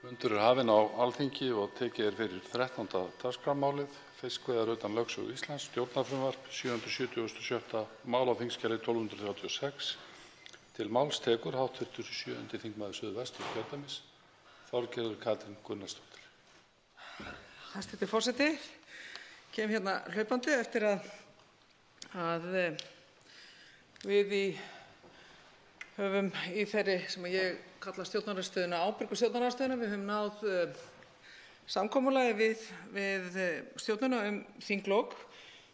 Fundur hafinn á Alþingi og tekið fyrir 13. dagskrármálið, fiskveiðar utan lögsögu Íslands, stjórnarfrumvarp, 776. mál á þingskjali 1236. Til máls tekur hv. 7. þingmaður Suðvesturkjördæmis, Þorgerður Katrín Gunnarsdóttir. Hæstv. forseti, kem hérna hlaupandi eftir að við höfum í þeirri sem ég kalla stjórnarandstöðuna, ábyrgu stjórnarandstöðuna, við höfum náð samkomulagi við stjórnina þinglok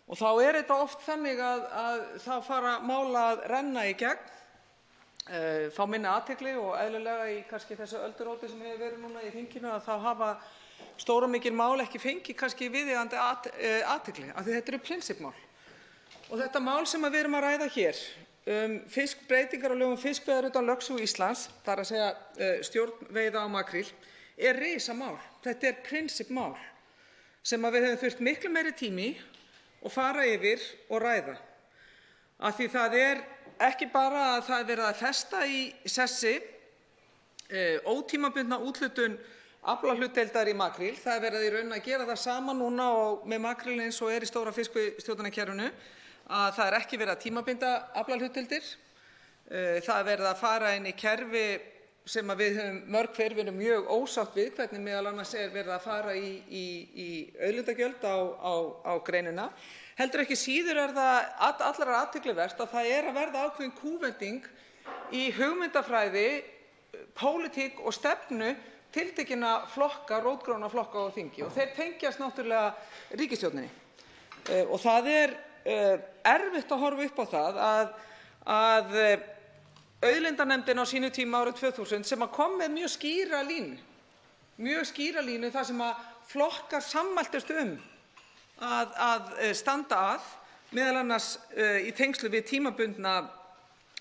og þá þetta oft þannig að þá fara mál að renna í gegn, fá minni athygli og eðlilega í kannski þessu ölduróti sem hefur verið núna í þinginu að þá hafa stór og mikil mál ekki fengið kannski viðeigandi athygli af því þetta eru prinsippmál. Og þetta mál sem við erum að ræða hér breytingar á lögum fiskveiðar utan lögsögu Íslands, það er að segja stjórn veiða á makríl, risamál. Þetta prinsippmál sem við höfum þurft miklu meiri tími og fara yfir og ræða. Af því það ekki bara að það verið að festa í sessi ótímabundna úthlutun aflahlutdeildar í makríl. Það verið í raun að gera það sama núna og með makríl eins og í stóra fiskveiðistjórnarkerfinu, að það ekki verið að tímabinda aflahlutdeildir. Það verið að fara inn í kerfi sem við höfum mörg hver verið mjög ósátt við, hvernig meðal annars verið að fara í auðlindagjöld á greinina. Heldur ekki síður það allrar athyglivert að það að verða ákveðin kúvending í hugmyndafræði, pólitík og stefnu tiltekinna flokka, rótgróinna flokka á þingi og þeir tengjast náttúrulega ríkisstjórninni. Og það erfitt að horfa upp á það að auðlindanefndin á sínu tíma árið 2000 sem kom með mjög skýra línu þar sem að flokkar sammæltust að standa meðal annars í tengslu við tímabundna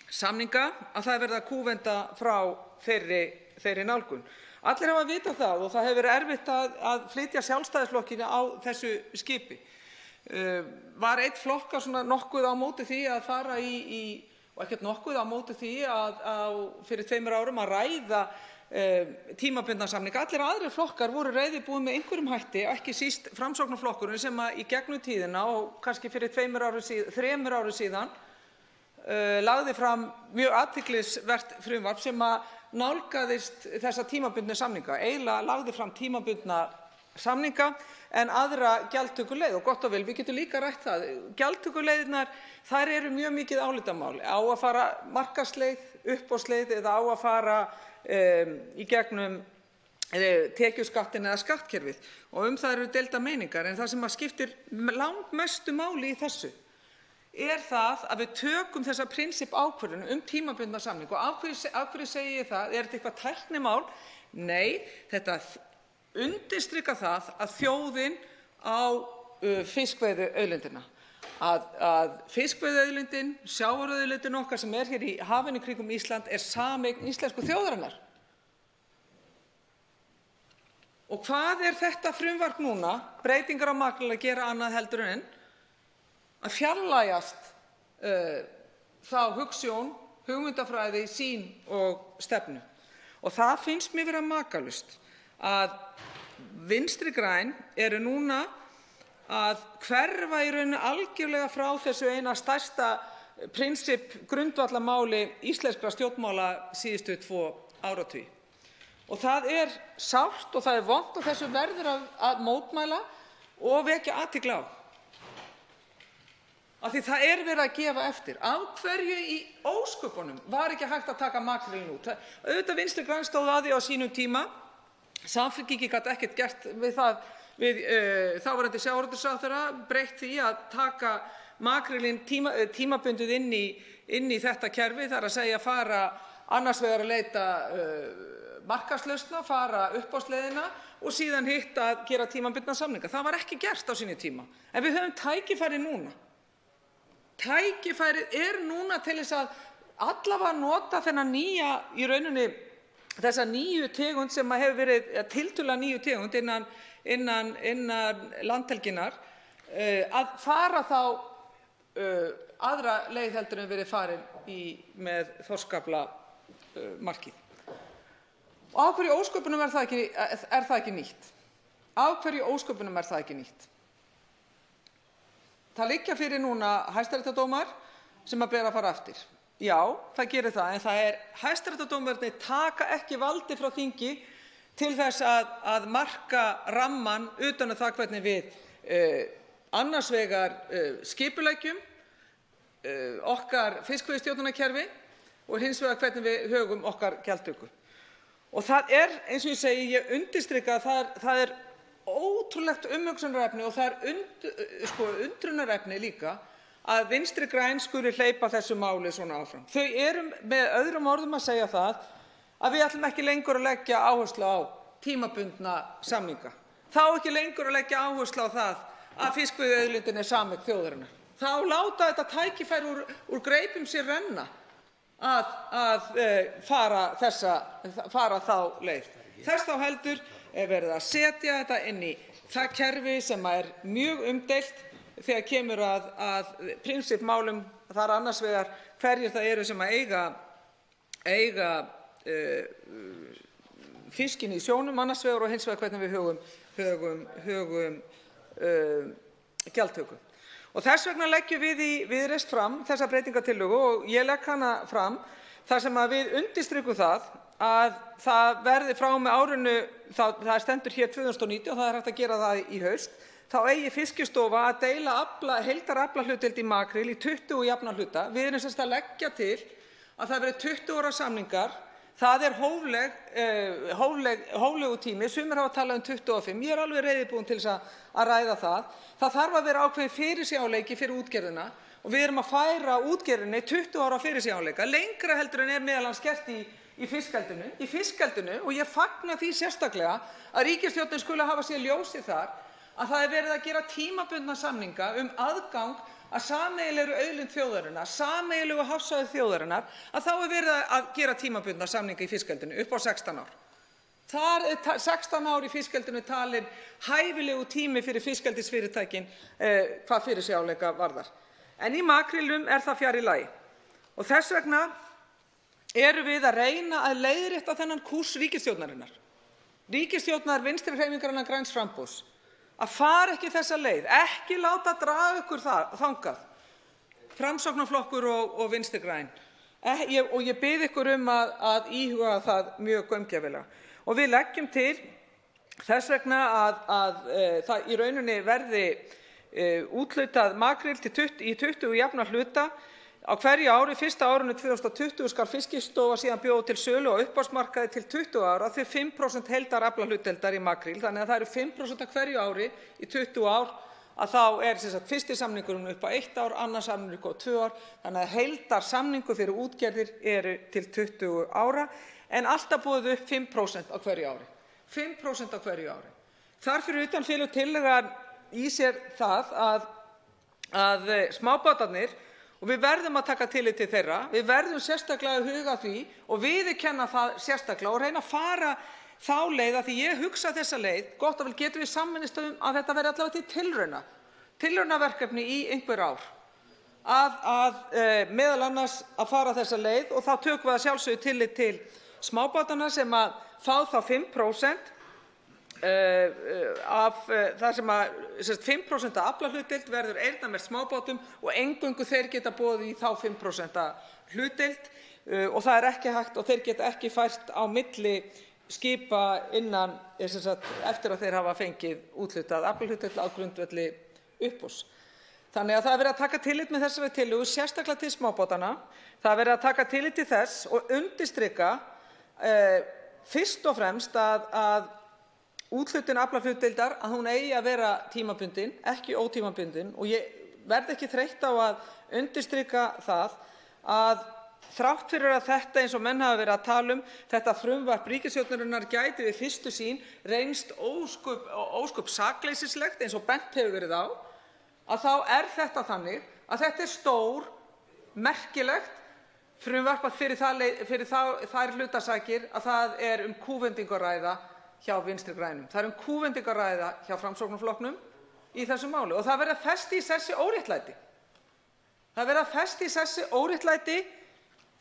samninga, að það verið að kúvenda frá þeirri nálgun. Allir hafa vitað það og það hefur verið erfitt að flytja Sjálfstæðisflokkinn á þessu skipi. Var einn flokkar svona nokkuð á móti því að fara og ekkert nokkuð á móti því að fyrir 2 árum að ræða tímabundna samninga. Allir aðrir flokkar voru reiðubúnir með einhverjum hætti, ekki síst Framsóknarflokkurinn sem í gegnum tíðina og kannski fyrir 3 árum síðan lagði fram mjög athyglisvert frumvarp sem nálgaðist þessa tímabundnu samninga, eiginlega lagði fram tímabundna samninga en aðra gjaldtökuleið og gott og vel, við getum líka rætt það. Gjaldtökuleiðirnar, þær eru mjög mikið álitamál. Á að fara markaðsleið, uppboðsleið eða á að fara í gegnum tekjuskattinn eða skattkerfið og það eru deildar meiningar en það sem skiptir langmestu máli í þessu það að við tökum þessa prinsipákvörðun tímabundna samning. Og af hverju segi ég það? Þetta eitthvað tæknimál? Nei, þetta undirstrikar það að þjóðin á fiskveiðiauðlindina, að fiskveiðiauðlindin, sjávarauðlindin okkar sem hér í hafinu kringum Ísland sameign íslensku þjóðarinnar. Og hvað þetta frumvarp núna, breytingar á makríl, að gera annað heldur en að fjarlægjast þá hugsjón, hugmyndafræði, sýn og stefnu. Og það finnst mér vera makalaust að Vinstri græn eru núna að hverfa í rauninni algjörlega frá þessu eina stærsta prinsipp grundvallarmáli íslenskra stjórnmála síðustu 2 áratugi. Og það sárt og það vont og þessu verður að mótmæla og vekja athygli á. Af því það verið að gefa eftir. Af hverju í ósköpunum var ekki hægt að taka makrílinn út? Auðvitað Vinstri græn stóð að því á sínum tíma. Samfylkingin gat ekkert gert við það, við þáverandi sjávarútvegsráðherra, breytt því að taka makrílinn tímabundið inn í þetta kerfi, það að segja fara annars vegar að leita markaðslausna, fara uppboðsleiðina og síðan hitt að gera tímabundna samninga. Það var ekki gert á sínum tíma. En við höfum tækifæri núna. Tækifærið núna til þess að allavega nota þennan nýja, í rauninni þessa nýju tegund sem hefur verið tiltölulega nýju tegund innan landhelginnar, að fara þá aðra leið heldur en verið farin með þorskaflamarkið. Og af hverju í ósköpunum er það ekki nýtt? Af hverju í ósköpunum er það ekki nýtt? Það liggja fyrir núna hæstaréttardómar sem að bera að fara eftir. Já, það gerir það, en það hæstaréttardómarnir taka ekki valdi frá þingi til þess að marka rammann utan það hvernig við annars vegar skipuleggjum okkar fiskveiðistjórnarkerfi og hins vegar hvernig við högum okkar gjaldtöku. Og það eins og ég segi, ég undirstrika að það er ótrúlegt umhugsunarefni og það undrunarefni líka að Vinstri græn skuli hleypa þessu máli svona áfram. Þau eru með öðrum orðum að segja það að við ætlum ekki lengur að leggja áherslu á tímabundna samninga. Þá ekki lengur að leggja áherslu á það að fiskveiðiauðlindin er sameign þjóðarinnar. Þá láta þetta tækifæri úr greipum sér renna að fara þá leið. Þess þá heldur er verið að setja þetta inn í það kerfi sem er mjög umdeilt þegar kemur að prinsippmálum. Það er annars vegar hverjir það eru sem að eiga fiskinn í sjónum annars vegar og hins vegar hvernig við högum gjaldtöku. Og þess vegna leggjum við í Viðreisn fram þessa breytingartillögu og ég legg hana fram þar sem að við undirstrikum það að það verði frá og með árinu, það stendur hér 2019 og það er hægt að gera það í haust, þá eigi Fiskistofa að deila heildaraflahlutdeild í makríl í 20 jafna hluta. Við erum sem sagt að leggja til að það verði 20 ára samningar. Það er hóflegur tími, sumir hafa talað 25, ég alveg reiðubúin til þess að ræða það. Það þarf að vera ákveðinn fyrirsjáanleiki fyrir útgerðina og við erum að færa útgerðinni 20 ára fyrirsjáanleika, lengra heldur en meðal annars gert í fiskeldinu, og ég fagna því sérstaklega að ríkisstjórnin skuli hafa séð ljósið þar að það er verið að gera tímabundna samninga aðgang að sameiginlegri auðlind þjóðarinnar, sameiginlegu hafsvæði þjóðarinnar, að þá er verið að gera tímabundna samninga í fiskeldinu upp á 16 ár. Þar er 16 ár í fiskeldinu talin hæfilegu tími fyrir fiskeldisfyrirtækin hvað fyrirsjáanleika varðar. En í makrílnum er það fjarri lagi. Og þess vegna erum við að reyna að leiðrétta þennan kúrs ríkisstjórnarinnar. Ríkisstjórnar Vinstri-hreyfingarinnar Græns framboðs. Að fara ekki þessa leið, ekki láta draga ykkur þangað, Framsóknarflokkur og Vinstri græn. Og ég bið ykkur að íhuga það mjög gaumgæfilega. Og við leggjum til þess vegna að það í rauninni verði úthlutað makríl í 20 jafna hluta á hverju ári. Fyrsta árinu 2020 skal Fiskistofa síðan bjóða til sölu á uppboðsmarkaði til 20 ára því 5% heildaraflahlutdeildar í makríl. Þannig að það eru 5% á hverju ári í 20 ár, að þá er sem sagt fyrsti samningurinn upp á 1 ár, annar samningur upp á 2 ár. Þannig að heildarsamningur fyrir útgerðir eru til 20 ára en alltaf boðið upp 5% á hverju ári. 5% á hverju ári. Þar fyrir utan felur tillagan í sér það að smábátarnir, og við verðum að taka tillit til þeirra, við verðum sérstaklega að huga að því og viðurkenna það sérstaklega og reyna að fara þá leið, að því ég hugsa þessa leið, gott og vel getum við sameinast að þetta verði allavega til tilraunaverkefni í einhver ár, meðal annars að fara þessa leið, og þá tökum við að sjálfsögðu tillit til smábátanna sem að fá þá 5% af það sem að 5% af aflahlutdeild verður eyrnamerkt smábátum og eingöngu þeir geta boðið í þá 5% hlutdeild og það er ekki hægt og þeir geta ekki fært á milli skipa innan eftir að þeir hafa fengið úthlutað aflahlutdeild á grundvelli uppboðs. Þannig að það er verið að taka tillit með þessari tillögu sérstaklega til smábátanna. Það er verið að taka tillit til þess og undirstrika fyrst og fremst að úthlutun aflahlutdeildar að hún eigi að vera tímabundin, ekki ótímabundin, og ég verð ekki þreytt á að undirstrika það að þrátt fyrir að þetta, eins og menn hafa verið að tala þetta frumvarp ríkisstjórnarinnar gæti við fyrstu sýn reynst ósköp sakleysislegt eins og bent hefur verið á, að þá er þetta þannig að þetta er stór, merkilegt frumvarp fyrir þær hlutasakir að það er kúvendingu að ræða hjá Vinstri grænum. Það er kúvendingu að ræða hjá Framsóknarflokknum í þessu máli og það verður að festa í sessi óréttlæti. Það verður að festa í sessi óréttlæti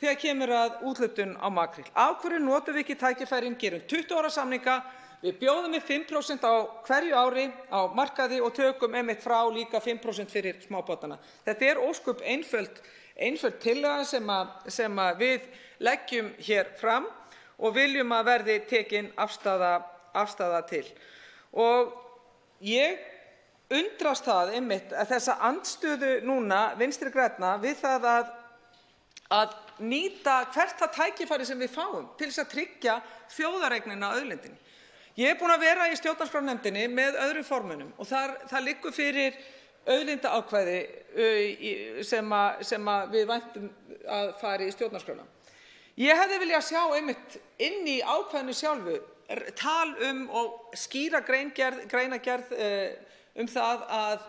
þegar kemur að úthlutun á makríl. Af hverju notum við ekki tækifærin, gerum 20 ára samninga, við bjóðum með 5% á hverju ári á markaði og tökum einmitt frá líka 5% fyrir smábátana. Þetta er ósköp einföld tillaga sem við leggjum hér fram og viljum að verði tekin afstaða til. Og ég undrast það einmitt að þessa andstöðu núna Vinstri grænna við það að nýta hvert það tækifæri sem við fáum til þess að tryggja þjóðareignina á auðlindinni. Ég er búin að vera í stjórnarskrárnefndinni með öðrum formönnum og það liggur fyrir auðlindaákvæði sem við væntum að fari í stjórnarskrána. Ég hefði viljað sjá einmitt inn í ákvæðinu sjálfu tal og skýra greinargerð það að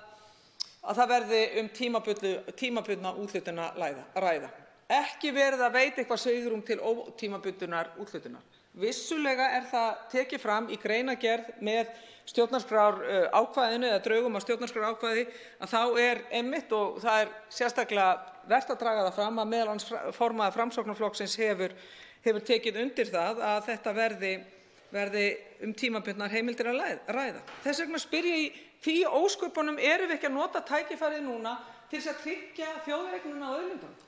það verði tímabundna úthlutun að ræða. Ekki verið að veita eitthvað svigrúm til ótímabundinnar úthlutunar. Vissulega er það tekið fram í greinargerð með stjórnarskrárákvæðinu eða draugum á stjórnarskrárákvæði að þá er einmitt, og það er sérstaklega vert að draga það fram, að meðal annars formaður Framsóknarflokksins hefur tekið undir það að þetta verði tímabundnar heimildir að ræða. Þess vegna spyr ég því ósköpunum erum við ekki að nota tækifærið núna til þess að tryggja þjóðareignina á auðlindunum?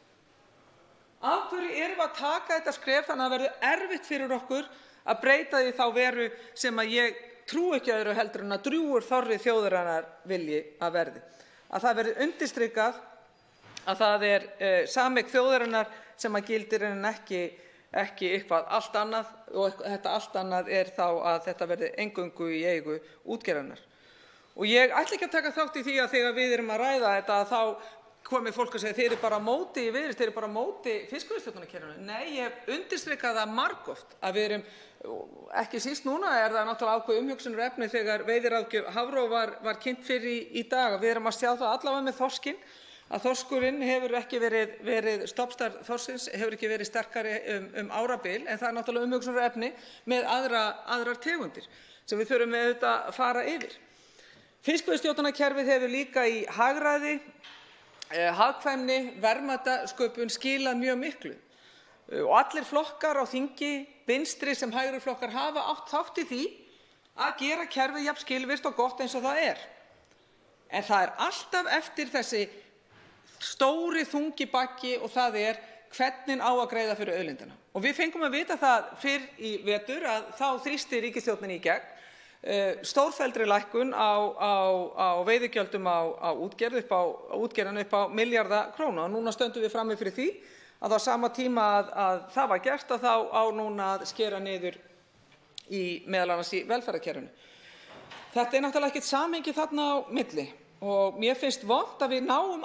Af hverju erum við að taka þetta skref þannig að það verður erfitt fyrir okkur að breyta því þá veru sem að ég trúi ekki öðru heldur en að drjúgur þorri þjóðarinnar vilji að verði. Að það verði undirstrikað að það er sameign þjóðarinnar sem að gildir en ekki eitthvað allt annað, og þetta allt annað er þá að þetta verði eingöngu í eigu útgerðarinnar. Og ég ætla ekki að taka þátt í því að þegar við erum að ræða þetta þá komið fólk að segja þeir eru bara á móti í Viðreisn, þeir eru bara á móti fiskveiðistjórnarkerfinu. Nei, ég hef undirstrikað það margoft að við erum, ekki síst núna er það náttúrulega ákveðið umhugsunarefni þegar veiðiráðgjöf Hafró var kynnt fyrir í dag. Við erum að sjá það allavega með þorskinn, að þorskurinn hefur ekki verið stofnstærð þorsksins hefur ekki verið sterkari árabil, en það er náttúrulega umhugsunarefni með aðrar tegundir sem við þurfum auðvitað að fara yfir. Fiskveiðistjórnarkerfið hefur líka í hagræði, hagkvæmni, verðmætasköpun skilað mjög miklu. Og allir flokkar á þingi, vinstri sem hægri flokkar, hafa átt þátt í því að gera kerfið jafn skilvirkt og gott eins og það er. En það er alltaf eftir þessi stóri þungi baggi og það er hvernig á að greiða fyrir auðlindina. Og við fengum að vita það fyrr í vetur að þá þrýsti ríkisstjórnin í gegn stórfelldri lækkun á veiðigjöldum á útgerðina upp á milljarða króna. Og núna stöndum við frammi fyrir því að á sama tíma að það var gert að þá á núna að skera niður meðal annars í velferðarkerfinu. Þetta er náttúrulega ekkert samhengi þarna á milli og mér finnst vont að við náum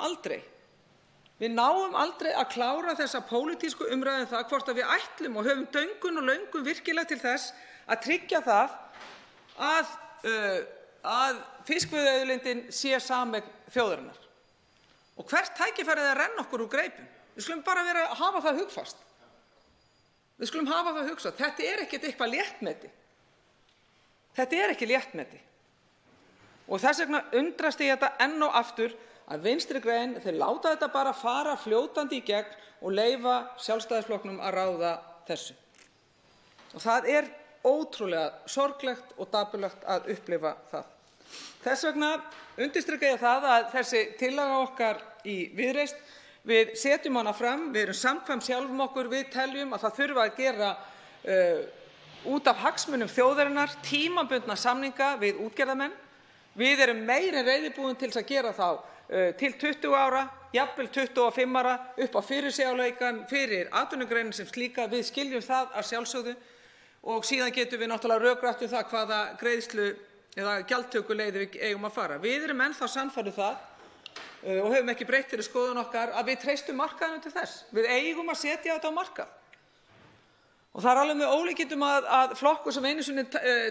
aldrei að klára þessa pólitísku umræðu það hvort að við ætlum og höfum döngun og löngun virkilega til þess að tryggja það að fiskveiðiauðlindin sé sameign þjóðarinnar. Og hvert tækifærið að renna okkur úr greipum. Við skulum bara hafa það hugfast. Þetta er ekkert eitthvað léttmeti. Þetta er ekki léttmeti. Og þess vegna undrast ég þetta enn og aftur að Vinstri græn, þeir láta þetta bara fara fljótandi í gegn og leyfa Sjálfstæðisflokknum að ráða þessu. Og það er ótrúlega sorglegt og dapurlegt að upplifa það. Þess vegna undirstrika ég það að þessi tillaga okkar í Viðreisn, við setjum hana fram, við erum samkvæm sjálfum okkur, við teljum að það þurfi að gera út af hagsmunum þjóðarinnar tímabundna samninga við útgerðarmenn. Við erum meira en reiðubúin til að gera þá til 20 ára, jafnvel 25 ára, upp á fyrirsjáanleikann fyrir atvinnugreinin sem slíka. Við skiljum það að sjálfsögðu. Og síðan getum við náttúrulega rökrætt það hvaða greiðslu eða gjaldtökuleið við eigum að fara. Við erum ennþá sannfærð það og höfum ekki breytt þeirri skoðun okkar að við treystum markaðnum til þess. Við eigum að setja þetta á markað. Og það er alveg með ólíkindum að flokkur sem einu sinni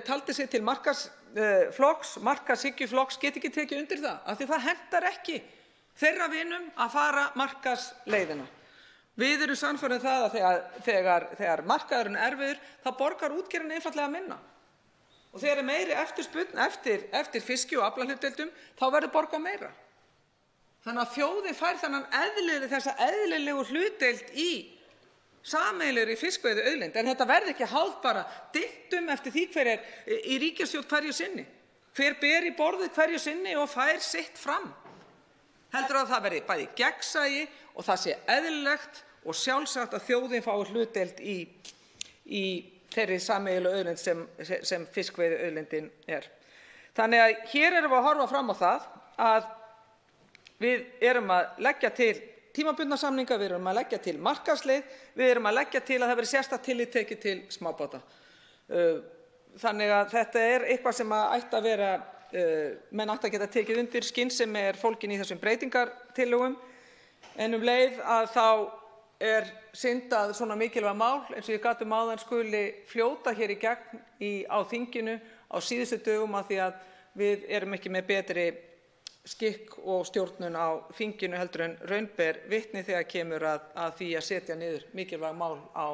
taldi sig til markaðshyggjuflokks geti ekki tekið undir það, af því það hentar ekki þeirra vinum að fara markaðsleiðina. Við erum sannfærð það að þegar markaðurinn er erfiður, þá borgar útgerðin einfaldlega minna. Og þegar er meiri eftirspurn eftir fiski og aflahlutdeildum, þá verður borgað meira. Þannig að þjóðin fær þessa eðlilegu hlutdeild í sameiginlegri fiskveiðiauðlind, en þetta verði ekki háð bara dyntum eftir því hver í ríkisstjórn hverju sinni, hver ber í borðið hverju sinni og fær sitt fram. Heldur að það verði bæði gegnsæi og það sé eðlilegt og sjálfsagt að þjóðin fái hlutdeild í þeirri sameiginlegu auðlind sem fiskveiðiauðlindin er. Þannig að hér erum við að horfa fram á það að við erum að leggja til tímabundna samninga, við erum að leggja til markaðsleið, við erum að leggja til að það verði sérstakt tillit tekið til smábáta. Þannig að þetta er eitthvað sem ætti að vera, menn ætti að geta tekið undir, skynsemi er fólgin í þessum breytingartillögum, en leið að þá er synd að svona mikilvæg mál, eins og ég gat áðan, skuli fljóta hér í gegn á þinginu á síðustu dögum af því að við erum ekki með betri skikk og stjórnun á þinginu heldur en raun ber vitni þegar kemur að því að setja niður mikilvæg mál á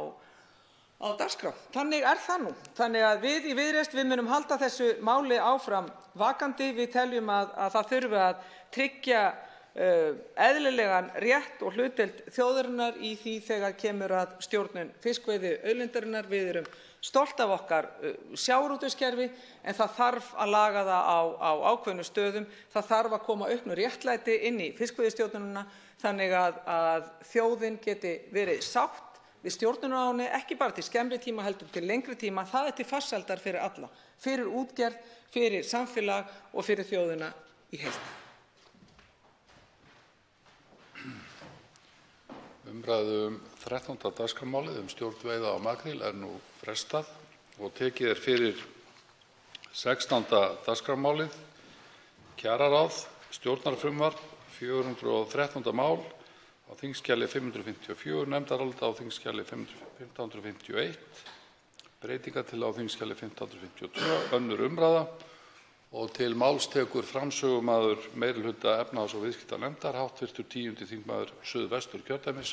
dagskrá. Þannig er það nú. Þannig að við í Viðreisn munum halda þessu máli áfram vakandi. Við teljum að það þurfi að tryggja eðlilegan rétt og hlutdeild þjóðarinnar í því þegar kemur að stjórnun fiskveiðiauðlindarinnar. Við erum stolt af okkar sjávarútvegskerfi, en það þarf að laga það á ákveðnum stöðum. Það þarf að koma auknu réttlæti inn í fiskveiðistjórnunina þannig að þjóðin geti verið sátt við stjórnunina á henni, ekki bara til skemmri tíma heldur til lengri tíma. Það er til farsældar fyrir alla, fyrir útgerð, fyrir samfélag og fyrir þjóðina í heild. Umræðu 13. dagskrármálið stjórn veiða á makríl er nú frestað og tekið er fyrir 16. dagskrármálið, kjararáð, stjórnarfrumvarp, 413. mál á þingskjali 554, nefndarálit á þingskjali 1551, breytingartillaga á þingskjali 1552, önnur umræða. Og til máls tekur framsögumaður meirihluta efnahags- og viðskiptanefndar, hv. 10. þingmaður Suðvesturkjördæmis,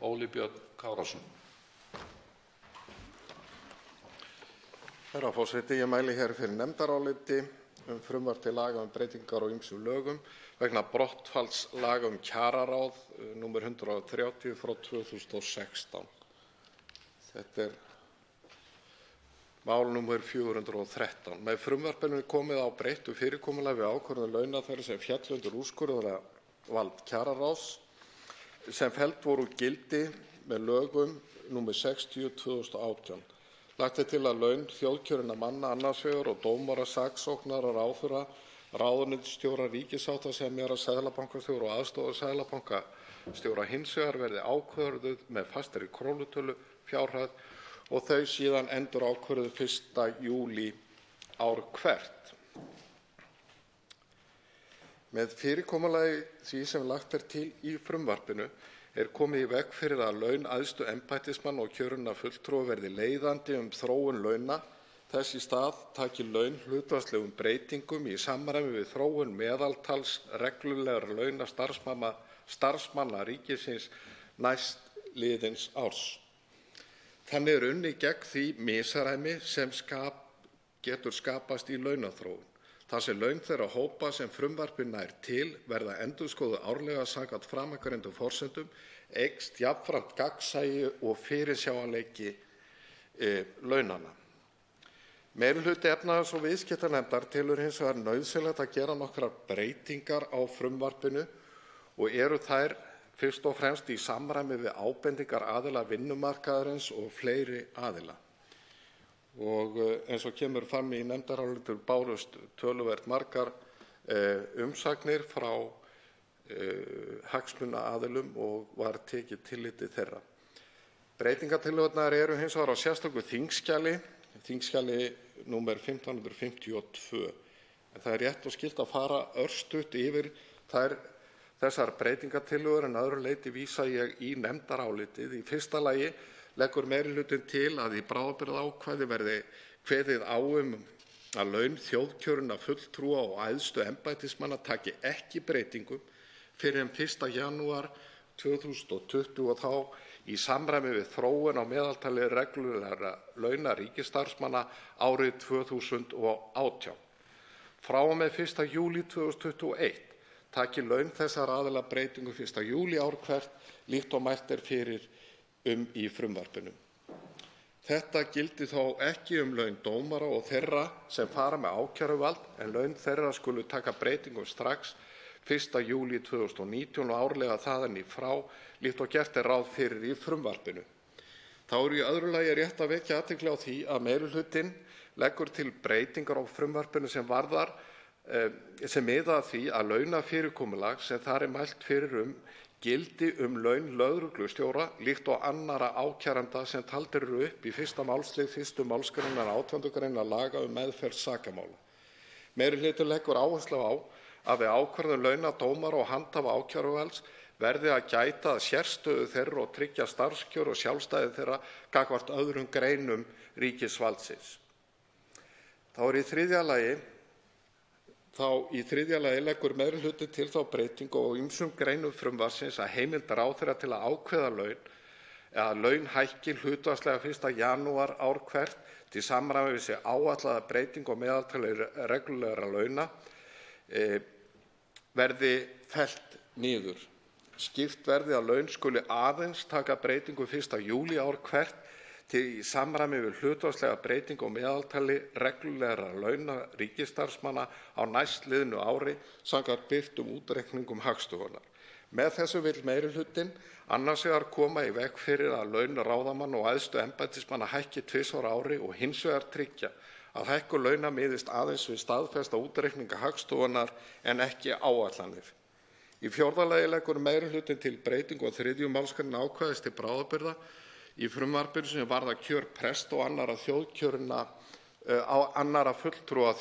Óli Björn Kárason. Herra forseti, ég mæli hér fyrir nefndaráliti frumvarp til laga breytingar á ýmsum lögum vegna brottfalls laga kjararáð nr. 130 frá 2016. Þetta er mál nr. 413. Með frumvarpinu er komið á breyttu fyrirkomulagi við ákvörðun launa þeirra sem féllu undir úrskurðarvald kjararáðs sem felld voru úr gildi með lögum nr. 60/2018. Lagt er til að laun þjóðkjörinna manna annars vegar og dómara, saksóknara, ráðherra, ráðuneytisstjóra, ríkissáttasemjara, seðlabankastjóra og aðstoðarseðlabankastjóra hins vegar verði ákvörðuð með fastri krónutölu fjárhæð og þau síðan endurákvörðuð 1. júlí ár hvert. Með fyrirkomulagi því sem lagt er til í frumvarpinu er komið í veg fyrir að laun æðstu embættismanna og kjörinna fulltrúa verði leiðandi þróun launa. Þess í stað taki laun hlutfallslegum breytingum í samræmi við þróun meðaltals reglulegra launa starfsmanna ríkisins næstliðins árs. Þannig er unnið gegn því misræmi sem getur skapast í launaþróun. Þar sem laun þeirra hópa sem frumvarpið nær til verða endurskoðuð árlega samkvæmt framangreindum forsendum, eykst jafnframt gagnsæi og fyrirsjáanleiki launanna. Meirihluti efnahags- og viðskiptanefndar telur hins vegar nauðsynlegt að gera nokkrar breytingar á frumvarpinu og eru þær fyrst og fremst í samræmi við ábendingar aðila vinnumarkaðarins og fleiri aðila. Og eins og kemur fram í nefndaráliti bárust töluvert margar umsagnir frá hagsmunaaðilum og var tekið tillit til þeirra. Breytingartillögurnar eru hins vegar á sérstöku þingskjali nr. 1552. En það er rétt og skylt að fara örstutt yfir þessar breytingartillögur en að öðru leyti vísa ég í nefndarálitið. Í fyrsta lagi leggur meirihlutinn til að í bráðabirgðaákvæði verði kveðið á að laun þjóðkjörinna fulltrúa og æðstu embættismanna taki ekki breytingum fyrr en 1. janúar 2020 og þá í samræmi við þróun á meðaltali reglulegra launa ríkisstarfsmanna árið 2018. Frá og með 1. júlí 2021 taki laun þessara aðila breytingu 1. júlí ár hvert líkt og mælt er fyrir í frumvarpinu. Þetta gildi þó ekki laun dómara og þeirra sem fara með ákæruvald, en laun þeirra skulu taka breytingum strax 1. júlí 2019 og árlega þaðan í frá, líkt og gert ráð fyrir í frumvarpinu. Þá í öðru lagi rétt að vekja athygli á því að meirihlutinn leggur til breytingar á frumvarpinu sem miða að því að launafyrirkomulag sem þar mælt fyrir gildi laun lögreglustjóra líkt og annarra ákærenda sem taldir eru upp í 1. málslið 1. málsgreinar 18. greinar laga meðferð sakamála. Meirihlutinn leggur áherslu á að við ákvörðun launa dómara og handhafa ákæruvalds verði að gæta að sérstöðu þeirra og tryggja starfskjör og sjálfstæði þeirra gagnvart öðrum greinum ríkisvaldsins. Í þriðja lagi leggur meirihlutinn til þá breytingu á ýmsum greinum frumvarpsins að heimild ráðherra til að ákveða laun hækki hlutfallslega 1. janúar ár hvert til samræmis við áætlaða breytingu á meðaltali reglulegra launa verði fellt niður. Skýrt verði að laun skuli aðeins taka breytingu 1. júlí ár hvert í samræmi við hlutfallslega breytingu á meðaltali reglulegra launa ríkisstarfsmanna á næstliðnu ári samkvæmt birtum útreikningum Hagstofunnar. Með þessu vill meirihlutinn annars vegar koma í veg fyrir að laun ráðamanna og æðstu embættismanna hækki tvisvar á ári og hins vegar tryggja að hækkun launa miðist aðeins við staðfesta útreikninga Hagstofunnar en ekki áætlanir. Í fjórða lagi leggur meirihlutinn til breytingu á 3. málsgrein ákvæðis til bráðabirgða í frumvarpinu sem varðar kjör presta og annarra fulltrúa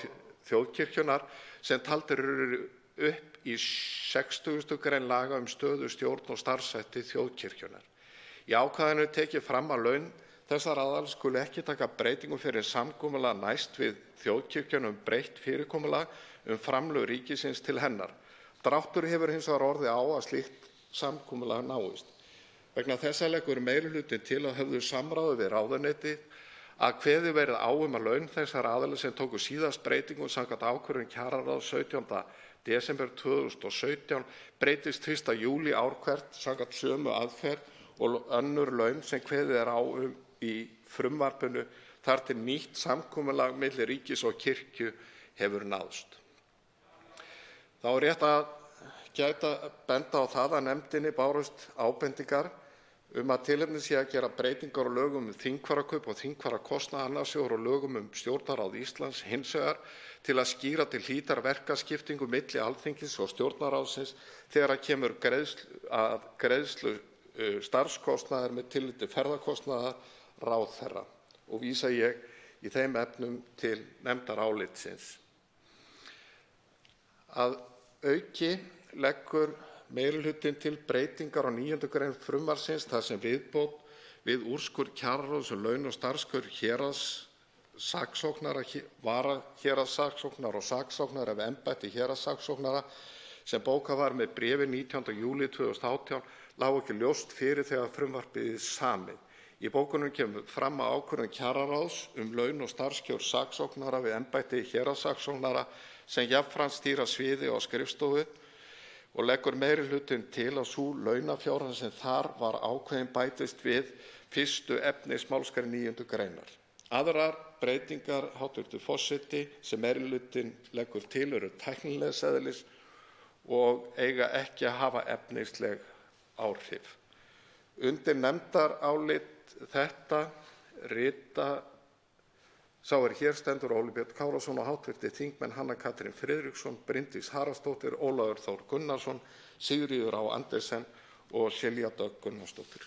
þjóðkirkjunnar sem taldir eru upp í 60. grein laga stöðu, stjórn og starfshætti þjóðkirkjunnar. Í ákvæðinu er tekið fram að laun þessara aðila skuli ekki taka breytingum fyrr en samkomulag næst við þjóðkirkjuna breytt fyrirkomulag framlög ríkisins til hennar. Dráttur hefur hins vegar orðið á að slíkt samkomulag náist. Vegna þessa leggur meirihlutinn til að höfðu samráði við ráðuneytið að kveðið verði á að laun þessara aðila sem tóku síðast breytingum samkvæmt ákvörðun kjararáðs 17. desember 2017 breytist 1. júlí ár hvert samkvæmt sömu aðferð og önnur laun sem kveðið á í frumvarpinu þar til nýtt samkomulag milli ríkis og kirkju hefur náðst. Þá er rétt að benda á það að nefndinni bárust ábendingar að tilefni sé að gera breytingar á lögum þingfararkaup og þingfararkostnað annars vegar og lögum Stjórnarráð Íslands hins vegar til að skýra til hlítar verkaskiptingu milli Alþingis og Stjórnarráðsins þegar kemur að greiðslu starfskostnaðar með tilliti til ferðakostnaðar ráðherra og vísa ég í þeim efnum til nefndarálitsins. Að auki leggur meirihlutinn til breytingar á 9. grein frumvarpsins þar sem viðbót við úrskurð kjararáðs laun og starfskjör héraðssaksóknara, varahéraðssaksóknara og saksóknara við embætti héraðssaksóknara sem bókað var með bréfi 19. júlí 2018 lá ekki ljóst fyrir þegar frumvarpið samið. Í bókunum kemur fram að ákvörðun kjararáðs laun og starfskjör saksóknara við embætti héraðssaksóknara sem jafnframt stýra sviði og skrifstofu og leggur meirihlutinn til að sú launafjárhæð sem þar var ákveðin bætist við 1. efnismálsgrein 9. greinar. Aðrar breytingar, hv. forseti, sem meirihlutinn leggur til eru tæknilegs eðlis og eiga ekki að hafa efnisleg áhrif. Undir nefndarálit þetta rita sá hér stendur Óli Björn Kárason og hv. þingmenn Hanna Katrín Friðriksson, Bryndís Haraldsdóttir, Ólafur Þór Gunnarsson, Sigríður Á. Andersen og Silja Dögg Gunnarsdóttir.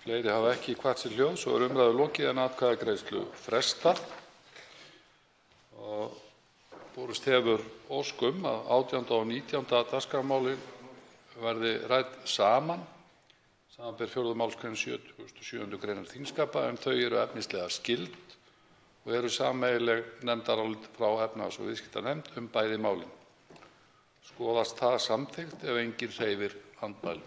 Fleiri hafa ekki kvatt sér hljóðs og umræðu lokið en atkvæðagreiðslu frestað. Borist hefur ósk að 18. og 19. dagskrármálin verði rædd saman, samanber 4. málsgrein 77. greinar þingskapa, en þau eru efnislega skyld og eru sameiginleg nefndarálit frá efnahags- og viðskiptanefnd bæði málin. Skoðast það samþykkt ef enginn hreyfir andmælum.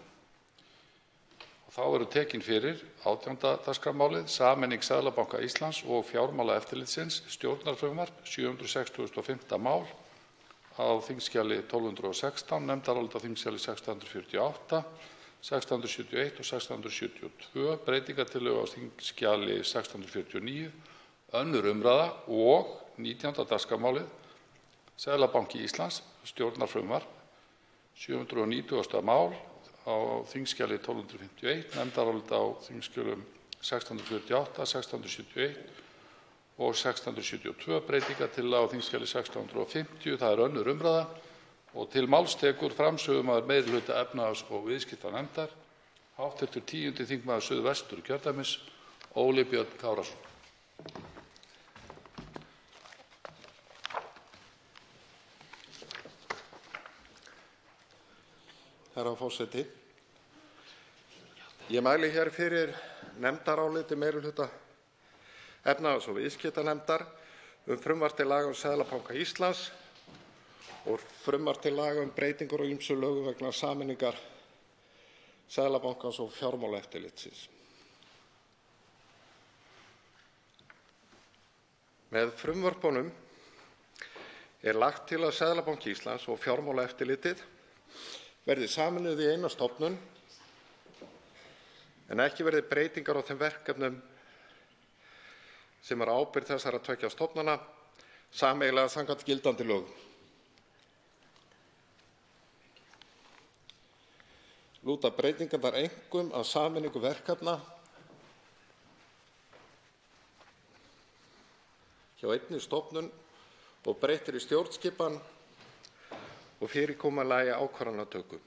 Þá eru tekin fyrir 18. dagskrármálið, sameining Seðlabanka Íslands og Fjármálaeftirlitsins, stjórnarfrumvarp, 765. mál, á þingskjali 1216, nefndarálit á þingskjali 1648, 1671 og 1672, breytingartillögu á þingskjali 1649, önnur umræða og 19. dagskrármálið, Seðlabanki Íslands, stjórnarfrumvarp, 790. mál á þingskjali 1251, nefndarálit á þingskjölum 1648, 1671 og 1672, breytingartillaga á þingskjali 1650, það önnur umræða, og til máls tekur framsögumaður meirihluta efnahags- og viðskiptanefndar, hv. 10. þingmaður Suðvesturkjördæmis, Óli Björn Kárason. Herra forseti. Ég mæli hér fyrir nefndaráliti meirihluta efnahags- og viðskiptanefndar frumvarp til laga Seðlabanka Íslands og frumvarp til laga breytingar á ýmsum lögum vegna sameiningar Seðlabankans og Fjármálaeftirlitsins. Með frumvörpunum lagt til að Seðlabanki Íslands og Fjármálaeftirlitið verði sameinuð í eina stofnun en ekki verði breytingar á þeim verkefnum sem ábyrgð þessara tveggja stofnana sameiginlega samkvæmt gildandi lögum. Lúta breytingarnar einkum að sameiningu verkefna hjá einni stofnun og breyttri stjórnskipan og fyrirkomulagi ákvarðanatöku.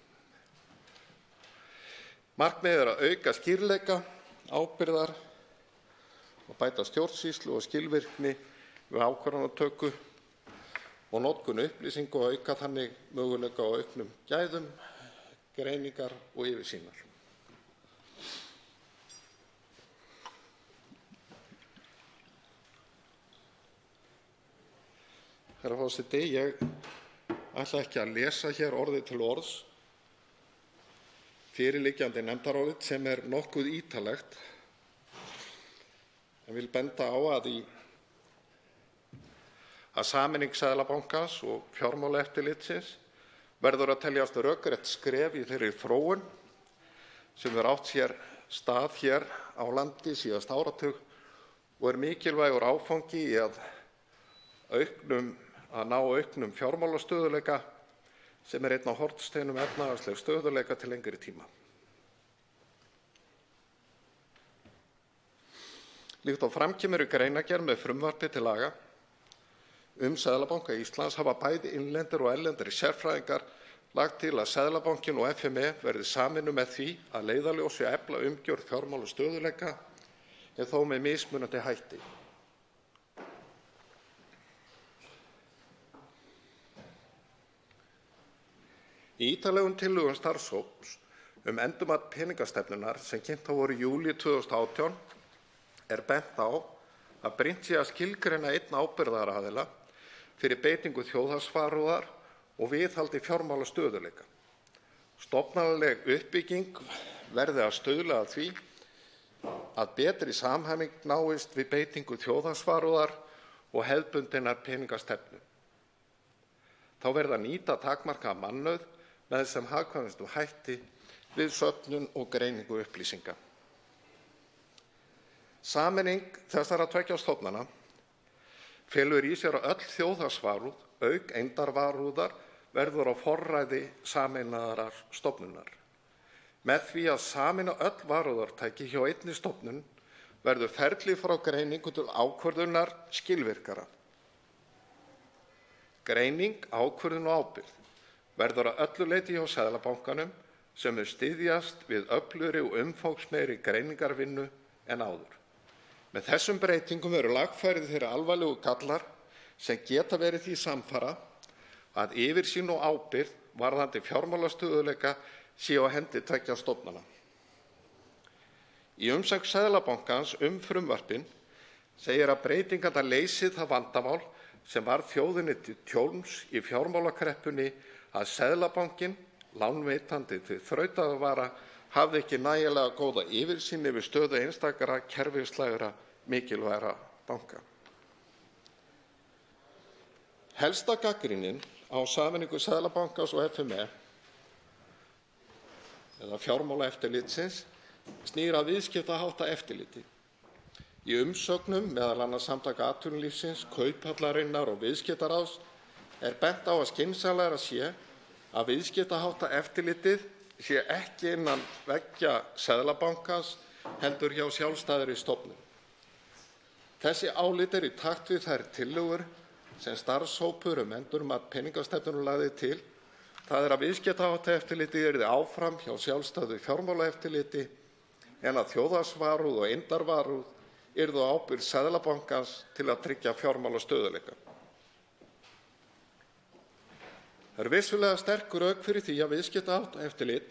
Markmiðið að auka skýrleika, ábyrgðar og bæta stjórnsýslu og skilvirkni við ákvarðanatöku og notkun upplýsinga og auka þannig möguleika á auknum gæðum, greiningar og yfirsýnar. Herra forseti, ég ætla ekki að lesa hér orðið til orðs fyrirliggjandi nefndarálit sem nokkuð ítarlegt, en vil benda á að sameining Seðlabankans og Fjármálaeftirlitsins verður að teljast rökrétt skref í þeirri þróun sem átt sér stað hér á landi síðasta áratug og mikilvægur áfangi í að ná auknum fjármálastöðugleika sem einn af hornsteinum efnahagslegs stöðugleika til lengri tíma. Líkt og fram kemur í greinargerð með frumvarpi til laga Seðlabanka Íslands hafa bæði innlendir og erlendir sérfræðingar lagt til að Seðlabankinn og FME verði sameinuð með því að leiðarljósi að efla umgjörð fjármálastöðugleika en þó með mismunandi hætti. Í ítarlegum tillögum starfshóps endurmat peningastefnunnar sem kynntar voru í júlí 2018 bent á að brýnt sé að skilgreina einn ábyrgðaraðila fyrir beitingu þjóðhagsvarúðar og viðhaldi fjármálastöðugleika. Stofnanaleg uppbygging verði að stuðla að því að betri samhæfing náist við beitingu þjóðhagsvarúðar og hefðbundinnar peningastefnu. Þá verði að nýta takmarkaða mannauð með sem hagkvæmustum hætti við söfnun og greiningu upplýsinga. Sameining þessara tveggja stofnana felur í sér að öll þjóðhagsvarúð, auk eindarvarúðar, verður á forræði sameinaðrar stofnunar. Með því að sameina öll varúðartæki hjá einni stofnun verður ferli frá greiningu til ákvörðunar skilvirkara. Greining, ákvörðun og ábyrgð verður að öllu leyti hjá Seðlabankanum sem styðjast við öflugri og umfangsmeiri greiningarvinnu en áður. Með þessum breytingum eru lagfærðir þeir alvarlegu gallar sem geta verið því samfara að yfirsýn og ábyrgð varðandi fjármálastöðugleika sé á hendi tveggja stofnana. Í umsögn Seðlabankans frumvarpin segir að breytingarnar leysi það vandamál sem varð þjóðinni til tjóns í fjármálakreppunni að Seðlabankinn, lánveitandi til þrautavara, hafði ekki nægilega góða yfirsýn yfir stöðu einstakra kerfislægra mikilvægra banka. Helsta gagnrýnin á á sameiningu Seðlabankans og FME, eða Fjármálaeftirlitsins, snýr að viðskiptaháttaeftirliti. Í umsögnum meðal Samtaka atvinnulífsins, Kauphallarinnar og Viðskiptaráðs bent á að skynsamlegra sé að viðskiptaháttaeftirlitið sé ekki innan veggja Seðlabankans heldur hjá sjálfstæðri stofnun. Þessi álit í takt við þær tillögur sem starfshópur endurmat peningastefnunnar lagði til, það að viðskiptaháttaeftirlitið yrði áfram hjá sjálfstæðu fjármálaeftirliti en að þjóðhagsvarúð og eymdarvarúð yrðu á ábyrgð Seðlabankans til að tryggja fjármálastöðugleika. Það vissulega sterk rök fyrir því að viðskiptaháttaeftirlit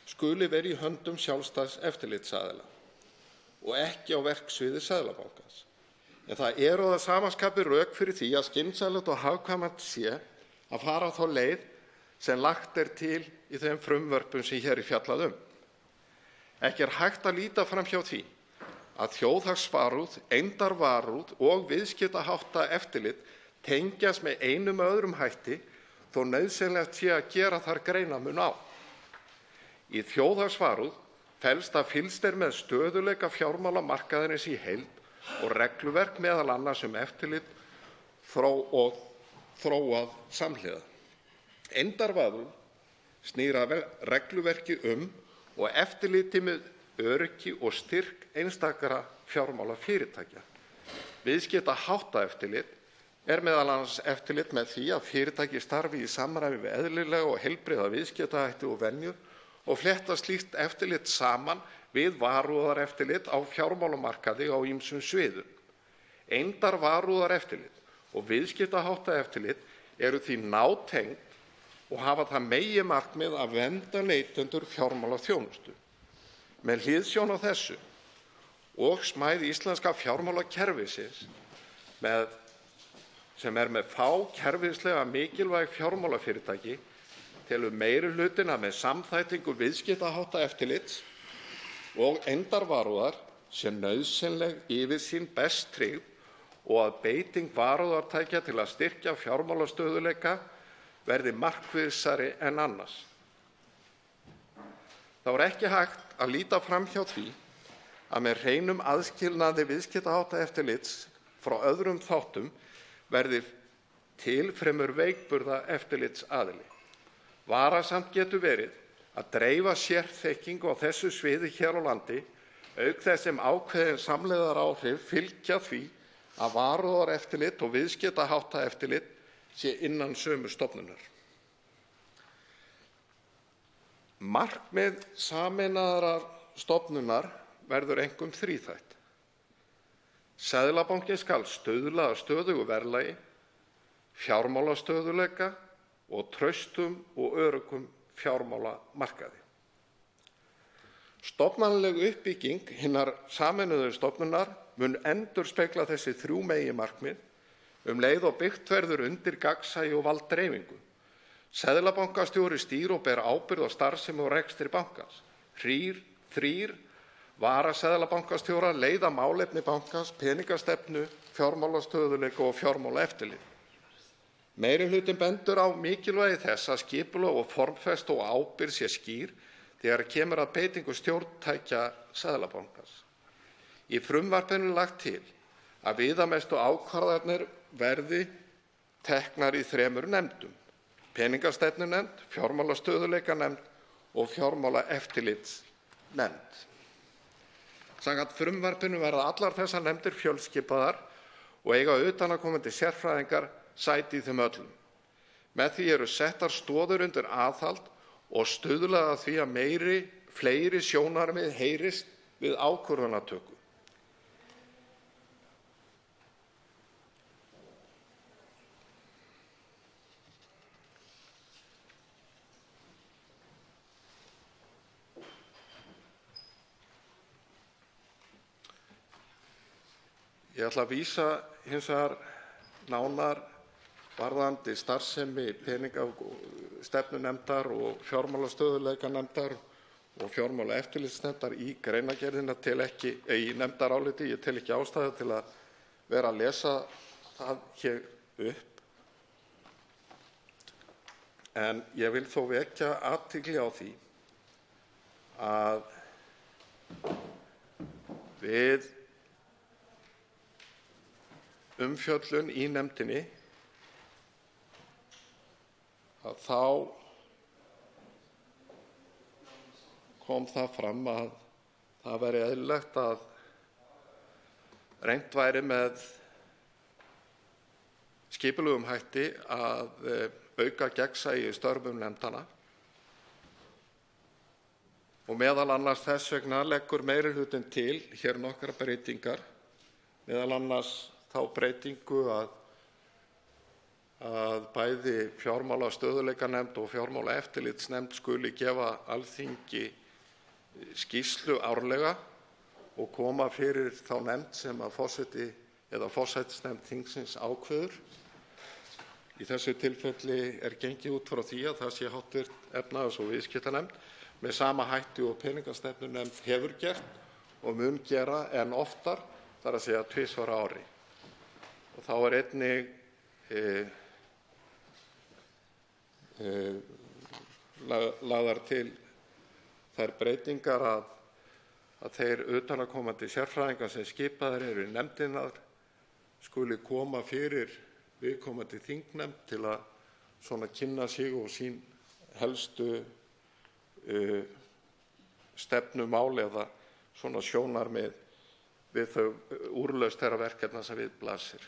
skuli vera í höndum sjálfstæðs eftirlitsaðila og ekki á verksviði Seðlabankans. En það eru að sama skapi rök fyrir því að skynsamlegt og hagkvæmt sé að fara þá leið sem lagt til í þeim frumvörpum sem hér fjallað um. Ekki hægt að líta fram hjá því að þjóðhagsvarúð, eymdarvarúð og viðskiptaháttaeftirlit tengjast með einum eða öðrum hætti þó nauðsynlegt sé að gera þar greinarmun á. Í þjóðhagsvarúð felst að fylgst með stöðugleika fjármálamarkaðarins í heild og regluverk meðal annars eftirlit og þróað samhliða. Eymdarvarúð snýr að regluverki og eftirliti með öryggi og styrk einstakra fjármálafyrirtækja. Viðskiptaháttaeftirlit meðal annars eftirlit með því að fyrirtæki starfi í samræmi við eðlilega og heilbrigða viðskiptahætti og venjur og flétta slíkt eftirlit saman við varúðareftirlit á fjármálamarkaði á ýmsum sviðum. Eymdarvarúðareftirlit og viðskiptaháttaeftirlit eru því nátengd og hafa það meginmarkmið að vernda neytendur fjármálaþjónustu. Með hliðsjón af þessu og smæð íslenska fjármálakerfisins sem með fá kerfislega mikilvæg fjármálafyrirtæki telur meirihlutinn að með samþættingu viðskiptaháttaeftirlits og eymdarvarúðar sé nauðsynleg yfirsýn best tryggð og að beiting varúðartækja til að styrkja fjármálastöðugleika verði markvissari en annars. Þá ekki hægt að líta fram hjá því að með hreinum aðskilnaði viðskiptaháttaeftirlits frá öðrum þáttum verði til fremur veikburða eftirlitsaðili. Varasamt getur verið að dreifa sérþekkingu á þessu sviði hér á landi, auk þess sem ákveðin samlegðaráhrif fylgja því að varúðareftirlit og viðskiptaháttaeftirlit sé innan sömu stofnunar. Markmið sameinaðrar stofnunar verður einkum þríþætt. Seðlabankinn skal stuðla að stöðugu verðlagi, fjármálastöðugleika og traustum og öruggum fjármálamarkaði. Stofnanaleg uppbygging hinnar sameinuðu stofnunar mun endurspegla þessi þrjú meginmarkmið leið og byggt verður undir gagnsæi og valddreifingu. Seðlabankastjóri stýr og ber ábyrgð á starfsemi og rekstri bankans. Þrír varaseðlabankastjóra leiða málefni bankans, peningastefnu, fjármálastöðugleika og fjármálaeftirlit. Meirihlutinn bendur á mikilvægi þess að skipulag og formfesta og ábyrgð sé skýr þegar kemur að beitingu stjórntækja Seðlabankans. Í frumvarpinu lagt til að viðamestu ákvarðanir verði teknar í 3 nefndum: peningastefnunefnd, fjármálastöðugleikanefnd og fjármálaeftirlitsnefnd. Samkvæmt frumvarpinu verða allar þessar nefndir fjölskipaðar og eiga utanaðkomandi sérfræðingar sæti í þeim öllum. Með því eru settar stoðir undir aðhald og stuðlað að því að fleiri sjónarmið heyrist við ákvörðunartöku. Ég ætla að vísa hins vegar nánar varðandi starfsemi peningastefnunefndar og fjármálastöðugleikanefndar og fjármálaeftirlitsnefndar í greinargerðina í nefndaráliti. Ég tel ekki ástæðu til að vera að lesa það hér upp. En ég vil þó vekja athygli á því að við umfjöllun í nefndinni að þá kom það fram að það væri eðlilegt að reynt væri með skipulegum hætti að auka gegnsæi í störfum nefndanna og meðal annars þess vegna leggur meirihlutinn til hér nokkrar breytingar, meðal annars þá breytingu að bæði fjármálastöðugleikanefnd og fjármálaeftirlitsnefnd skuli gefa Alþingi skýrslu árlega og koma fyrir þá nefnd sem að forseti eða forsætisnefnd þingsins ákveður. Í þessu tilfelli gengið út frá því að það sé hv. efnahags- og viðskiptanefnd með sama hætti og peningastefnunefnd hefur gert og mun gera en oftar, þar að segja 2 á ári. Og þá einnig lagðar til þær breytingar að þeir utanaðkomandi sérfræðingar sem skipaðir eru í nefndirnar skuli koma fyrir viðkomandi þingnefnd til að kynna sig og sín helstu stefnumál eða sjónarmið við þau úrlausn þeirra verkefna sem við blasir.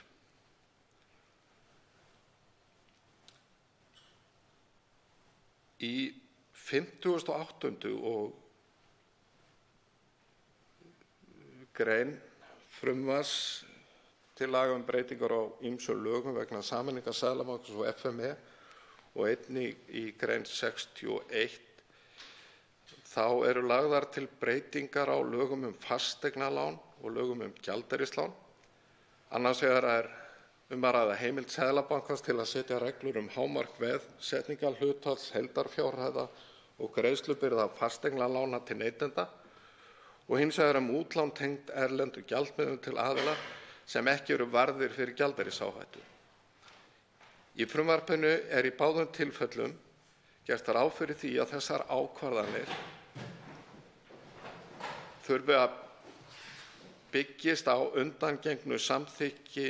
Í 58. grein frumvarps til laga um breytingar á ýmsum lögum vegna sameiningar Seðlabankans og FME og einnig í grein 61 þá eru lagðar til breytingar á lögum um fasteignalán og lögum um gjaldeyrislán. Annars vegar að ræða heimild Seðlabankans til að setja reglur um hámark veðsetningarhlutfalls, heildarfjárhæða og greiðslubyrða fasteignalána til neytenda og hins vegar útlán tengd erlendu gjaldmiðlum til aðila sem ekki eru varðir fyrir gjaldeyrisáhættu. Í frumvarpinu í báðum tilfellum gert ráð fyrir því að þessar ákvarðanir þurfi að byggist á undangengnu samþykki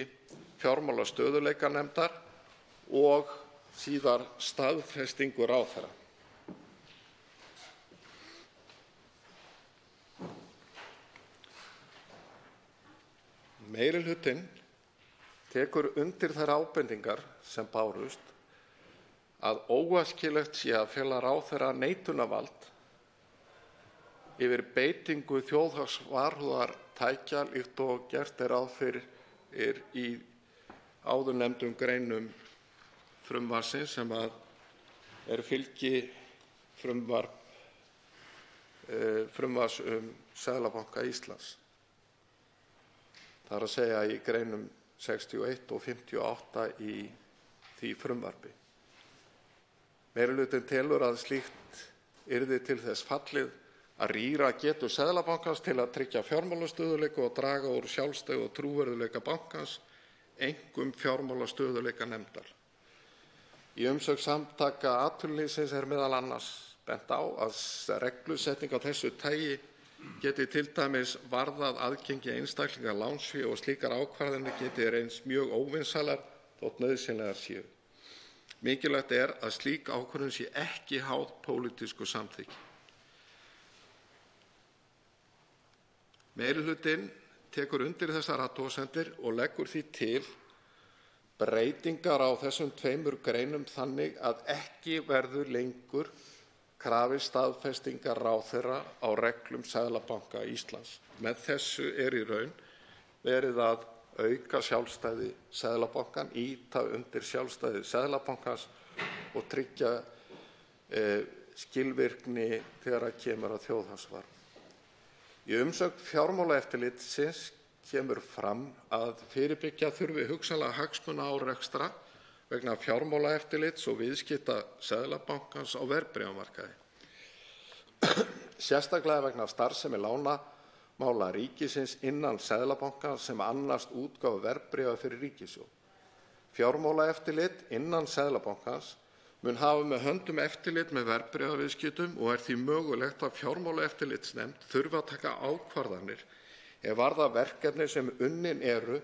fjármálastöðugleikanefndar og síðar staðfestingu ráðherra. Meirihlutinn tekur undir þær ábendingar sem bárust að óæskilegt sé að fela ráðherra neitunarvald yfir beitingu þjóðhagsvarúðartækja líkt og gert ráð fyrir í áðurnefndum greinum frumvarpsins sem fylgi frumvarps Seðlabanka Íslands. Það að segja í greinum 61 og 58 í því frumvarpi. Meirihlutinn telur að slíkt yrði til þess fallið að rýra getu Seðlabankans til að tryggja fjármálastöðugleika og draga úr sjálfstæði og trúverðugleika bankans, einkum fjármálastöðugleikanefndar. Í umsögn Samtaka atvinnulífsins meðal annars bent á að reglusetning á þessu tagi geti til dæmis varðað aðgengi einstaklinga að lánsfé og slíkar ákvarðanir geti reynst mjög óvinsælar þótt nauðsynlegar séu. Mikilvægt að slík ákvörðun sé ekki háð pólitísku samþykki. Meirihlutinn tekur undir þessar athugasemdir og leggur því til breytingar á þessum 2 greinum þannig að ekki verður lengur krafist staðfestingar ráðherra á reglum Seðlabanka Íslands. Með þessu í raun verið að auka sjálfstæði Seðlabankan, ýta undir sjálfstæði Seðlabankans og tryggja skilvirkni þegar kemur að þjóðhagsvarúð. Í umsögn Fjármálaeftirlitsins kemur fram að fyrirbyggja þurfi hugsanlega hagsmunaárekstra vegna fjármálaeftirlits og viðskipta Seðlabankans á verðbréfamarkaði. Sérstaklega vegna starfsemi lánamála ríkisins innan Seðlabankans sem annast útgáfu verðbréfa fyrir ríkissjóð. Fjármálaeftirlit innan Seðlabankans mun hafa með höndum eftirlit með verðbréfaviðskiptum og því mögulegt að fjármálaeftirlitsnefnd þurfi að taka ákvarðanir varða verkefni sem unnin eru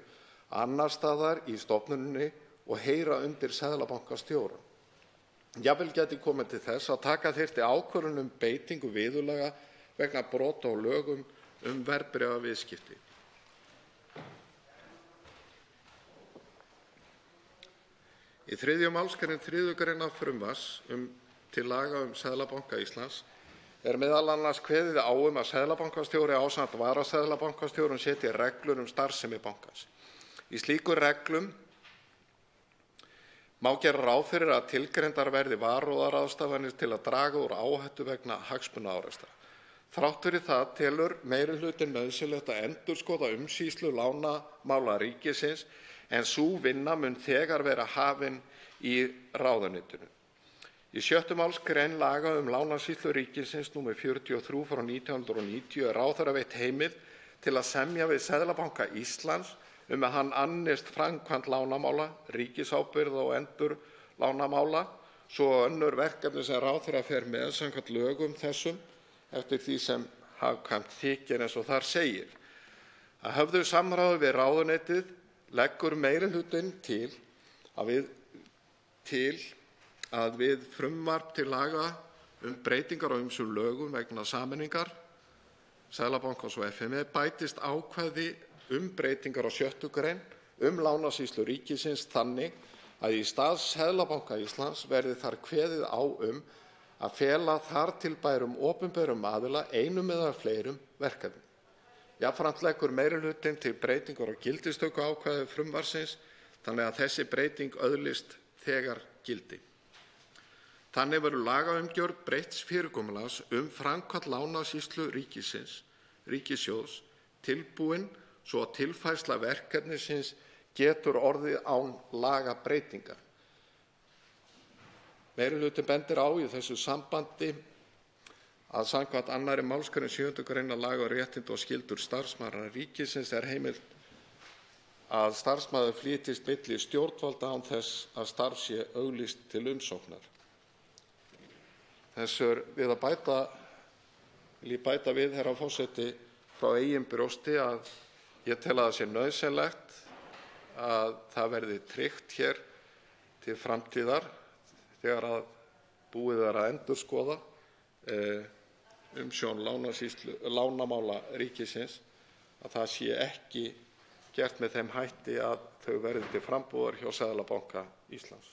annars staðar í stofnuninni og heyra undir seðlabankastjóra. Jafnvel gæti komið til þess að taka þyrfti ákvörðun beitingu viðurlaga vegna brota á lögum verðbréfaviðskipti. Í 3. málsgrein 3. greinar frumvarps til laga Seðlabanka Íslands meðal annars kveðið á að seðlabankastjóri ásamt varaseðlabankastjórum setji reglur starfsemi bankans. Í slíkum reglum má gera ráð fyrir að tilgreindar verði varúðarráðstafanir til að draga úr áhættu vegna hagsmunaárekstra. Þrátt fyrir það telur meirihlutinn nauðsynlegt að endurskoða umsýslu lánamála ríkisins en sú vinna mun þegar vera hafin í ráðuneytinu. Í 6. málsgrein laga lánasýslu ríkisins nr. 43/1990 ráðherra veitt heimild til að semja við Seðlabanka Íslands að hann annist framkvæmd lánamála, ríkisábyrgð og endurlánamála, svo og önnur verkefni sem ráðherra fer með samkvæmt lögum þessum eftir því sem hagkvæmt þykir eins og þar segir. Að höfðu samráði við ráðuneytið leggur meirihlutinn til að við frumvarp til laga breytingar á ýmsum lögum vegna sameiningar Seðlabankans og FME bætist ákvæði breytingar á 6. grein lánasýslu ríkisins þannig að í stað Seðlabanka Íslands verði þar kveðið á að fela þar til bærum opinberum aðila einum eða fleirum verkefnum. Jafnframt leggur meirihlutinn til breytingar á gildistökuákvæði frumvarpsins þannig að þessi breyting öðlist þegar gildi. Þannig verður lagaumgjörð breytts fyrirkomulags framkvæmd lánasýslu ríkissjóðs tilbúin svo að tilfærsla verkefnisins getur orðið án lagabreytingar. Meirihlutinn bendir á í þessu sambandi að samkvæmt 2. málsgrein 7. greinar laga réttindi og skyldur starfsmanna ríkisins heimilt að starfsmaður flytjist milli stjórnvalda án þess að starf sé auglýst til umsóknar. Þessu vil ég bæta við, herra forseti, frá eigin brjósti að ég tel að það sé nauðsynlegt að það verði tryggt hér til framtíðar þegar að búið að endurskoða umsjón lánamála ríkisins að það sé ekki gert með þeim hætti að þau verði til frambúðar hjá Seðlabanka Íslands.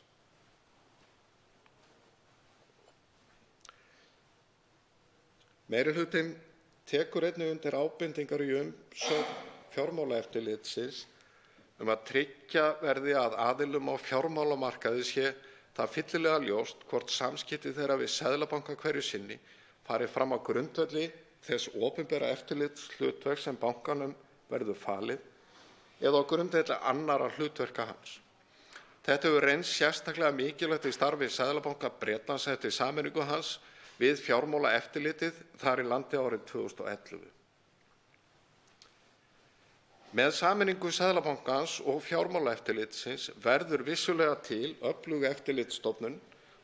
Meirihlutinn tekur einnig undir ábendingar í umsögn Fjármálaeftirlitsins að tryggja verði að aðilum á fjármálamarkaði sé það fyllilega ljóst hvort samskipti þeirra við Seðlabanka hverju sinni fari fram á grundvelli þess opinbera eftirlitshlutverks sem bankanum verður falið eða á grundvelli annarra hlutverka hans. Þetta hefur reynst sérstaklega mikilvægt í starfi Seðlabanka Bretlands eftir sameiningu hans við fjármálaeftirlitið þar í landi árið 2011. Með sameiningu Seðlabankans og Fjármálaeftirlitsins verður vissulega til öflug eftirlitsstofnun.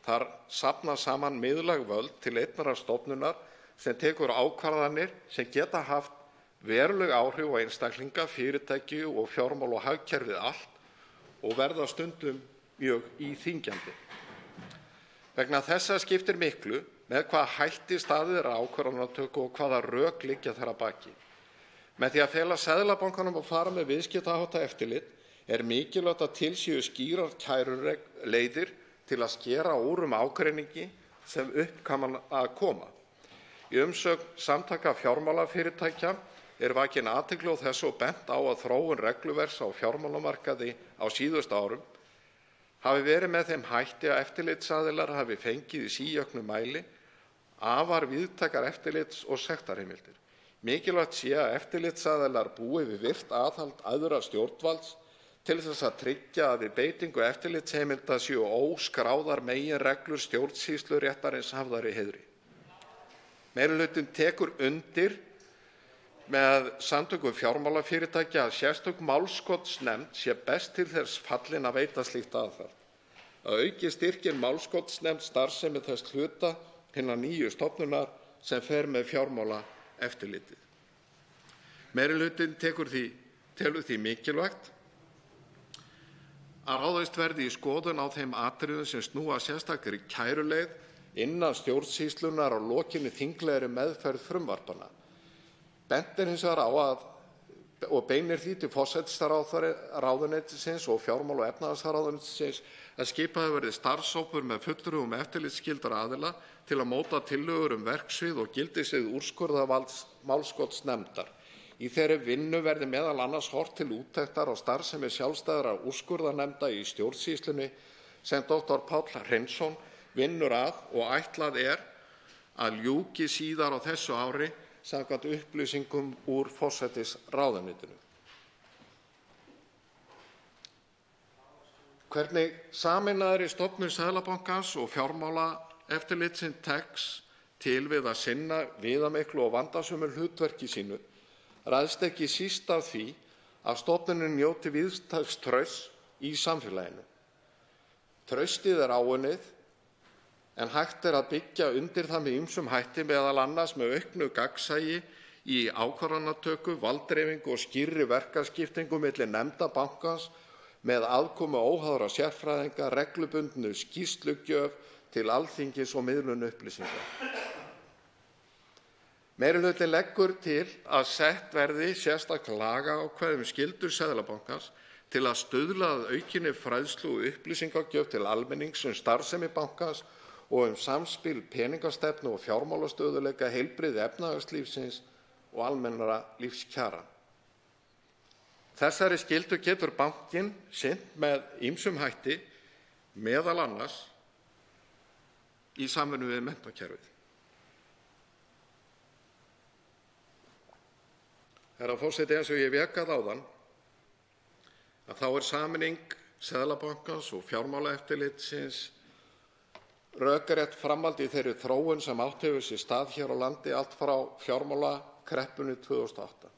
Þar safnast saman miðlæg völd til einnar stofnunar sem tekur ákvarðanir sem geta haft veruleg áhrif á einstaklinga, fyrirtæki og fjármál og hagkerfið allt og verða stundum mjög íþyngjandi. Vegna þessa skiptir miklu með hvaða hætti staðið ákvarðanatöku og hvaða rök liggja þar að baki. Með því að fela Seðlabankanum að fara með viðskiptaháttaeftirlit mikilvægt að til séu skýrar kæruleiðir til að skera úr ágreiningi sem upp kann að koma. Í umsögn Samtaka fjármálafyrirtækja vakin athygli á þessu og bent á að þróun regluverks á fjármálamarkaði á síðustu árum hafi verið með þeim hætti að eftirlitsaðilar hafi fengið í síauknum mæli afar víðtækar eftirlits- og sektarheimildir. Mikilvægt sé að eftirlitsaðilar búi við virkt aðhald æðra stjórnvalds til þess að tryggja að við beitingu eftirlitsheimilda séu óskráðar meginreglur stjórnsýsluréttarins hafðar í heiðri. Meirihlutinn tekur undir með samtökum fjármálafyrirtækja að sérstök málskotsnefnd sé best til þess fallin að veita slíkt aðhald. Að auki styrkir málskotsnefnd starfsemi þess hluta hinnar nýju stofnunar sem fer með fjármálaeftirlitið. Meirihlutinn telur því mikilvægt að ráðist verði í skoðun á þeim atriðum sem snúa að sérstakri kæruleið innan stjórnsýslunnar að lokinni þinglegri meðferð frumvarpanna. Bent hins vegar á og beinir því til forsætisráðuneytisins og fjármála- og efnahagsráðuneytisins að skipaður verði starfshópur með fulltrúum eftirlitsskyldra aðila til að móta tillögur verksvið og gildissvið úrskurðarvalds málskotsnefndar. Í þeirri vinnu verði meðal annars horft til úttektar á starfsemi sjálfstæðra úrskurðarnefnda í stjórnsýslunni sem Dr. Páll Hreinsson vinnur að og ætlað að ljúki síðar á þessu ári samkvæmt upplýsingum úr forsætisráðuneytinu. Hvernig sameinaðri stofnun Seðlabankans og fjármálaeftirlitsins tekst til við að sinna viðamiklu og vandasömu hlutverki sínu ræðst ekki síst af því að stofnunin njóti víðtæks trausts í samfélaginu. Traustið áunnið en hægt að byggja undir það með ýmsum hætti, meðal annars með auknu gagnsæi í ákvarðanatöku, valddreifingu og skýrri verkaskiptingu milli nefnda bankans með aðkomu óháðra sérfræðinga, reglubundnu skýrslugjöf til Alþingis og miðlun upplýsinga. Meirihlutinn leggur til að sett verði sérstakt lagaákvæði skyldur Seðlabankans til að stuðla að aukinni fræðslu og upplýsingagjöf til almennings starfsemi bankans og samspil peningastefnu og fjármálastöðugleika, heilbrigði efnahagslífsins og almennra lífskjara. Þessari skyldu getur bankinn sinnt með ýmsum hætti, meðal annars í samvinnu við menntakerfið. Herra forseti, eins og ég vék að áðan, að þá sameining Seðlabankans og fjármálaeftirlitsins rökrétt framhald í þeirri þróun sem átt hefur sér stað hér á landi allt frá fjármálakreppunni 2008.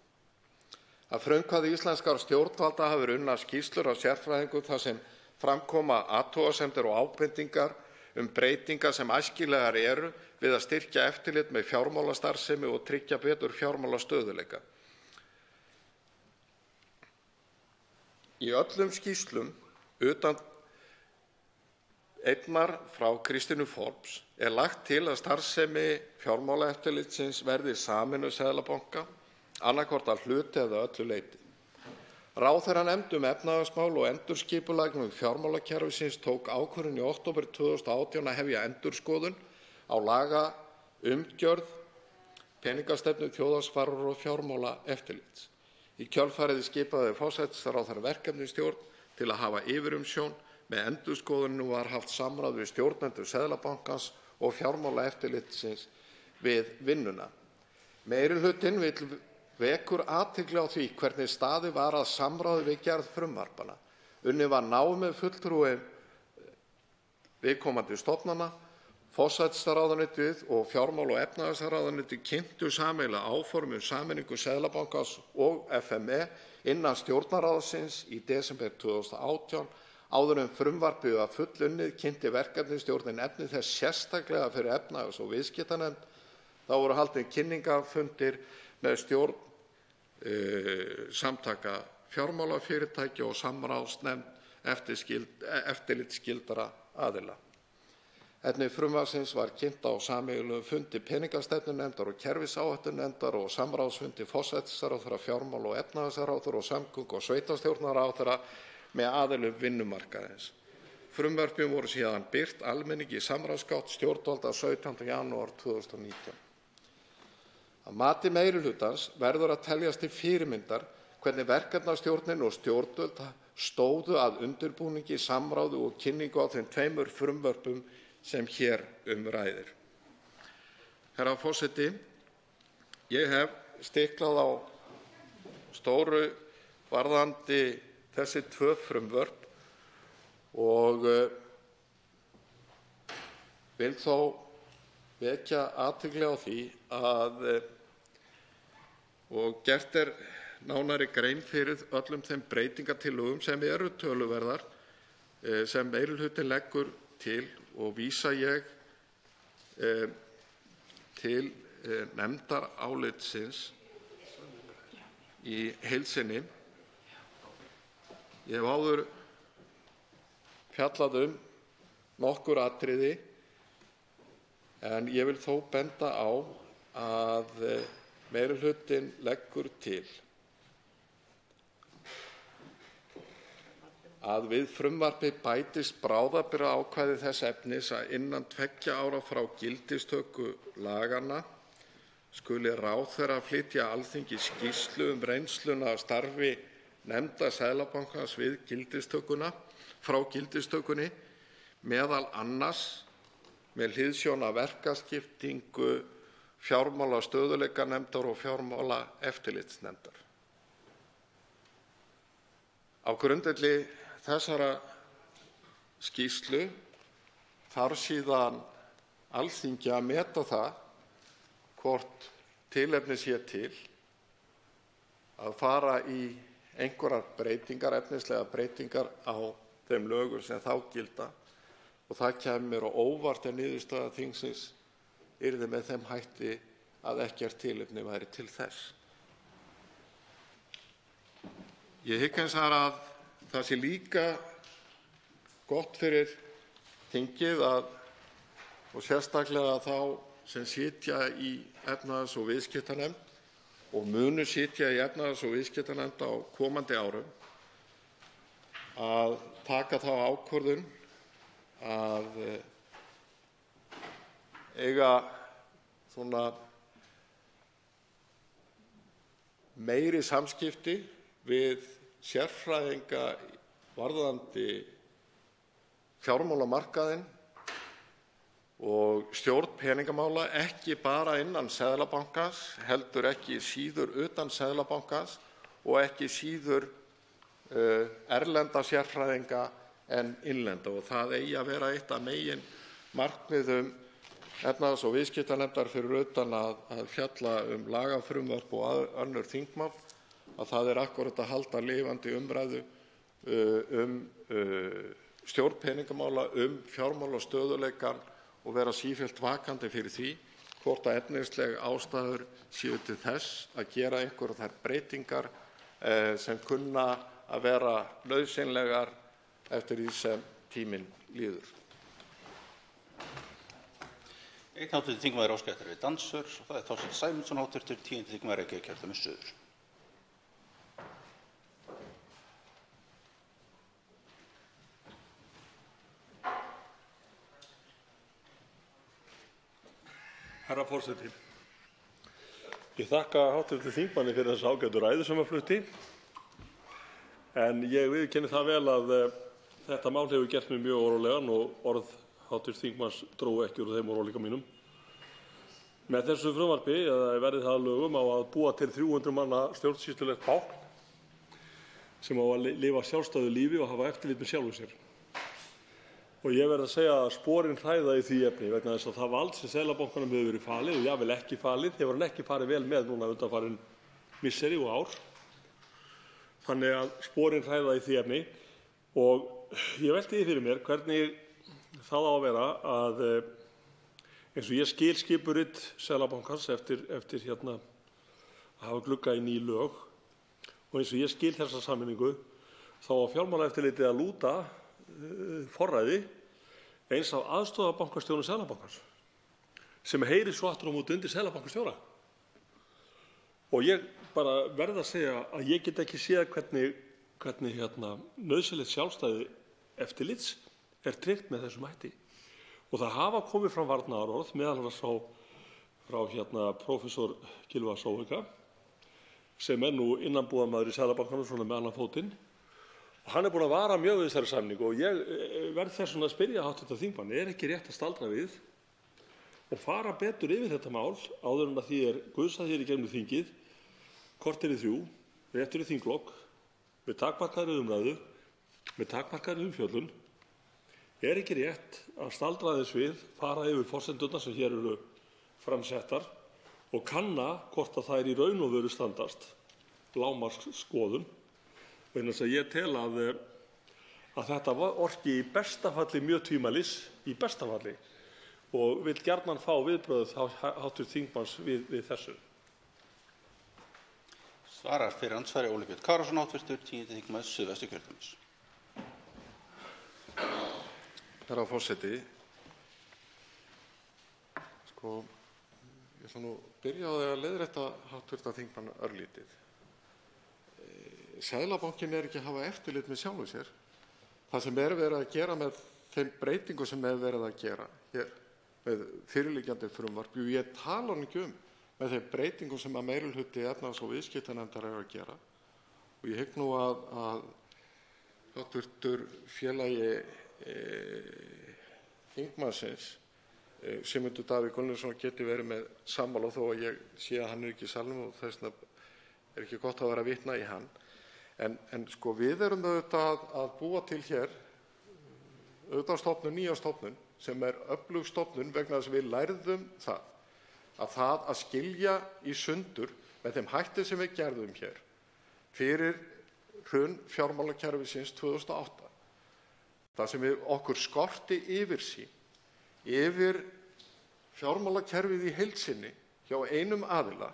Að frumkvæði íslenskra stjórnvalda hafa verið unnar skýrslur af sérfræðingum þar sem fram koma athugasemdir og ábendingar breytingar sem æskilegar eru við að styrkja eftirlit með fjármálastarfsemi og tryggja betur fjármálastöðugleika. Í öllum skýrslum utan einnar frá Kristínu Forbes lagt til að starfsemi fjármálaeftirlitsins verði sameinuð Seðlabanka, annaðhvort að hluta eða öllu leyti. Ráðherranefnd efnahagsmál og endurskipulagningu fjármálakerfisins tók ákvörðun í október 2018 að hefja endurskoðun á lagaumgjörð peningastefnu, þjóðhagsvarúðar og fjármálaeftirlits. Í kjölfarið skipaði forsætisráðherra verkefnisstjórn til að hafa yfirumsjón með endurskoðunum og var haft samráð við stjórnendur Seðlabankans og fjármálaeftirlitsins við vinnuna. Meirihlutinn vekur athygli á því hvernig staðið var að samráði við gerð frumvarpanna. Unnið var náið með fulltrúi viðkomandi stofnana, forsætisráðuneytið og fjármála- og efnahagsráðuneytið kynntu sameiginlega áform sameiningu Seðlabankans og FME innan Stjórnarráðsins í desember 2018. Áður en frumvarpið var fullunnið kynnti verkefnisstjórnin efni þess sérstaklega fyrir efnahags- og viðskiptanefnd. Þá voru haldnir kynningarfundir með stjórn samtaka fjármálafyrirtækja og samráðsnefnd eftirlitsskyldra aðila. Efni frumvarpsins var kynnt á sameiginlegum fundi peningastefnunefndar og kerfisáhættunefndar og samráðsfundi forsætisráðherra, fjármála- og efnahagsráðherra og samgöngu- og sveitarstjórnarráðherra með aðilum vinnumarkaðarins. Frumvörpin voru síðan birt almenningi í samráðsgátt stjórnvalda 17. janúar 2019. Að mati meirihlutans verður að teljast til fyrirmyndar hvernig verkefnastjórnin og stjórnvöld stóðu að undirbúningi, samráði og kynningu á þeim tveimur frumvörpum sem hér ræðir. Herra forseti, ég hef stiklað á stóru varðandi þessi tvö frumvörp og vil þó vekja athygli á því að og gert nánari grein fyrir öllum þeim breytingartillögum sem eru töluverðar sem meirihlutinn leggur til og vísa ég til nefndarálitsins í heild sinni. Ég hef áður fjallað nokkur atriði en ég vil þó benda á að meirihlutinn leggur til að við frumvarpið bætist bráðabirgðaákvæði þess efnis að innan 2 ára frá gildistöku laganna skuli ráðherra flytja Alþingi skýrslu reynsluna af starfi nefnda Seðlabankans við frá gildistökunni, meðal annars með hliðsjón af verkaskiptingu fjármálastöðugleikanefndar og fjármálaeftirlitsnefndar. Á grundvelli þessara skýrslu þarf síðan Alþingi að meta það hvort tilefni sé til að fara í einhverjar breytingar, efnislegar breytingar á þeim lögum sem þá gilda og það kæmi mér á óvart ef niðurstaða þingsins yrði með þeim hætti að ekkert tilefni væri til þess. Ég hygg hins vegar að það sé líka gott fyrir þingið og sérstaklega þá sem sitja í efnahags- og viðskiptanefnd og munu sitja í efnahags- og viðskiptanefnd á komandi árum að taka þá ákvörðun að eiga svona meiri samskipti við sérfræðinga varðandi fjármálamarkaðinn og stjórn peningamála, ekki bara innan Seðlabankans, heldur ekki síður utan Seðlabankans og ekki síður erlenda sérfræðinga en innlenda. Og það eigi að vera eitt af meginmarkmiðum efnahags- og viðskiptanefndar fyrir utan að fjalla lagafrumvörp og önnur þingmál, að það er akkúrat að halda lifandi umræðu stjórn peningamála, fjármálastöðugleikann og vera sífellt vakandi fyrir því hvort að efnisleg ástæður séu til þess að gera einhverjar þær breytingar sem kunna að vera nauðsynlegar eftir því sem tíminn líður. Einn hv. þingmaður óskar eftir við dansör og það er Þorsteinn Sæmundsson, hv. 10. þingmaður Reykjavíkurkjördæmis suður. Herra forseti. Ég þakka hv. þingmanni fyrir þessa ágætu ræðu sem hann flutti, en ég viðurkenni það vel að þetta mál hefur gert mig mjög órólegan og orð hv. þingmanns drógu ekki úr þeim óróleika mínum. Með þessu frumvarpi, eða verði það að lögum, á að búa til 300 manna stjórnsýslulegt bákn sem á að lifa sjálfstæðu lífi og hafa eftirlit með sjálfum sér. Og ég verð að segja að sporin hræða í því efni vegna þess að það vald sem Seðlabankanum hefur verið falið og jafnvel ekki falið hefur hann ekki farið vel með núna undanfarin misseri og ár. Þannig að sporin hræða í því efni og ég velti því fyrir mér hvernig það á að vera að eins og ég skil skipurit Seðlabankans eftir að hafa gluggað í ný lög og eins og ég skil þessa sameiningu þá á Fjármálaeftirlitið að lúta forræði eins af aðstoðarbankastjórum Seðlabankans sem heyrir svo aftur á móti undir seðlabankastjóra. Og ég bara verð að segja að ég get ekki séð hvernig nauðsynlegt sjálfstæði eftirlits tryggt með þessum hætti. Og það hafa komið fram varnaðarorð meðal annars frá prófessor Gylfa Zoëga sem nú innanbúðarmaður í Seðlabankanum svona með annan fótinn. Og hann búinn að vara mjög við þessari sameiningu og ég verð þess vegna að spyrja hv. þingmann, ekki rétt að staldra við og fara betur yfir þetta mál áður en að því guðsað hér í gegnum þingið, korter í 3, réttur í þinglok, með takmarkaðri umræðu, með takmarkaðri umfjöllun. Ekki rétt að staldra þess við, fara yfir forsendurnar sem hér eru framsettar og kanna hvort að þær í raun og veru standast lágmarksskoðun. Vegna þess að ég tel að að þetta orki í besta falli mjög tvímælis, í besta falli, og vil gjarnan fá viðbrögð hv. þingmanns við þessu. Svarar fyrir andsvari Óli Björn Kárason, hv. 10. þingmaður Suðvesturkjördæmis. Herra forseti, ég ætla nú að byrja á því að leiðrétta hv. þingmann örlítið. Seðlabankinn ekki að hafa eftirlit með sjálfum sér. Það sem verið að gera með þeim breytingum sem verið að gera hér með fyrirliggjandi frumvarpi, og ég tala nú ekki með þeim breytingum sem meirihluti efnahags- og viðskiptanefndar að gera. Og ég hygg nú að hv. félagi þingmannsins, Sigmundur Davíð Gunnlaugsson, geti verið með sammála, þó að ég sé að hann ekki í salnum og þess vegna ekki gott að vera að vitna í hann. En við erum auðvitað að búa til hér nýja stofnun sem öflug stofnun vegna þess að við lærðum það að skilja í sundur með þeim hætti sem við gerðum hér fyrir hrun fjármálakerfisins 2008. Það sem okkur skorti yfirsýn yfir fjármálakerfið í heild sinni hjá einum aðila.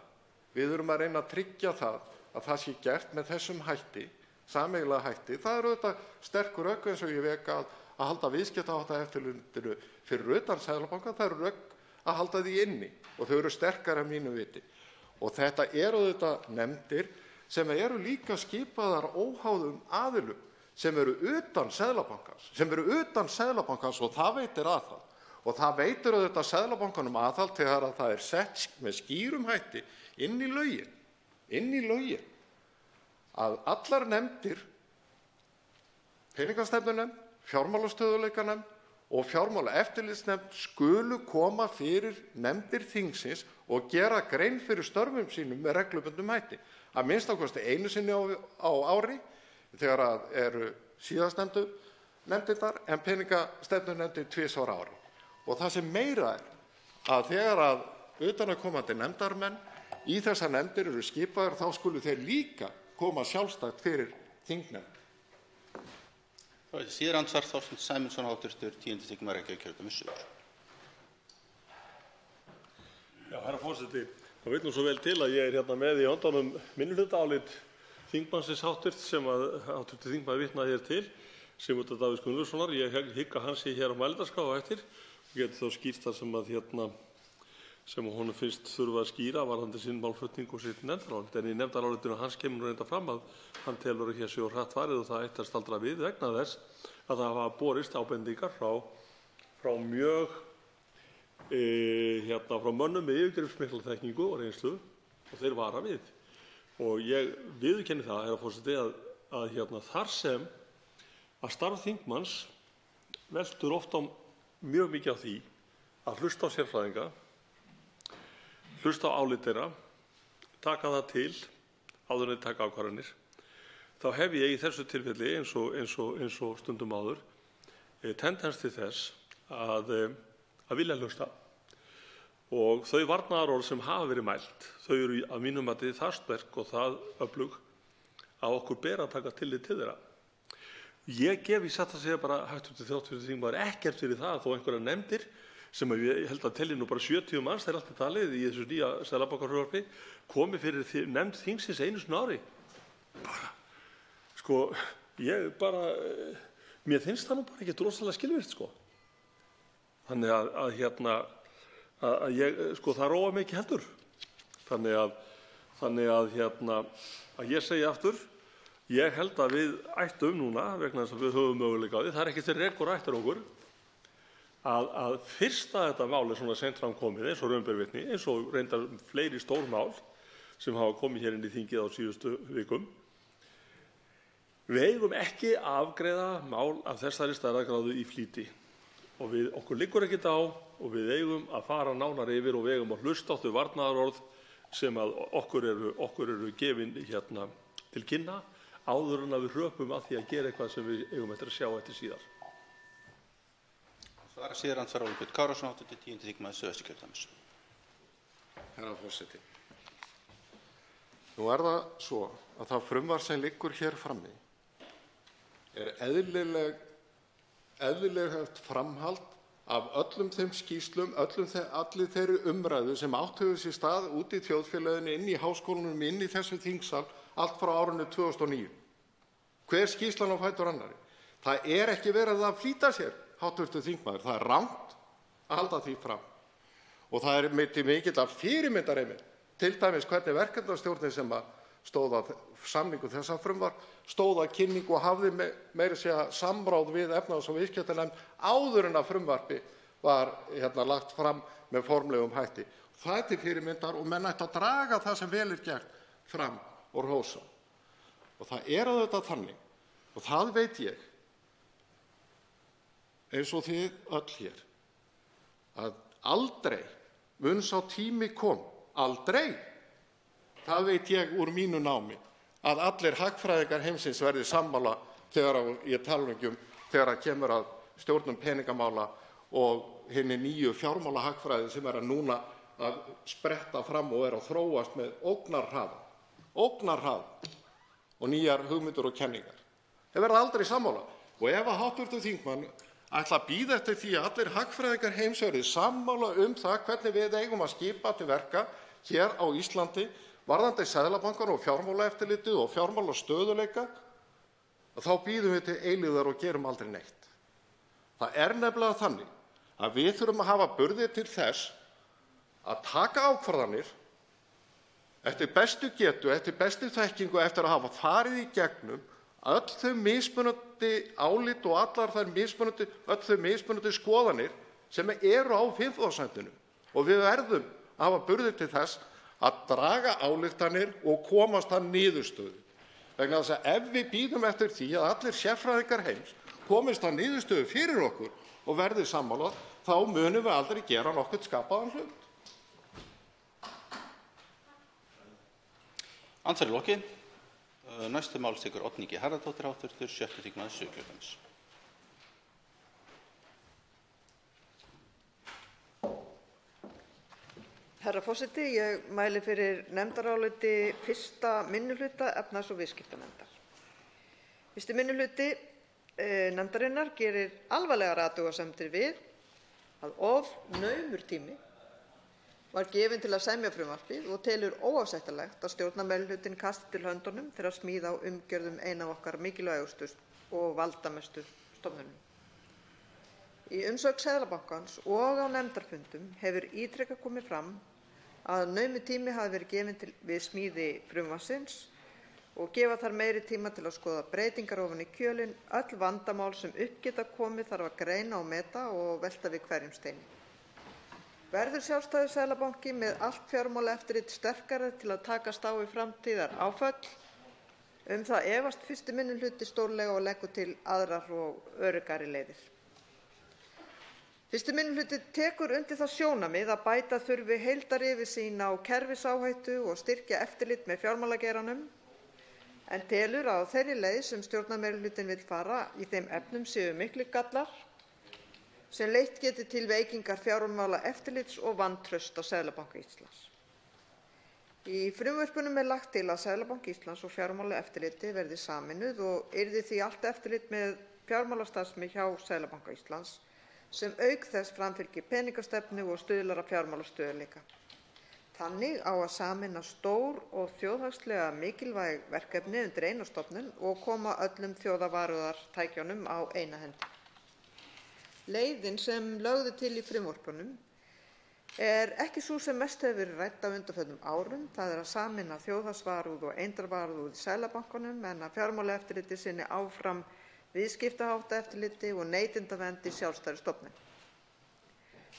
Við erum að reyna að tryggja að það sé gert með þessum hætti, sameiginlega hætti. Það auðvitað sterkur rök, eins og ég vek, að halda viðskiptaháttaeftirlitinu fyrir utan Seðlabanka. Það eru rök að halda því inni og þau eru sterkari að mínu viti. Og þetta eru auðvitað nefndir sem eru líka skipaðar óháðum aðilum sem eru utan Seðlabankans, og það veitir aðhald. Og það veitir auðvitað Seðlabankanum aðhald þegar það sett með skýrum hætti inn í lögin að allar nefndir, peningastefnunefnd, fjármálastöðugleikanefnd og fjármálaeftirlitsnefnd, skulu koma fyrir nefndir þingsins og gera grein fyrir störfum sínum með reglubundnum hætti, að minnsta einu sinni á ári þegar eru síðastnefndu nefndirnar, en peningastefnunefndir 2 á ári. Og það sem meira að þegar að utanaðkomandi nefndarmenn í þessar nefndir eru skipaðir, þá skulu þeir líka koma sjálfstætt fyrir þingnefnd. Síðar andsvar Þorsteinn Sæmundsson, hv. 10. þingmaður Reykjavíkurkjördæmis suður. Já, herra forseti, það vill nú svo vel til að ég hérna með í höndunum minnihlutaálit þingmannsins sem hv. þingmaður vitnaði hér til, Sigmundar Davíðs Gunnlaugssonar. Ég hygg að hann sé hér á mælendaskrá á eftir og geti þá skýrt það sem honum finnst þurfa að skýra varðandi sinn málflutning og sitt nefndarálit. En í nefndarálitinu hans kemur nú reynda fram að hann telur að hér sé hratt farið og það ætti að staldra við vegna þess að það hafa borist ábendingar frá mjög frá mönnum með yfirgripsmikla þekkingu og reynslu, og þeir vara við. Og ég viðurkenni það, herra forseti, að þar sem að starf þingmanns veltur oft á mjög mikið á því að hlusta á sérfræðinga, hlusta á álit þeirra, taka það til áður en þeir taka ákvarðanir, þá hef ég í þessu tilfelli eins og stundum áður tendens til þess að vilja hlusta. Og þau varnaðarorð sem hafa verið mælt, þau eru að mínum mati það sterk og það öflug að okkur ber að taka tillit til þeirra. Ég gef í satt að segja bara hægt þingmaður ekkert fyrir það þó einhverjar nefndir sem ég held að telli nú bara 70 manns, þeir alltaf talið í þessu nýja seðlabankafrumvarpi, komi fyrir nefnd þingsins einu sinni ári. Mér finnst það nú bara ekki rosalega skilvirkt, Þannig það róa mig ekki heldur. Þannig að ég segi aftur, ég held að við ættum núna, vegna þess að við höfum möguleika á því, það er ekki til rekur ættir okkur, að fyrsta þetta mál svona seint fram komið, eins og raun ber vitni, eins og reyndar fleiri stór mál sem hafa komið hér inn í þingið á síðustu vikum. Við eigum ekki að afgreiða mál af þessari stærðargráðu í flýti. Og okkur liggur ekkert á og við eigum að fara nánar yfir og við eigum að hlusta á þau varnaðarorð sem að okkur eru gefin til kynna áður en að við hröpum að því að gera eitthvað sem við eigum eftir að sjá eftir síðar. Svara síðar andsvar Óli Björn Kárason, hv. 10. þingmaður Suðvesturkjördæmis. Herra forseti. Nú það svo að það frumvarp sem liggur hér frammi er eðlilegt framhald af öllum þeim skýrslum, allri þeirri umræðu sem átt hefur sér stað úti í þjóðfélaginu, inn í háskólanum, inn í þessum þingsal, allt frá árinu 2009. Hver skýrslan á fætur annarri. Það er ekki verið að flýta sér, hv. þingmaður. Það er rangt að halda því fram. Og það er til mikillar fyrirmyndar einmitt, til dæmis hvernig verkefnastjórnin sem stóð að samningu þessa frumvarp stóð að kynningu og hafði meira að segja samráð við efnahags- og viðskiptanefnd áður en að frumvarpi var lagt fram með formlegum hætti. Það er til fyrirmyndar og menn ættu að draga það sem vel er gert fram og hrósa. Og það er auðvitað þannig, og það veit ég, eins og þið öll hér, að aldrei mun sá tími kom, aldrei, það veit ég úr mínu námi, að allir hagfræðingar heimsins verði sammála ég tala ekki þegar kemur að stjórnun peningamála og hinni nýju fjármálahagfræði sem að núna að spretta fram og að þróast með ógnarhraða og nýjar hugmyndir og kenningar. Þeir verða aldrei sammála. Og ef að hv. þingmann ætla að bíða eftir því að allir hagfræðingar heims verði sammála það hvernig við eigum að skipa til verka hér á Íslandi varðandi Seðlabankann og fjármálaeftirlitið og fjármálastöðugleika, þá bíðum við til eilífðar og gerum aldrei neitt. Það er nefnilega þannig að við þurfum að hafa burði til þess að taka ákvarðanir eftir bestu getu, eftir bestu þekkingu, eftir að hafa farið í gegnum öll þau mismunandi álit og öll þau mismunandi skoðanir sem eru á viðfangsefninu. Og við verðum að hafa burði til þess að draga ályktanir og komast að niðurstöðu. Vegna þess að ef við bíðum eftir því að allir sérfræðingar heims komist að niðurstöðu fyrir okkur og verði sammála, þá munum við aldrei gera nokkurn skapaðan hlut. Andsvari lokið. Næstu máls tekur Oddný G. Harðardóttir, hv. 6. þingmaður Suðurkjördæmis. Herra forseti, ég mæli fyrir nefndaráliti 1. minnihluta efnahags- og viðskiptanefndar. 1. minnihluti nefndarinnar gerir alvarlegar athugasemdir við að of naumur tími var gefinn til að semja frumvarpið og telur óafsettanlegt að stjórnarmeirihlutinn kasti til höndunum til að smíða á umgjörð eina af okkar mikilvægustu og valdamestu stofnunum. Í umsögn Seðlabankans og á nefndarfundum hefur ítrekað komið fram að naumur tími hafi verið gefinn við smíði frumvarpsins og gefa þarf meiri tíma til að skoða breytingar ofan í kjölinn. Öll vandamál sem upp geta komið þarf að greina og meta og velta við hverjum steini. Verður sjálfstæður Seðlabanki með allt fjármálaeftirlit sterkari til að takast á við framtíðar áföll? Það efast 1. minnihluti stórlega og leggur til aðrar og öruggari leiðir. 1. minnihluti tekur undir það sjónarmið að bæta þurfi heildaryfirsýn á kerfisáhættu og styrkja eftirlit með fjármálageiranum, en telur að á þeirri leið sem stjórnarmeirihlutinn vill fara í þeim efnum séu miklir gallar sem leitt geti til veikingar fjármálaeftirlits og vantraust á Seðlabanka Íslands. Í frumvörpunum er lagt til að Seðlabanki Íslands og Fjármálaeftirlitið verði sameinuð og yrði því allt eftirlit með fjármálastarfsemi hjá Seðlabanka Íslands sem auk þess framfylgir peningastefnu og stuðlar að fjármálastöðugleika. Þannig á að sameina stór og þjóðhagslega mikilvæg verkefni undir eina stofnun og koma öllum þjóðarvarúðartækjunum á eina hendi. Leiðin sem lögð er til í frumvörpunum er ekki sú sem mest hefur verið rædd á undanförnum árum, það er að sameina þjóðhagsvarúð og eindarvarúð í Seðlabankanum en að Fjármálaeftirlitið sinni áfram viðskiptaháttaeftirliti og neytendavernd í sjálfstæðri stofnun.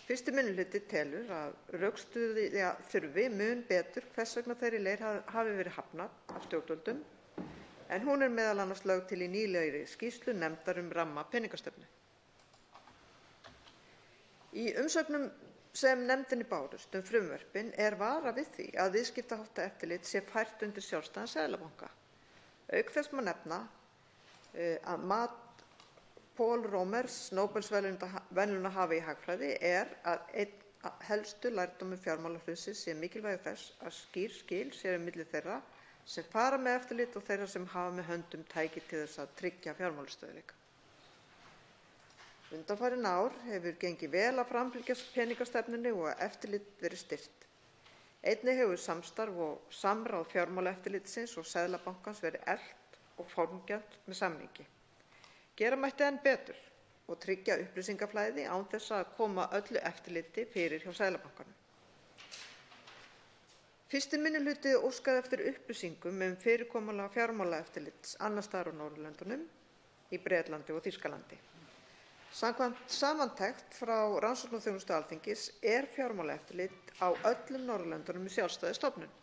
1. minnihluti telur að rökstyðja þurfi mun betur hvers vegna þeirri leið hafi verið hafnað af stjórnvöldum, en hún er meðal annars lögð til í nýlegri skýrslu nefndar ramma peningastefnu. Í umsögnum sem nefndinni bárust frumvörpin er varað við því að viðskiptaháttaeftirlit sé fært undir sjálfstæðan Seðlabanka. Auk þess má nefna að mat Paul Romers, Nóbelsverðlaunahafa í hagfræði, er að einn helstu lærdómur fjármálahrunsins sé mikilvægi þess að skýr skil séu milli þeirra sem fara með eftirlit og þeirra sem hafa með höndum tæki til þess að tryggja fjármálastöðugleika. Undanfarin ár hefur gengið vel að framfylgja peningastefnunni og að eftirlit verið styrkt. Einnig hefur samstarf og samráð Fjármálaeftirlitsins og Seðlabankans verið eflt og formgjarnt með samningi. Gera mætti enn betur og tryggja upplýsingaflæði án þess að koma öllu eftirliti fyrir hjá Seðlabankanum. Fyrsti minnihluti óskaði eftir upplýsingum fyrirkomulag fjármálaeftirlits annars staðar á Norðurlöndunum, í Bretlandi og Þýskalandi. Samkvæmt samantekt frá Rannsóknaþjónustu Alþingis fjármálaeftirlit á öllum Norðurlöndunum í sjálfstæðri stofnun.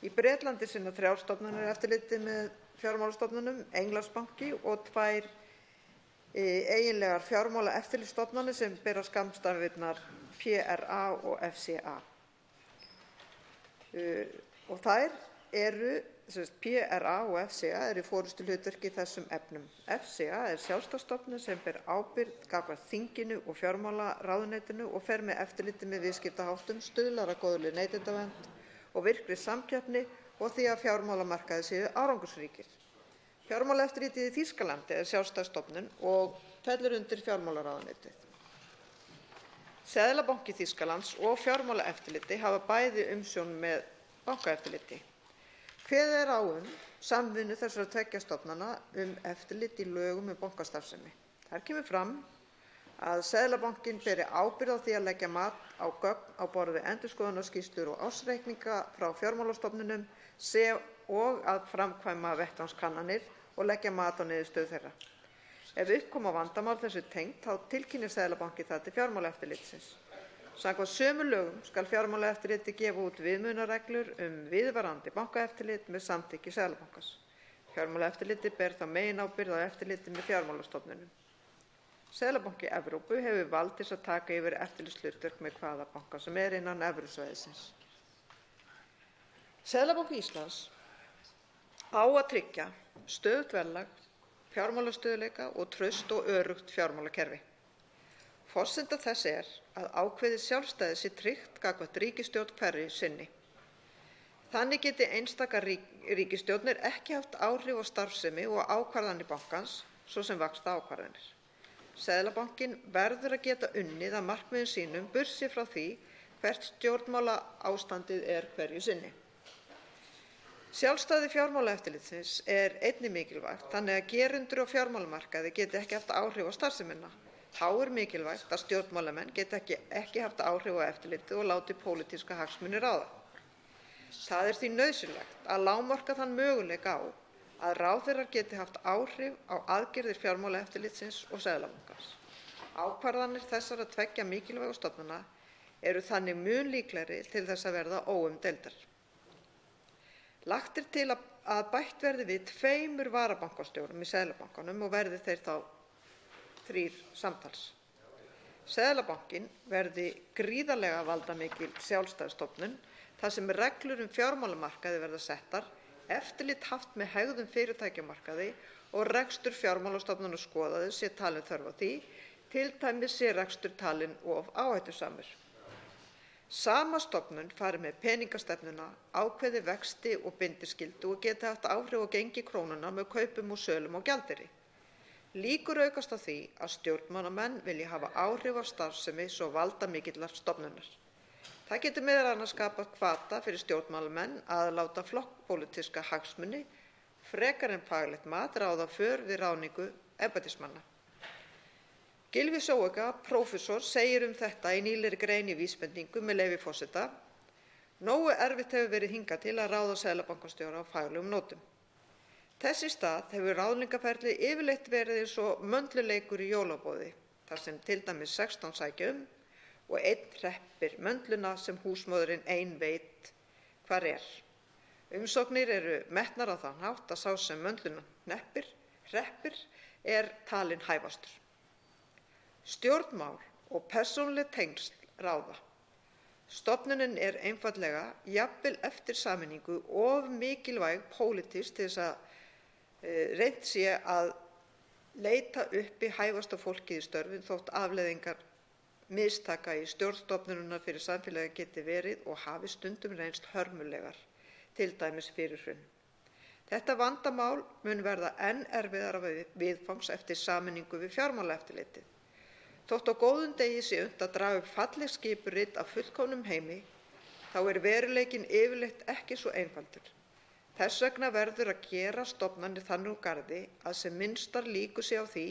Í Bretlandi sinna 3 stofnanir eftirliti með fjármálastofnunum, Englandsbanki og 2 eiginlegar fjármálaeftirlitsstofnanir sem bera skammstafirnar PRA og FCA. Og þær eru, PRA og FCA eru í forystuhlutverki í þessum efnum. FCA sjálfstæð stofnun sem ber ábyrgð gagnvart þinginu og fjármálaráðuneytinu og fer með eftirliti með viðskiptaháttum, stuðlar að góðri neytendavernd og virkri samkeppni og því að fjármálamarkaðir séu árangursríkir. Fjármálaeftirlitið í Þýskalandi sjálfstæð stofnun og fellur undir fjármálaráðuneytið. Seðlabanki Þýskalands og Fjármálaeftirliti hafa bæði umsjón með bankaeftirliti. Kveðið á samvinnu þessara 2 stofnana eftirlit í lögum bankastarfsemi. Þar kemur fram að Seðlabankinn beri ábyrgð á því að leggja mat á gögn á borð við endurskoðunarskýrslur og ársreikninga frá fjármálastofnunum og að framkvæma vettvangskannanir og leggja mat á niðurstöðu þeirra. Ef upp koma vandamál þessu tengt þá tilkynnir Seðlabanki það til Fjármálaeftirlitsins. Samkvæmt sömu lögum skal Fjármálaeftirlitið gefa út viðmiðunarreglur viðvarandi bankaeftirlit með samþykki Seðlabankans. Fjármálaeftirlitið ber þá meginábyrgð á eftirliti með fjármálastofnunum. Seðlabanki Evrópu hefur vald til að taka yfir eftirlitshlutverk með hvaða banka sem innan evrusvæðisins. Seðlabanki Íslands á að tryggja stöðugt verðlag, fjármálastöðugleika og traust og öruggt fjármálakerfi. Forsenda þess að ákveðið sjálfstæði sé tryggt gagnvart ríkisstjórn hverju sinni. Þannig geti einstakar ríkisstjórnir ekki haft áhrif á starfsemi og ákvarðanir bankans, svo sem vaxtaákvarðanir. Seðlabankinn verður að geta unnið að markmiðum sínum burtséð frá því hvert stjórnmálaástandið hverju sinni. Sjálfstæði Fjármálaeftirlitsins einnig mikilvægt þannig að gerendur á fjármálamarkaði geti ekki haft áhrif á starfsemina. Þá mikilvægt að stjórnmálamenn geti ekki haft áhrif á eftirlitið og látið pólitíska hagsmuni ráða. Það því nauðsynlegt að lágmarka þann möguleika á að ráðherrar geti haft áhrif á aðgerðir Fjármálaeftirlitsins og Seðlabankans. Ákvarðanir þessara 2 mikilvægu stofnana eru þannig mun líklegri til þess að verða óumdeildar. Lagt til að bætt verði við 2 varabankastjórum í Seðlabankanum og verði þeir þá 3 samtals. Seðlabankinn verði gríðarlega valdamikil sjálfstæð stofnun þar sem reglur fjármálamarkaði verða settar, eftirlit haft með hegðun fyrirtækjamarkaði og rekstur fjármálastofnana skoðaður sé talin þörf á því, til dæmis sé rekstur talinn of áhættusamur. Sama stofnun fari með peningastefnuna, ákveði vexti og bindiskyldu og geti haft áhrif á gengi krónunnar með kaupum og sölum á gjaldeyri. Líkur aukast á því að stjórnmálamenn vilji hafa áhrif á starfsemi svo valdamikillar stofnunar. Það getur meðal annars skapað hvata fyrir stjórnmálamenn að láta flokkpólitíska hagsmuni frekar en faglegt mat ráða för við ráðningu embættismanna. Gylfi Zoëga, prófessor, segir þetta í nýlegri grein í Vísbendingu með leyfi forseta: Nógu erfitt hefur verið hingað til að ráða seðlabankastjóra á faglegum nótum. Þess í stað hefur ráðningarferlið yfirleitt verið eins og möndluleikur í jólaboði, þar sem til dæmis 16 sækja og 1 hreppir möndluna sem húsmóðirin ein veit hvar Umsóknir eru metnar á þann hátt að sá sem möndluna hreppir talinn hæfastur. Stjórnmál og persónuleg tengsl ráða. Stofnunin einfaldlega, jafnvel eftir sameiningu, of mikilvæg pólitískt til þess að reynt sé að leita uppi hæfasta fólkið í störfin þótt afleiðingar mistaka í stjórn stofnunarinnar fyrir samfélagið geti verið og hafi stundum reynst hörmulegar, t.d. fyrir hrun. Þetta vandamál mun verða enn erfiðara viðfangs eftir sameiningu við Fjármálaeftirlitið. Þótt á góðum degi sé unnt að draga upp falleg skipurit af fullkomnum heimi, þá er veruleikinn yfirleitt ekki svo einfaldur. Þess vegna verður að gera stofnanir þannig úr garði að sem minnstar líkur sé á því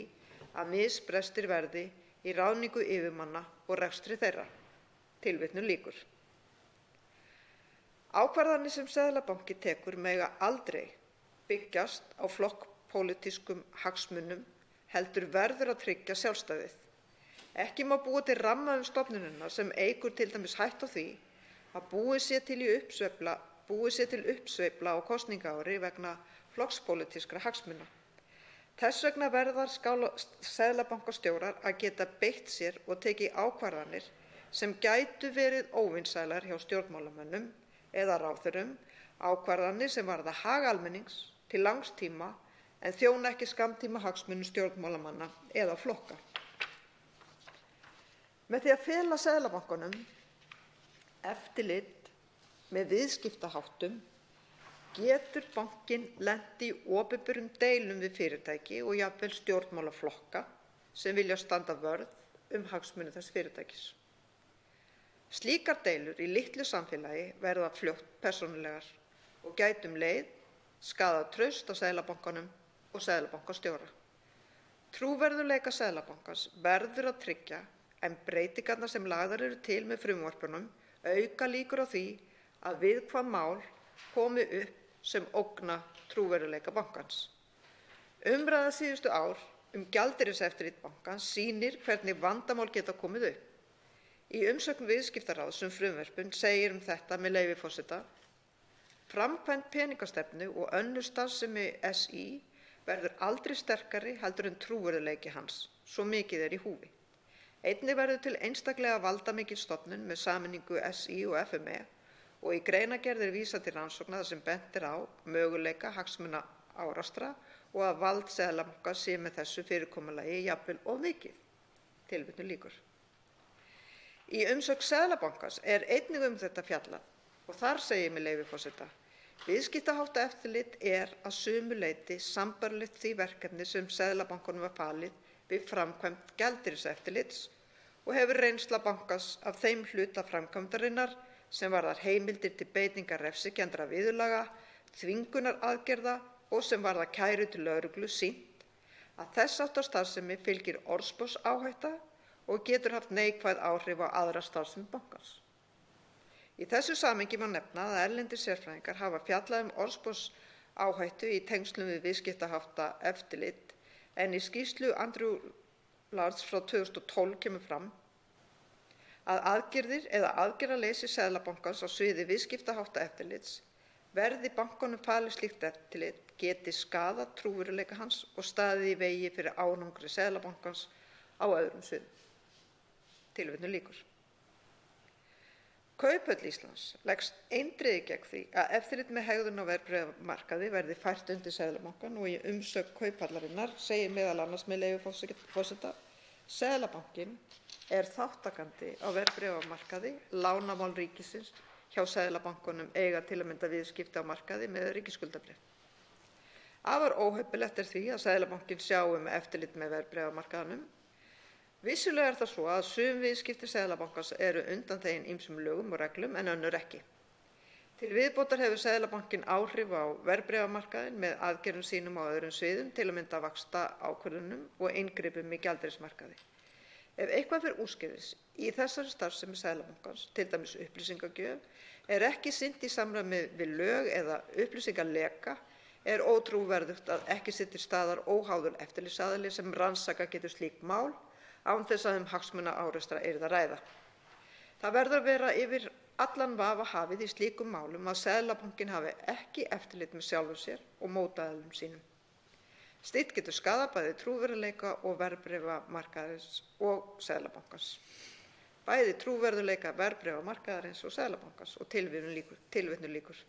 að misbrestir verði í ráðningu yfirmanna og rekstri þeirra. Tilvitnun lýkur. Ákvarðanir sem Seðlabanki tekur mega aldrei byggjast á flokkspólitískum hagsmunum, heldur verður að tryggja sjálfstæðið. Ekki má búa til ramma stofnunina sem eykur til dæmis hættu á því að búið sé til uppsveifla á kosningaári vegna flokkspólitískra hagsmuna. Þess vegna verða seðlabankastjórar að geta beitt sér og tekið ákvarðanir sem gætu verið óvinsælar hjá stjórnmálamönnum eða ráðherrum, ákvarðanir sem varða hag almennings til langs tíma en þjóna ekki skammtímahagsmunum stjórnmálamanna eða flokka. Með því að fela Seðlabankanum eftirlit með viðskiptaháttum getur bankinn lent í opinberum deilum við fyrirtæki og jafnvel stjórnmálaflokka sem vilja standa vörð hagsmuni þess fyrirtækis. Slíkar deilur í litlu samfélagi verða fljótt persónulegar og gætu leið skaðað traust á Seðlabankanum og seðlabankastjóra. Trúverðugleika Seðlabankans verður að tryggja en breytingarnar sem lagðar eru til með frumvörpunum auka líkur á því að viðkvæm mál komi upp sem ógna trúverðugleika bankans. Umræða síðustu ár gjaldeyriseftirlit bankans sýnir hvernig vandamál geta komið upp. Í umsögn Viðskiptaráðs frumvörpin segir þetta með leyfi forseta: Framkvæmd peningastefnu og önnur starfsemi SÍ verður aldrei sterkari heldur en trúverðugleiki hans, svo mikið er í húfi. Einnig verður til einstaklega valdamikil stofnun með sameiningu SÍ og FME og í greinargerð vísað til rannsókna þar sem bent er á möguleika hagsmunaárástra og að vald Seðlabankans sé með þessu fyrirkomulagi jafnvel of mikið. Tilvitnun lýkur. Í umsögn Seðlabankans er einnig þetta fjallað og þar segir með leyfi forseta: Viðskiptaháttaeftirlit er að sumu leyti sambærilegt því verkefni sem Seðlabankanum var falið við framkvæmd gjaldeyriseftirlits og hefur reynsla bankans af þeim hluta framkvæmdarinnar sem varðar heimildir til beitingar refsikenndra viðurlaga, þvingunaraðgerða og sem varðar kæru til lögreglu sýnt að þess háttar starfsemi fylgir orðsporsáhætta og getur haft neikvæð áhrif á aðra starfsemi bankans. Í þessu samhengi má nefna að erlendir sérfræðingar hafa fjallað orðsporsáhættu í tengslum við viðskiptaháttaeftirlit en í skýrslu Andrew Lards frá 2012 kemur fram að aðgerðir eða aðgerðaleysi Seðlabankans á sviði viðskiptaháttaeftirlits verði bankanum falið slíkt eftirlit geti skaðað trúverðugleika hans og staðið í vegi fyrir árangri Seðlabankans á öðrum sviðum. Tilvitnun lýkur. Kauphöll Íslands leggst eindregið gegn því að eftirlit með hegðun á verðbréfamarkaði verði fært undir Seðlabankann og í umsögn Kauphallarinnar segir meðal annars með leyfi forseta: Seðlabankinn er þátttakandi á verðbréfamarkaði, lánamál ríkisins hjá Seðlabankanum eiga til að mynda viðskipti á markaði með ríkisskuldabréf. Afar óheppilegt er því að Seðlabankinn sjái eftirlit með verðbréfamarkaðnum. Vissulega er það svo að sum viðskipti Seðlabankans eru undanþegin ýmsum lögum og reglum en önnur ekki. Til viðbótar hefur Seðlabankinn áhrif á verðbréfamarkaðinn með aðgerðum sínum á öðrum sviðum, til að mynda vaxtaákvörðunum og inngripum í gjaldeyrismarkaði. Ef eitthvað fer úrskeiðis í þessari starfsemi Seðlabankans, til dæmis upplýsingagjöf, er ekki sinnt í samræmi við lög eða upplýsingaleka, er ótrúverðugt að ekki sé til staðar óháður eftirlitsaðili sem rannsaka getur slík mál án þess að hagsmunaárekstra yrði að ræða. Það verður að vera yfir allan vafa hafið í slíkum málum að Seðlabankinn hafi ekki eftirlit með sjálfum sér og mótaðilum sínum. Slíkt getur skaðað bæði trúverðugleika og verðbréfamarkaðarins og Seðlabankans. Bæði trúverðugleika verðbréfamarkaðarins og Seðlabankans og tilvitnun lýkur.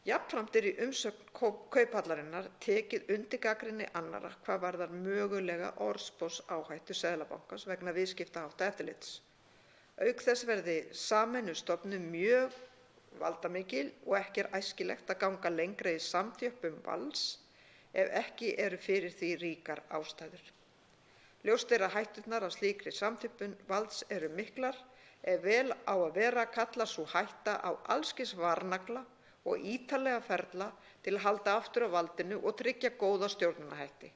Jafnframt í umsögn Kauphallarinnar tekið undir gagnrýni annarra hvað varðar mögulega orðsporsáhættu Seðlabankans vegna viðskiptaháttaeftirlits. Auk þess verði sameinuð stofnun mjög valdamikil og ekki æskilegt að ganga lengra í samþjöppun valds ef ekki eru fyrir því ríkar ástæður. Ljóst að hætturnar af slíkri samþjöppun valds eru miklar ef vel á að vera kallar sú hætta á alls kyns varnagla og ítarlega ferla til að halda aftur af valdinu og tryggja góða stjórnunarhætti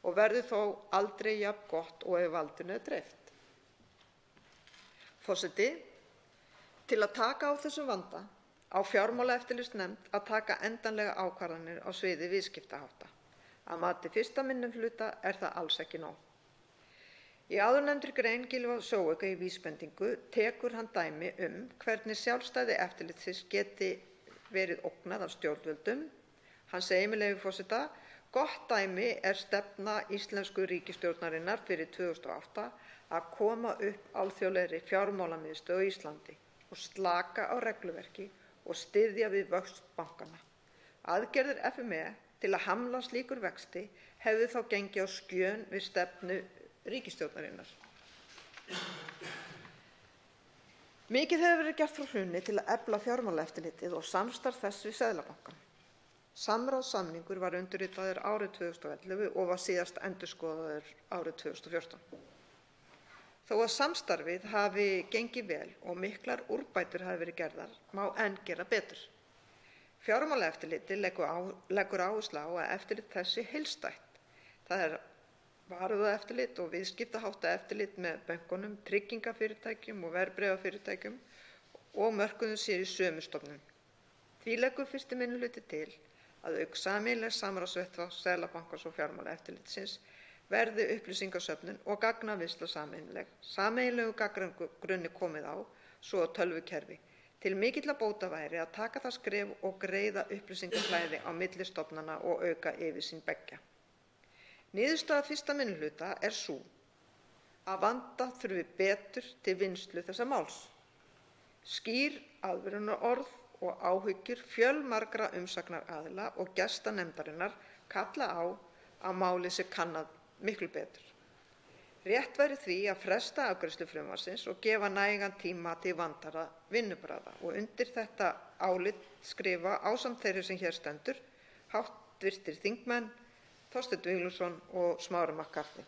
og verður þó aldrei jafn gott og ef valdinu er dreift. Forseti, til að taka á þessum vanda á fjármálaeftirlitsnefnd að taka endanlega ákvarðanir á sviði viðskiptahátta. Að mati 1. minnihluta er það alls ekki nóg. Í áðurnefndri grein Gylfa Zoëga í Vísbendingu tekur hann dæmi hvernig sjálfstæði eftirlitsins geti verið ógnað af stjórnvöldum. Hann segir, með leyfi forseta: „Gott dæmi er stefna íslensku ríkisstjórnarinnar fyrir 2008 að koma upp alþjóðlegri fjármálamiðstöð á Íslandi og slaka á regluverki og styðja við vöxt bankanna. Aðgerðir FME til að hamla slíkur vexti hefðu þá gengið á skjön við stefnu ríkisstjórnarinnar.“ Mikið hefur verið gert frá hruni til að efla fjármálaeftirlitið og samstarf þess við Seðlabankann. Samráðssamningur var undirritaður árið 2011 og var síðast endurskoðaður árið 2014. Þó að samstarfið hafi gengið vel og miklar úrbætur hafi verið gerðar má enn gera betur. Fjármálaeftirlitið leggur áherslu á að eftirlit þess sé heildstætt. Það er varúðareftirlit og viðskiptaháttaeftirlit með bönkunum, tryggingafyrirtækjum og verðbréfafyrirtækjum og mörkuðum sér í sömu stofnun. Því leggur 1. minnihluti til að auk sameiginlegs samráðsvettvangs Seðlabankans og Fjármálaeftirlitsins verði upplýsingasöfnun og gagnavinnsla sameiginleg, sameiginlegu gagnagrunni komið á, svo og tölvukerfi. Til mikilla bóta væri að taka það skref og greiða upplýsingaflæði á milli stofnana og auka yfirsýn beggja. Niðurstaða 1. minnihluta er sú að vanda þurfi betur til vinnslu þessa máls. Skýr aðvörunarorð og áhyggjur fjölmargra umsagnaraðila og gesta nefndarinnar kalla á að málið sé kannað miklu betur. Rétt væri því að fresta afgreiðslu frumvarpsins og gefa nægan tíma til vandaðra vinnubragða og undir þetta álit skrifa ásamt þeirri sem hér stendur hv. þingmenn Þorsteinn Víglundsson og Smári McCarthy.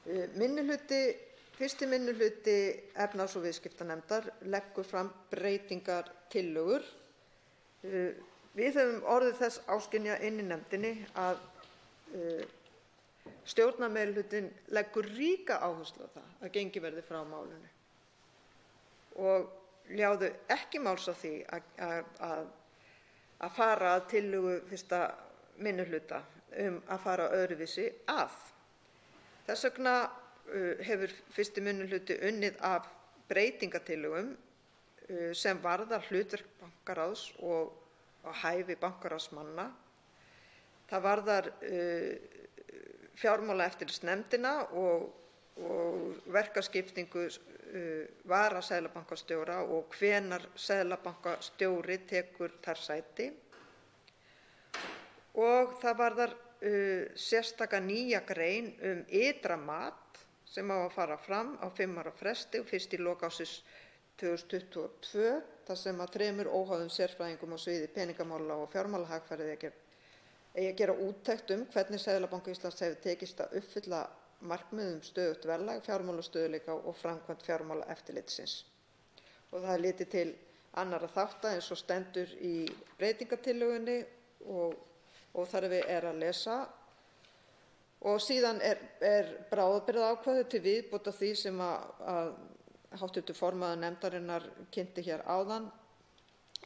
1. minnihluti efnahags- og viðskiptanefndar leggur fram breytingartillögur. Við höfum orðið þess áskynja inni í nefndinni að stjórnarmeirihlutinn leggur ríka áherslu á það að gengið verði frá málinu og ljáðu ekki máls á því að fara að tillögu 1. minnihluta að fara öðruvísi að. Þess vegna hefur 1. minnihluti unnið af breytingartillögum sem varða hlutverk bankaráðs og hæfi bankaráðsmanna. Það varðar fjármálaeftirlitsnefndina og verkaskiptingu varaseðlabankastjóra og hvenær seðlabankastjóri tekur þar sæti. Og það varðar sérstaka nýja grein ytra mat sem á að fara fram á 5 ára fresti og fyrst í lok ársins 2022 þar sem að 3 óháðum sérfræðingum á sviði peningamála og fjármálahagfræði eigi að gera úttekt hvernig Seðlabanki Íslands hefur tekist að uppfylla markmið stöðugt verðlag, fjármálastöðugleika og framkvæmd fjármálaeftirlitsins. Og það er litið til annarra þátta eins og stendur í breytingartillögunni og þar er að lesa. Og síðan er bráðabirgðaákvæði til viðbótar því sem að hv. formaður nefndarinnar kynnti hér áðan.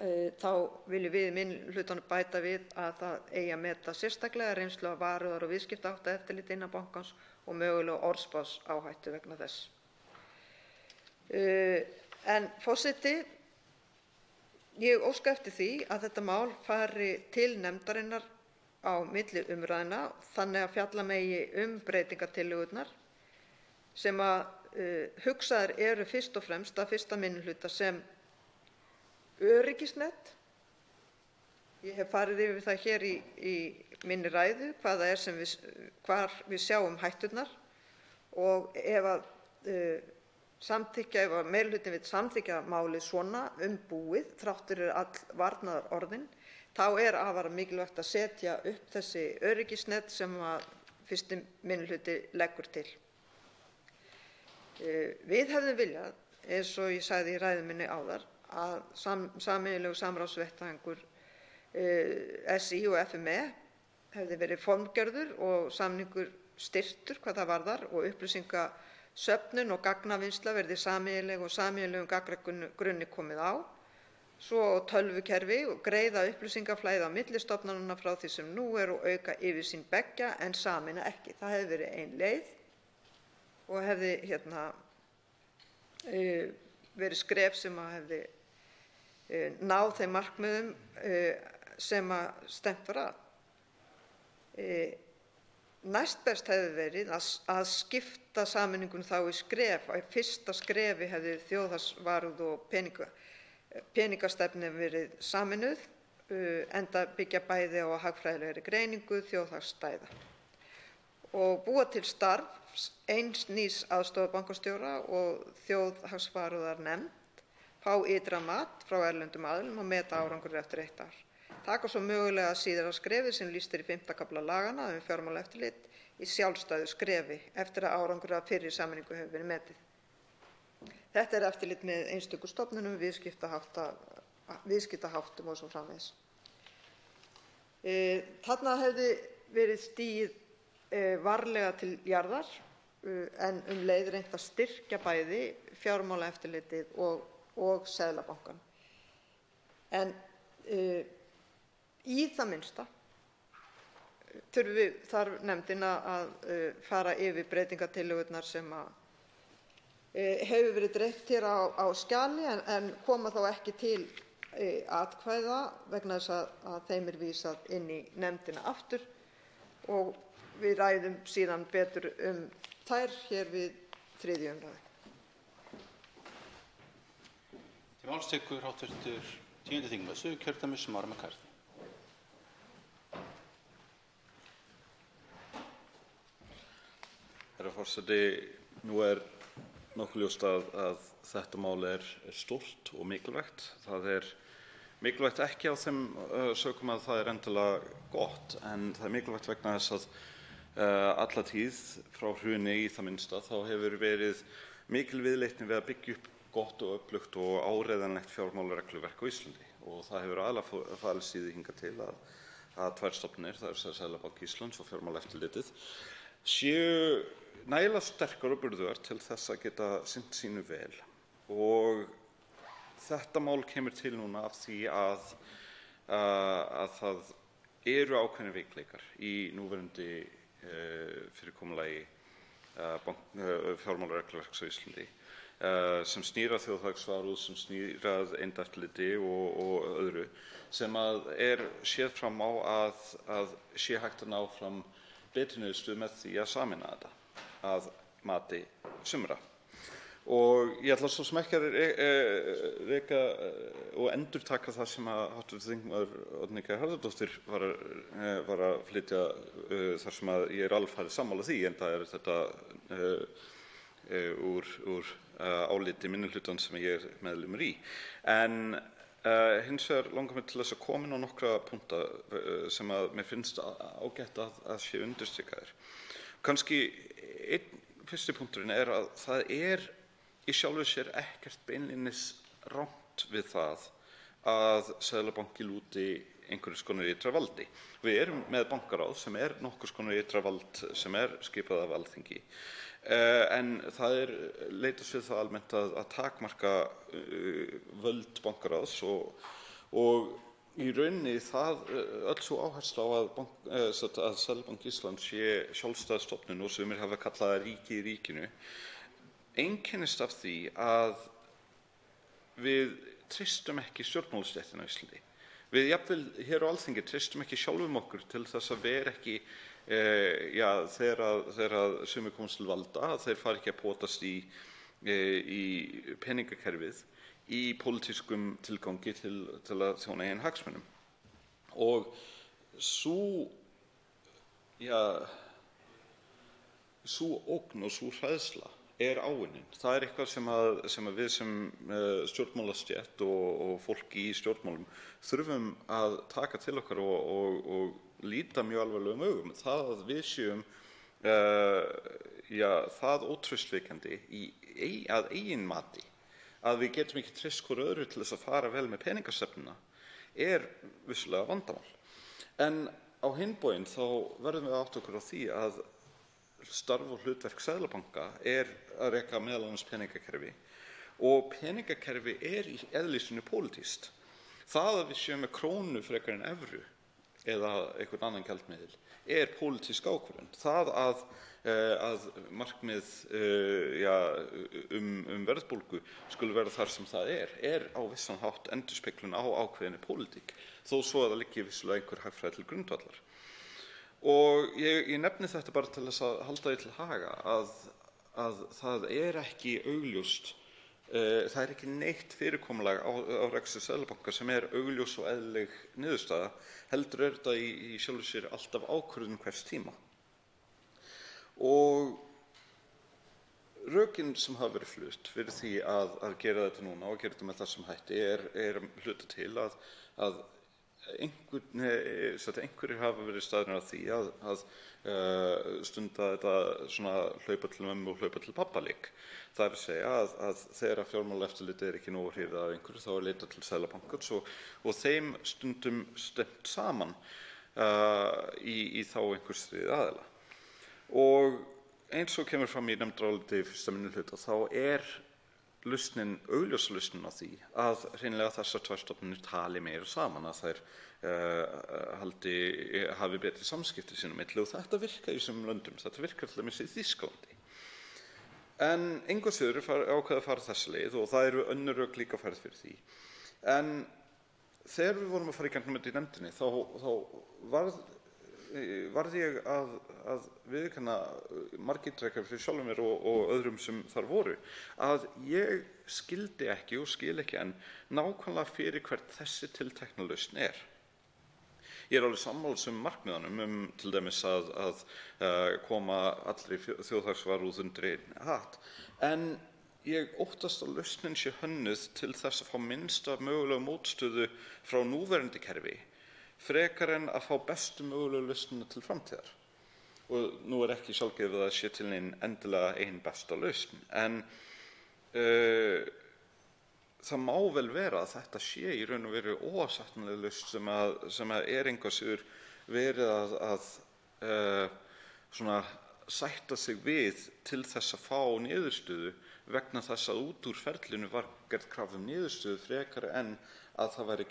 Þá viljum við í minnihlutanum bæta við að það eigi að meta sérstaklega reynslu af varúðar- og viðskiptaháttaeftirliti innan bankans og mögulega orðspársáhættu vegna þess. En forseti, ég óska eftir því að þetta mál fari til nefndarinnar á milli umræðna þannig að fjalla megi breytingartillögurnar sem að hugsaðar eru fyrst og fremst af 1. minnihluta sem öryggisnet. Ég hef farið yfir það hér í minni ræðu hvað það er hvar við sjáum hætturnar og ef að samþykkja, ef meirihlutinn vill samþykkja málið svona búið, þrátt fyrir all varnaðarorðin, þá er afar mikilvægt að setja upp þessi öryggisnet sem að 1. minnihluti leggur til. Við hefðum viljað, eins og ég sagði í ræðu minni áðan, að sameiginlegur samráðsvettvangur SÍ og FME hefði verið formgerður og samningur styrktur hvað það varðar og upplýsingasöfnun og gagnavinnsla verði sameiginleg og sameiginlegum gagnagrunni komið á, svo tölvukerfi og greiða upplýsingaflæði á milli stofnananna frá því sem nú er og auka yfirsýn beggja en sameina ekki. Það hefði verið ein leið og hefði verið skref sem að hefði náð þeim markmiðum sem að stefnt var að. Næstbest hefði verið að skipta sameiningunni þá í skref. Í fyrsta skrefi hefði þjóðhagsvarúð og peningastefna verið sameinuð, enda byggja bæði á hagfræðilegri greiningu þjóðhagsstæða og búa til starfs eins nýs aðstoðarbankastjóra og þjóðhagsvarúðarnefnd, fá ytra mat frá erlendum aðilum og meta árangur eftir 1 ár. Taka svo mögulega síðara skrefið sem lýst í 5. kafla laganna fjármálaeftirlit í sjálfstæðu skrefi eftir að árangur af fyrri sameiningu hefur verið metið. Þetta er eftirlit með einstökum stofnunum, viðskiptaháttum og svo framvegis. Þarna hefði verið stigið varlega til jarðar en leið reynt að styrkja bæði fjármálaeftirlitið og Seðlabankann. En í það minnsta þarf nefndin að fara yfir breytingartillögurnar sem hefur verið dreift hér á skjali en koma þá ekki til atkvæða vegna þess að þeim er vísað inn í nefndina aftur og við ræðum síðan betur þær hér við 3. umræðu. Til máls tekur hv. 10. þingmaður Suðurkjördæmis Smári McCarthy. Herra forseti, nú er nokkuð ljóst að þetta mál er stórt og mikilvægt. Það er mikilvægt ekki á þeim sökum að það er endilega gott, en það er mikilvægt vegna þess að alla tíð frá hruni í það minnsta þá hefur verið mikil viðleitni við að byggja upp gott og öflugt og áreiðanlegt fjármálaregluverk á Íslandi og það hefur aðallega falist í því hingað til að 2 stofnanir, það er Seðlabanki Íslands og Fjármálaeftirlitið, séu nægilega sterkar og burðugar til þess að geta sinnt sínu vel. Og þetta mál kemur til núna af því að það eru ákveðnir veikleikar í núverandi fyrirkomulagi fjármálaregluverks á Íslandi sem snýr að þjóðhagsvarúð, sem snýr að eftirliti og öðru sem er séð fram á að sé hægt að ná fram betri niðurstöðu með því að sameina þetta að mati sumra. Og ég ætla svo sem ekki að reka og endurtaka það sem að hv. þingmaður Oddný G. Harðardóttir var að flytja þar sem að ég er alfarið sammála því, enda er þetta úr áliti minnihlutans sem ég er meðlimur í. En hins vegar langar mig til þess að koma inn á nokkra punkta sem að mér finnst ágætt að sé undirstrikaðir. Kannski fyrsti punkturinn er að það er í sjálfu sér ekkert beinlínis rangt við það að Seðlabanki lúti einhvers konar ytra valdi. Við erum með bankaráð sem er nokkurs konar ytra vald sem er skipað af Alþingi. En það er leitast við það almennt að takmarka völd bankaráðs og í rauninni það öll sú áhersla á að Seðlabanki Íslands sé sjálfstæð stofnun og sumir hafa kallað það ríki í ríkinu einkennist af því að við treystum ekki stjórnmálastéttina á Íslandi. Við jafnvel hér á Alþingi treystum ekki sjálfum okkur til þess að vera ekki þegar sumir komast til valda að þeir fari ekki að potast í peningakerfið í pólitískum tilgangi til að þjóna eigin hagsmunum. Og sú ógn og sú hræðsla áunnin. Það eitthvað sem við sem stjórnmálastétt og fólk í stjórnmálum þurfum að taka til okkar og líta mjög alvarlegum augum. Það að við séum það ótraustvekjandi að eigin mati að við getum ekki treyst hvor öðru til þess að fara vel með peningastefnuna vissulega vandamál. En á hinn bóginn þá verðum við að átta okkur á því að starf og hlutverk Seðlabanka að reka meðal annars peningakerfi og peningakerfi í eðli sínu pólitískt. Það að við séum með krónu frekar en evru eða einhvern annan gjaldmiðil pólitísk ákvörðun. Það að markmið verðbólgu skuli vera þar sem það á vissan hátt endurspeglun á ákveðinni pólitík, þó svo að það liggi vissulega einhver hagfræði til grundvallar. Og ég nefni þetta bara til þess að halda því til haga að það ekki augljóst, það ekki neitt fyrirkomulag á rekstri Seðlabanka sem augljós og eðlileg niðurstaða, heldur þetta í sjálfu sér alltaf ákvörðun hvers tíma. Og rökin sem hafa verið flutt fyrir því að gera þetta núna og gera þetta með þessum hætti hluta til að einhverjir hafa verið staðnir að því að stunda þetta svona hlaupa til mömmu og hlaupa til pabbaleik. Það að segja að þegar fjármálaeftirlitið ekki nógu hrifið af einhverju þá leitað til Seðlabankans og þeim stundum stefnt saman í þá einhvers þriðja aðila. Og eins og kemur fram í nefndaráliti fyrsta minnihluta þá augljósa lausnin á því að hreinlega þessar tvær stofnanir tali meira saman, að þær hafi betri samskipti sín á milli, og þetta virkar í þessum löndum. Þetta virkar til dæmis í Þýskalandi. En engu að síður ákveðið að fara þessa leið og það önnur rök líka færð fyrir því. En þegar við vorum að fara í gegnum þetta í nefndinni þá varð ég að viðurkenna margítrekað fyrir sjálfum mér og öðrum sem þar voru að ég skildi ekki og skil ekki enn nákvæmlega fyrir hvert þessi tiltekna lausn Ég alveg sammála markmiðunum til dæmis að koma allri þjóðhagsvarúð undir einn hatt, en ég óttast að lausnin sé hönnuð til þess að fá minnsta mögulega mótstöðu frá núverandi kerfi frekar en að fá bestu mögulegu lausnina til framtíðar. Og nú ekki sjálfgefið að það sé til nein endilega ein besta lausn, en það má vel vera að þetta sé í raun og veru óásættanleg lausn sem engu að síður verið að sætta sig við til þess að fá niðurstöðu vegna þess að út úr ferlinu var gerð krafa niðurstöðu frekar en að það væri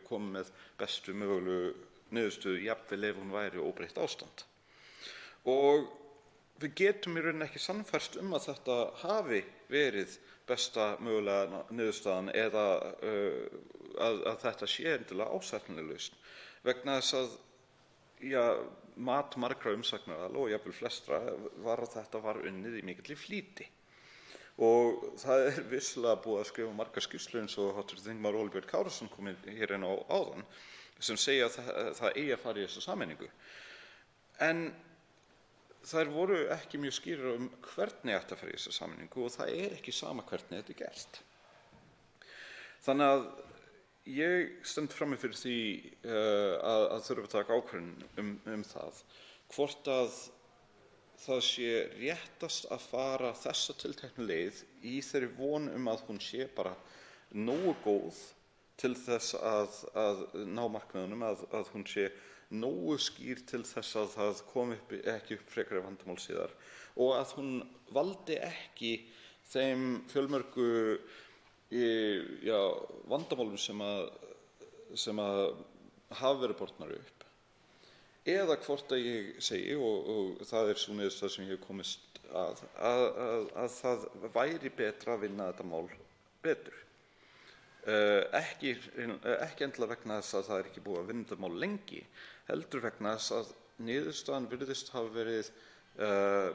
komið með bestu mögulegu niðurstöðu jafnvel ef hún væri óbreytt ástand. Og við getum í rauninni ekki sannfærst að þetta hafi verið besta mögulega niðurstaðan eða að þetta sé endilega ásættanleg lausn vegna þess að mat margra umsagnaraðila og jafnvel flestra var að þetta var unnið í mikilli flýti. Og það vissulega búið að skrifa margar skýrslur eins og hv. þingmaður Óli Björn Kárason kom hér inn á áðan sem segja að það eigi að fara í þessa sameiningu. En þær voru ekki mjög skýrar hvernig ætti að fara í þessa sameiningu og það ekki sama hvernig þetta gert. Þannig að ég stend frammi fyrir því að þurfa að taka ákvörðun það hvort að það sé réttast að fara þessa tilteknu leið í þeirri von að hún sé bara nógu góð til þess að ná markmiðunum, að hún sé nógu skýr til þess að það komi ekki upp frekari vandamál síðar og að hún valdi ekki þeim fjölmörgu vandamálum sem að hafa verið bornar upp. Eða hvort að ég segi, og það sú niðurstaða sem ég hef komist að það væri betra að vinna þetta mál betur. Ekki endilega vegna þess að það ekki búið að vinna þetta mál lengi, heldur vegna þess að niðurstaðan virðist hafa verið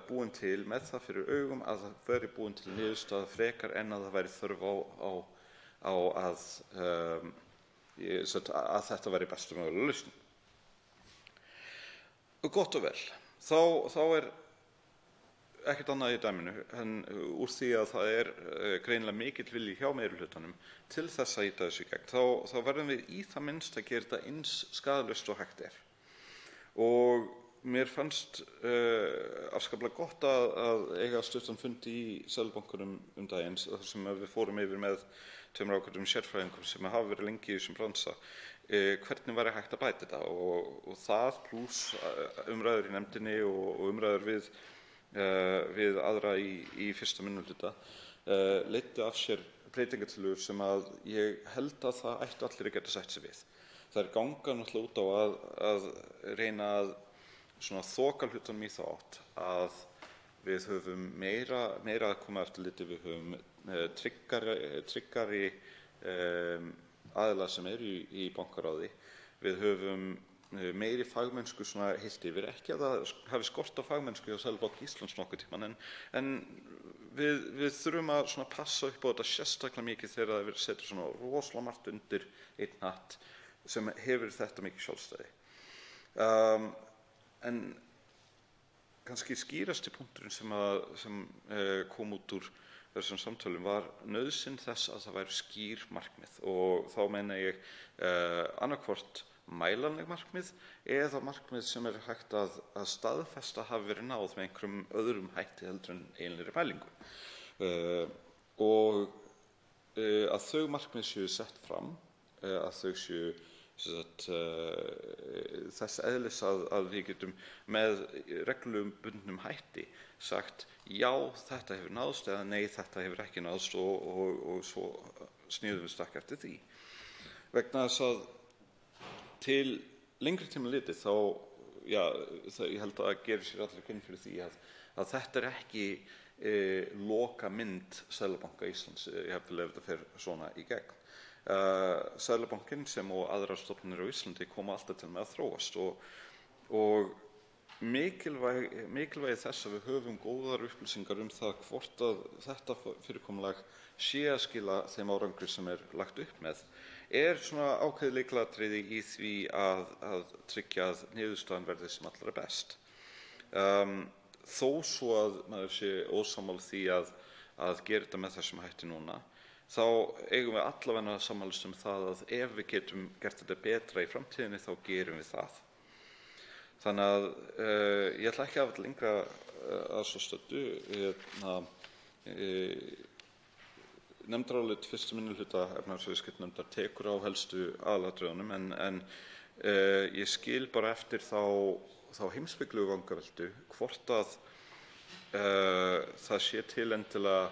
búin til með það fyrir augum að það veri búin til niðurstaða frekar en að það væri þörf á að þetta væri bestu mögulega lausn. Gott og vel. Þá ekkert annað í dæminu en úr því að það greinilega mikill vilji hjá meirihlutanum til þess að ýta þessu í gegn, þá verðum við í það minnst að gera þetta eins skaðlaust og hægt er. Og mér fannst afskaplega gott að eiga stuttan fund í Seðlabankanum daginn þar sem við fórum yfir með tveimur ákveðnum sérfræðingum sem hafa verið lengi í þessum bransa hvernig væri hægt að bæta þetta og það plús umræður í nefndinni og umræður við aðra í fyrsta minnihluta leiddu af sér breytingartillögur sem að ég held að það ættu allir að geta sætt sig við. Þær ganga náttúrulega út á að reyna að svona þoka hlutunum í þá átt að við höfum meira aðkomu að eftirliti, við höfum tryggari aðila sem eru í bankaráði, við höfum meiri fagmennsku svona heilt yfir, ekki að það hafi skort á fagmennsku hjá Seðlabanka Íslands nokkurn tímann en við þurfum að svona passa upp á þetta sérstaklega mikið þegar það verið setja svona rosalega margt undir einn hatt sem hefur þetta mikið sjálfstæði. En kannski skýrasti punkturinn sem kom út úr þessum samtölum var nauðsyn þess að það væru skýr markmið og þá meina ég annaðhvort mælanleg markmið eða markmið sem hægt að staðfesta hafi verið náð með einhverjum öðrum hætti heldur en einlegri mælingu. Og að þau markmið séu sett fram, að þau séu þess eðlis að við getum með reglubundnum hætti sagt já, þetta hefur náðst eða nei, þetta hefur ekki náðst og svo sníðum við stakk eftir því. Vegna þess að til lengri tíma litið ég held að það gerir sér allir grein fyrir því að þetta ekki loka mynd Seðlabanka Íslands, jafnvel ef þetta fer svona í gegn. Seðlabankinn sem og aðrar stofnanir á Íslandi koma alltaf til með að þróast og mikilvægi þess að við höfum góðar upplýsingar það hvort að þetta fyrirkomulag sé að skila þeim árangri sem lagt upp með svona ákveðið lykilatriði í því að tryggja að niðurstaðan verði sem allra best. Þó svo að maður sé ósammála því að gera þetta með þessum hætti núna, þá eigum við allavega að sammælast það að ef við getum gert þetta betra í framtíðinni þá gerum við það. Þannig að ég ætla ekki að hafa lengra að svo stöddu. Nefndarálit fyrsti minnihluta efnahags- og viðskiptanefndar tekur á helstu aðalatriðunum en ég skil bara eftir þá heimspekilegu vangaveltu hvort að það sé til endilega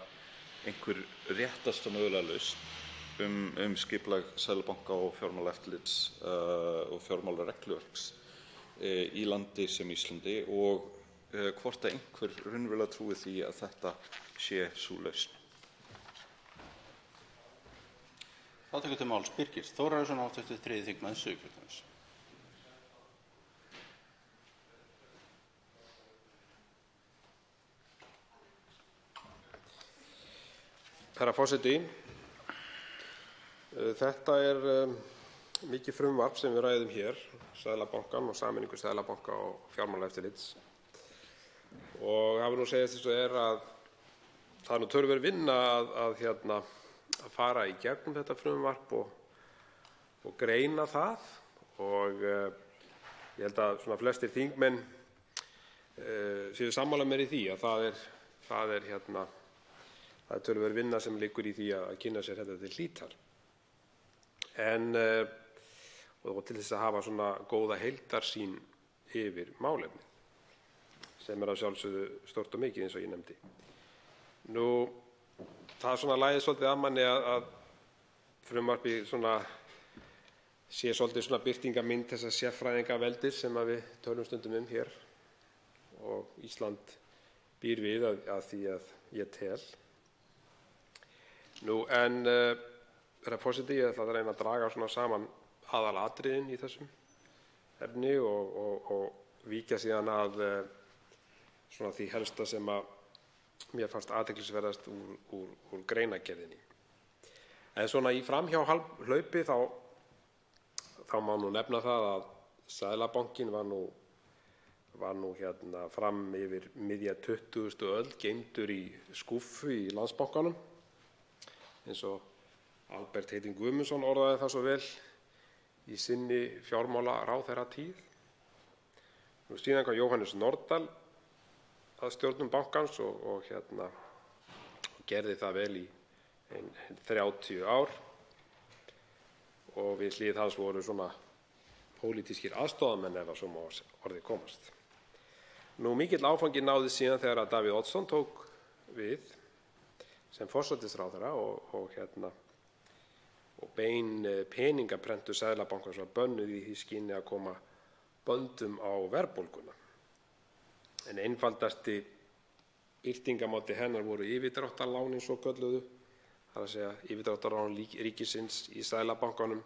einhver réttasta mögulega lausn skipulag Seðlabanka og fjármálaeftirlits og fjármálaregluverks í landi sem Íslandi og hvort að einhver raunverulega trúi því að þetta sé sú lausn. Þá tekur til máls Birgir Þórarinsson, 83. þingmaður Suðurkjördæmis. Herra forseti, þetta mikið frumvarp sem við ræðum hér, Seðlabankann og sameiningu Seðlabanka og fjármálaeftirlits. Og það verður nú segjast eins og að það töluverð vinna að fara í gegnum þetta frumvarp og greina það og ég held að svona flestir þingmenn séu sammála mér í því að það er töluverð vinna sem liggur í því að kynna sér þetta til hlítar. Og til þess að hafa svona góða heildarsýn yfir málefnið, sem að sjálfsögðu stórt og mikið eins og ég nefndi. Það svona læðist svolítið að manni að frumvarpið svona sé svolítið svona birtingarmynd þessa sérfræðingaveldis sem að við tölum stundum hér og Ísland býr við að því að ég tel. Herra forseti, ég ætla að reyna að draga svona saman aðalatriðin í þessum efni og víkja síðan að svona því helsta sem að mér fannst athyglisverðast úr greinargerðinni. En svona í framhjáhlaupi þá má nú nefna það að Seðlabankinn var nú var nú fram yfir miðja 20. öld geymdur í skúffu í Landsbankanum, eins og Albert heitinn Guðmundsson orðaði það svo vel í sinni fjármálaráðherratíð. Síðan kom Jóhannes Nordal að stjórnum bankans og gerði það vel í 30 ár, og við hlið hans voru svona pólitískir aðstoðarmenn, ef svo má orði komast. Mikill áfangi náðist síðan þegar Davíð Oddsson tók við sem forsætisráðherra og bein peningaprentu Seðlabankans var bönnuð í því skyni að koma böndum á verðbólguna. En einfaldasti birtingarmáti hennar voru yfirdráttarlánin svokölluðu, það er að segja yfirdráttarlán ríkisins í Seðlabankanum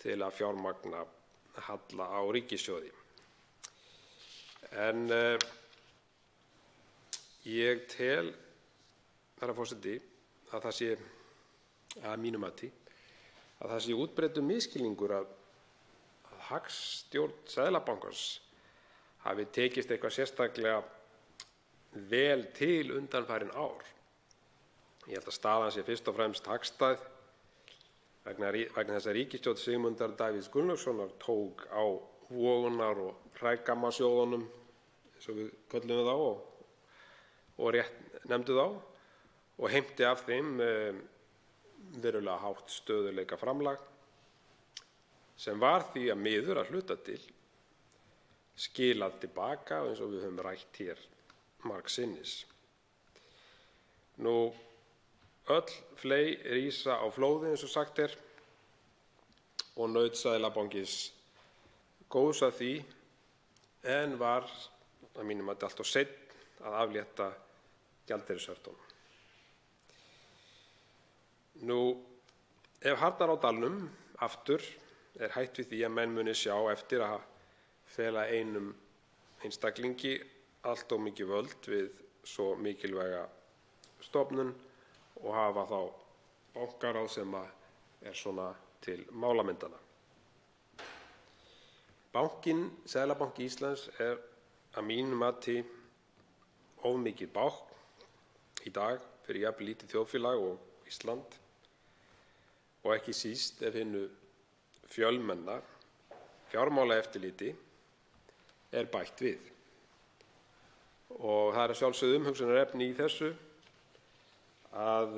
til að fjármagna halla á ríkissjóði. En ég tel, herra forseti, að það sé að mínu mati að það sé útbreiddur misskilningur að hagstjórn Seðlabankans hafi tekist eitthvað sérstaklega vel til undanfarin ár. Ég held að staðan sé fyrst og fremst hagstæð vegna þess að ríkisstjórn Sigmundar Davíðs Gunnlaugssonar tók á vogunar- og hrægammasjóðunum, eins og við köllum þá og rétt nefndu þá, og heimti af þeim verulega hátt stöðugleikaframlag sem var því að miður að hluta til skilað tilbaka, eins og við höfum rætt hér margsinnis. Öll fley rísa á flóði, eins og sagt er, og naut Seðlabankans góðs af því, en var að mínum mati allt of seinn að aflétta gjaldeyrishöftunum. Ef harðnar á dalnum aftur er hætt við því að menn muni sjá eftir að fela einum einstaklingi allt of mikið völd við svo mikilvæga stofnun og hafa þá bankaráð sem er svona til málamyndana. Seðlabanki Íslands er að mínu mati of mikið bákn í dag fyrir jafn lítið þjóðfélag og Ísland, og ekki síst ef hinu fjölmenna fjármálaeftirliti er bætt við. Og það er að sjálfsögðu umhugsunarefni í þessu að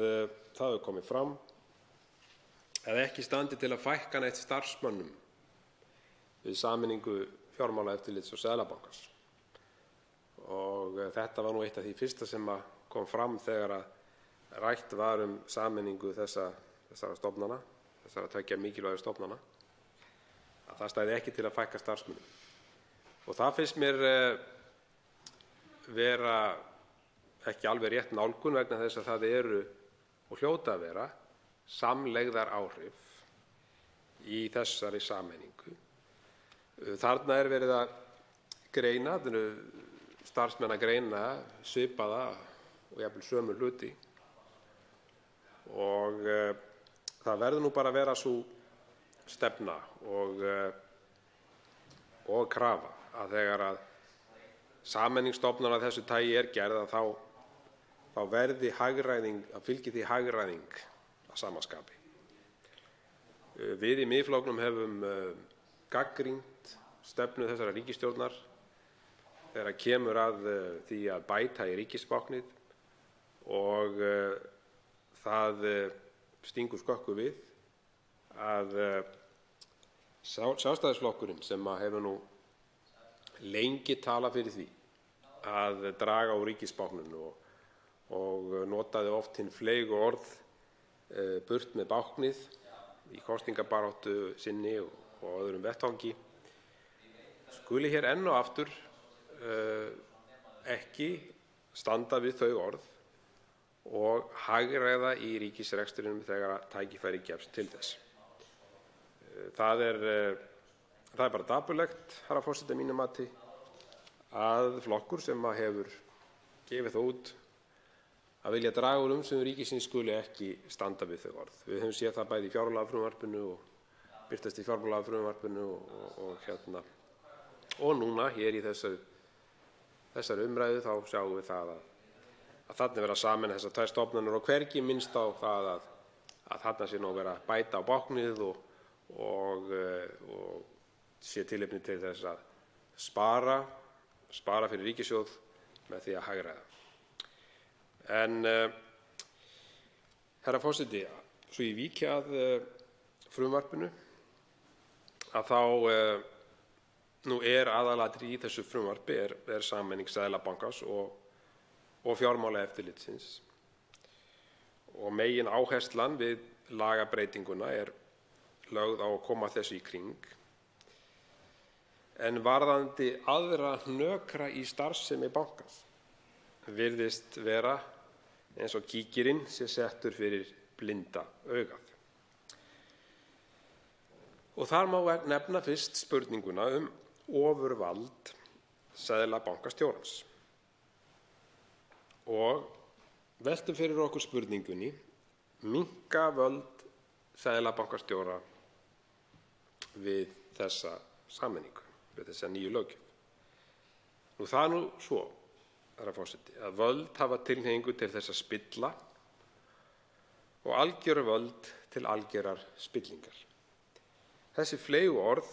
það hefur komið fram að ekki standi til að fækka neitt starfsmönnum við sameiningu Fjármálaeftirlits og Seðlabankans. Og þetta var nú eitt af því fyrsta sem kom fram þegar rætt var sameiningu þessara stofnana, þessara tveggja mikilvægu stofnana, að það stæði ekki til að fækka starfsmönnum. Og það finnst mér vera ekki alveg rétt nálgun vegna þess að það eru og hljóta að vera samlegðaráhrif í þessari sameiningu. Þarna er verið að greina, starfsmenn að greina svipaða og jafnvel sömu hluti, og það verður nú bara að vera sú stefna og krafa að þegar að sameining stofnana af þessu tagi er gerð að þá verði hagræðing, að fylgi því hagræðing að sama skapi. Við í Miðflokknum hefum gagnrýnt stefnu þessarar ríkisstjórnar þegar kemur að því að bæta í ríkisbáknið, og það stingur skökku við að Sjálfstæðisflokkurinn, sem hefur nú lengi talað fyrir því að draga úr ríkisbákninu og notaði oft hinn fleygu orð burt með báknið í kosningabaráttu sinni og öðrum vettvangi, skuli hér enn og aftur ekki standa við þau orð og hagræða í ríkisrekstrinum þegar tækifæri gefst til þess. Það er bara dapurlegt, herra forseti, að mínu mati, að flokkur sem hefur gefið það út að vilja draga úr umsvifum ríkisins skuli ekki standa við þau orð. Við höfum séð það bæði í fjárlagafrumvarpinu og birtast í fjárlagafrumvarpinu og núna hér í þessu þessari umræðu þá sjáum við það að þarna er verið að sameina þessar tvær stofnanir og hvergi minnst á það að þarna sé nú verið að bæta á báknið og sé tilefni til þess að spara fyrir ríkissjóð með því að hagræða. En herra forseti, svo ég víki að frumvarpinu að þá nú er aðalatriði í þessu frumvarpi er sameining Seðlabankans og Fjármálaeftirlitsins og megin áherslan við lagabreytinguna er lögð á að koma þessu í kring. En varðandi aðra hnökra í starfsemi bankans virðist vera eins og kíkirinn sé settur fyrir blinda augað. Og þar má nefna fyrst spurninguna ofurvald seðlabankastjórans. Og veltum fyrir okkur spurningunni, minnka völd seðlabankastjóra við þessa sameiningu, við þessa nýju löggjöf. Nú það nú svo, herra forseti, að völd hafa tilhneigingu til þess að spilla og algjör völd til algjörar spillingar. Þessi fleygu orð,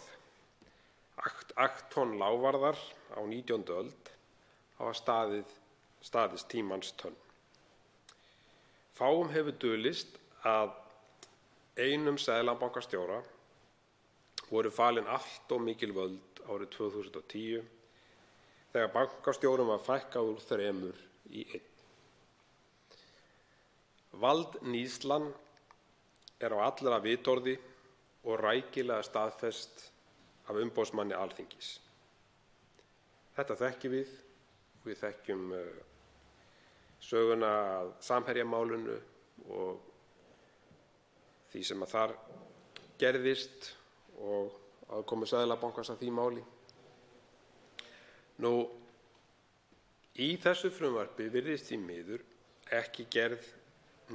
akton lávarðar á 19. öld, hafa staðist tímans tönn. Fáum hefur dulist að einum seðlabankastjóra voru falin allt of mikil völd árið 2010 þegar bankastjórum var fækkað úr 3 í 1. Valdníðslan er á allra vitorði og rækilega staðfest af umboðsmanni Alþingis. Þetta þekkjum við. Við þekkjum söguna af Samherjamálinu og því sem að þar gerðist og aðkomu Seðlabankans að því máli. Nú, í þessu frumvarpi virðist því miður ekki gerð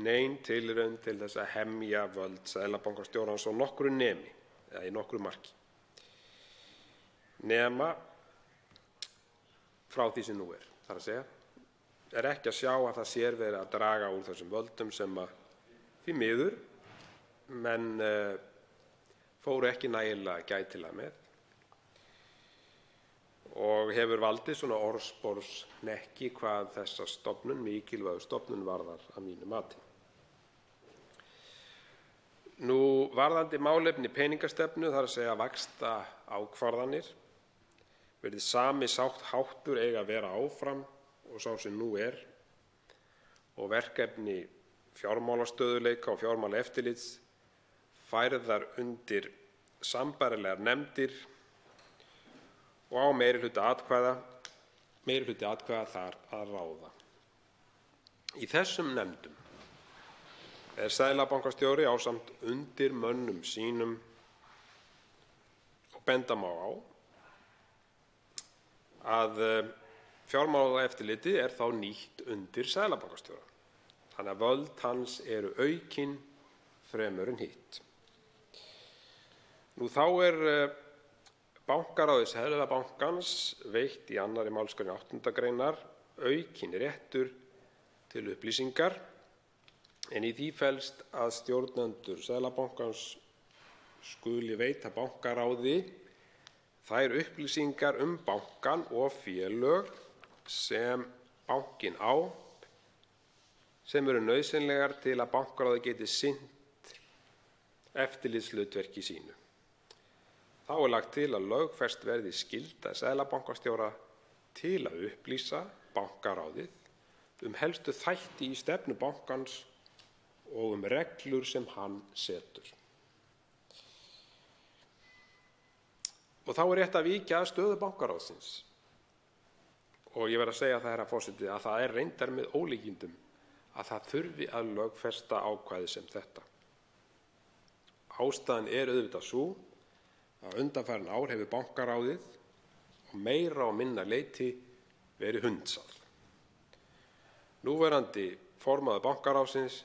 nein tilraun til þess að hemja völd seðlabankastjórans á nokkru nemi eða í nokkru marki. Nema frá því sem nú er. Þar að segja, er ekki að sjá að það sé verið að draga úr þessum völdum sem að því miður menn fóru ekki nægilega gætilega með og hefur valdið svona orðsporshnekki hvað þessa stofnun, mikilvægu stofnun varðar að mínu mati. Nú varðandi málefni peningastefnu, þar að segja vaxta ákvarðanir, virðist sami háttur eiga að vera áfram og sá sem nú er og verkefni fjármálastöðugleika og fjármálaeftirlits færðar undir sambærilegar nefndir og á meirihluta atkvæða þar að ráða. Í þessum nefndum er seðlabankastjóri ásamt undirmönnum sínum og benda má á að fjármálaeftirlitið er þá nýtt undir seðlabankastjóra. Þannig að völd hans eru aukin fremur en hitt. Nú þá er bankaráði Seðlabankans veitt í 2. málsgrein 8. greinar aukinn réttur til upplýsingar en í því felst að stjórnendur Seðlabankans skuli veita bankaráði þær upplýsingar bankann og félög sem bankinn á sem eru nauðsynlegar til að bankaráði geti sinnt eftirlitshlutverki sínu. Þá er lagt til að lögfest verði skylda seðlabankastjóra til að upplýsa bankaráðið helstu þætti í stefnu bankans og reglur sem hann setur. Og þá er rétt að víkja að stöðu bankaráðsins. Og ég verð að segja það, herra forseti, að það er reyndar með ólíkindum að það þurfi að lögfesta ákvæði sem þetta. Ástæðan er auðvitað sú að undanfarin ár hefur bankaráðið og meira og minna leyti verið hundsað. Núverandi formaður bankaráðsins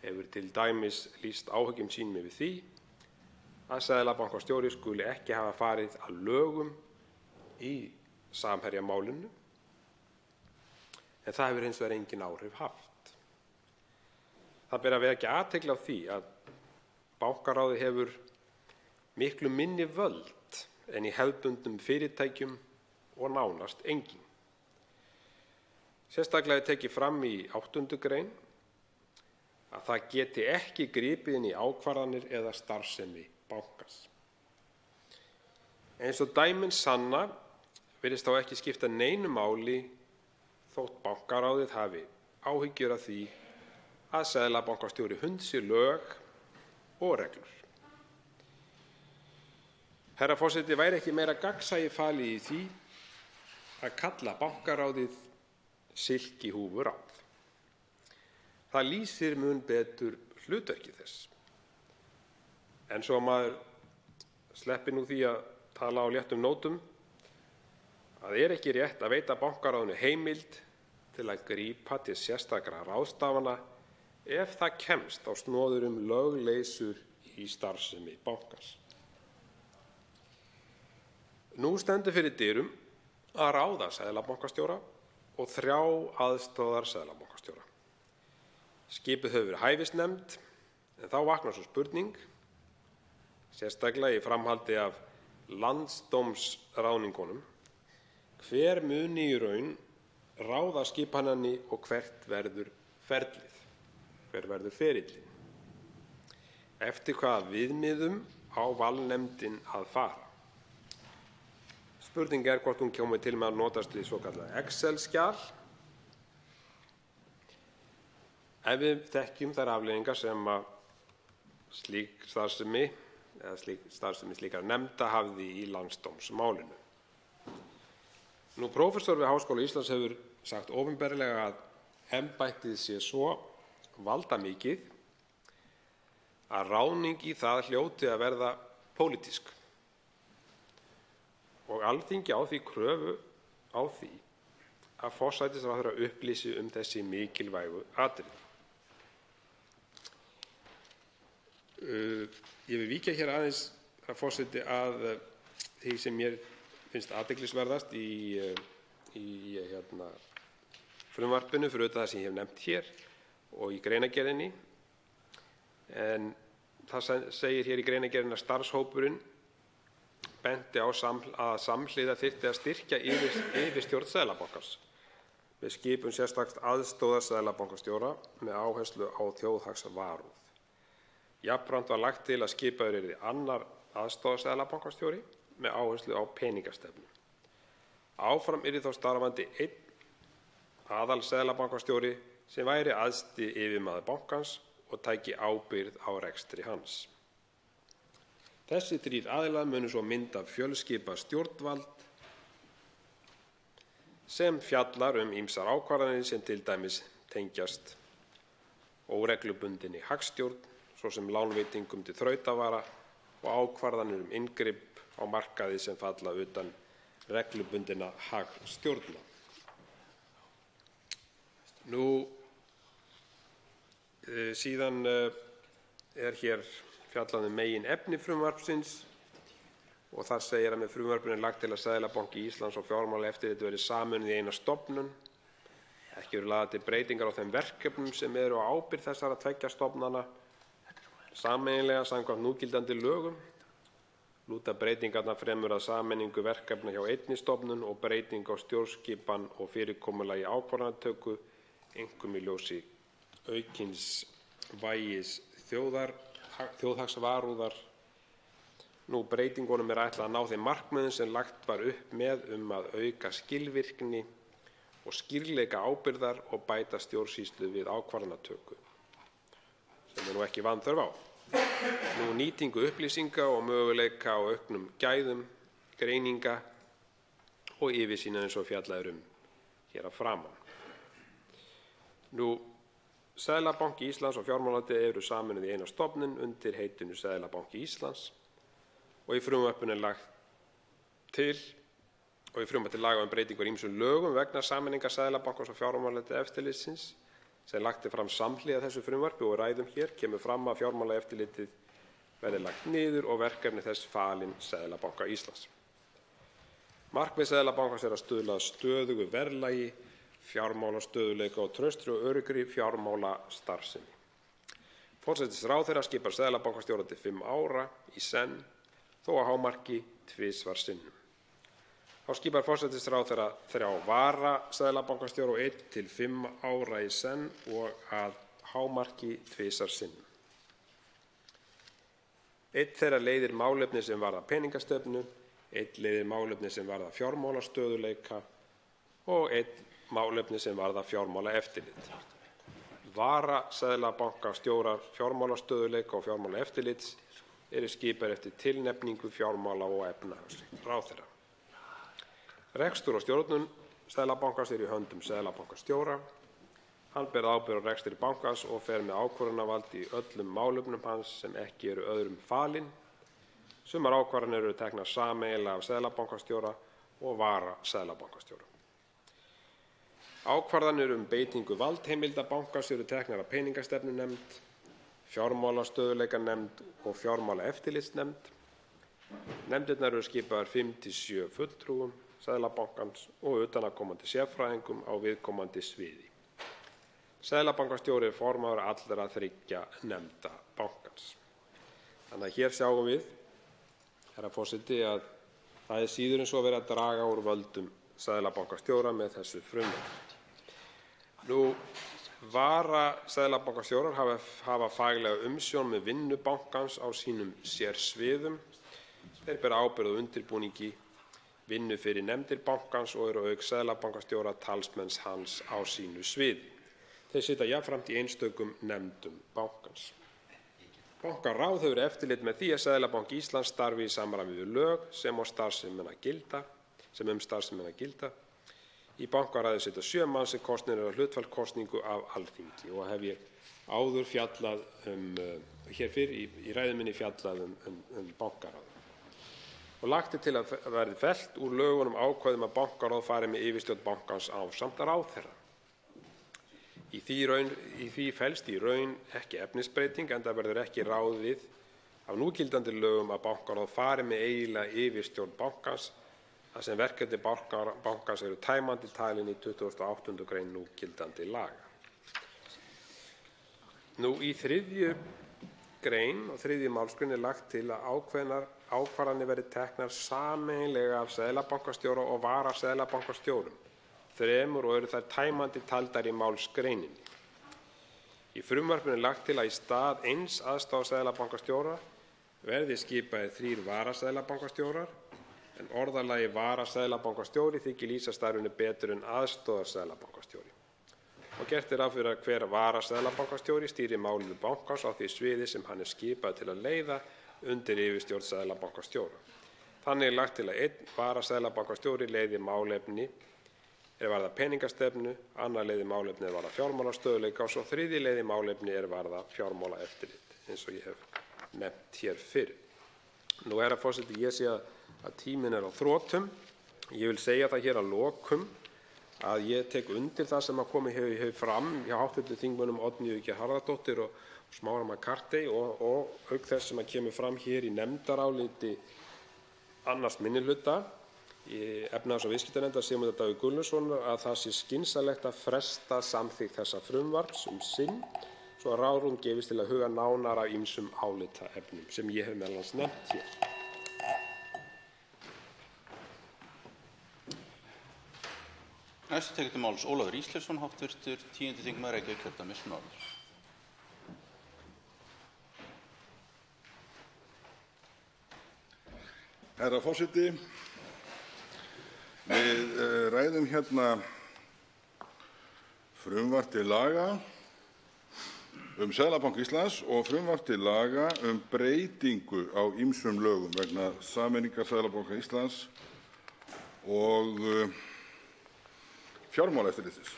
hefur til dæmis lýst áhyggjum sínum yfir því að seðlabankastjóri skuli ekki hafa farið að lögum í Samherjamálinu en það hefur hins vegar engin áhrif haft. Það ber að vekja athygli á því að bankaráðið hefur miklu minni völd en í hefðbundnum fyrirtækjum og nánast engin. Sérstaklega er tekið fram í 8. grein að það geti ekki gripið inn í ákvarðanir eða starfsemi bankans. Eins og dæmin sanna virðist þá ekki skipta neinu máli þótt bankaráðið hafi áhyggjur af því að seðlabankastjóri hunsi lög og reglur. Herra forseti, væri ekki meira gagnsæi falið í því að kalla bankaráðið silkihúfuráð. Það lýsir mun betur hlutverki þess. En svo maður sleppi nú því að tala á léttum nótum, að ekki rétt að veita bankaráðinu heimild til að grípa til sérstakra ráðstafana ef það kemst á snoðir lögleysur í starfsemi bankans. Nú stendur fyrir dyrum að ráða seðlabankastjóra og 3 aðstoðarseðlabankastjóra. Skipið hefur verið hæfisnefnd, en þá vaknar svo spurning, sérstaklega í framhaldi af landsdómsráðningunum, hver muni í raun ráða skipananni og hvert verður ferlið, hver verður ferillinn. Eftir hvaða viðmiðum á valnefndin að fara. Spurning er hvort hún komi til með að notast við svokallað Excel-skjal. Ef við þekkjum þær afleiðingar sem að slík starfsemi eða starfsemi slíkra nefnda hafði í landsdómsmálinu. Prófessor við Háskóla Íslands hefur sagt opinberlega að embættið sé svo valdamikið að ráðning í það hljóti að verða pólitísk. Og Alþingi á því kröfu á því að forsætisráðherra upplýsi þessi mikilvægu atriði. Ég vil víkja hér aðeins, forseti, að því sem mér finnst athyglisverðast í frumvarpinu, fyrir utan það sem ég hef nefnt hér og í greinargerðinni. En það segir hér í greinargerðinni að starfshópurinn benti á að samhliða þyrfti að styrkja yfirstjórn Seðlabankans með skipun sérstaks aðstoðarseðlabankastjóra með áherslu á þjóðhagsvarúð. Jafnframt var lagt til að skipaður yrði annar aðstoðarseðlabankastjóri með áherslu á peningastefnu. Áfram yrði þó starfandi einn aðalseðlabankastjóri sem væri æðsti yfirmaður bankans og tæki ábyrgð á rekstri hans. Þessi 3 aðilar munu svo mynda fjölskipað stjórnvald sem fjallar ýmsar ákvarðanir sem til dæmis tengjast óreglubundinni hagstjórn, svo sem lánveitingum til þrautavara og ákvarðanir inngrip á markaði sem falla utan reglubundinna hagstjórna. Síðan er hér fjallað meginefni frumvarpsins og þar segir að með frumvarpinu er lagt til að Seðlabanki Íslands og Fjármálaeftirlitið verði sameinuð í eina stofnun. Ekki eru lagðar til breytingar á þeim verkefnum sem eru á ábyrgð þessara 2 stofnana sameiginlega samkvæmt núgildandi lögum. Lúta breytingarnar fremur að sameiningu verkefna hjá einni stofnun og breyting á stjórnskipan og fyrirkomulagi ákvarðanatöku, einkum í ljósi aukins vægis þjóðhagsvarúðar. Breytingunum er ætlað að ná þeim markmiðum sem lagt var upp með að auka skilvirkni og skýrleika ábyrgðar og bæta stjórnsýslu við ákvarðanatöku, sem er ekki vanþörf á. Nýtingu upplýsinga og möguleika á auknum gæðum, greininga og yfirsýn eins og fjallað er hér að framan. Seðlabanki Íslands og Fjármálaeftirlitið eru sameinuð í eina stofnun undir heitinu Seðlabanki Íslands og í frumvarpinu er lagt til og í frumvarpi til laga breytingar á ýmsum lögum vegna sameiningar Seðlabankans og Fjármálaeftirlitsins sem lagt er fram samhliða þessu frumvarpi og ræðum hér kemur fram að Fjármálaeftirlitið verði lagt niður og verkefni þess falin Seðlabanka Íslands. Markmið Seðlabankans er að stuðla að stöðugu verðlagi fjármálastöðugleika og traustri og öruggri fjármálastarfsemi. Forsætisráðherra skipar seðlabankastjóra til 5 ára í senn, þó að hámarki 2 sinnum. Þá skipar forsætisráðherra 3 varaseðlabankastjóra og 1 til 5 ára í senn og að hámarki 2 sinnum. Einn þeirra leiðir málefni sem varða peningastefnu, einn leiðir málefni sem varða fjármálastöðugleika og einn málefni sem varða fjármálaeftirlit. Varaseðlabankastjórar fjármálastöðugleika og fjármálaeftirlits eru skipaðir eftir tilnefningu fjármála- og efnahagsráðherra. Rekstur og stjórnun Seðlabankans er í höndum seðlabankastjóra. Hann ber ábyrgð á rekstri bankans og fer með ákvörðunarvald í öllum málefnum hans sem ekki eru öðrum falin. Sumar ákvarðanir eru teknar sameiginlega af seðlabankastjóra og varaseðlabankastjóra. Ákvarðanir beitingu valdheimilda bankans eru teknar af peningastefnunefnd, fjármálastöðugleikanefnd og fjármálaeftirlitsnefnd. Nefndirnar eru skipaðar 5 til 7 fulltrúum Seðlabankans og utanaðkomandi sérfræðingum á viðkomandi sviði. Seðlabankastjóri er formaður allra 3 nefnda bankans. Þannig að hér sjáum við, herra forseti, að það er síður en svo verið að draga úr völdum seðlabankastjóra með þessu frumvarpi. Varaseðlabankastjórar hafa faglega umsjón með vinnu bankans á sínum sérsviðum. Þeir bera ábyrgð á undirbúningi vinnu fyrir nefndir bankans og eru auk seðlabankastjóra talsmenns hans á sínu sviði. Þeir sitja jafnframt í einstökum nefndum bankans. Bankaráð hefur eftirlit með því að Seðlabanki Íslands starfi í samræmi við lög sem um starfsemina gilda. Í bankaráði sitja 7 manns sem kosnir eru á hlutfallskosningu af Alþingi og hef ég áður fjallað hér fyrr í ræðu minni fjallað bankaráð. Og lagt til að verði fellt úr lögunum ákvæðum að bankaráð fari með yfirstjórn bankans ásamt ráðherra. Í því felst í raun ekki efnisbreyting, enda verður ekki ráðið af núgildandi lögum að bankaráð fari með eiginlega yfirstjórn bankans, þar sem verkefni bankans eru tæmandi talin í 28. grein núgildandi laga. Í 3. grein og 3. málsgrein er lagt til að ákvarðanir verði teknar sameiginlega af seðlabankastjóra og varaseðlabankastjórum, 3 og eru þær tæmandi taldar í málsgreininni. Í frumvarpinu er lagt til að í stað eins aðstoðarseðlabankastjóra verði skipaðir 3 varaseðlabankastjórar, en orðalagi varaseðlabankastjóri þykir lýsa starfinu betur en aðstoðarseðlabankastjóri. Og gert er ráð fyrir að hver varaseðlabankastjóri stýri málum bankans á því sviði sem hann er skipaður til að leiða undir yfirstjórn seðlabankastjóra. Þannig er lagt til að 1 varaseðlabankastjóri leiði málefni er varða peningastefnu, 2 leiði málefni er varða fjármálastöðugleika og svo 3. leiði málefni er varða fjármálaeftirlit, eins og ég hef nefnt hér fyrr. Herra forseti, ég sé að tíminn er á þrotum. Ég vil segja það hér að lokum að ég tek undir það sem að komið hefur fram hjá hv. þingmönnum Oddnýju G. Harðardóttur og Smára McCarthy og auk þess sem að kemur fram hér í nefndaráliti 2. minnihluta í efnahags- og viðskiptanefndar Sigmundar Davíðs Gunnlaugssonar að það sé skynsamlegt að fresta samþykkt þessa frumvarps sinn svo að ráðrúm gefist til að huga nánar að ýmsum álitaefnum sem ég hef meðal annars nefnt hér. Næst tekur til máls Ólafur Ísleifsson, hv. 10. þingmaður Reykjavíkurkjördæmis norður. Herra forseti, við ræðum hérna frumvarp til laga Seðlabanka Íslands og frumvarp til laga breytingu á ýmsum lögum vegna sameiningar Seðlabanka Íslands og fjármálaeftirlitsins.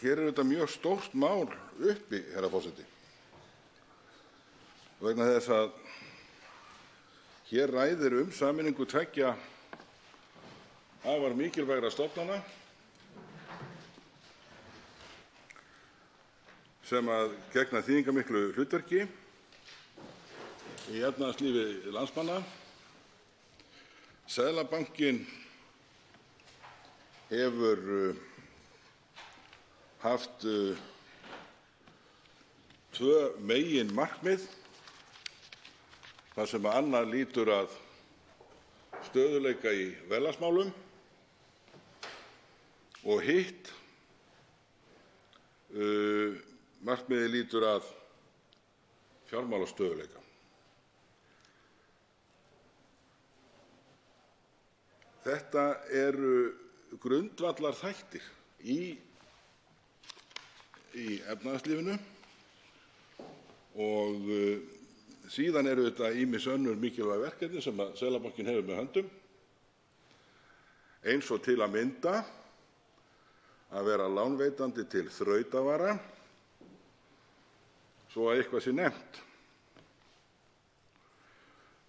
Hér er þetta mjög stórt mál uppi, herra forseti, vegna þess að hér ræðir sameiningu 2 afar mikilvægra stofnana sem að gegna þýðingarmiklu hlutverki í efnahagslífi landsmanna, Seðlabankinn hefur haft tvö meginmarkmið þar sem annað lýtur að stöðugleika í verðlagsmálum og hitt markmiðið lýtur að fjármálastöðugleika. Þetta eru grundvallarþættir í efnahagslífinu og síðan eru þetta ýmis önnur mikilvæg verkefni sem Seðlabankinn hefur með höndum, eins og til að mynda að vera lánveitandi til þrautavara, svo að eitthvað sé nefnt.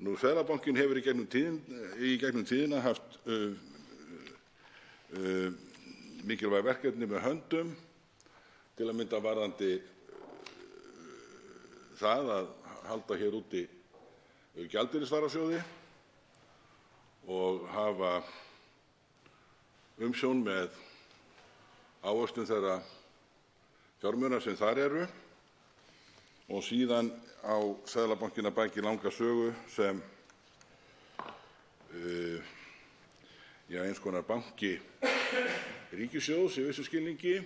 Seðlabankinn hefur í gegnum tíðina haft mikilvæg verkefni með höndum, til að mynda varðandi það að halda hér úti gjaldeyrisvarasjóði og hafa umsjón með ávöxtun þeirra fjármuna sem þar eru, og síðan á Seðlabankinn að baki langa sögu sem eins konar banki ríkissjóðs í vissu skilningi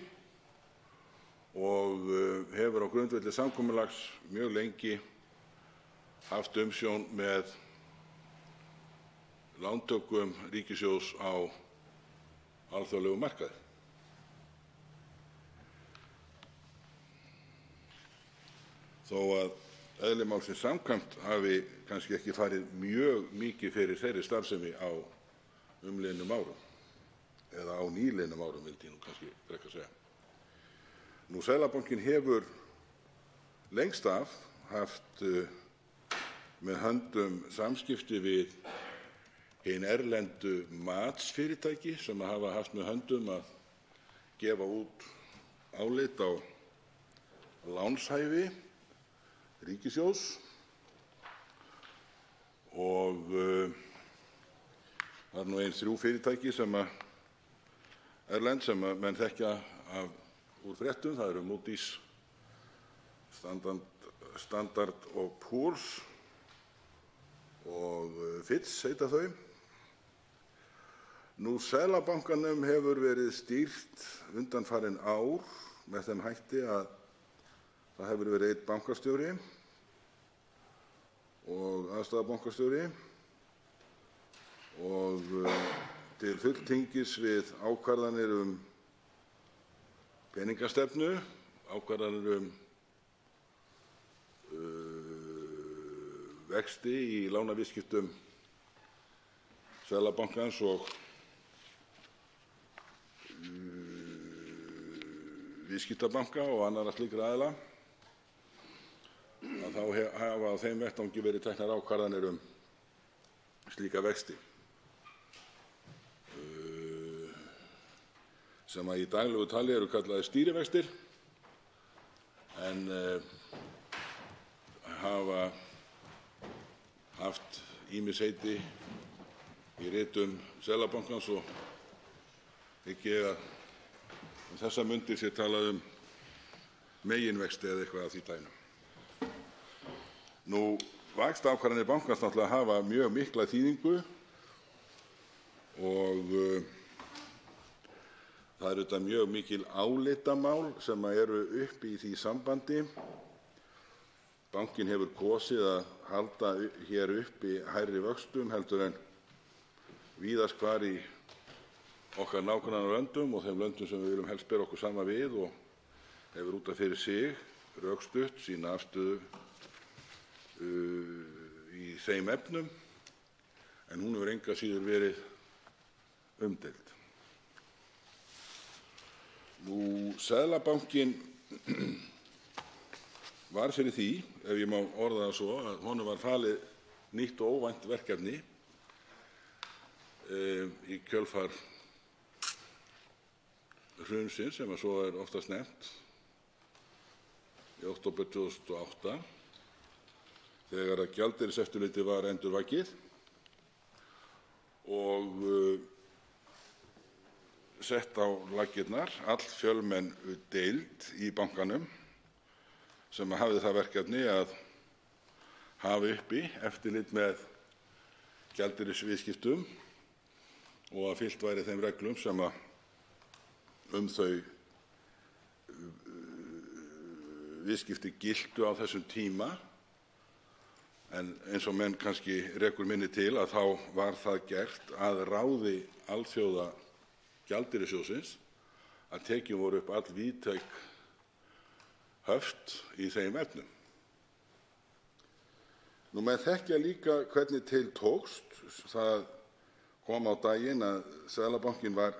og hefur á grundvelli samkomulags mjög lengi haft umsjón með lántökum ríkissjóðs á alþjóðlegum markaði. Þó að eðli málsins samkvæmt hafi kannski ekki farið mjög mikið fyrir þeirri starfsemi á umliðnum árum, eða á nýliðnum árum, vildi ég nú kannski frekar segja. Seðlabankinn hefur lengst af haft með höndum samskipti við hin erlendu matsfyrirtæki sem hafa haft með höndum að gefa út álit á lánshæfi ríkissjóðs og það eru nú 3 fyrirtæki sem erlend sem menn þekkja úr fréttum. Það eru Moody's, Standard & Poor's og Fitch heita þau. Seðlabankanum hefur verið stýrt undanfarin ár með þeim hætti að það hefur verið einn bankastjóri og aðstoðarbankastjóri og til fulltingis við ákvarðanir peningastefnu, ákvarðanir vexti í lánaviðskiptum Seðlabankans og viðskiptabanka og annarra slíkra aðila, að þá hafa á þeim vettvangi verið teknar ákvarðanir slíka vexti sem í daglegu tali eru kallaðir stýrivextir en hafa haft ýmis heiti í ritum Seðlabankans og hygg ég að þessar mundir sé talað meginvexti eða eitthvað af því taginu. Vaxtaákvarðanir bankans náttúrlega hafa mjög mikla þýðingu og það eru auðvitað mjög mikil álitamál sem eru uppi í því sambandi. Bankinn hefur kosið að halda hér uppi hærri vöxtum heldur en víðast hvar í okkar nágrannalöndum og þeim löndum sem við viljum helst bera okkur saman við, og hefur út af fyrir sig rökstutt sína afstöðu í þeim efnum, en hún hefur engu að síður verið umdeild. Seðlabankinn var fyrir því, ef ég má orða það svo, að honum var falið nýtt og óvænt verkefni í kjölfar hrunsins, sem svo er oftast nefnt, í október 2008, þegar að gjaldeyriseftirlitið var endurvakið og sett á laggirnar allfjölmenn deild í bankanum sem hafði það verkefni að hafa uppi eftirlit með gjaldeyrisviðskiptum og að fylgt væri þeim reglum sem þau viðskipti giltu á þessum tíma. En eins og menn kannski rekur minni til að þá var það gert að ráði Alþjóðagjaldeyrissjóðsins að tekin voru upp allvíðtæk höft í þeim efnum. Menn þekkja líka hvernig til tókst. Það kom á daginn að Seðlabankinn var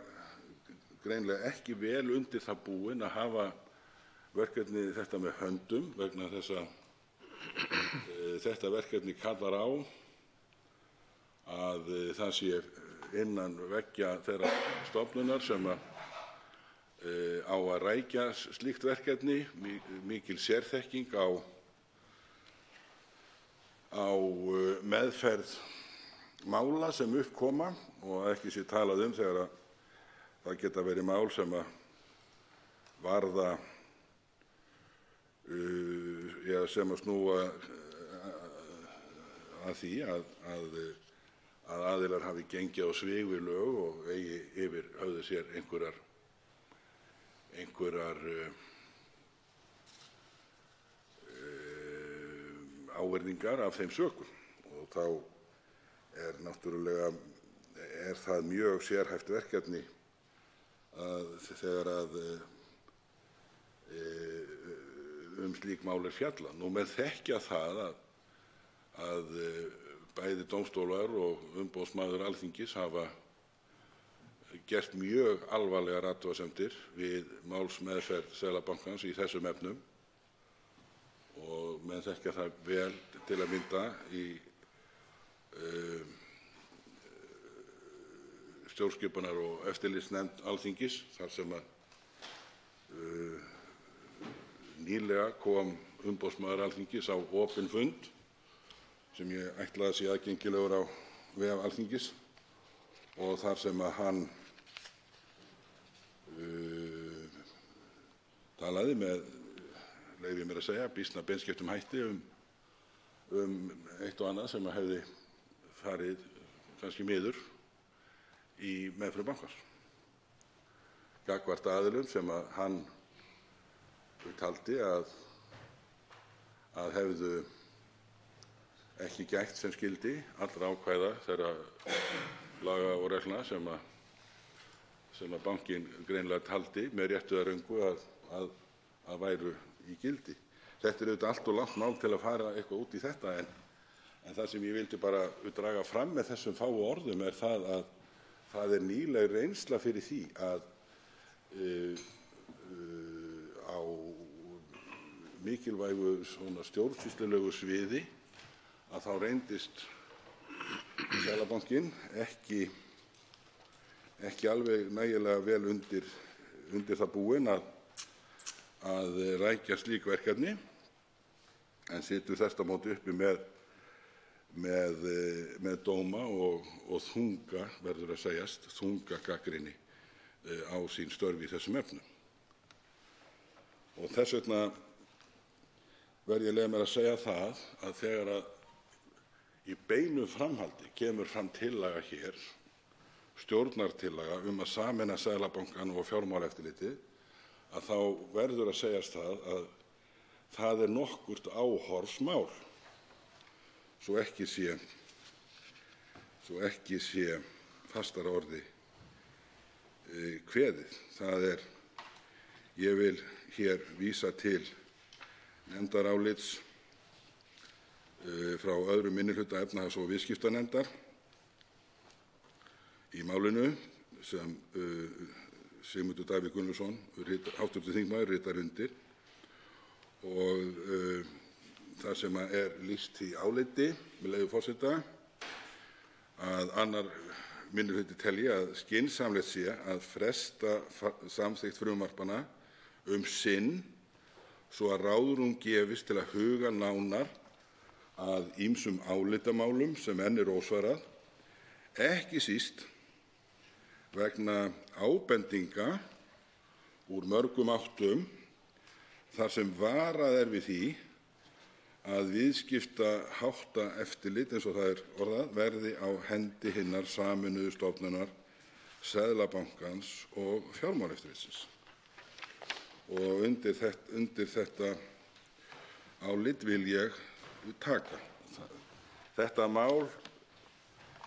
greinilega ekki vel undir það búinn að hafa verkefni þetta með höndum vegna þess að þetta verkefni kallar á að það sé innan veggja þeirrar stofnunar sem á að rækja slíkt verkefni, mikil sérþekking á meðferð mála sem upp koma og ekki sé talað þegar það geta verið mál sem varða sem snúa að því að aðilar hafi gengið á svig við lög og eigi yfir höfði sér einhverjar ávirðingar af þeim sökum. Og þá náttúrulega það mjög sérhæft verkefni þegar slík mál fjallað. Menn þekkja það að bæði dómstólar og umboðsmaður Alþingis hafa gert mjög alvarlegar athugasemdir við málsmeðferð Seðlabankans í þessum efnum og menn þekkja það vel til að mynda í stjórnskipunar- og eftirlitsnefnd Alþingis þar sem nýlega kom umboðsmaður Alþingis á opinn fund sem ég ætla að sé aðgengilegur á vef Alþingis og þar sem hann talaði með, leyfi ég mér að segja, býsna beinskeyttum hætti eitt og annað sem hefði farið kannski miður í meðferð bankans gagnvart aðilum sem hann taldi að hefðu ekki gætt sem skyldi allra ákvæða þeirra laga og reglna sem bankinn greinilega taldi með réttu eða röngu að væru í gildi. Þetta auðvitað allt og langt mál til að fara eitthvað út í þetta en það sem ég vildi bara draga fram með þessum fáu orðum það að það nýleg reynsla fyrir því að á mikilvægu stjórnsýslulegu sviði að þá reyndist Seðlabankinn ekki alveg nægilega vel undir það búinn að rækja slík verkefni en situr þvert á móti uppi með dóma og þunga, verður að segjast, þunga gagnrýni á sín störf í þessum efnum. Og þess vegna verð ég að leyfa mér að segja það að þegar í beinu framhaldi kemur fram tillaga hér, stjórnartillaga að sameina Seðlabankann og Fjármálaeftirlitið, að þá verður að segjast að það nokkurt áhorfsmál, svo ekki sé fastar orði kveðið. Ég vil hér vísa til nefndarálits frá öðrum minnihluta efnahags- og viðskiptanefndar í málinu sem Sigmundur Davíð Gunnlaugsson, hv. þingmaður, ritar undir og þar sem lýst því áliti, með leyfi forseta, að annar minnihluti telji að skynsamlegt sé að fresta samþykkt frumvarpanna sinn svo að ráðrúm gefist til að huga nánar að ýmsum álitamálum sem enn ósvarað ekki síst vegna ábendinga úr mörgum áttum þar sem varað er við því að viðskiptaháttaeftirlit, eins og það er orðað, verði á hendi hinnar sameinuðu stofnunar Seðlabankans og Fjármálaeftirlitsins. Og undir þetta álit vil ég taka. Þetta mál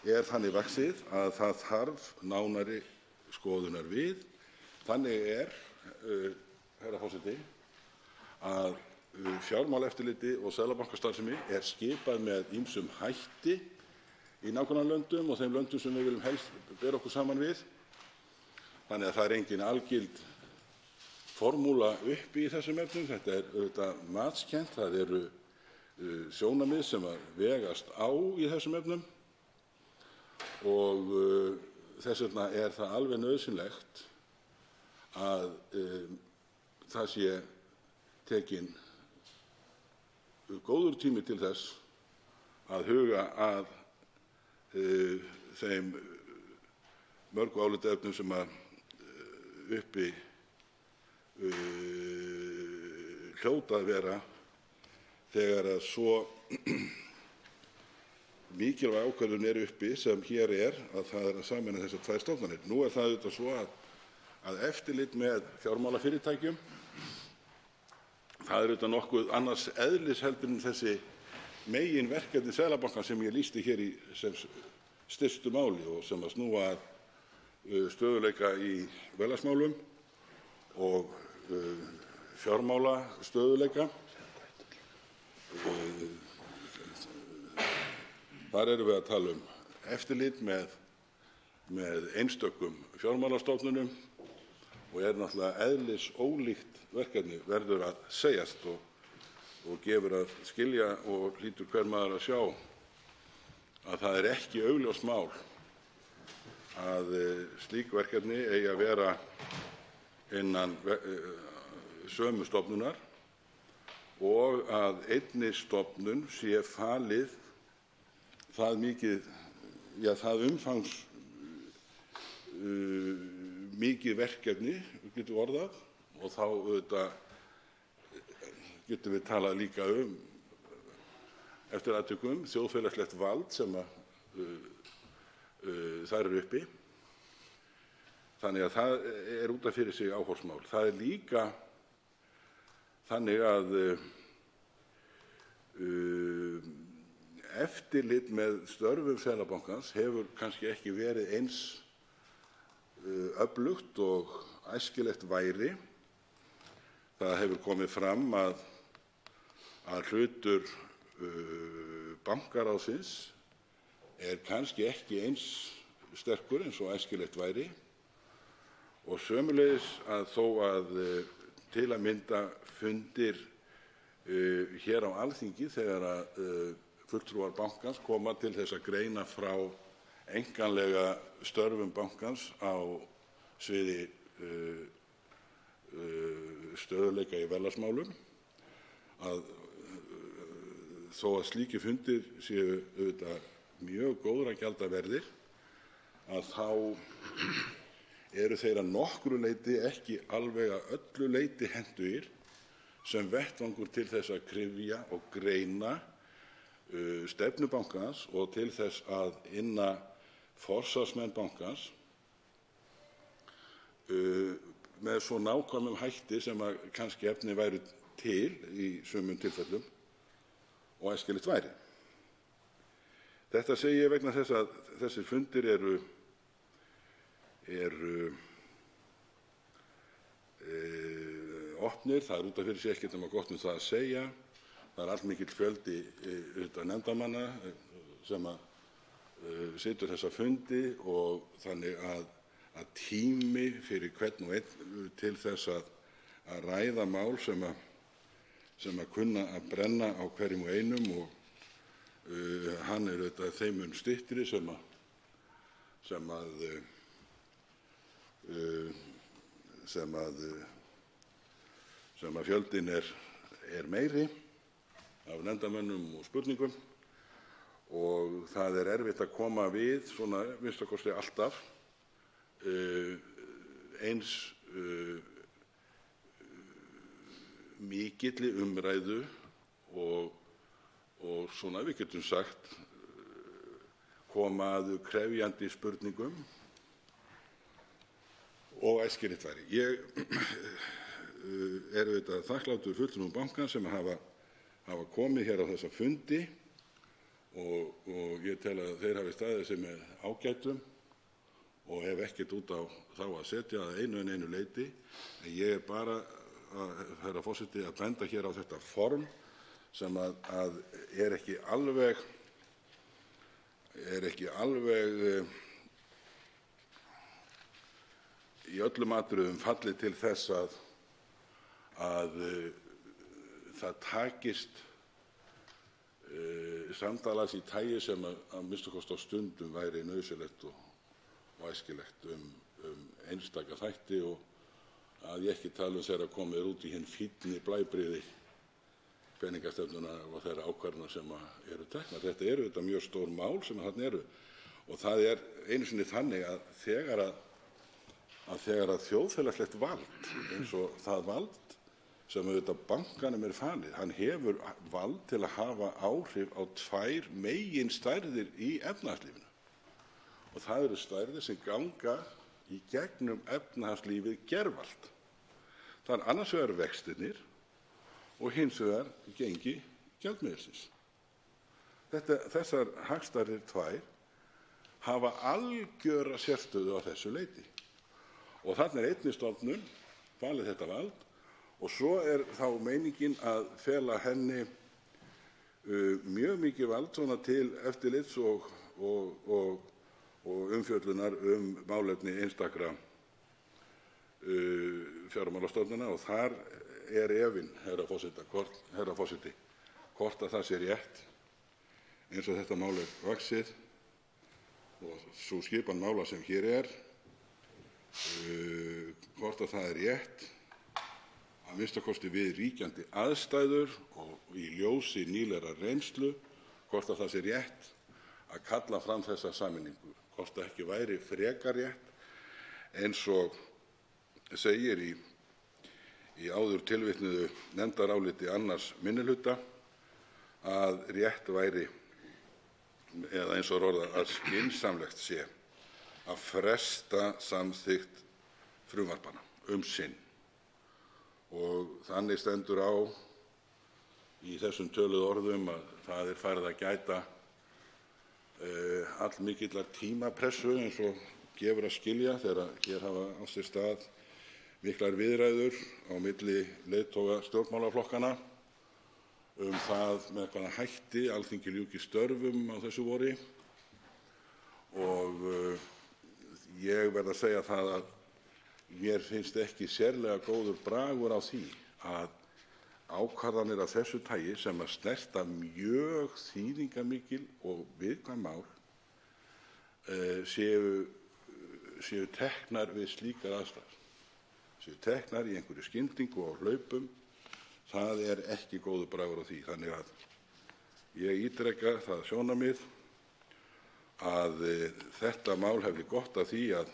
er þannig vaxið að það þarf nánari skoðunar við. Þannig er, herra forseti, að fjármálaeftirliti og seðlabankastarfsemi er skipað með ýmsum hætti í nágrannalöndum og þeim löndum sem við viljum helst bera okkur saman við. Þannig að það er engin algild formúla uppi í þessum efnum. Þetta er auðvitað matskennt. Það eru sjónarmið sem að vegast á í þessum efnum og þess vegna er það alveg nauðsynlegt að það sé tekinn góður tími til þess að huga að þeim mörgu álitaefnum sem að uppi hljóta að vera þegar að svo mikilvæg ákvörðun er uppi sem hér er, að það er að sameina þessar tvær stofnanir. Nú er það auðvitað svo að eftirlit með fjármálafyrirtækjum, það er auðvitað nokkuð annars eðlis heldur en þessi meginverkefni Seðlabankans sem ég lýsti hér í sem stystu máli og sem að snúa að stöðugleika í verðlagsmálum og fjármálastöðugleika. Þar erum við að tala eftirlit með einstökum fjármálastofnunum og er náttúrulega eðlisólíkt verkefni, verður að segjast og gefur að skilja og hlýtur hver maður að sjá að það er ekki augljóst mál að slík verkefni eigi að vera innan sömu stofnunar og að einni stofnun sé falið það umfangsmikið verkefni, getum við orðað, og þá auðvitað getum við talað líka eftir atvikum þjóðfélagslegt vald sem þar er uppi. Þannig að það er út af fyrir sig áhorfsmál. Það er líka þannig að eftirlit með störfum Seðlabankans hefur kannski ekki verið eins öflugt og æskilegt væri. Það hefur komið fram að hlutur bankaráðsins er kannski ekki eins sterkur eins og æskilegt væri og sömuleiðis að þó að til að mynda fundir hér á Alþingi þegar að fulltrúar bankans koma til þess að greina frá einkanlega störfum bankans á sviði stöðugleika í verðlagsmálum, að þó að slíkir fundir séu auðvitað mjög góðra gjalda verðir, að þá eru þeir að nokkru leyti ekki alveg að öllu leyti hentugir sem vettvangur til þess að kryfja og greina stefnu bankans og til þess að inna forsvarsmenn bankans með svo nákvæmum hætti sem að kannski efni væru til í sumum tilfellum og æskilegt væri. Þetta segi ég vegna þess að þessir fundir eru opnir. Það er út af fyrir sig ekkert nema gott það að segja. Það er allmikill fjöldi nefndarmanna sem að situr þessa fundi og þannig að tími fyrir hvern og einn til þess að ræða mál sem að kunna að brenna á hverjum og einum og hann er auðvitað þeim mun styttri sem að fjöldinn er meiri af nefndarmönnum og spurningum og það er erfitt að koma við svona minnsta kosti alltaf eins mikilli umræðu og svona við getum sagt koma að krefjandi spurningum og æskilegt væri. Ég er auðvitað þakklátur fulltrúum bankans sem hafa komið hér á þessa fundi og ég tel að þeir hafi staðið sig með ágætum og hef ekkert út á þá að setja að einu leyti. En ég er bara, herra forseti, að benda hér á þetta form sem að er ekki alveg í öllum atriðum fallið til þess að það takist samtals í tagi sem að minnsta kosti á stundum væri nauðsynlegt og æskilegt einstaka þætti og að ég ekki tala þegar komið út í hinn fínni blæbrigði peningastefnunnar og þeirra ákvarðana sem eru teknar. Þetta eru auðvitað mjög stór mál sem þarna eru og það er einu sinni þannig að þegar að þjóðfélagslegt vald eins og það vald sem auðvitað bankanum er falið, hann hefur vald til að hafa áhrif á tvær meginstærðir í efnahagslífinu og það eru stærðir sem ganga í gegnum efnahagslífið gervallt. Það er annars vegar vextirnir og hins vegar gengi gjaldmiðilsins. Þessar hagstærðir tvær hafa algjöra sérstöðu á þessu leyti og þarna er einnig stofnun falið þetta vald og svo er þá meiningin að fela henni mjög mikið vald svona til eftirlits og umfjöllunar málefni einstakra fjármálastofnana og þar er efinn, herra forseti, hvort að það sé rétt eins og þetta mál er vaxið og sú skipan mála sem hér er, hvort að það er rétt að minnsta kosti við ríkjandi aðstæður og í ljósi nýlegrar reynslu, hvort að það sé rétt að kalla fram þessa sameiningu, hvort það ekki væri frekar rétt eins og segir í áður tilvitnuðu nefndaráliti annars minnihluta að rétt væri eða eins og orðað að skynsamlegt sé að fresta samþykkt frumvarpanna sinn og þannig stendur á í þessum töluðu orðum að það er farið að gæta allmikillar tímapressu eins og gefur að skilja þegar hér hafa átt sér stað miklar viðræður á milli leiðtoga stjórnmálaflokkanna það með hvaða hætti Alþingi ljúki störfum á þessu vori og ég verð að segja það að mér finnst ekki sérlega góður bragur á því að ákvarðanir af þessu tagi sem að snerta mjög þýðingarmikil og viðkvæm mál séu teknar við slíkar aðstæður, séu teknar í einhverju skyndingu og hlaupum, það er ekki góður bragur á því. Þannig að ég ítreka það sjónarmið að þetta mál hefði gott af því að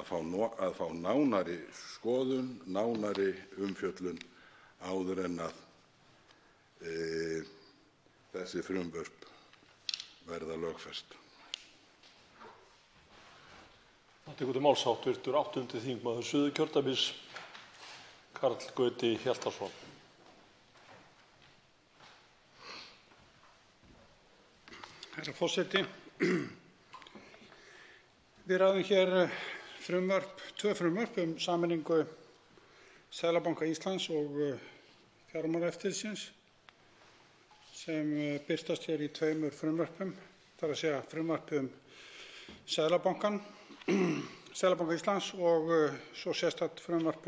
fá nánari skoðun, nánari umfjöllun áður en að þessi frumvörp verða lögfest. Það tekur til máls hv. 8. þingmaður Suðurkjördæmis, Karl Gauti Hjaltason. Herra forseti, við ræðum hér tvö frumvörp sameiningu Seðlabanka Íslands og Fjármálaeftirlitsins sem birtast hér í tveimur frumvörpum, það er að segja frumvarpi Seðlabanka Íslands og svo sérstakt frumvarp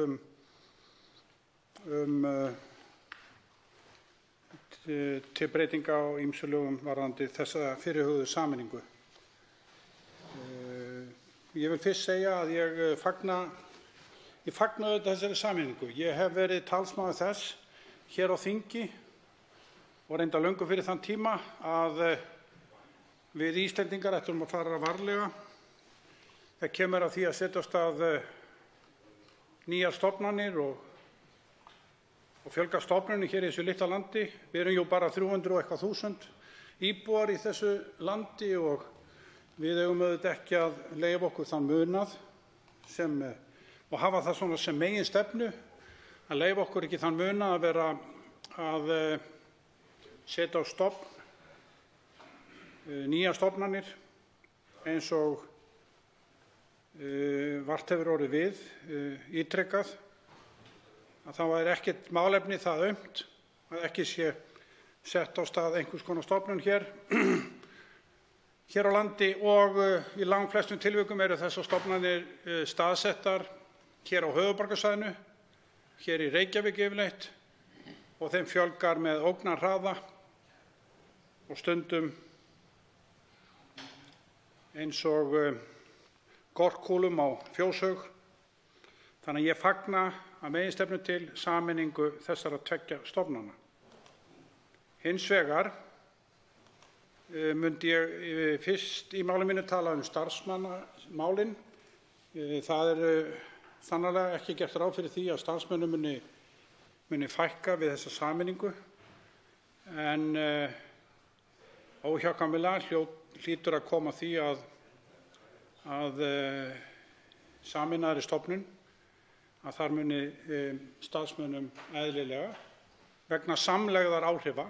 til breytinga á ýmsum lögum varðandi þessa fyrirhuguðu sameiningu. Ég vil fyrst segja að ég fagna auðvitað þessari sameiningu. Ég hef verið talsmaður þess hér á þingi og reyndar löngu fyrir þann tíma að við Íslendingar ættum að fara varlega þegar kemur að því að setja af stað nýjar stofnanir og fjölga stofnunum hér í þessu litla landi. Við erum jú bara 300 og eitthvað þúsund íbúar í þessu landi og við eigum auðvitað ekki að leyfa okkur þann munað og hafa það svona sem meginstefnu að leyfa okkur ekki þann munað að vera að setja á stofn nýjar stofnanir eins og vart hefur orðið við ítrekað að það væri ekkert málefni það aumt að ekki sé sett á stað einhvers konar stofnun hér á landi og í langflestum tilvikum eru þessar stofnanir staðsettar hér á höfuðborgarsvæðinu, hér í Reykjavík yfirleitt og þeim fjölgar með ógnarhraða og stundum eins og gorkúlum á fjóshaug. Þannig að ég fagna að meginstefnu til sameiningu þessara tveggja stofnana. Hins vegar myndi ég fyrst í máli mínu tala starfsmannamálin. Það sannarlega ekki gert ráð fyrir því að starfsmönnum muni fækka við þessa sameiningu en óhjákvæmilega hlýtur að koma því að sameinaðri stofnun að þar muni starfsmönnum eðlilega vegna samlegðar áhrifa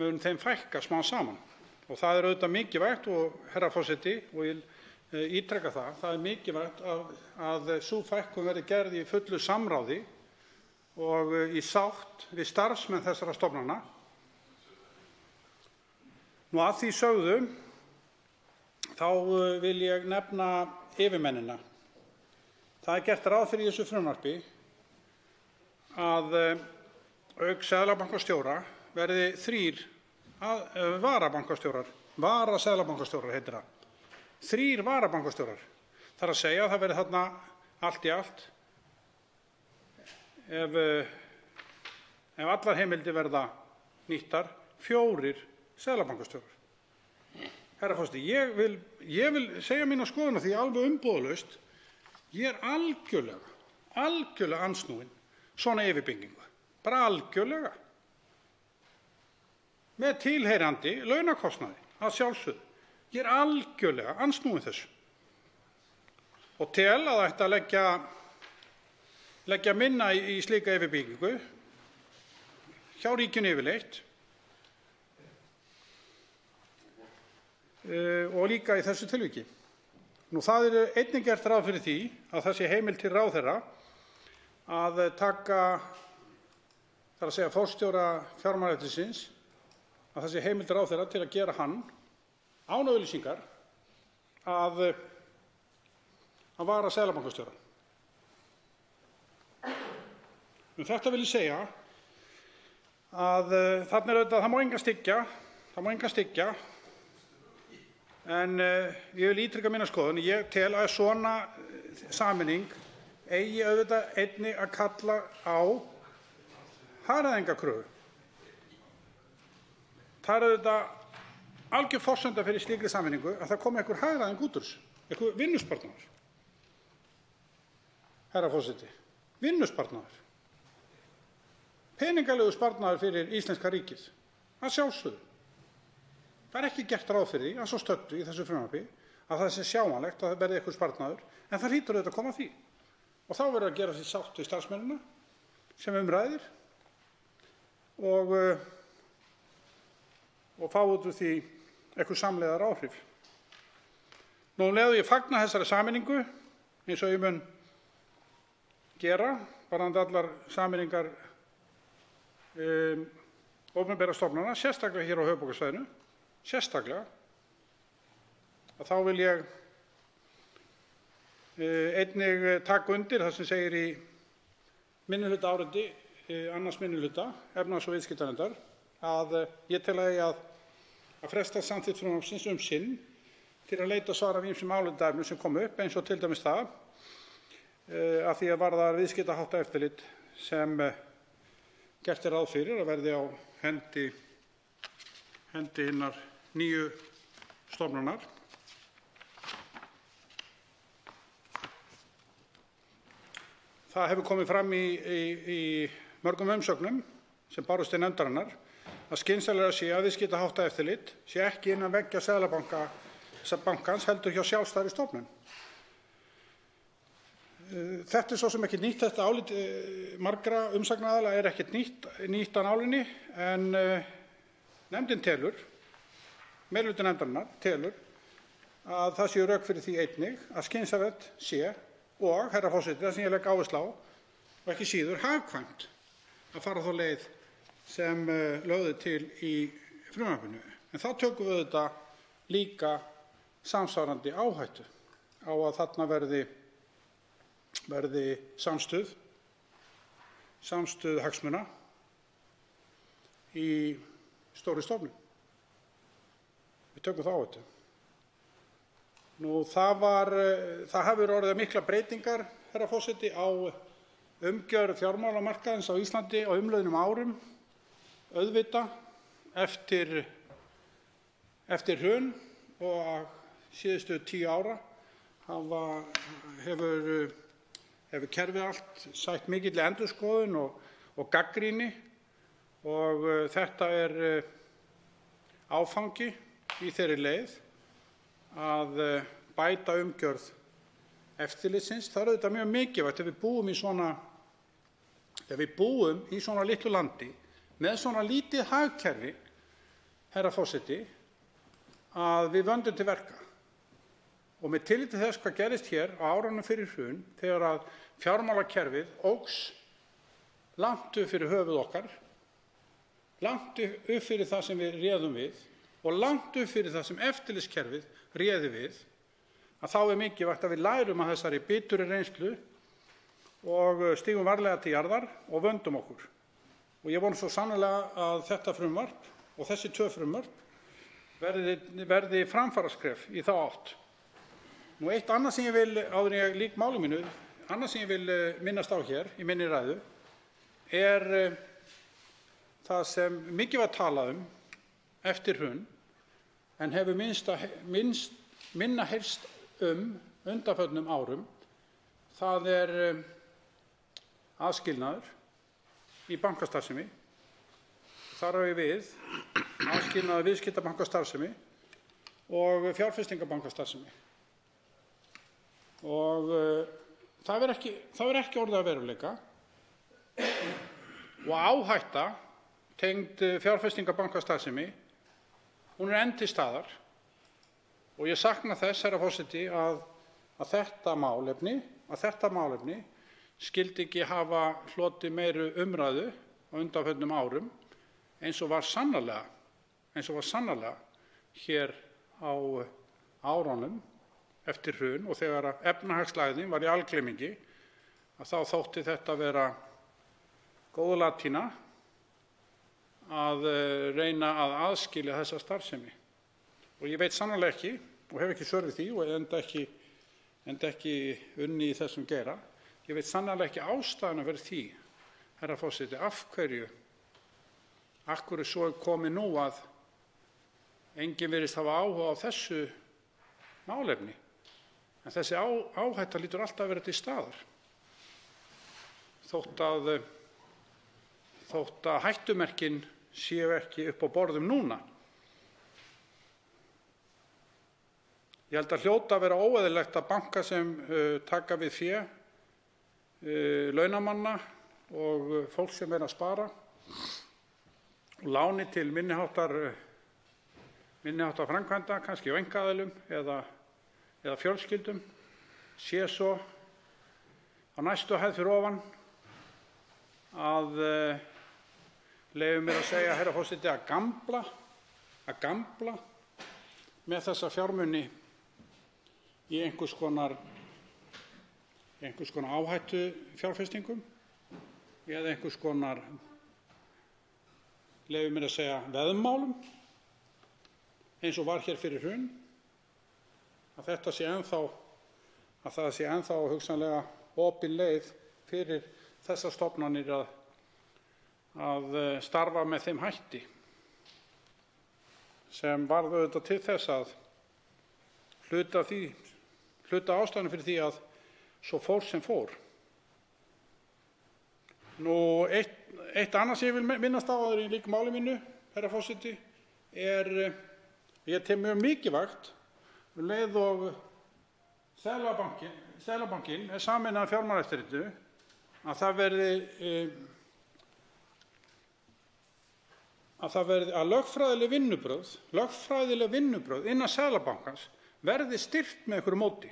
mun þeim fækka smá saman. Og það auðvitað mikilvægt og herra forseti, og ég ítreka það er mikilvægt að sú fækkun verði gerð í fullu samráði og í sátt við starfsmenn þessara stofnana. Nú að því sögðu þá vil ég nefna yfirmennina. Það gert ráð fyrir í þessu frumvarpi að auk seðlabankastjóra verði 3 varabankastjórar, varaseðlabankastjórar heitir það. 3 varabankastjórar. Það er að segja að það verði þarna allt í allt ef allar heimildir verða nýttar 4 seðlabankastjórar. Herra forseti, ég vil segja mína skoðun á því alveg umbúðalaust. Ég er algjörlega andsnúinn svona yfirbyggingu. Bara algjörlega. Með tilheyrandi launakostnaði að sjálfsögðu. Ég er algjörlega andsnúinn þessu. Og tel að það ætti að leggja minna í slíka yfirbyggingu hjá ríkinu yfirleitt og líka í þessu tilviki. Nú það einnig gert ráð fyrir því að það sé heimild til ráðherra að taka, það er að segja forstjóra Fjármálaeftirlitsins, að það sé heimild ráðherra til að gera hann án auglýsingar að vara seðlabankastjóra. Þetta vil ég segja að þarna auðvitað það má engan styggja, en ég vil ítreka mína skoðun. Ég tel að svona sameining eigi auðvitað einnig að kalla á hagræðingarkröfu. Það auðvitað algjör forsenda fyrir slíkri sameiningu að það komi einhver hagræðing út úr þessu, einhver vinnusparnaður. Herra forseti, vinnusparnaður. Peningalegur sparnaður fyrir íslenska ríkið, að sjálfsögðu. Það er ekki gert ráð fyrir því að svo stöddu í þessu frumvarpi að það sé sjáanlegt að það verði einhver sparnaður, en það hlýtur auðvitað að koma að því. Og þá verður að gera sér sátt við starfsmennina sem ræðir og fá út úr því einhver samlegðar áhrif. Nú leið ég fagna þessari sameiningu eins og ég mun gera varðandi allar sameiningar opinberra stofnana, sérstaklega hér á höfuðborgarsvæðinu, sérstaklega, að þá vil ég einnig taka undir það sem segir í minnihlutaáliti annars minnihluta efnahags- og viðskiptanefndar að ég tel að fresta samþykkt frumvarpsins sinn til að leita svara við ýmsum álitaefnum sem komu upp, eins og til dæmis það að því að varðar viðskiptaháttaeftirlit sem gert ráð fyrir að verði á hendi hinnar nýju stofnunar. Það hefur komið fram í mörgum umsögnum sem bárust til nefndarinnar að skynsamlegra sé að viðskiptaháttaeftirlit sé ekki innan veggja Seðlabankans heldur hjá sjálfstæðri stofnun. Þetta er svo sem ekki nýtt, þetta álit margra umsagnaraðila er ekkert nýtt af nálinni, en nefndin telur, meirihluti nefndarinnar telur að það séu rök fyrir því einnig að skynsamlegt sé og, herra forseti, það sem ég legg áherslu á, og ekki síður hagkvæmt að fara þá leið sem lögð er til í frumvarpinu. En þá tökum við auðvitað líka samsvarandi áhættu á að þarna verði samstuð hagsmuna í stóri stofnun. Við tökum þá áhættu. Það hefur orðið miklar breytingar, herra forseti, á umgjörð fjármálamarkaðarins á Íslandi á umliðnum árum, auðvitað eftir hrun, og síðustu 10 ára hefur kerfið allt sætt mikilli endurskoðun og gagnrýni, og þetta er áfangi í þeirri leið að bæta umgjörð eftirlitsins. Það er auðvitað mjög mikilvægt ef við búum í svona litlu landi með svona lítið hagkerfi, herra forseti, að við vöndum til verka. Og með tilliti til þess hvað gerðist hér á árunum fyrir hrun, þegar að fjármálakerfið óx langt upp fyrir höfuð okkar, langt upp fyrir það sem við réðum við og langt upp fyrir það sem eftirlitskerfið réði við, að þá er mikilvægt að við lærum af þessari bitru reynslu og stígum varlega til jarðar og vöndum okkur. Og ég vona svo sannarlega að þetta frumvarp og þessi 2 frumvörp verði framfaraskref í þá átt. Eitt annað sem ég vil, áður en ég lýk máli mínu, annað sem ég vil minnast á hér í minni ræðu er það sem mikið var talað eftir hrun, en hefur minna heyrst undanförnum árum. Það er aðskilnaður í bankastarfsemi. Þar á ég við aðskilnaður viðskiptabankastarfsemi og fjárfestingarbankastarfsemi. Og það er ekki orðið að veruleika, og áhætta tengd fjárfestingarbankastarfsemi, hún er enn til staðar. Og ég sakna þess, herra forseti, að þetta málefni skyldi ekki hafa hlotið meiri umræðu á undanförnum árum, eins og var sannarlega hér á árunum eftir hrun, og þegar efnahagslægðin var í algleymingi, að þá þótti þetta vera góð latína að reyna að aðskilja þessa starfsemi. Og ég veit sannarlega ekki, og hef ekki svör við því, og enda ekki unni í þessum geira, ég veit sannarlega ekki ástæðuna fyrir því, herra forseti, af hverju svo er komið nú að enginn virðist hafa áhuga á þessu málefni. En þessi áhætta hlýtur alltaf að vera til staðar, þótt að hættumerkin séu ekki upp á borðum núna. Ég held að hljóta að vera óeðlilegt að bankar sem taka við fé launamanna og fólk sem er að spara og láni til minni háttar framkvæmda, kannski á einkaaðilum eða fjölskyldum, sé svo á næstu hæð fyrir ofan að leyfi mér að segja, herra forseti, að gambla með þessa fjármuni í einhvers konar áhættu fjárfestingum eða einhvers konar, leyfi mér að segja, veðmálum, eins og var hér fyrir hrun, að það sé ennþá hugsanlega opin leið fyrir þessar stofnanir að starfa með þeim hætti sem varð auðvitað til þess að hluta ástæðunni fyrir því að svo fór sem fór. Eitt annað sem ég vil minnast á áður en ég lýk máli mínu, herra forseti, ég tel mjög mikilvægt leið og Seðlabankinn er sameinaður Fjármálaeftirlitinu að það verði að lögfræðileg vinnubrögð innan Seðlabankans verði styrkt með einhverju móti.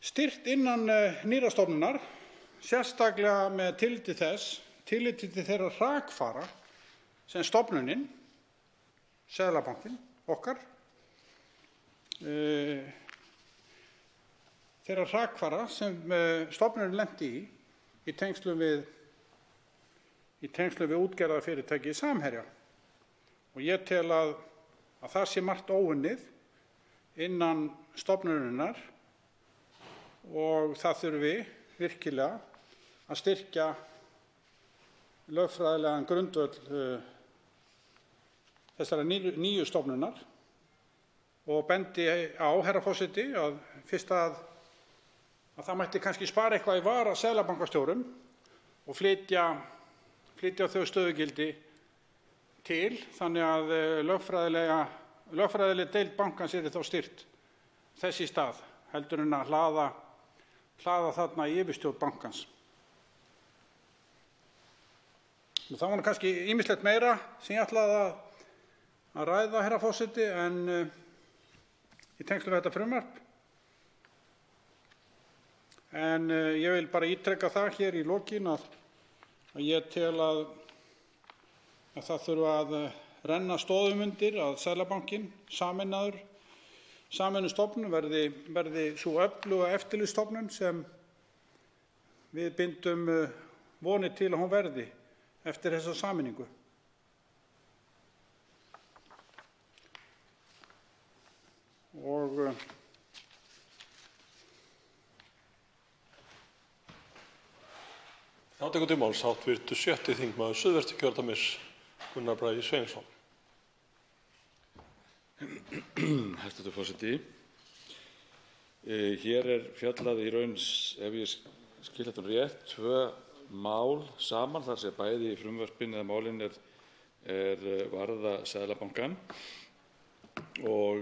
Styrkt innan nýrrar stofnunar, sérstaklega með tilliti til þeirra hrakfara sem stofnunin, Seðlabankinn okkar, þeirra hrakfara sem stofnunin lenti í tengslum við útgerðarfyrirtækið Samherja. Og ég tel að það sé margt óunnið innan stofnunarinnar og það þurfi virkilega að styrkja lögfræðilegan grundvöll þessara nýju stofnunar og bendi á, herra forseti, að fyrst að það mætti kannski spara eitthvað í varaseðlabankastjórum og flytja þau stöðugildi til þannig að lögfræðileg deild bankans yrði þá styrkt þess í stað heldur en að hlaða þarna í yfirstjórn bankans. Það var kannski ýmislegt meira sem ég ætlaði að ræða, herra forseti, en í tengslum við þetta frumvarp. En ég vil bara ítreka það hér í lokin að ég tel að það þurfi að renna stoðum undir að Seðlabankinn sameinuð stofnun verði sú öfluga eftirlitsstofnun sem við bindum vonir til að hún verði eftir þessa sameiningu. Og þá tekur til máls hv. 6. þingmaður Suðvesturkjördæmis, Gunnar Bragi Sveinsson. Hæstv. forseti. Hér fjallað í raun, ef ég skil þetta rétt, 2 mál saman, þar sem bæði í frumvarpinu eða málin varða Seðlabankann og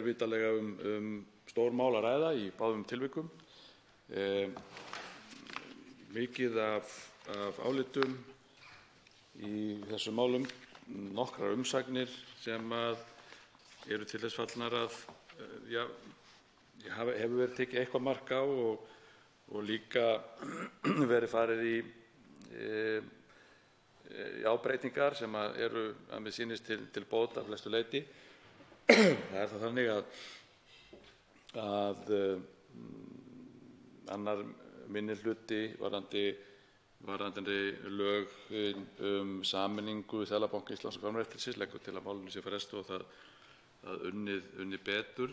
vitanlega stór mál að ræða í báðum tilvikum. Mikið af álitum í þessum málum, nokkrar umsagnir sem eru til þess fallnar að hefur verið tekið eitthvað mark á og líka verið farið í ábreytingar sem eru að mér sýnist til bóta að flestu leyti. Það það þannig að annar minnihluti varðandi lög sameiningu Seðlabanka Íslands og Fjármálaeftirlitsins leggur til að málinu sé frestað og það unnið betur.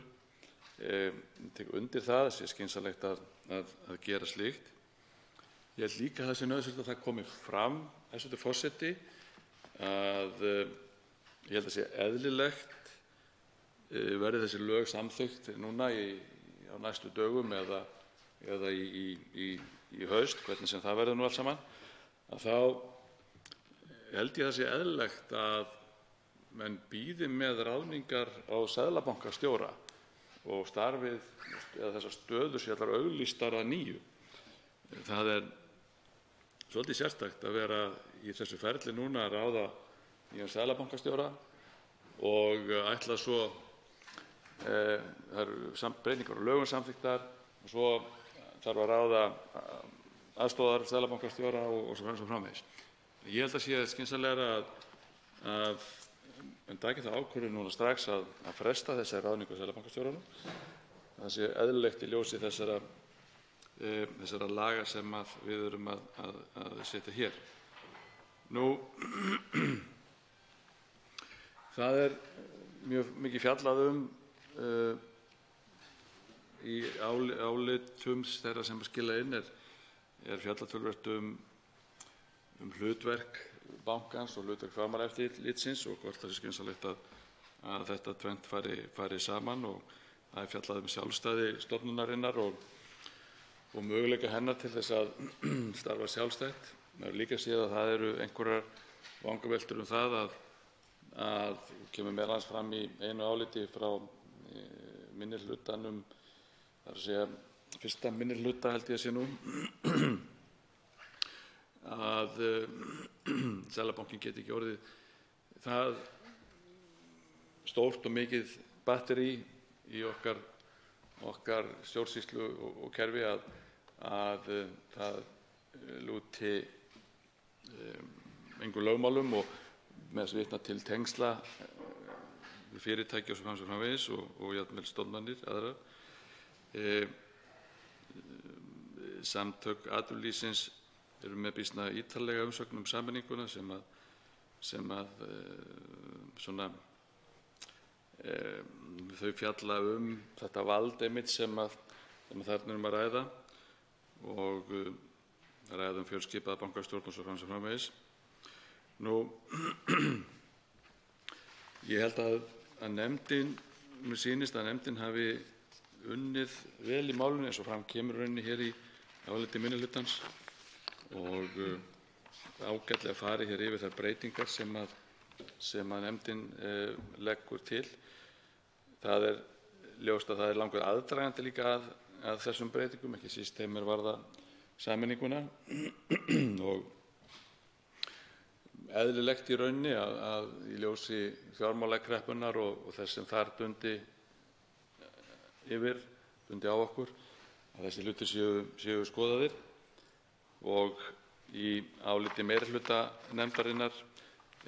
Tek undir það, sé skynsamlegt að gera slíkt. Ég held líka að það sé nauðsynlegt að það komi fram, hæstv. forseti, að ég held að sé eðlilegt verði þessi lög samþykkt núna á næstu dögum eða í haust, hvernig sem það verður nú allt saman, að þá held ég að það sé eðlilegt að menn bíði með ráðningar á seðlabankastjóra og starfið eða þessar stöður sé allar auglýstar að nýju. Það svolítið sérstakt að vera í þessu ferli núna að ráða nýjan seðlabankastjóra og ætla svo það eru breytingar á lögum samþykktar og svo þarf að ráða aðstoðar seðlabankastjóra og svo framvegis. Ég held að sé skynsamlegra að menn taki þá ákvörðun núna strax að fresta þessari ráðningu seðlabankastjóranum. Það sé eðlilegt í ljósi þessara laga sem við erum að setja hér. Það mjög mikið fjallað í álitum þeirra sem skila inn fjallað töluvert hlutverk bankans og hlutverk Fjármálaeftirlitsins og hvort það sé skynsamlegt að þetta tvennt fari saman. Og það er fjallað sjálfstæði stofnunarinnar og möguleika hennar til þess að starfa sjálfstætt. Það er líka séð að það eru einhverjar vangaveltur það að kemur meðal annars fram í einu áliti frá minnihlutanum, það er að segja fyrsta minnihluta held ég að sé nú, að Seðlabankinn geti ekki orðið það stórt og mikið batteri í okkar stjórnsýslu og kerfi að það lúti engum lögmálum og með þess vitna til tengsla fyrirtæki og svo framvegis og jafnvel stofnanir aðrar. Samtök atvinnulífsins eru með býsna ítarlega umsögn sameininguna sem svona þau fjalla þetta vald einmitt sem þarna að ræða og ræða fjölskipaða bankastjórn og svo framvegis. Ég held að nefndin, mér sýnist að nefndin hafi unnið vel í málinu eins og fram kemur rauninni hér í áliti minnihlutans og ágætlega farið hér yfir þær breytingar sem að nefndin leggur til. Það er ljóst að það er langur aðdragandi líka að þessum breytingum, ekki síst þeim varða sameininguna og eðlilegt í rauninni að í ljósi fjármálakreppunnar og þess sem þar dundi á okkur að þessi hlutir séu skoðaðir og í áliti meirihluta nefndarinnar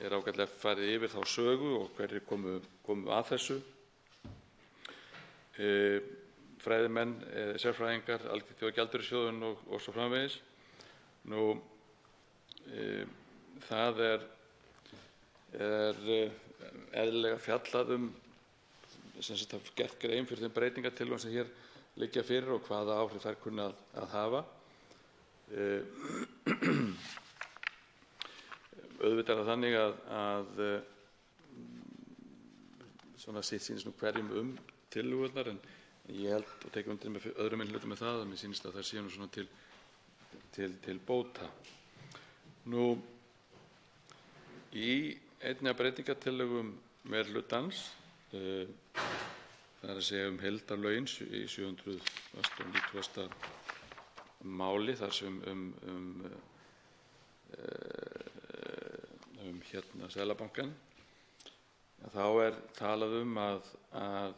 er ágætlega farið yfir þá sögu og hverjir komu að þessu. Fræðimenn, sérfræðingar, Alþjóðagjaldeyrissjóðurinn og svo framvegis. Það er eðlilega fjallað sem sagt gert grein fyrir þeim breytingartillögum sem hér liggja fyrir og hvaða áhrif þær kunna að hafa. Auðvitað er það þannig að svona sitt sýnist nú hverjum tillögurnar en ég held og tek undir með öðrum minnihluta með það að mér sýnist að þær séu nú svona til bóta. Í einni af breytingartillögum meirihlutans, það er að segja heildarlögin í 790. máli þar sem Seðlabankann, þá er talað að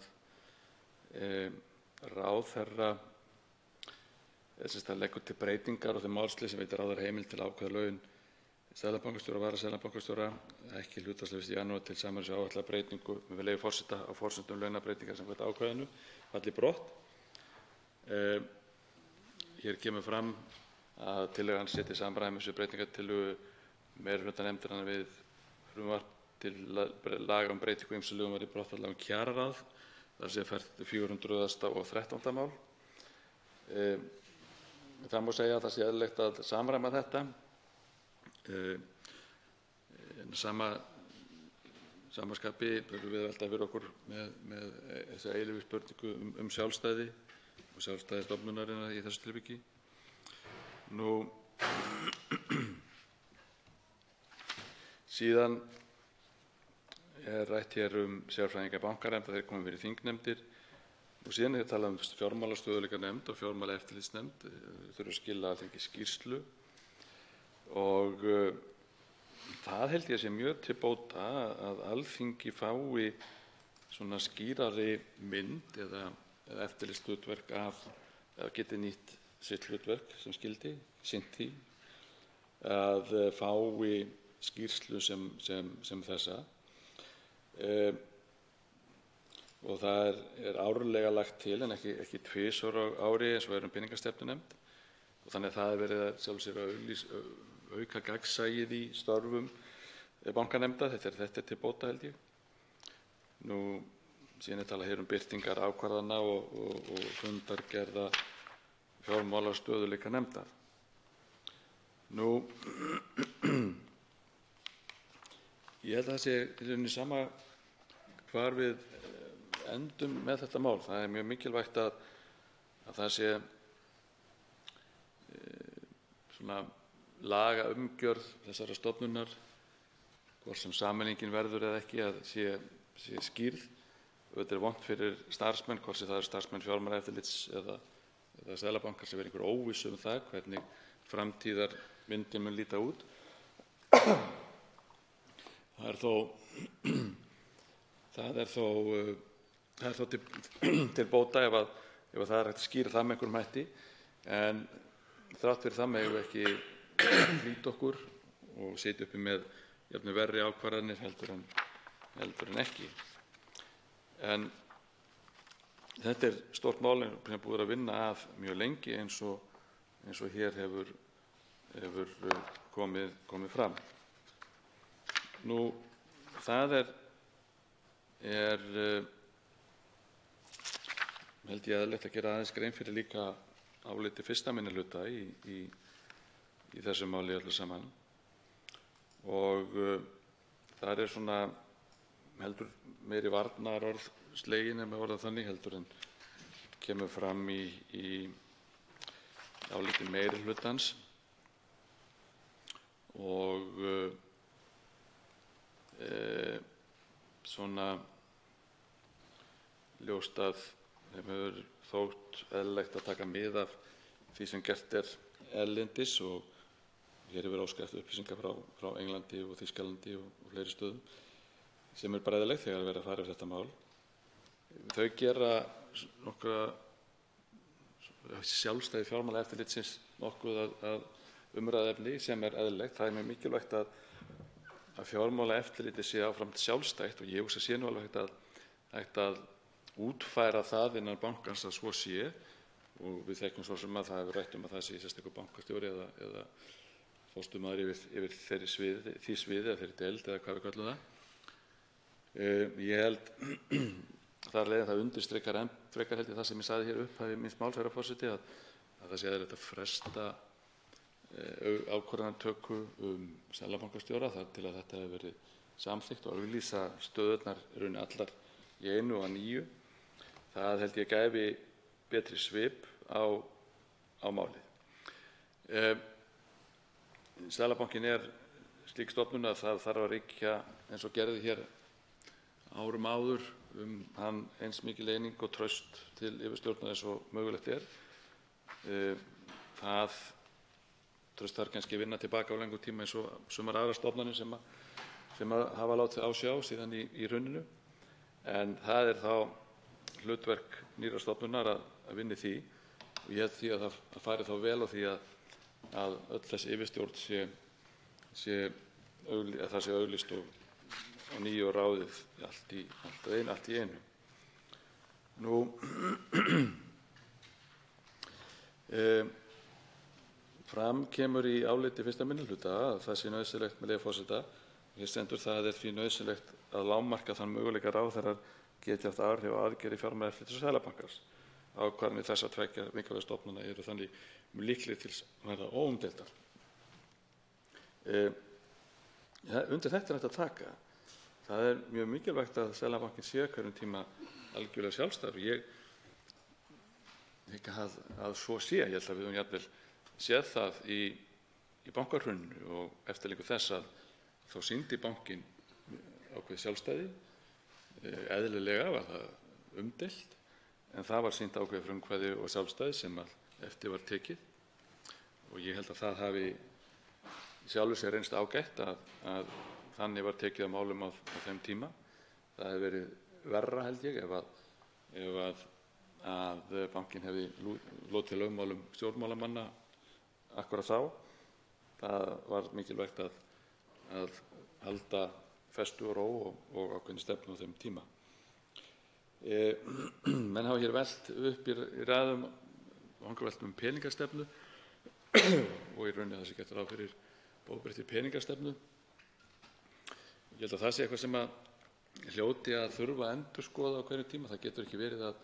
ráðherra leggur til breytingar á þeim málslið sem veitir ráðherra heimild til að ákveða laun seðlabankastjóra og varaseðlabankastjóra ekki hlutfallslega í janúar til samræmis við áætlaða breytingu með leyfi forseta á forsendum launabreytingar samkvæmt ákvæðinu falli brott. Hér kemur fram að tillagan sé til samræmis við breytingartillögu meirihluta nefndarinnar við frumvarp til laga um breytingu á ýmsum lögum verði brottfallið um kjararáð, þar sé 413. mál. Það má segja að það sé eðlilegt að samræma þetta. Sama skapi erum við velta fyrir okkur með þessa eilífu spurningu sjálfstæði og sjálfstæði stofnunarinnar í þessu tilviki. Síðan er rætt hér sérfræðinga bankanefnda, þeir koma fyrir þingnefndir og síðan er talað fjármálastöðugleikanefnd og fjármálaeftirlitsnefnd þurfa að skila Alþingi skýrslu og það held ég að sé mjög til bóta að Alþingi fái svona skýrari mynd eða eftirlitshlutverk eða geti nýtt sitt hlutverk sem skyldi, sinnt því, að fái skýrslu sem þessa. Og það er árlega lagt til en ekki tvisvar á ári eins og peningastefnunefnd og þannig að það er verið að sjálfsögðu að auka gagnsæið í störfum bankanefnda. Þetta er til bóta held ég. Síðan er talað hér birtingar ákvarðana og fundargerða fjármálastöðugleikanefndar. Ég held að það sé í rauninni sama hvar við endum með þetta mál. Það er mjög mikilvægt að það sé svona lagaumgjörð þessarar stofnunar, hvort sem sameiningin verður eða ekki, að sé skýrð. Þetta er vont fyrir starfsmenn, hvort sem það eru starfsmenn Fjármálaeftirlits eða Seðlabankans, sem er einhver óvissu það hvernig framtíðarmyndin mun líta út. Það er þó til bóta ef það er hægt að skýra það með einhverjum hætti, en þrátt fyrir það megum við ekki flýta okkur og sitja uppi með jafnvel verri ákvarðanir heldur en ekki. En þetta er stórt mál sem er búið að vinna að mjög lengi eins og hér hefur komið fram. Nú, það er held ég eðlilegt að gera aðeins grein fyrir líka áliti 1. minnihluta í þessu máli öllu saman. Og þar er svona heldur meiri varnaðarorð slegin, ef maður orðar þannig, heldur en kemur fram í áliti meirihlutans. Og svona ljóst að þeim hefur þótt eðlilegt að taka mið af því sem gert er erlendis, og hér hefur óskað eftir upplýsingar frá Englandi og Þýskalandi og fleiri stöðum, sem er bara eðlilegt þegar verið að fara yfir þetta mál. Þau gera nokkra sjálfstæði Fjármálaeftirlitsins nokkuð að umræðuefni sem er eðlilegt. Það er mjög mikilvægt að Fjármálaeftirlitið sé áfram sjálfstætt, og ég hugsa sé nú alveg hægt að útfæra það innan bankans að svo sé, og við þekkjum svo sem að það hefur rætt að það sé sérstakur bankastjóri eða forstöðumaður yfir því sviði eða þeirri deild eða hvað við köllum það. Ég held þar leiðin það undirstrikar enn frekar held ég það sem ég sagði hér upphafi míns máls, herra forseti, að það sé eðlilegt að fresta ákvörðunartöku seðlabankastjóra þar til að þetta hefur verið samþykkt og auglýsa stöðurnar í rauninni allar í einu og að nýju. Það held ég gæfi betri svip á málið. Seðlabankinn er slík stofnun að það þarf að ríkja, eins og gerði hér árum áður, hann eins mikil eining og traust til yfirstjórnar eins og mögulegt er. Það traust þarf kannski að vinna tilbaka á lengur tíma eins og sumar aðrar stofnanir sem hafa látið á sjá síðan í hruninu, en það er þá hlutverk nýrrar stofnunar að vinna í því, og ég held því að það fari þá vel á því að öll þessi yfirstjórn sé auglýst og nýju og ráðið allt í einu. Nú, fram kemur í áliti 1. minnihluta að það sé nauðsynlegt, með leyfi forseta, hér stendur: það er því nauðsynlegt að lágmarka þann möguleika ráðherrar geti haft áhrif á aðgerðir Fjármálaeftirlits og Seðlabankans. Ákvarðanir þessara tveggja mikilvægra stofnana eru þannig líklegir til að verða óumdeildar. Undir þetta er hægt að taka. Það er mjög mikilvægt að Seðlabankinn sé á hverjum tíma algjörlega sjálfstæður. Ég hygg að svo sé. Ég held að við höfum jafnvel séð það í bankahruninu og eftirleikur þess að þá sýndi bankinn ákveðið sjálfstæði. Eðlilega var það umdeilt, en það var sýnt ákveðið frumkvæði og sjálfstæði sem eftir var tekið, og ég held að það hafi sjálfur sér reynst ágætt að þannig var tekið á málum á þeim tíma. Það hefði verið verra, held ég, ef að bankinn hefði lotið lögmálum stjórnmálamanna akkúrat þá. Það var mikilvægt að halda festu og ró og ákveðinni stefnu á þeim tíma. Menn hafa hér velt upp í ræðum vangaveltum peningastefnu og í rauninni það sé gert ráð fyrir óbreyttri peningastefnu. Ég held að það sé eitthvað sem að hljóti að þurfa að endurskoða á hverjum tíma. Það getur ekki verið að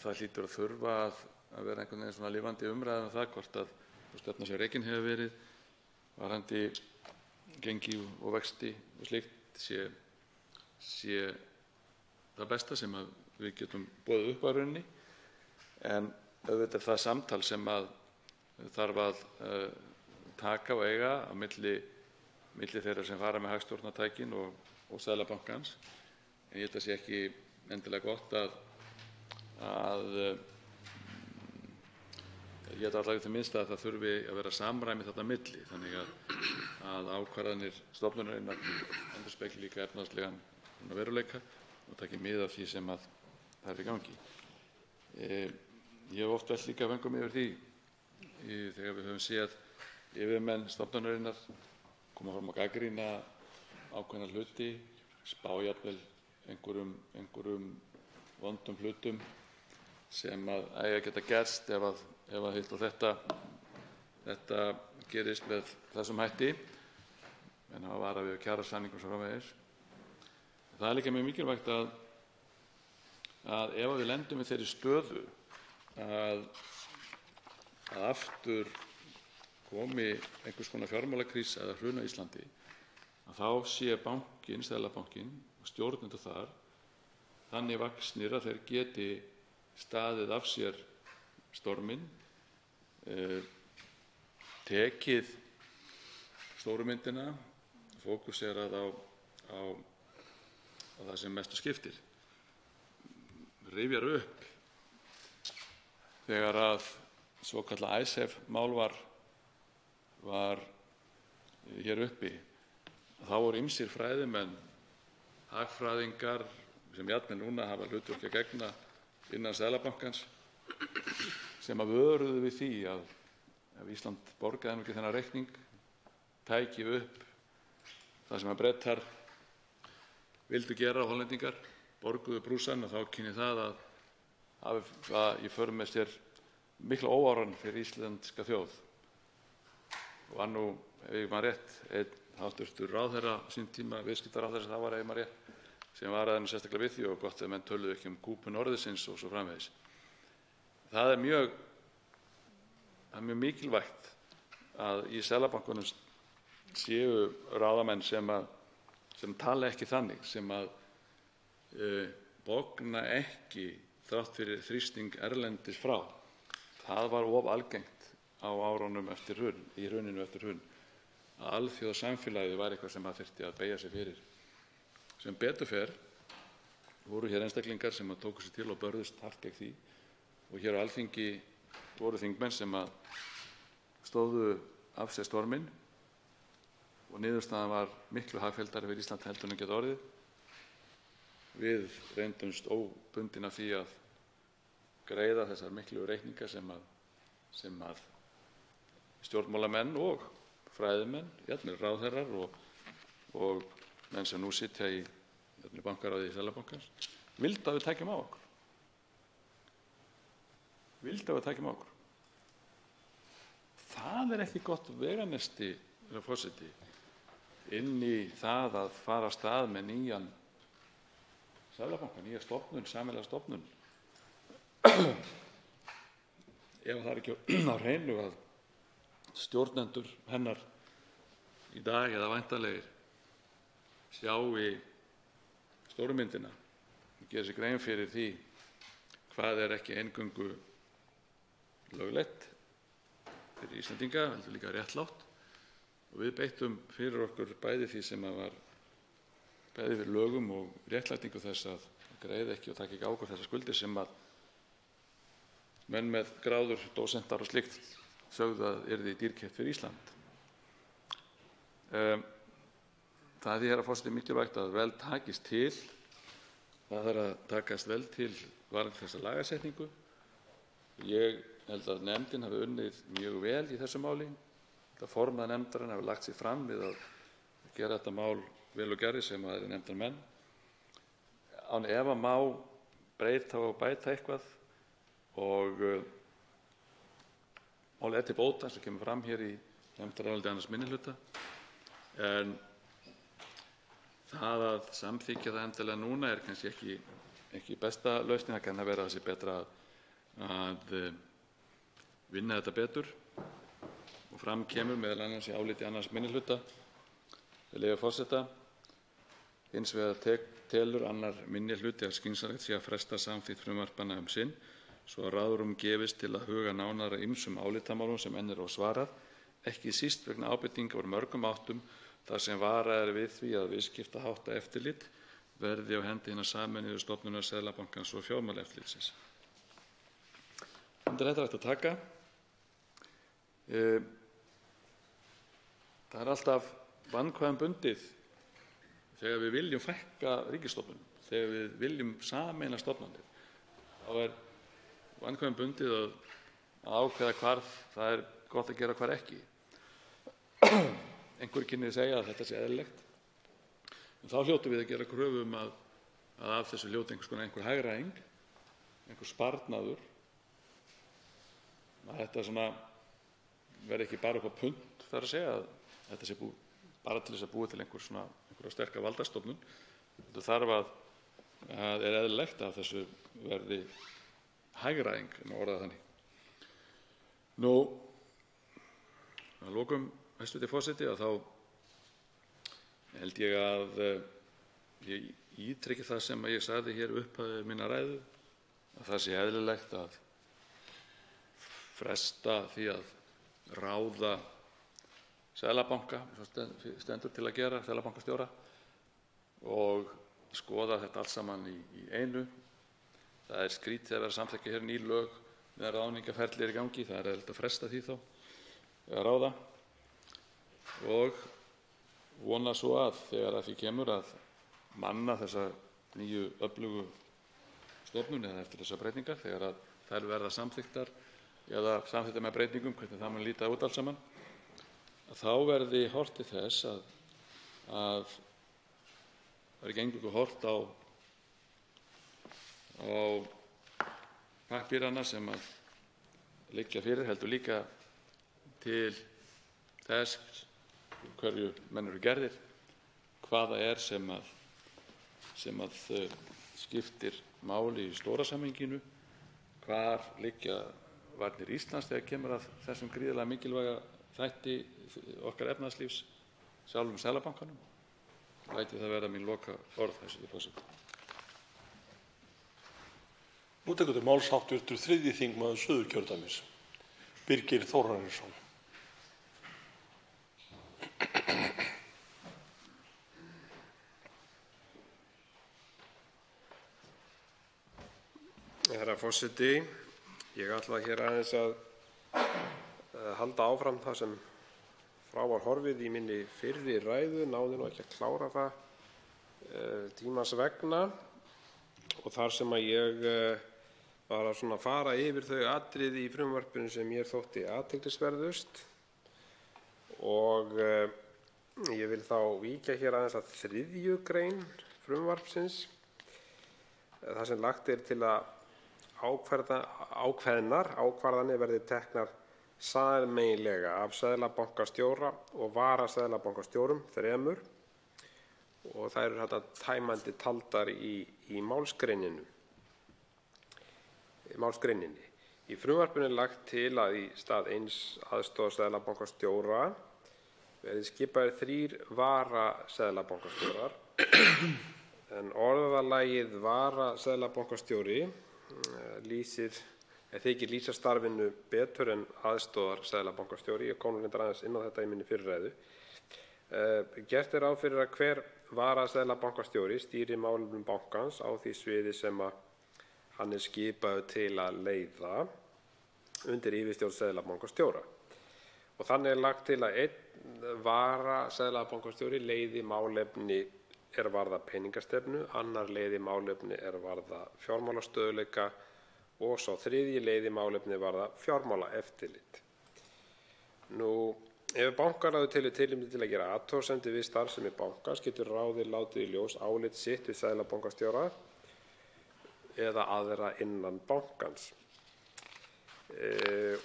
það hlýtur að þurfa að vera einhvern veginn svona lifandi umræða um það hvort að stefna sem rekin hefur verið varðandi gengi og vexti og slíkt sé það besta sem við getum boðið upp á rauninni. En auðvitað er það samtal sem þarf að taka og eiga á milli þeirra sem fara með hagstjórnartækin og Seðlabankans. En ég held að sé ekki endilega gott ég held allavega til minnst að það þurfi að vera samræmi þarna á milli, þannig að ákvarðanir stofnunarinnar endurspegli líka efnahagslegan veruleika og taki mið af því sem það er í gangi. Ég hef oft velt líka vöngum yfir því þegar við höfum séð yfirmenn stofnunarinnar koma fram og gagnrýna ákveðna hluti, spá jafnvel einhverjum vondum hlutum sem eiga að geta gerst ef hitt og þetta gerist með þessum hætti, en hafa varað við kjarasamningum svo framvegis. Það er líka mjög mikilvægt að ef við lendum í þeirri stöðu að aftur komi einhvers konar fjármálakrísa eða hrun á Íslandi, að þá sé bankinn, Seðlabankinn og stjórnendur þar þannig vaxnir að þeir geti staðið af sér storminn, tekið stóru myndina, fókuserað á það sem mestu skiptir, rifjar upp þegar að svokallað Icesave-mál var hér uppi. Þá voru ýmsir fræðimenn, hagfræðingar sem jafnvel núna hafa hlutverki að gegna innan Seðlabankans sem vöruðu við því að ef Ísland borgaði ekki þennan reikning, tæki upp það sem Bretar vildu gera og Hollendingar, borguðu brúsann, og þá kynni það að hafa í för með sér mikla óáran fyrir íslenska þjóð. Og var nú, ef ég man rétt, einn háttvirtur ráðherra á sínum tíma, viðskiptaráðherra sem það var, ef ég man rétt, sem varaði sérstaklega við því, og gott ef menn töluðu ekki kúpun orðsins og svo framvegis. Það er mjög mikilvægt að í Seðlabankanum séu ráðamenn sem tala ekki þannig, sem bogna ekki þrátt fyrir þrýsting erlendis frá. Það var of algengt á árunum eftir hrun, í hruninu eftir hrun, að alþjóðasamfélagið var eitthvað sem þyrfti að beygja sig fyrir. Sem betur fer voru hér einstaklingar sem tóku sig til og börðust hart gegn því, og hér á Alþingi voru þingmenn sem stóðu af sér storminn, og niðurstaðan var miklu hagfelldari fyrir Ísland heldur en geta orðið. Við reyndumst óbundin af því að greiða þessar miklu reikninga sem stjórnmálamenn og fræðimenn, jafnvel ráðherrar og menn sem nú sitja í bankaráði Seðlabankans, vildu að við tækjum á okkur. Það er ekki gott veganesti, herra forseti, inn í það að fara af stað með nýjan Seðlabanka, nýja stofnun, sameiginlega stofnun. Ef það er ekki á hreinu að stjórnendur hennar í dag eða væntanlegir sjái stóru myndina og gera sér grein fyrir því hvað er ekki eingöngu löglegt fyrir Íslendinga, heldur líka réttlátt, og við beittum fyrir okkur bæði því sem var bæði fyrir lögum og réttlætingu þess að greiða ekki og taka ekki á okkur þessar skuldir sem menn með gráður, dósentar og slíkt sögðu að yrði dýrkeypt fyrir Ísland. Það er því, herra forseti, mikilvægt að vel takist til. Það þarf að takast vel til varðandi þessa lagasetningu. Ég held að nefndin hafi unnið mjög vel í þessu máli. Það formaður nefndarinnar hafi lagt sig fram við að gera þetta mál vel og gerði sem aðrir nefndarmenn. Án efa má breyta og bæta eitthvað, og málið til bóta eins og kemur fram hér í nefndaráliti 2. minnihluta, en það að samþykkja það endilega núna er kannski ekki besta lausnin. Það kann að vera að það sé betra að vinna þetta betur, og fram kemur meðal annars í áliti 2. minnihluta Með leyfi forseta: Hins vegar telur 2. minni hluti að skynsamlegt sé að fresta samþykkt frumvarpanna sinn svo að ráðrúm gefist til að huga nánar að ýmsum álitamálum sem enn er ósvarað, ekki síst vegna ábendinga úr mörgum áttum þar sem varað er við því að viðskiptaháttaeftirlit verði á hendi hinnar sameinuðu stofnunar Seðlabankans og Fjármálaeftirlitsins. Undir þetta er hægt að taka. Það er alltaf vandkvæðum bundið þegar við viljum fækka ríkisstofnunum, þegar við viljum sameina stofnanir. Þá er vandkvæðum bundið að ákveða hvar það er gott að gera og hvar ekki. Einhverjir kynni segja að þetta sé eðlilegt. En þá hljótum við að gera kröfu að af þessu hljóti einhver hagræðing, einhver sparnaður, að þetta verði ekki bara upp á punt, þar að segja að þetta sé bara til þess að búa til einhverja sterka valdastofnun. Þetta þarf að er eðlilegt að þessu verði hagræðing, orða þannig. Að lokum, hæstv. Forseti, að þá held ég að ég ítreki það sem ég sagði hér upphafi minnar ræðu, að það sé eðlilegt að fresta því að ráða seðlabanka, stendur til að gera, seðlabankastjóra, og skoða þetta allt saman í einu. Það er skrítið að vera að samþykkja hér ný lög meðan ráðningarferli er í gangi. Það er eðlilegt að fresta því þá að ráða og vona svo að þegar að því kemur að manna þessa nýju öflugu stofnun eða eftir þessar breytingar, þegar að þær verða samþykktar eða samþykktar með breytingum, hvernig það mun líta út allt saman, að þá verði horft til þess að það er ekki eingöngu horft á pappírana sem að liggja fyrir, heldur líka til þess hverju menn eru gerðir, hvað það er sem að skiptir máli í stóra samhenginu, hvar liggja varnir Íslands þegar kemur að þessum gríðarlega mikilvæga þætti okkar efnahagslífs, sjálfum Seðlabankanum. Læti það vera mín loka orð, hæstv. Forseti. Nú tekur til máls hv. 3. þingmaður Suðurkjördæmis, Birgir Þórarinsson. Herra forseti, ég ætla hér aðeins að halda áfram það sem frá var horfið í minni fyrri ræðu, náði nú ekki að klára það tímans vegna, og þar sem að ég var að fara yfir þau atriði í frumvarpinu sem mér þótti athyglisverðust, og ég vil þá víkja hér aðeins að 3. grein frumvarpsins, þar sem lagt er til að ákveðnar ákvarðanir verði teknar sameiginlega af seðlabankastjóra og varaseðlabankastjórum 3, og þær eru þetta tæmandi taldar í málsgreininni. Í frumvarpinu er lagt til að í stað 1 aðstoðarseðlabankastjóra verði skipaðir 3 varaseðlabankastjórar, en orðalagið varaseðlabankastjóri þykir lýsa starfinu betur en aðstoðarseðlabankastjóri. Ég kom reyndar aðeins inn á þetta í minni fyrri ræðu. Gert er ráð fyrir að hver varaseðlabankastjóri stýri málefnum bankans á því sviði sem hann er skipaður til að leiða undir yfirstjórn seðlabankastjóra. Og þannig er lagt til að 1 varaseðlabankastjóri leiði málefni er varða peningastefnu, 2 leiði málefni er varða fjármálastöðugleika og sá 3. leiði málefni varða fjármálaeftirlit. Ef bankaráð telur tilefni til að gera athugasemdir við starfsemi bankans getur ráðið látið í ljós álit sitt við seðlabankastjóra eða aðra innan bankans.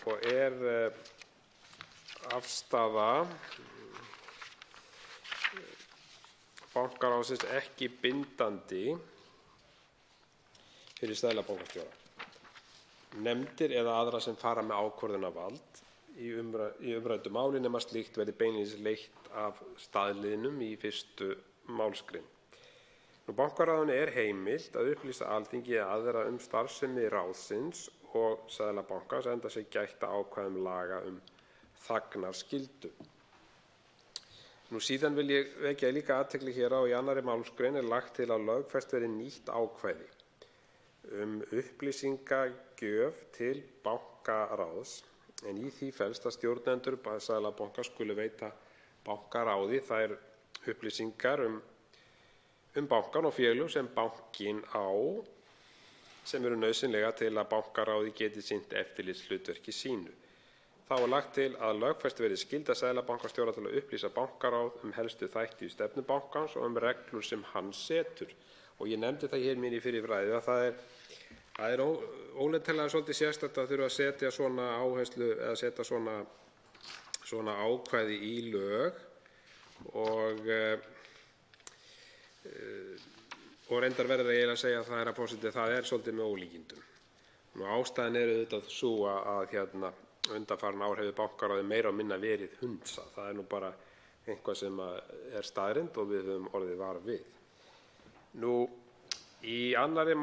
Og er afstaða bankaráðsins ekki bindandi fyrir seðlabankastjóra. Nefndir eða aðra sem fara með ákvörðunarvald í umræddu máli nema slíkt verði beinlínis leitt af staðliðnum í 1. málsgrein. Bankaráðinu er heimilt að upplýsa Alþingi eða aðra um starfsemi ráðsins og Seðlabankans enda sé gætt að ákvæðum laga um þagnarskyldu. Síðan vil ég vekja líka athygli hér á í 2. málsgrein er lagt til að lögfest verði nýtt ákvæði upplýsingagjöf til bankaráðs en í því felst að stjórnendur Seðlabanka skulu veita bankaráði þær upplýsingar um bankann og félög sem bankinn á sem eru nauðsynlegar til að bankaráði geti sinnt eftirlitshlutverki sínu. Þá er lagt til að lögfest verði skylda seðlabankastjóra til að upplýsa bankaráð um helstu þætti í stefnu bankans og um reglur sem hann setur. Og ég nefndi það hér minni fyrir ræðu að það er óneitanlega svolítið sérstakt að þurfa að setja svona áherslu eða setja svona ákvæði í lög og reyndar verður eiginlega að segja að það er svolítið með ólíkindum. Ástæðan er auðvitað sú að undanfarin ár hefur bankaráðið meira og minna verið hundsað. Það er nú bara eitthvað sem er staðreynd og við höfum orðið var við. Í öðru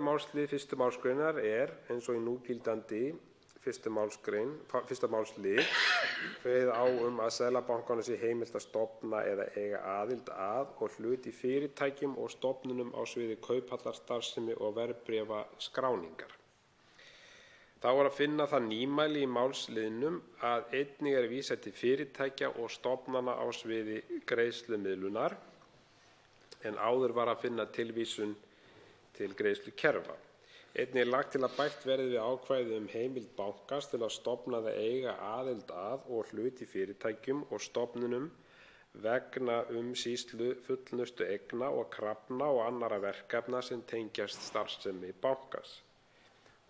málslið 1. málsgreinar er eins og í núgildandi 1. málslið kveðið á að Seðlabankanum sé heimilt að stofna eða eiga aðild að og hlut í fyrirtækjum og stofnunum á sviði kauphallarstarfsemi og verðbréfaskráningar. Þá er að finna það nýmæli í málsliðnum að einnig er vísað til fyrirtækja og stofnana á sviði greiðslumiðlunar en áður var að finna tilvísun til greiðslukerfa. Einnig er lagt til að bætt verði við ákvæði heimild bankans til að stofna eða eiga aðild að og hlut í fyrirtækjum og stofnunum vegna umsýslu fullnustu eigna og krafna og annarra verkefna sem tengjast starfsemi bankans.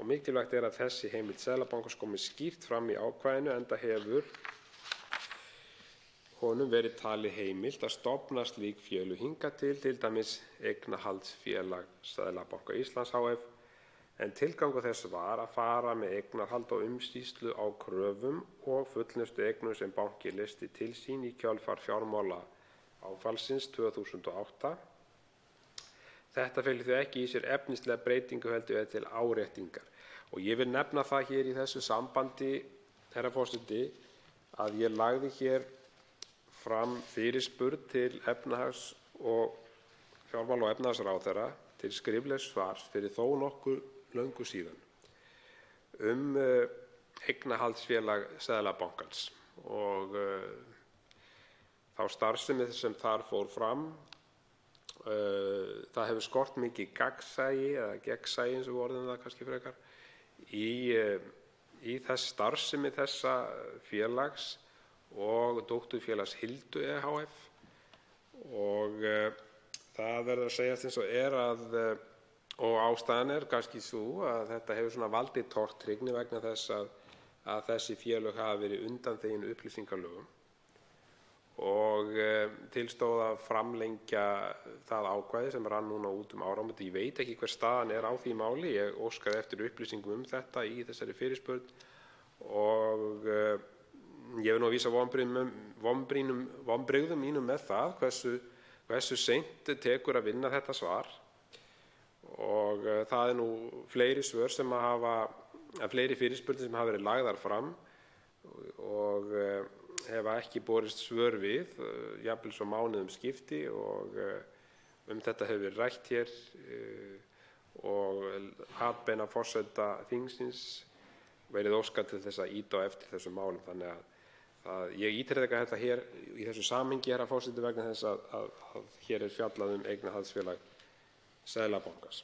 Og mikilvægt er að þessi heimild Seðlabankans komi skýrt fram í ákvæðinu enda hefur honum verið talið heimilt að stofna slík félög hingað til dæmis eignarhaldsfélag Seðlabanka Íslands h.f. en tilgangur þess var að fara með eignarhald og umsýslu á kröfum og fullnustu eignum sem banki leysti til sín í kjölfar fjármálaáfallsins 2008. Þetta felur því ekki í sér efnislega breytingu heldur til áréttingar. Og ég vil nefna það hér í þessu sambandi, herra forseti, að ég lagði hér fram fyrirspurn til efnahags- og fjármála- og efnahagsráðherra til skriflegs svars fyrir þó nokkuð löngu síðan eignarhaldsfélag Seðlabankans og þá starfsemi sem þar fór fram. Það hefur skort mikið gagnsæi eða gegnsæi eins og við orðum það kannski frekar í þess starfsemi þessa félags og dótturfélags Hildu ehf. Og það verður að segjast eins og er og ástæðan er kannski sú að þetta hefur svona valdið tortryggni vegna þess að þessi félög hafa verið undanþegin upplýsingalögum og til stóð að framlengja það ákvæði sem rann núna út áramót. Ég veit ekki hver staðan er á því máli. Ég óskaði eftir upplýsingum þetta í þessari fyrirspurn og ég vil nú vísa vonbrigðum mínum með það hversu seint tekur að vinna þetta svar og það er nú fleiri fleiri fyrirspurnir sem hafa verið lagðar fram og hefa ekki borist svör við, jafnvel svo mánuðum skipti og þetta hefur verið rætt hér og atbeina forseta þingsins verið óskað til þess að ýta á eftir þessum málum. Þannig að ég ítreka þetta hér í þessu samhengi, herra forseti, vegna þess að hér er fjallað eignarhaldsfélag Seðlabankans.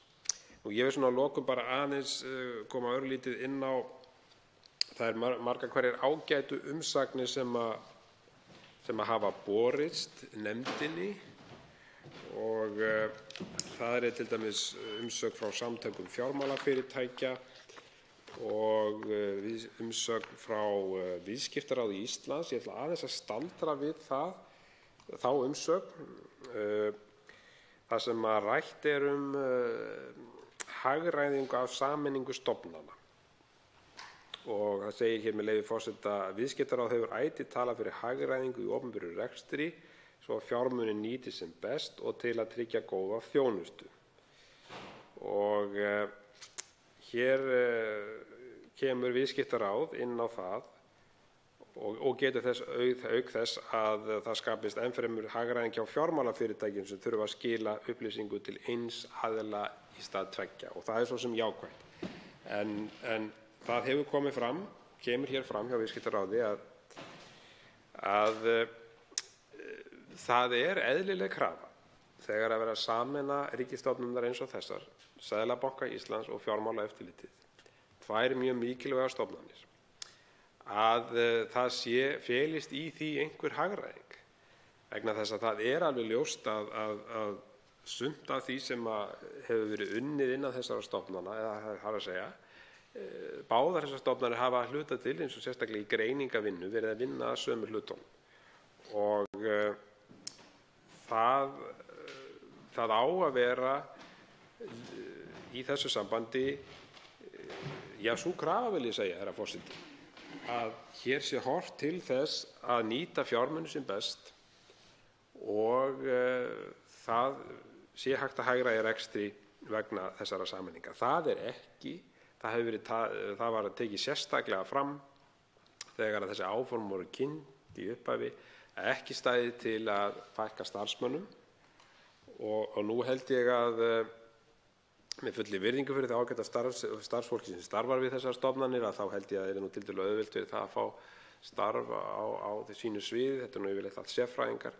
Ég vil svona að lokum bara aðeins koma örlítið inn á það margar hverjar ágætu umsagnir sem hafa borist nefndinni og það er til dæmis umsögn frá samtökum fjármálafyrirtækja og umsögn frá Viðskiptaráði Íslands. Ég ætla aðeins að staldra við þá umsögn þar sem rætt er hagræðingu af sameiningu stofnana. og það segir hér með leyfi forseta: „Viðskiptaráð hefur ætíð talað fyrir hagræðingu í opinberum rekstri svo að fjármunir nýtist sem best og til að tryggja góða þjónustu.“ Og hér kemur Viðskiptaráð inn á það og getur þess auk þess að það skapist enn fremur hagræðing hjá fjármálafyrirtækjum sem þurfa að skila upplýsingum til eins aðila í stað tveggja, og það er svo sem jákvætt. En það hefur komið fram, kemur hér fram hjá Viðskiptaráði að það er eðlileg krafa þegar að vera að sameina ríkisstofnanir eins og þessar, Seðlabanka Íslands og Fjármálaeftirlitið, tvær mjög mikilvægar stofnanir, að það felist í því einhver hagræðing, vegna þess að það er alveg ljóst að sumt af því sem hefur verið unnið innan þessara stofnana, eða það að segja, báðar þessar stofnanir hafa hluta til, eins og sérstaklega í greiningavinnu, verið að vinna að sömu hlutunum. Og það á að vera í þessu sambandi, sú krafa vil ég segja, herra forseti, að hér sé horft til þess að nýta fjármuni sem best og það sé hægt að hagræða í rekstri vegna þessara sameininga. Það var tekið sérstaklega fram þegar þessi áform voru kynnt í upphafi að ekki stæði til að fækka starfsmönnum, og nú held ég að með fullri virðingu fyrir það ágæta starfsfólki sem starfar við þessar stofnanir, að þá held ég að það er tiltölulega auðvelt fyrir það að fá starf á sínu sviði. Þetta er nú yfirleitt allt sérfræðingar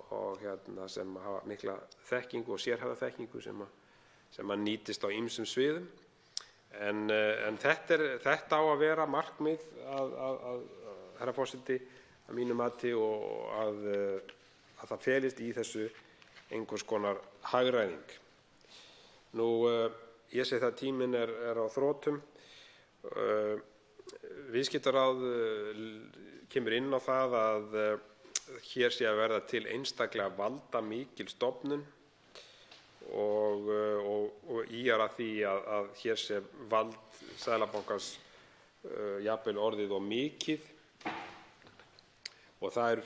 og sem hafa mikla þekkingu og sérhæfða þekkingu sem nýtist á ýmsum sviðum. En þetta á að vera markmið herra forseti, að mínu mati, og að það felist í þessu einhvers konar hagræðing. Nú, ég segi það að tíminn er á þrotum. Viðskiptaráð kemur inn á það að hér sé að verða til einstaklega valdamikil stofnun og ýjar að því að hér sé vald Seðlabankans jafnvel orðið of mikið, og það eru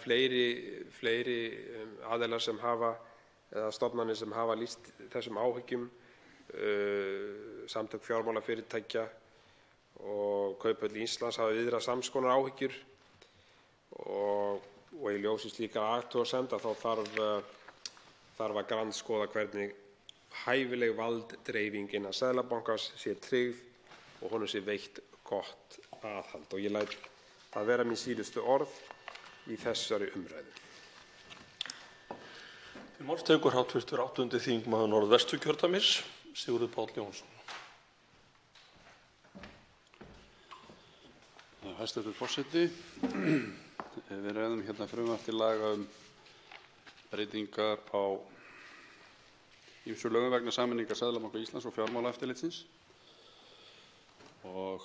fleiri aðilar sem hafa, eða stofnanir sem hafa lýst þessum áhyggjum. Samtök fjármálafyrirtækja og Kauphöll Íslands hafa viðrað sams konar áhyggjur, og í ljósi slíkra athugasemda þá þarf að grandskoða hvernig hæfileg valddreifing innan Seðlabankans sé tryggð og honum sé veitt gott aðhald. Og ég læt það vera mín síðustu orð í þessari umræðu. Til máls tekur hv. 8. þingmaður Norðvesturkjördæmis, Sigurður Páll Jónsson. Hæstvirtur forseti. Við ræðum hérna frumvarp til laga breytingar á ýmsum lögum vegna sameiningar Seðlabanka Íslands og Fjármálaeftirlitsins. Og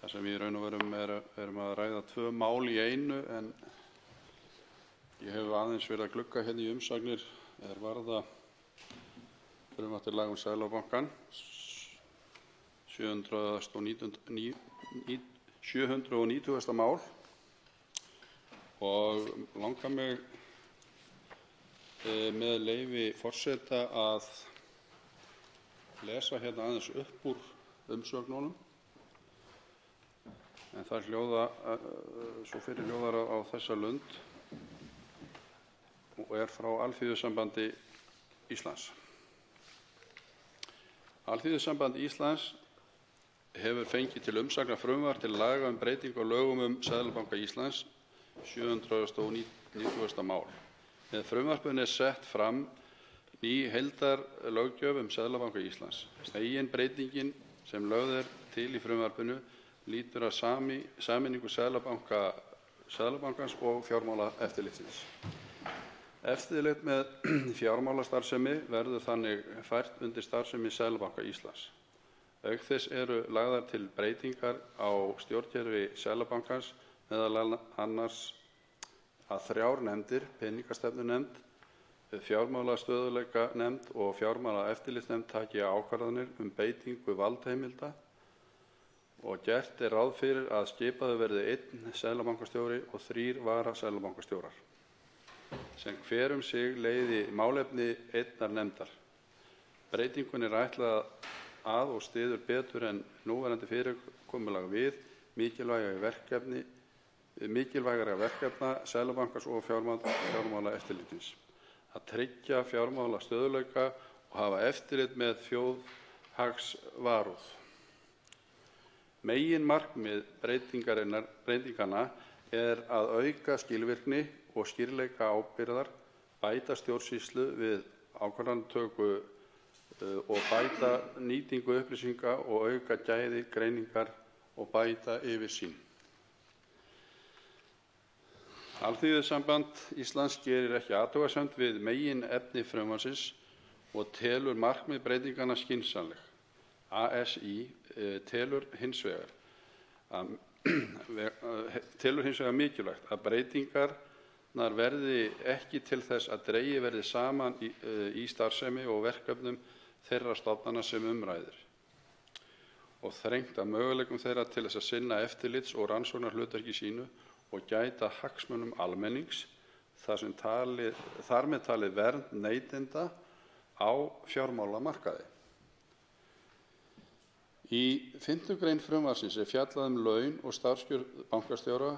það sem við í raun og veru erum að ræða tvö mál í einu, en ég hef aðeins verið að glugga hérna í umsagnir varða frumvarp til laga Seðlabankann, 790. mál, og langar mig með leyfi forseta að lesa hérna aðeins upp úr umsögnunum, en það svo fyrir hljóðar á þessa lund og frá Alþýðusambandi Íslands. Alþýðusamband Íslands hefur fengið til umsagnar frumvarp til laga breytingu á lögum Seðlabanka Íslands, 790. mál. Með frumvarpinu sett fram ný heildarlöggjöf Seðlabanka Íslands. Meginbreytingin sem lögð til í frumvarpinu lýtur að sameiningu Seðlabankans og Fjármálaeftirlitsins. Eftirlit með fjármálastarfsemi verður þannig fært undir starfsemi Seðlabanka Íslands. Auk þess eru lagðar til breytingar á stjórnkerfi Seðlabankans, meðal annars að 3 nefndir, peningastefnunefnd, fjármálastöðugleikanefnd og fjármálaeftirlitsnefnd, taki ákvarðanir beitingu valdheimilda og gert er ráð fyrir að skipaður verði 1 seðlabankastjóri og 3 varaseðlabankastjórar, sem hver sig leiði málefni einnar nefndar. Breytingunni er ætlað að og styður betur en núverandi fyrirkomulag við mikilvægara verkefna Seðlabankans og fjármálaeftirlitsins, að tryggja fjármálastöðugleika og hafa eftirlit með þjóðhagsvarúð. Meginmarkmið breytinganna er að auka skilvirkni og skýrleika ábyrgðar, bæta stjórnsýslu við ákvarðanatöku og bæta nýtingu upplýsinga og auka gæði greiningar og bæta yfirsýn. Alþýðusamband Íslands gerir ekki athugasemd við meginefni frumvarpsins og telur markmið breytinganna skynsamleg. ASÍ telur hins vegar mikilvægt að breytingarnar verði ekki til þess að dregið verði saman í starfsemi og verkefnum þeirra stofnana sem ræðir og þrengt að möguleikum þeirra til þess að sinna eftirlits- og rannsóknarhlutverki sínu og gæta hagsmunum almennings, þar með talið vernd neytenda á fjármálamarkaði. Í 5. grein frumvarpsins er fjallað laun og starfskjör bankastjóra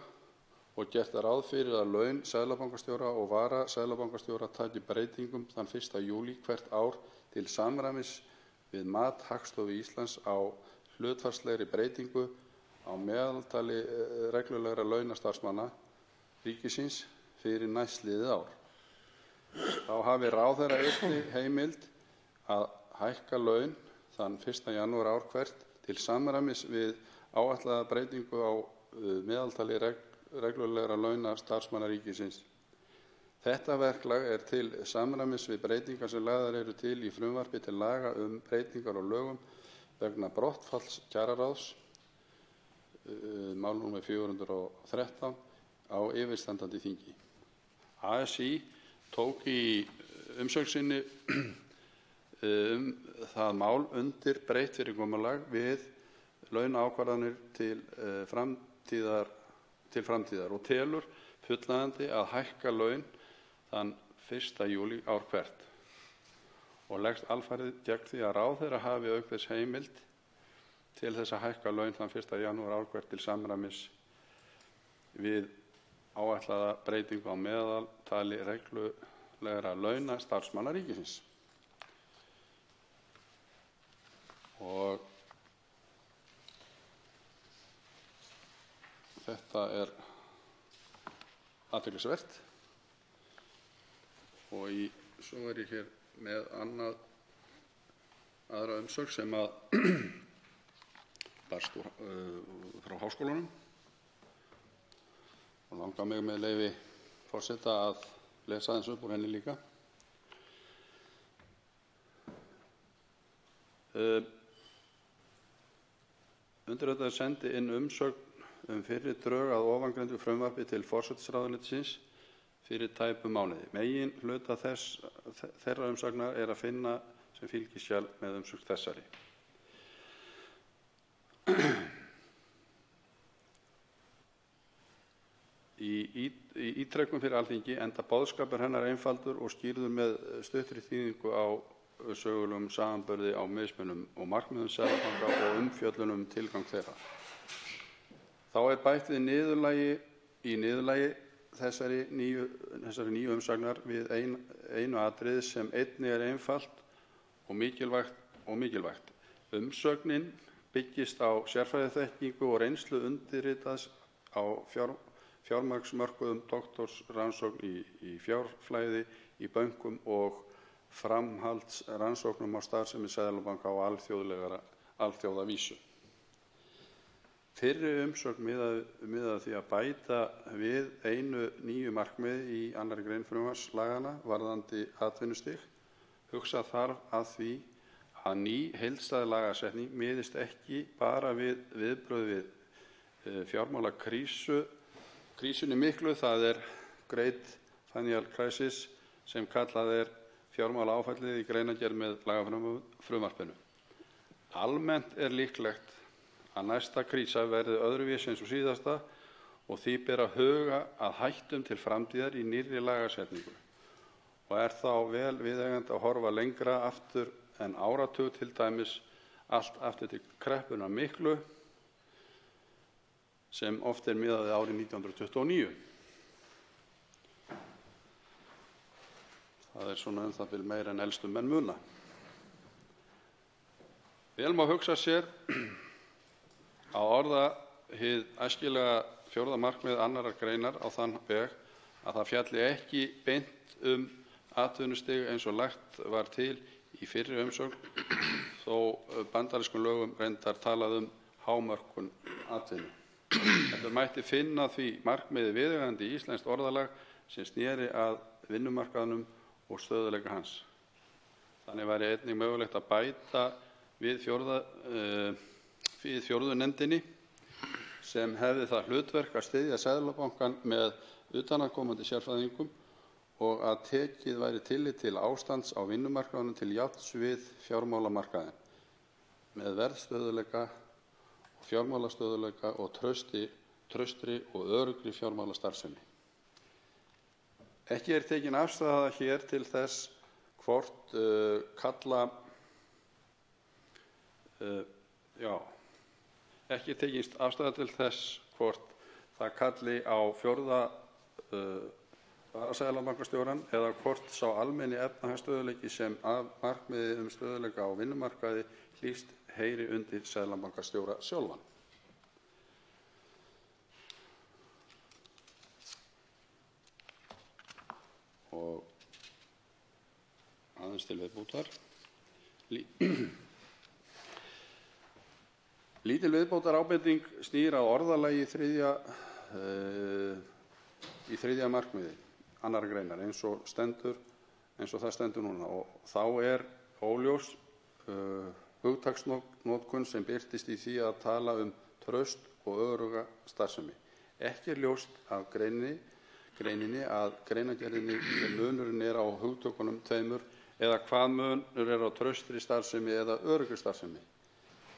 og gert ráð fyrir að laun seðlabankastjóra og varaseðlabankastjóra taki breytingum þann 1. júlí hvert ár til samræmis við mat Hagstofu Íslands á hlutfallslegri breytingu á meðaltali reglulegra launa starfsmanna ríkisins fyrir næstliðið ár. Þá hafi ráðherra einnig heimild að hækka laun þann 1. janúar ár hvert til samræmis við áætlaða breytingu á meðaltali reglulegra launa starfsmanna ríkisins. Þetta verklag er til samræmis við breytingar sem lagðar eru til í frumvarpi til laga breytingar á lögum vegna brottfalls kjararáðs, mál nr. 413, á yfirstandandi þingi. ASÍ tók í umsögn sinni það mál undir breytt fyrirkomulag við launaákvarðanir til framtíðar og telur fullnægjandi að hækka laun þann 1. júlí ár hvert og leggst alfarið gegn því að ráðherra hafi auk þess heimild til þess að hækka laun þann 1. janúar ár hvert til samræmis við áætlaða breytingu á meðaltali reglulegra launa starfsmanna ríkisins. Og þetta er athyglisvert. Og svo er ég hér með aðra umsögn sem barst frá Háskólanum og langar mig með leyfi forseta að lesa aðeins upp úr henni líka. Undirritaður sendi inn umsögn fyrri drög að ofangreindu frumvarpi til forsætisráðuneytisins fyrir tæpum mánuði. Meginhluta þeirra umsagnar er að finna sem fylgiskjal með umsögn þessari. Í ítrekun fyrir Alþingi enda boðskapur hennar einfaldur og skýrður með stuttri þýðingu á sögulegum samanburði á mismunum og markmiðum Seðlabanka og umfjöllun tilgang þeirra. Þá er bætt við niðurlagi þessari nýju umsagnar við einu atriði sem einnig er einfalt og mikilvægt. Umsögnin byggist á sérfræðiþekkingu og reynslu undirritaðs á fjármagnsmörkuðum, doktorsrannsókn í fjárflæði í bönkum og framhaldsrannsóknum á starfsemi Seðlabanka á alþjóðavísu. Fyrri umsögn miðaði því að bæta við einu nýju markmiði í 2. grein frumvarpslaganna varðandi atvinnustig. Hugsa þarf að því að ný heildstæð lagasetning miðist ekki bara við viðbrögð við fjármálakrísunni miklu, það er Great Financial Crisis sem kallað er fjármálaáfallið í greinargerð með lagafrumvarpinu. Almennt er líklegt að næsta krísa verði öðruvísi en sú síðasta og því ber að huga að hættum til framtíðar í nýrri lagasetningu og er þá vel viðeigandi að horfa lengra aftur en áratug, til dæmis allt aftur til kreppunnar miklu sem oft miðað við árið 1929. Það svona það bil meira en elstu menn muna. Vel má hugsa sér að orða hið æskilega 4. markmið 2. greinar á þann veg að það fjalli ekki beint atvinnustig eins og lagt var til í fyrri umsögn, þó bandarískum lögum reyndar talað hámörkun atvinnu. Þetta mætti finna því markmiði viðeigandi í íslenskt orðalag sem sneri að vinnumarkaðnum og stöðugleika hans. Þannig væri einnig mögulegt að bæta við fjórðu nefndinni sem hefði það hlutverk að styðja Seðlabankann með utanaðkomandi sérfræðingum og að tekið væri tillit til ástands á vinnumarkaðnum til jafns við fjármálamarkaðinn með verðstöðugleika og fjármálastöðugleika og traustri og öruggri fjármálastarfsemi. Ekki tekin afstaða hér til þess hvort ekki tekist afstaða til þess hvort það kalli á 4. varaseðlabankastjórann eða hvort sá almenni efnahagsstöðugleiki sem af markmiði stöðugleika á vinnumarkaði hlýst heyri undir seðlabankastjóra sjálfan. Og aðeins til viðbótar. Lítil viðbótarábending snýr að orðalagi í 3. markmiði 2. greinar eins og það stendur núna, og þá óljós hugtaksnotkun sem birtist í því að tala traust og örugga starfsemi. Ekki ljóst af greininni að greinargerðinni munurinn á hugtökunum tveimur eða hvað munur á traustri starfsemi eða öruggri starfsemi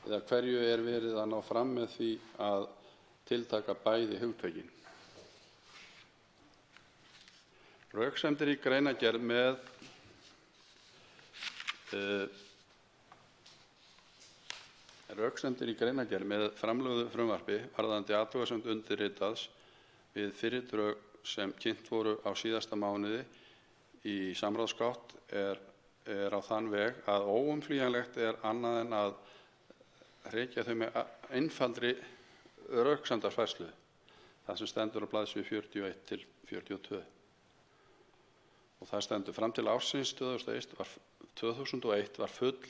eða hverju verið að ná fram með því að tiltaka bæði hugtökin. Röksemdir í greinargerð með framlögðu frumvarpi varðandi athugasemd undirritaðs við fyrri drög sem kynnt voru á síðasta mánuði í samráðsgátt er á þann veg að óumflýjanlegt annað en að hrekja þau með einfaldri röksemdafærslu, það sem stendur á blaðsíðu 41 til 42. Og það stendur: fram til ársins 2001 var full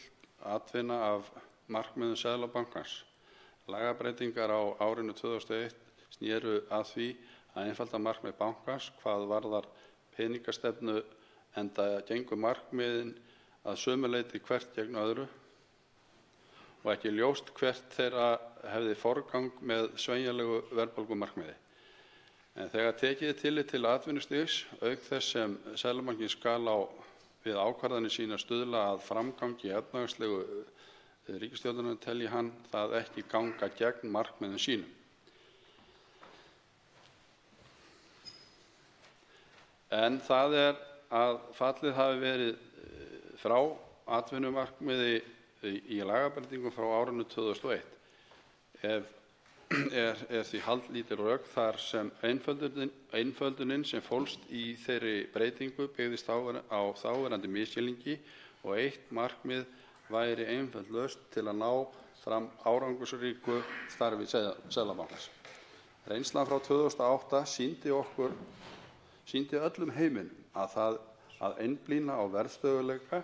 atvinna af markmiðum Seðlabankans. Lagabreytingar á árinu 2001 sneru að því að einfalda markmið bankans hvað varðar peningastefnu, enda gengu markmiðin að sömu leyti hvert gegn öðru og ekki ljóst hvert þeirra hefði forgang með sveigjanlegu verðbólgumarkmiði. En þegar tekið tillit til atvinnustigs, auk þess sem Seðlabankinn skal við ákvarðanir sínar stuðla að framgangi efnahagslegu ríkisstjórnarinnar, telji hann það ekki ganga gegn markmiðum sínum. En það að fallið hafi verið frá atvinnumarkmiði í lagabreytingum frá árinu 2001 er því haldlítil rök þar sem einföldunin sem fólst í þeirri breytingu byggðist á þáverandi misskilningi og eitt markmið væri einföld lausn til að ná fram árangursríku starfi Seðlabankans. Reynslan frá 2008 sýndi öllum heiminum að það að einblína á verðstöðugleika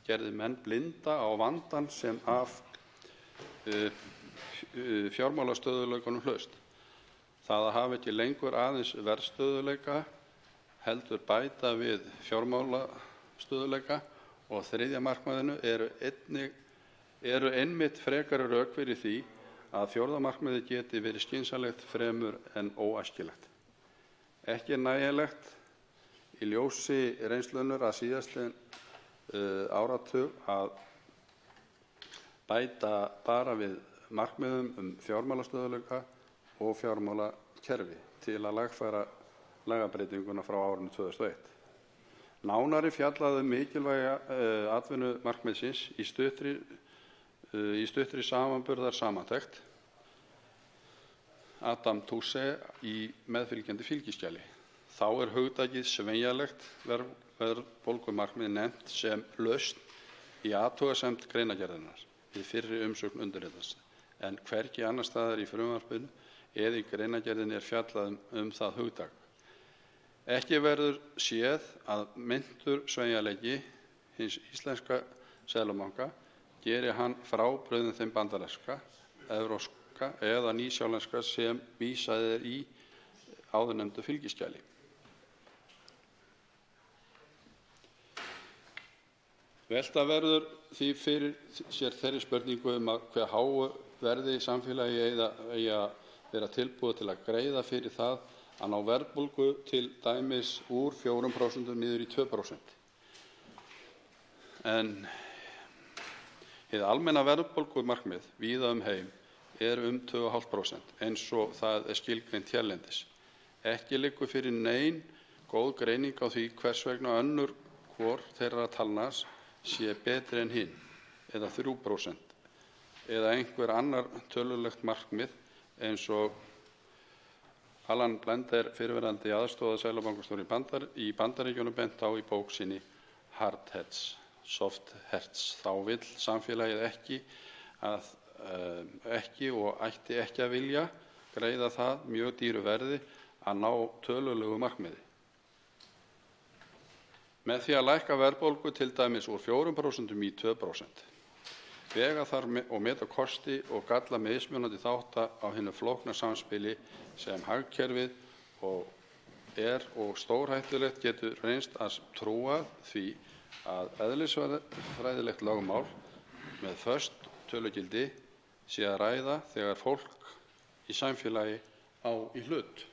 gerði menn blinda á vandann sem af fjármálastöðugleikunum hlaust. Það að hafa ekki lengur aðeins verðstöðugleika heldur bæta við fjármálastöðugleika og 3. markmiðinu eru einmitt frekari rök fyrir því að 4. markmiðið geti verið skynsamlegt fremur en óæskilegt. Ekki nægilegt í ljósi reynslunnar að síðastliðinn áratug að bæta bara við markmiðum fjármálastöðugleika og fjármálakerfi til að lagfæra lagabreytinguna frá árinu 2001. Nánar er fjallað mikilvægi atvinnumarkmiðsins í stuttri samanburðarsamantekt Adam Tousse í meðfylgjandi fylgiskjali. Þá er hugtakið sveigjanlegt verðbólgumarkmið nefnt sem lausn í athugasemd greinargerðarinnar við fyrri umsögn undirritans, en hvergi annars staðar í frumvarpinu eða í greinargerðinni er fjallað það hugtak. Ekki verður séð að meintur sveigjanleiki hins íslenska seðlabanka geri hann frábrugðinn þeim bandaríska, evrópska eða nýsjálenska sem vísað er í áðurnefndu fylgiskjali. Velta verður því fyrir sér þeirri spurningu hve háu verði samfélagi eigi að vera tilbúið til að greiða fyrir það að ná verðbólgu til dæmis úr 4% niður í 2%. En hið almenna verðbólgumarkmið víða heim er 2,5% eins og það er skilgreint hérlendis. Ekki liggur fyrir nein góð greining á því hvers vegna önnur hvor þeirra talna sé betri en hinn, eða 3%, eða einhver annar tölulegt markmið eins og Alan Blender, fyrrverandi aðstoðarseðlabankastjóri í Bandaríkjunum, bent á í bók sinni Hard Heads, Soft Heads. Þá vill samfélagið ekki og ætti ekki að vilja greiða það mjög dýru verði að ná tölulegu markmiði. Með því að lækka verðbólgu til dæmis úr 4% í 2%. Vega þarf og meta kosti og galla mismunandi þátta á hinu flókna samspili sem hagkerfið og stórhættulegt getur reynst að trúa því að eðlisfræðilegt lögmál með föst tölugildi sé að ræða þegar fólk í samfélagi á í hlut.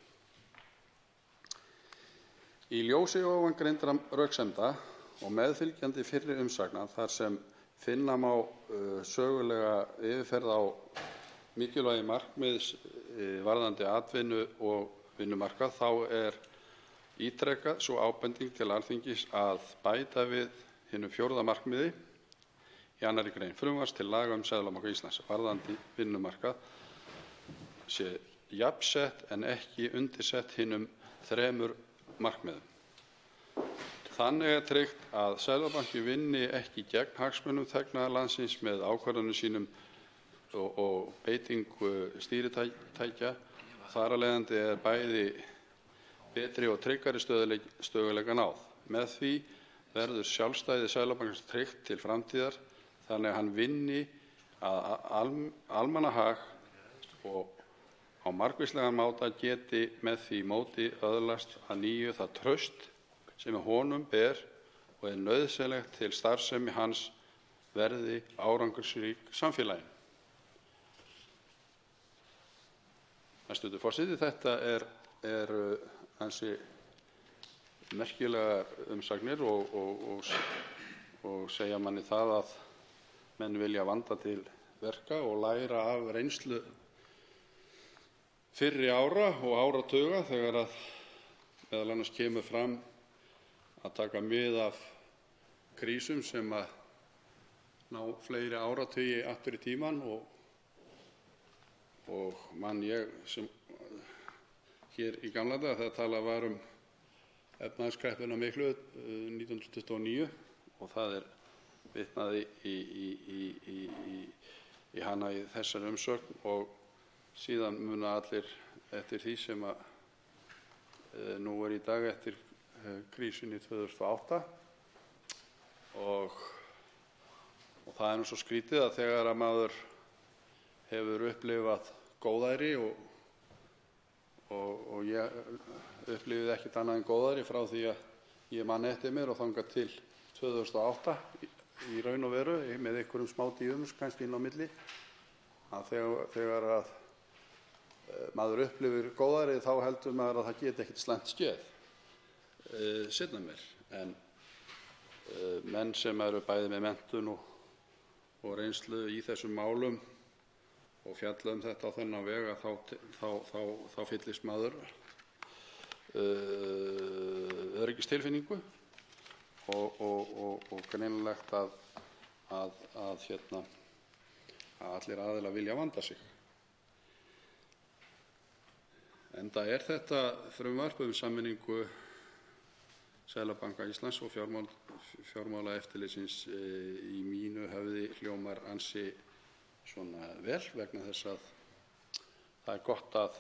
Í ljósi ofangreindra röksemda og meðfylgjandi fyrri umsagna þar sem finna má sögulega yfirferð á mikilvægi markmiðs varðandi atvinnu og vinnumarkað, þá er ítrekað sú ábending til Alþingis að bæta við hinu 4. markmiði í 2. grein frumvarps til laga Seðlabanka Íslands varðandi vinnumarkað sé jafnsett en ekki undirsett hinum 3 markmiðum. Þannig er tryggt að Seðlabanki vinni ekki gegn hagsmunum þegna landsins með ákvörðunum sínum og beitingu stýritækja. Þar af leiðandi er bæði betri og tryggari stöðugleika náð. Með því verður sjálfstæði Seðlabankans tryggt til framtíðar þannig að hann vinni að almannahag og á margvíslegan máta geti með því móti öðlast að nýju það traust sem honum ber og er nauðsynlegt til starfsemi hans verði árangursrík samfélaginu. Hæstv. forseti, þetta eru ansi merkilegar umsagnir og segja manni það að menn vilja vanda til verka og læra af reynslu fyrri ára og áratuga þegar að meðal annars kemur fram að taka mið af krísum sem að ná fleiri áratugi aftur í tímann og man ég sem hér í gamla daga þegar talað var efnahagskreppuna miklu 1929 og það er vitnað í hana í þessari umsögn og síðan muna allir eftir því sem að nú er í dag eftir krísunni 2008 og það er nú svo skrítið að þegar að maður hefur upplifað góðæri og ég upplifið ekkert annað en góðæri frá því að ég man eftir mér og þangað til 2008 í raun og veru með einhverjum smá tíðum kannski inn á milli að þegar að maður upplifir góðæri þá heldur maður að það geti ekkert slæmt skeð seinna meir en menn sem eru bæði með menntun og reynslu í þessum málum og fjalla þetta á þennan veg að þá fyllist maður öryggistilfinningu og greinilegt að allir aðilar vilja vanda sig. Enda þetta frumvarp sameiningu Seðlabanka Íslands og Fjármálaeftirlitsins í mínu höfði hljómar ansi svona vel vegna þess að það gott að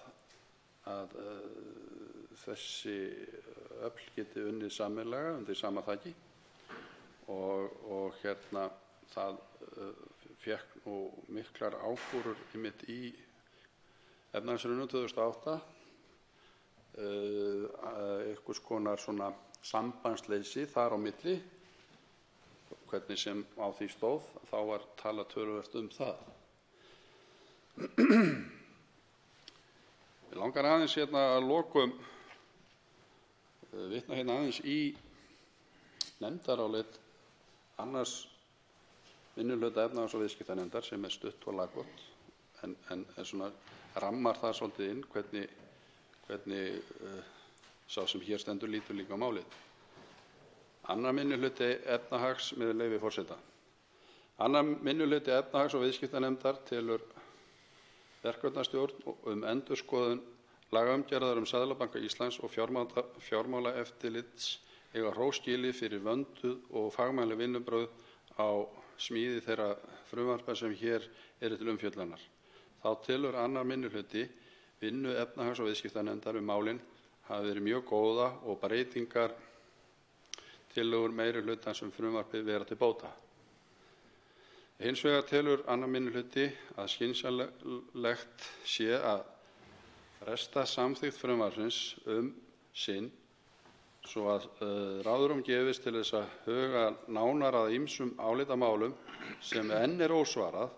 þessi öfl geti unnið sameiginlega undir sama þaki og það fékk nú miklar ákúrur einmitt í efnahagshruninu 2008, einhvers konar svona sambandsleysi þar á milli, hvernig sem á því stóð, þá var talað töluvert það. Mig langar aðeins að lokum vitna aðeins í nefndarálit annars minnihluta efnahags- og viðskiptanefndar sem stutt og laggott en svona rammar það svolítið inn hvernig sá sem hér stendur lítur líka á málið. Annar minnihluti efnahags, með leyfi forseta. Annar minnihluti efnahags- og viðskiptanefndar telur verkefnastjórn endurskoðun lagaumgjarðar Seðlabanka Íslands og fjármálaeftirlits eiga hrós skilið fyrir vönduð og fagmannleg vinnubrögð á smíði þeirra frumvarpa sem hér eru til umfjöllunar. Þá telur annar minnihluti vinnu efnahags- og viðskiptanefndar málin hafi verið mjög góða og breytingar tillögur meirihlutans frumvarpið vera til bóta. Hins vegar telur annar minnihluti að skynsamlegt sé að fresta samþykkt frumvarpsins sinn svo að ráðrúm gefist til þess að huga nánar að ýmsum álitamálum sem enn ósvarað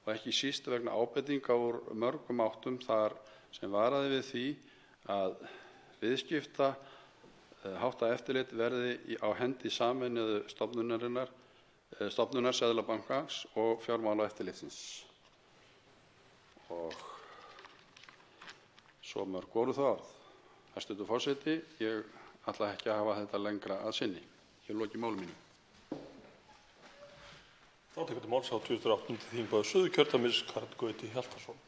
og ekki síst vegna ábendinga úr mörgum áttum þar sem varaði við því að viðskiptaháttaeftirlit verði á hendi sameinuðu stofnunar Seðlabankans og Fjármálaeftirlitsins. Og svo mörg voru það orð. Hæstv. forseti, ég ætla ekki að hafa þetta lengra að sinni. Hér loki máli mínu. Þá tekur til máls 28. þingmaður Suðurkjördæmis, Karl Gauti Hjaltason.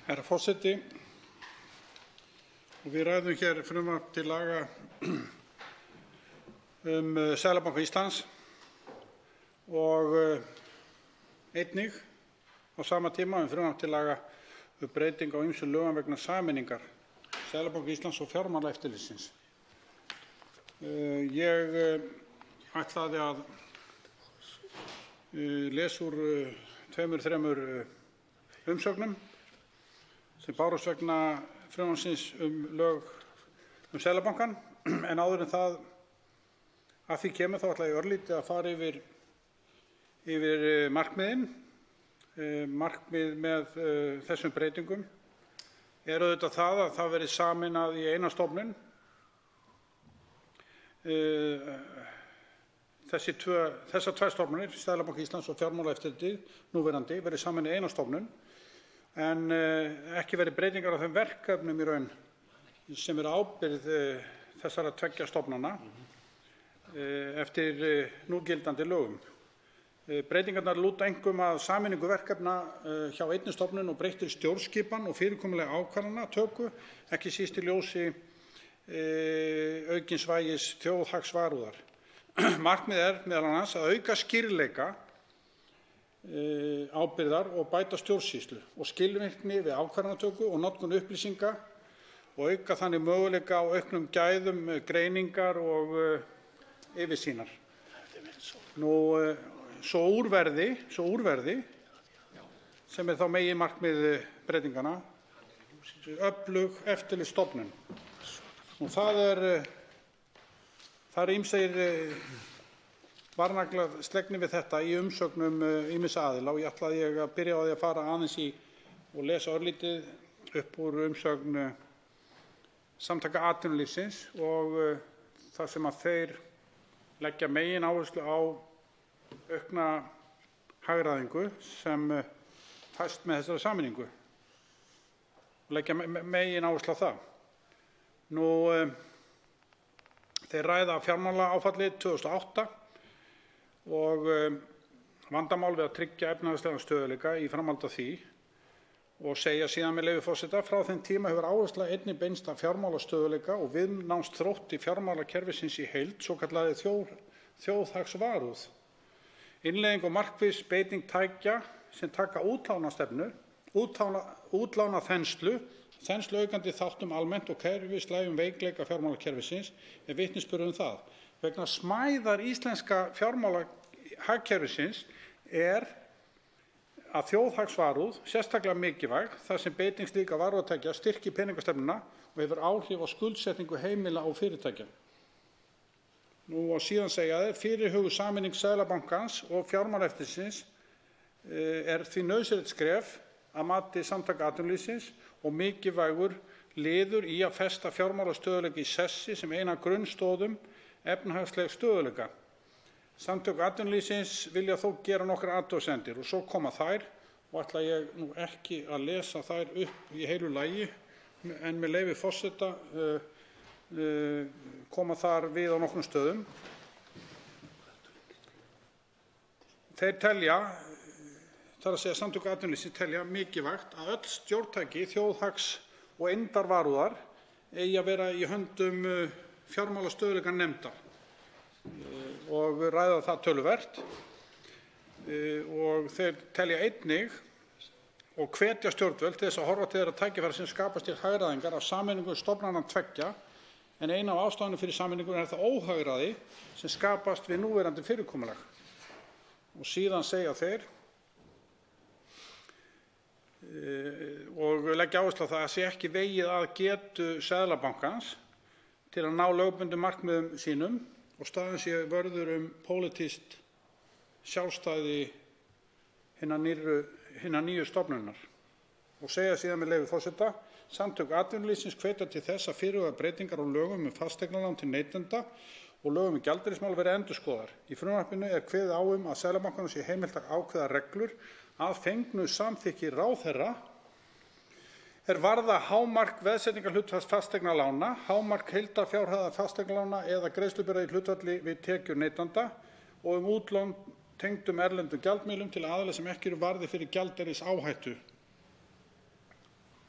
Herra forseti, við ræðum hér frumvarp til laga Seðlabanka Íslands og einnig á sama tíma frumvarp til laga breyting á ýmsum lögum vegna sameiningar Seðlabanka Íslands og Fjármálaeftirlitsins. Ég ætlaði að lesa úr 2-3 umsögnum sem bárust vegna frumvarpsins lög Seðlabankann, en áður en það að því kemur þá ætla ég örlítið að fara yfir markmiðin. Markmið með þessum breytingum auðvitað það að það verði sameinað í eina stofnun. Þessar tvær stofnanir, Seðlabanki Íslands og Fjármálaeftirlitið, núverandi, verði sameinað í eina stofnun, en ekki verði breytingar á þeim verkefnum í raun sem ábyrgð þessara tveggja stofnana eftir núgildandi lögum. Breytingarnar lúta einkum að sameiningu verkefna hjá einni stofnun og breyttri stjórnskipan og fyrirkomulag ákvarðanatöku, ekki síst í ljósi aukins vægis þjóðhagsvarúðar. Markmið meðal annars að auka skýrleika ábyrgðar og bæta stjórnsýslu og skilvirkni við ákvarðanatöku og notkun upplýsinga og auka þannig möguleika á auknum gæðum greiningar og yfirsýnar. Svo úrverði sem þá meginmarkmið breytinganna, öflug eftirlitsstofnun. Það er ýmsir varnaglar slegnir við þetta í umsögnum ýmissa aðila og ég ætlaði að byrja á því að fara aðeins í og lesa örlítið upp úr umsögn Samtaka atvinnulífsins og þar sem að þeir leggja megináherslu á aukna hagræðingu sem fæst með þessari sameiningu. Leggja megin áherslu á það. Þeir ræða fjármálaáfallið 2008 og vandamál við að tryggja efnahagslegan stöðugleika í framhaldi af því og segja síðan með leyfi forseta: frá þeim tíma hefur áhersla einnig beinst að fjármálastöðugleika og viðnámsþrótti fjármálakerfisins í heild, svokallaðri þjóðhagsvarúð. Innleiðing og markviss beiting tækja sem taka útlánastefnu, útlána þensluaukandi þáttum almennt og kerfislægum veikleika fjármálakerfisins er vitnisburður það. Vegna smæðar íslenska fjármálahagkerfisins er að þjóðhagsvarúð sérstaklega mikilvæg þar sem beiting slíkra varúðartækja styrkir peningastefnuna og hefur áhrif á skuldsetningu heimila og fyrirtækja. Og síðan segja þeir: fyrirhuguð sameining Seðlabankans og Fjármálaeftirlitsins er því nauðsynlegt skref að mati Samtaka atvinnulífsins og mikilvægur liður í að festa fjármálastöðugleika í sessi sem ein af grunnstoðum efnahagslegs stöðugleika. Samtök atvinnulífsins vilja þó gera nokkrar athugasemdir og svo koma þær og ætla ég nú ekki að lesa þær upp í heilu lagi en með leyfi forseta koma þar við á nokkrum stöðum. Þeir telja, þar að segja Samtök atvinnulífsins telja mikilvægt að öll stjórntæki þjóðhags- og eymdarvarúðar eigi að vera í höndum fjármálastöðugleikanefndar og ræða það töluvert. Og þeir telja einnig og hvetja stjórnvöld til þess að horfa til þeirra tækifæra sem skapast til hagræðingar af sameiningu stofnana tveggja, en ein af ástæðunum fyrir sameiningunni er það óhagræði sem skapast við núverandi fyrirkomulag. Og síðan segja þeir og leggja áherslu á það að sé ekki vegið að getu Seðlabankans til að ná lögbundnum markmiðum sínum og staðinn sé vörður pólitískt sjálfstæði hinnar nýju stofnunar. Og segja síðan með leyfi forseta: Samtök atvinnulífsins hvetja til þess að fyrirhugaðar breytingar á lögum fasteignalán til neytenda og lögum gjaldeyrismál verði endurskoðaðar. Í frumvarpinu er kveðið á að Seðlabankanum sé heimilt að ákveða reglur að fengnu samþykki ráðherra er varða hámark veðsetningarhlutfalls fasteignalána, hámark heildarfjárhæðar fasteignalána eða greiðslubyrði hlutfalli við tekjur neytenda og útlán tengdum erlendum gjaldmiðlum til aðila sem ekki eru varðir fyrir gjaldeyrisáhættu.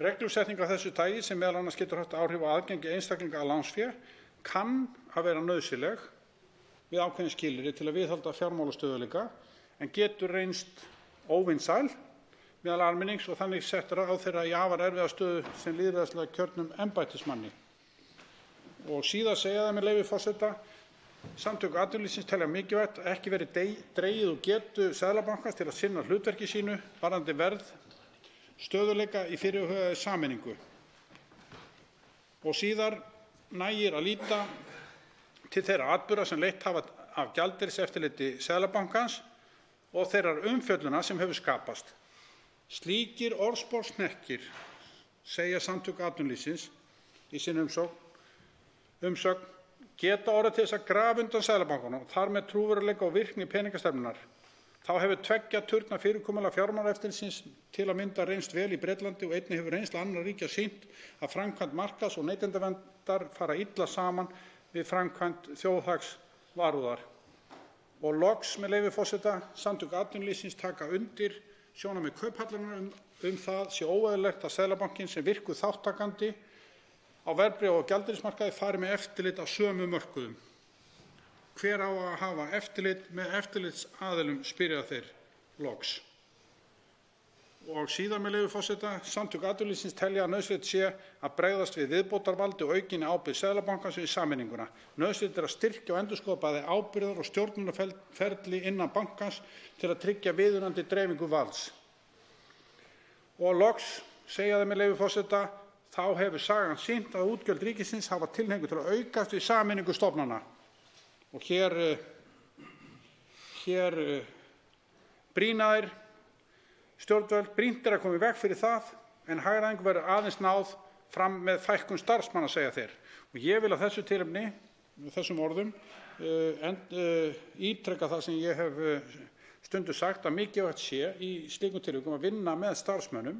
Reglusetning af þessu tagi sem meðal annars getur haft áhrif á aðgengi einstaklinga að lánsfé kann að vera nauðsynleg við ákveðin skilyrði til að viðhalda fjármálastöðugleika en getur reynst óvinsæl meðal almennings og þannig settur á þeirra í afar erfiða stöðu sem lýðræðislega kjörnum embættismanni. Og síðan segja það með leyfi forseta: Samtök atvinnulífsins telja mikilvægt að ekki verði dregið úr getu Seðlabankans til að sinna hlutverki sínu varðandi verðstöðugleika í fyrirhugaðri sameiningu. Og síðar nægir að líta til þeirra atburða sem leitt hafa af gjaldeyriseftirliti Seðlabankans og þeirrar umfjöllunar sem hefur skapast. Slíkir orðsporshnekkir, segja Samtök atvinnulífsins í sinni umsögn, geta orðið til þess að grafa undan Seðlabankanum og þar með trúverðugleika og virkni peningastefnunnar. Þá hefur tveggja turna fyrirkomulag Fjármálaeftirlitsins til að mynda reynst vel í Bretlandi og einnig hefur reynsla annarra ríkja sýnt að framkvæmd markaðs- og neytendaverndar fara illa saman við framkvæmd þjóðhagsvarúðar. Og loks með leyfi forseta: Samtök atvinnulífsins taka undir sjónarmið Kauphallarinnar það sé óeðlilegt að Seðlabankinn sem virkur þátttakandi á verðbréfa- og gjaldeyrismarkaði fari með eftirlit á sömu mörkuðum. Hver á að hafa eftirlit með eftirlitsaðilum, spyrja þeir loks. Og síðan með leyfi forseta: Samtök atvinnulífsins telja að nauðsynlegt sé að bregðast við viðbótarvaldi og aukinni ábyrgð Seðlabankans við sameininguna. Nauðsynlegt er að styrkja og endurskoða bæði ábyrgðar- og stjórnunarferli innan bankans til að tryggja viðunandi dreifingu valds. Og loks segja þeir með leyfi forseta: Þá hefur sagan sýnt að útgjöld ríkisins hafa tilhneigingu til að aukast við sameiningu stofnana. Og hér brýna þeir stjórnvöld, brýnt er að koma í veg fyrir það en hagræðingu verður aðeins náð fram með fækkun starfsmanna, segja þeir. Og ég vil að þessu tilefni, þessum orðum, ítreka það sem ég hef stundum sagt að mikilvægt sé í slíkum tilvikum að vinna með starfsmönnum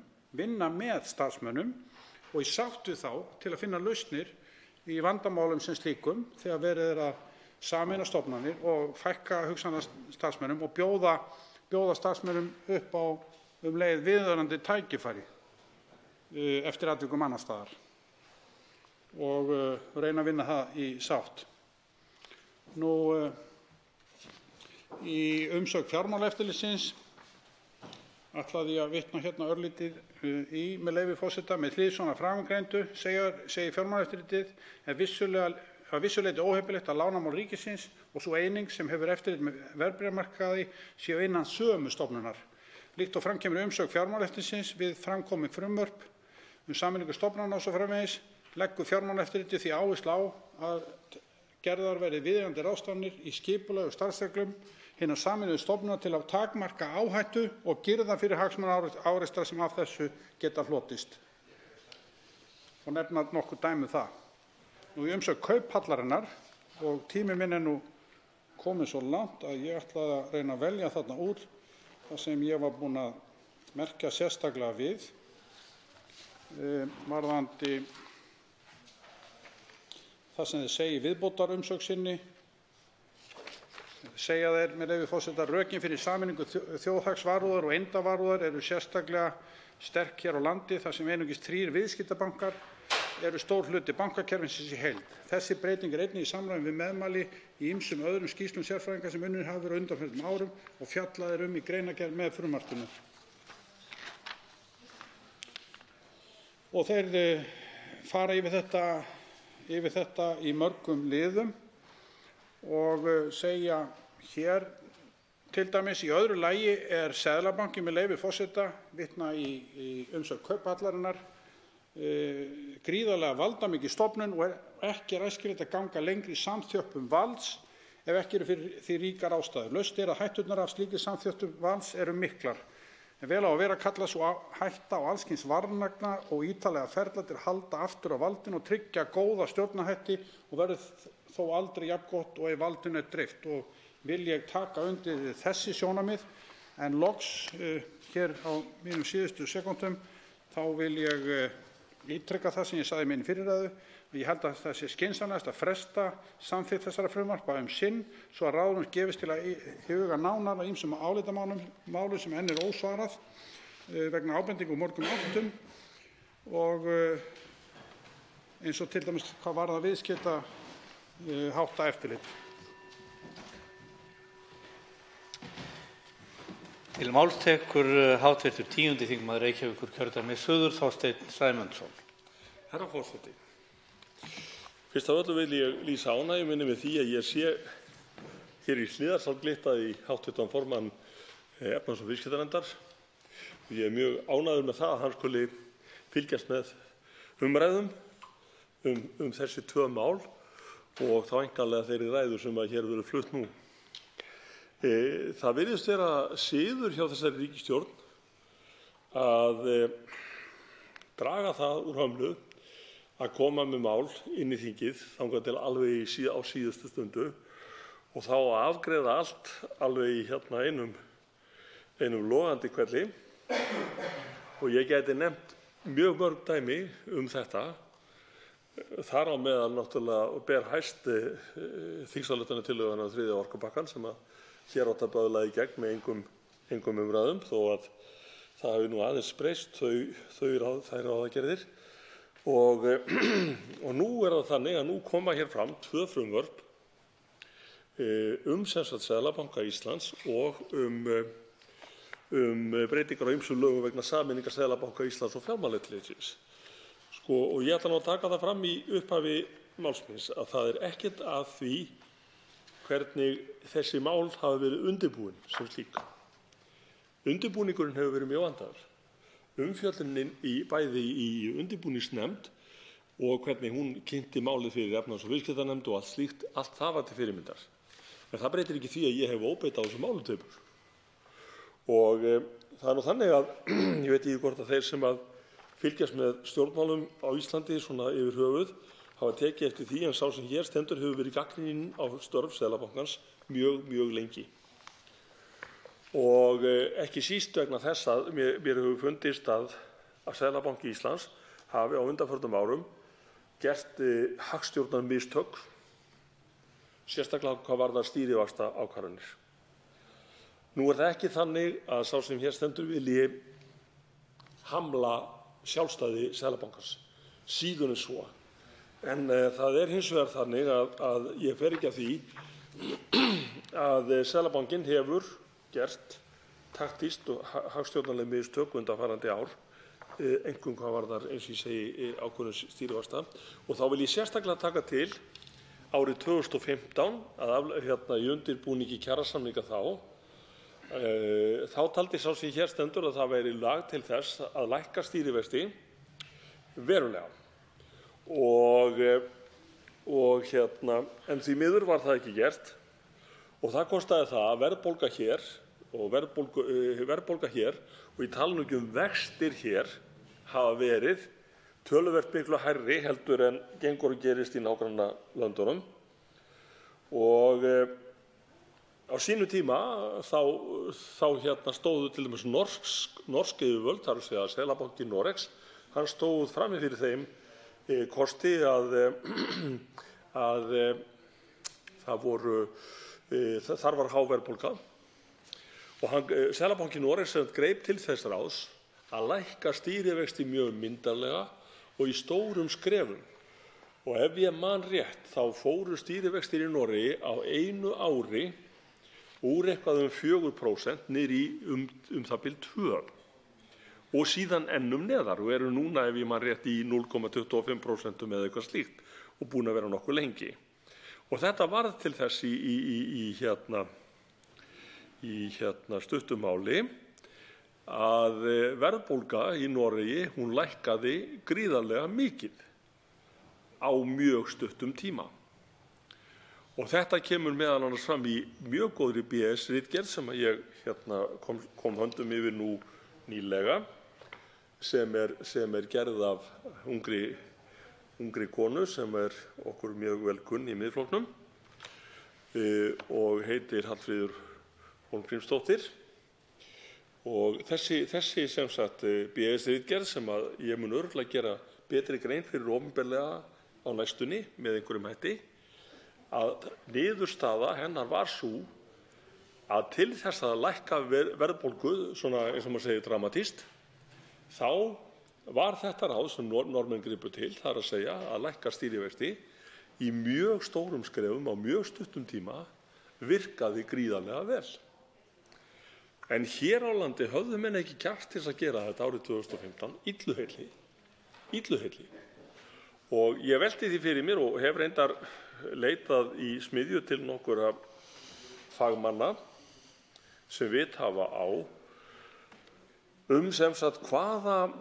og í sátt við þá til að finna lausnir í vandamálum sem slíkum þegar verið að sameina stofnanir og fækka hugsanlega starfsmönnum og bjóða starfsmönnum upp á leið viðunandi tækifæri eftir atvikum annars staðar og reyna að vinna það í sátt. Nú, í umsögn Fjármálaeftirlitsins ætlaði ég að vitna hérna örlítið með leyfi forseta: með hliðsjón af framangreindu segir Fjármálaeftirlitið að vissu leyti óheppilegt að lánamál ríkisins og sú eining sem hefur eftirlit með verðbréfamarkaði séu innan sömu stofnunar. Líkt og fram kemur í umsögn Fjármálaeftirlitsins við framkomin frumvörp sameiningu stofnana og svo framvegis leggur Fjármálaeftirlitið því áherslu á að gerðar verði viðeigandi ráðstafanir í skipulagi og starfsreglum hinna sameinuðu stofnana til að takmarka áhættu og girða fyrir hagsmunaárekstra sem af þessu geta hlotist. Og nefna nokkur dæmi það. Nú, í umsögn Kauphallarinnar, og tími minn nú komið svo langt að ég ætlaði að reyna að velja þarna úr það sem ég var búinn að merkja sérstaklega við varðandi það sem þeir segja í viðbótarumsögn sinni. Segja þeir, með leyfi forseta: rökin fyrir sameiningu þjóðhagsvarúðar og eindavarúðar eru sérstaklega sterk hér á landi þar sem einungis 3 viðskiptabankar eru stór hluti bankakerfisins í heild. Þessi breyting er einnig í samræmi við meðmæli í ýmsum öðrum skýrslum sérfræðinga sem unnir hafa verið á undanförnum árum og fjallað er í greinargerð með frumvarpinu. Og þeir fara yfir þetta í mörgum liðum og segja hér til dæmis: í öðru lagi er Seðlabankinn, með leyfi forseta, vitna í umsögn Kauphallarinnar, gríðarlega valdamikil stofnun og ekki er æskilegt að ganga lengri samþjöppun valds ef ekki eru fyrir því ríkar ástæður. Ljóst er að hætturnar af slíkri samþjöppun valds eru miklar. En vel á að vera kallað svo hætta á alls kyns varnagna og ítarlega ferla til að halda aftur á valdinu og tryggja góða stjórnarhætti og verður þó aldrei jafn gott og ef valdinu er dreift. Og vil ég taka undir þessi sjónarmið, en loks hér á mínum síðustu sekúndum þá vil ég ítreka það sem ég sagði í minni fyrirræðu. Ég held að það sé skynsamlegast að fresta samþykkt þessara frumvarpa sinn svo að ráðum gefist til að huga nánar að ýmsum álitamálum sem enn er ósvarað vegna ábendingu morgum áttum og eins og til dæmis hvað varðar viðskiptaháttaeftirlit. Til máls tekur hv. 10. þingmaður Reykjavíkurkjördæmis suður, Þorsteinn Sæmundsson. Herra forseti. Fyrst af öllu vil ég lýsa ánægju minni með því að ég sé hér í hliðarsal glittað í hv. formann efnahags- og viðskiptanefndar. Ég er mjög ánægður með það að hann skuli fylgjast með umræðum þessi 2 mál og þá einkanlega þeirri ræðu sem að hér verður flutt nú. Það virðist vera siður hjá þessari ríkisstjórn að draga það úr hömlu að koma með mál inn í þingið þangað til alveg á síðustu stundu og þá að afgreiða allt alveg í einum logandi hvelli. Og ég gæti nefnt mjög mörg dæmi þetta. Þar á meðal náttúrulega ber hæst þingsályktunartillöguna um 3. orkupakkann sem að hér átti að böðla í gegn með engum umræðum þó að það hafi nú aðeins breyst þær ráðagerðir. Og nú er það þannig að nú koma hér fram 2 frumvörp sem sagt Seðlabanka Íslands og breytingar á ýmsum lögum vegna sameiningar Seðlabanka Íslands og Fjármálaeftirlitsins. Og ég ætla nú að taka það fram í upphafi máls míns að það er ekkert að því hvernig þessi mál hafa verið undirbúin sem slík. Undirbúningurinn hefur verið mjög vandaður. Umfjöllunin bæði í undirbúningsnefnd og hvernig hún kynnti málið fyrir efnahags- og viðskiptanefnd og allt slíkt, allt það var til fyrirmyndar. En það breytir ekki því að ég hef óbeit á þessu málutöpur. Og það er nú þannig að ég veit ekki hvort að þeir sem að fylgjast með stjórnmálum á Íslandi svona yfir höfuð hafa tekið eftir því, en sá sem hér stendur hefur verið gagnrýninn á störf Seðlabankans mjög lengi. og ekki síst vegna þess að mér hefur fundist að Seðlabanki Íslands hafi á undanförnum árum gert hagstjórnarmistök, sérstaklega hvað varðar stýrivaxtaákvarðanir. Nú það ekki þannig að sá sem hér stendur vilji hamla sjálfstæði Seðlabankans, síður en svo. En það hins vegar þannig að ég fer ekki að því að Seðlabankinn hefur gert taktískt og hagstjórnarleg mistök undanfarandi ár, einkum hvað varðar, eins og ég segi, ákvörðun stýrivaxta. Og þá vil ég sérstaklega taka til árið 2015 að í undirbúningi kjarasamninga þá taldi sá sem hér stendur að það væri lag til þess að lækka stýrivexti verulega. En því miður var það ekki gert og það kostaði það að verðbólga hér og ég tala nú ekki vextir hér hafa verið töluvert miklu hærri heldur en gengur og gerist í nágrannalöndunum. Og á sínu tíma þá stóðu til dæmis norsk yfirvöld, þar að segja Seðlabanki Noregs, hann stóð frammi fyrir þeim kosti að þar var há verðbólga og Seðlabanki Noregs greip til þess ráðs að lækka stýrivexti mjög myndarlega og í stórum skrefum. Og ef ég man rétt þá fóru stýrivextir í Noregi á einu ári úr eitthvað 4% niður í það bil 2% og síðan ennum neðar og eru núna, ef ég man rétt, í 0,25% eða eitthvað slíkt og búin að vera nokkuð lengi. Og þetta varð til þess í stuttumáli að verðbólga í Noregi, hún lækkaði gríðarlega mikið á mjög stuttum tíma. Og þetta kemur meðal annars fram í mjög góðri BS-ritgerð sem ég kom höndum yfir nú nýlega, sem er gerð af ungri konu sem okkur mjög vel kunn í Miðflokknum og heitir Hallfríður Hólmgrímsdóttir. Og þessi sem sagt BS-ritgerð sem að ég mun örugglega gera betri grein fyrir opinberlega á næstunni með einhverjum hætti, að niðurstaða hennar var sú að til þess að lækka verðbólgu, svona eins og maður segir dramatískt, þá var þetta ráð sem Norðmenn gripu til, þar að segja að lækka stýrivexti í mjög stórum skrefum á mjög stuttum tíma, virkaði gríðarlega vel. En hér á landi höfðu menn ekki kjark til að gera þetta árið 2015 illu heilli. Og ég velti því fyrir mér og hef reyndar leitað í smiðju til nokkurra fagmanna sem vit hafa á sem sagt hvaða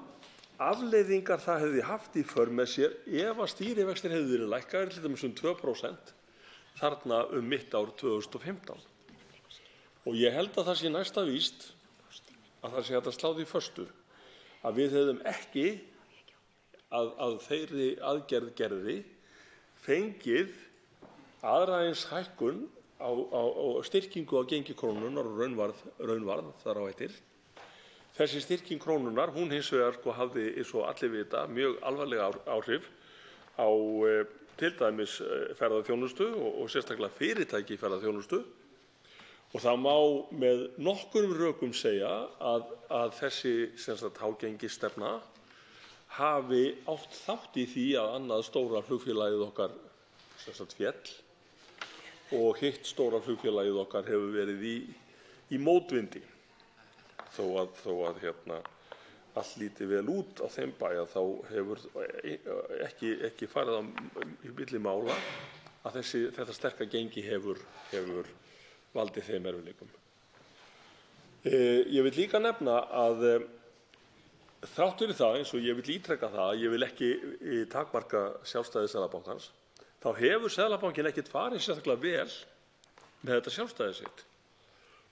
afleiðingar það hefði haft í för með sér ef að stýrivextir hefðu verið lækkaðir til dæmis 2% þarna mitt ár 2015. Og ég held að það sé næsta víst að það sé hægt að slá því föstu að við hefðum ekki að þeirri aðgerð gerði fengið aðra eins hækkun á styrkingu á gengi krónunnar og raunvarð þar á eftir. Þessi styrking krónunnar, hún hins vegar hafði, eins og allir vita, mjög alvarlega áhrif á til dæmis ferðaþjónustu og sérstaklega fyrirtæki í ferðaþjónustu. Og það má með nokkurum rökum segja að þessi hágengisstefna hafi átt þátt í því að annað stóra flugfélagið okkar féll og hitt stóra flugfélagið okkar hefur verið í mótvindi. Þó að allt líti vel út á þeim bæ þá hefur ekki farið á milli mála að þetta sterka gengi hefur valdið þeim erfiðleikum. Ég vil líka nefna að þrátt fyrir það, eins og ég vil ítreka það, ég vil ekki takmarka sjálfstæði Seðlabankans, þá hefur Seðlabankinn ekkert farið sérstaklega vel með þetta sjálfstæði sitt.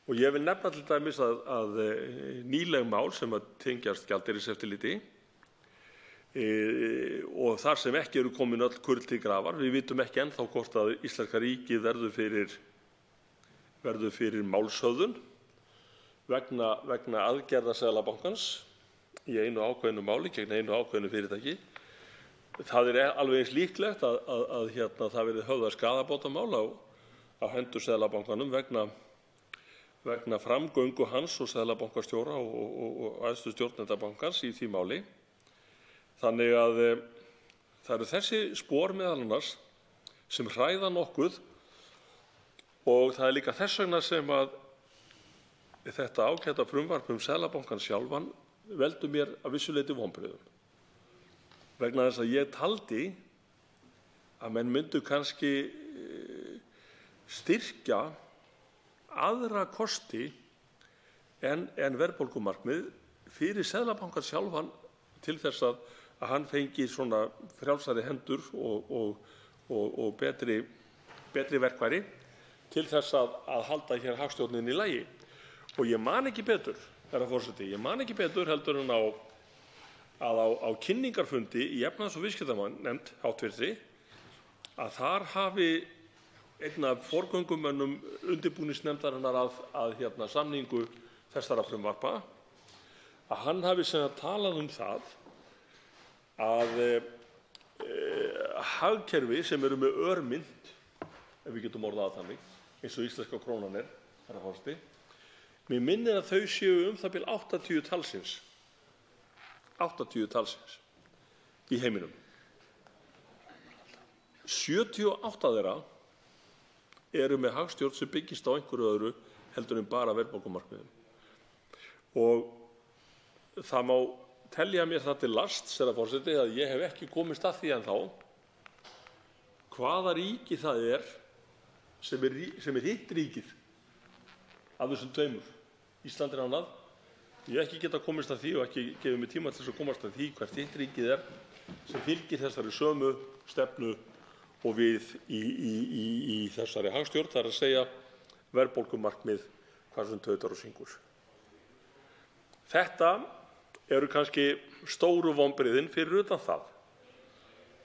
Og ég vil nefna til dæmis að nýleg mál sem að tengjast gjaldeyriseftirliti og þar sem ekki eru komin öll kurl til grafar, við vitum ekki ennþá hvort að íslenska ríkið verður fyrir málshöfðun vegna aðgerða Seðlabankans í einu ákveðnu máli gegn einu ákveðnu fyrirtæki. Það er alveg eins líklegt að það verði höfðað skaðabótamál á hendur Seðlabankanum vegna framgöngu hans og seðlabankastjóra og æðstu stjórnenda bankans í því máli. Þannig að það eru þessi spor meðal annars sem hræða nokkuð og það er líka þess vegna sem að þetta ágæta frumvarp Seðlabankann sjálfan veldur mér að vissu leyti vonbrigðum. Vegna þess að ég taldi að menn myndu kannski styrkja aðra kosti en verðbólgumarkmið fyrir Seðlabankann sjálfan til þess að hann fengi svona frjálsari hendur og betri verkfæri til þess að halda hér hagstjórninni í lagi. Og ég man ekki betur, herra forseti, heldur en á kynningarfundi í efnahags- og viðskiptanefnd háttvirtri að þar hafi einn af forgöngumönnum undirbúningsnefndarinnar að samningu þessara frumvarpa, að hann hafi talað það að hagkerfi sem eru með örmynt, ef við getum orðað þannig, eins og íslenska krónan er, herra forseti, mér minnir að þau séu það bil 80 talsins í heiminum. 78 þeirra eru með hagstjórn sem byggist á einhverju öðru heldur en bara verðbólgumarkmiðum. Og það má telja mér það til lasts, herra forseti, að ég hef ekki komist að því ennþá hvaða ríki það er sem er hitt ríkið af þessum tveimur. Ísland er annað. Ég hef ekki getað komist að því og ekki gefið mér tíma til þess að komast að því hvert hitt ríkið er sem fylgir þessari sömu stefnu og við í þessari hagstjórn, það er að segja verðbólgumarkmið hvað sem tautar og syngur. Þetta eru kannski stóru vonbrigðin fyrir utan það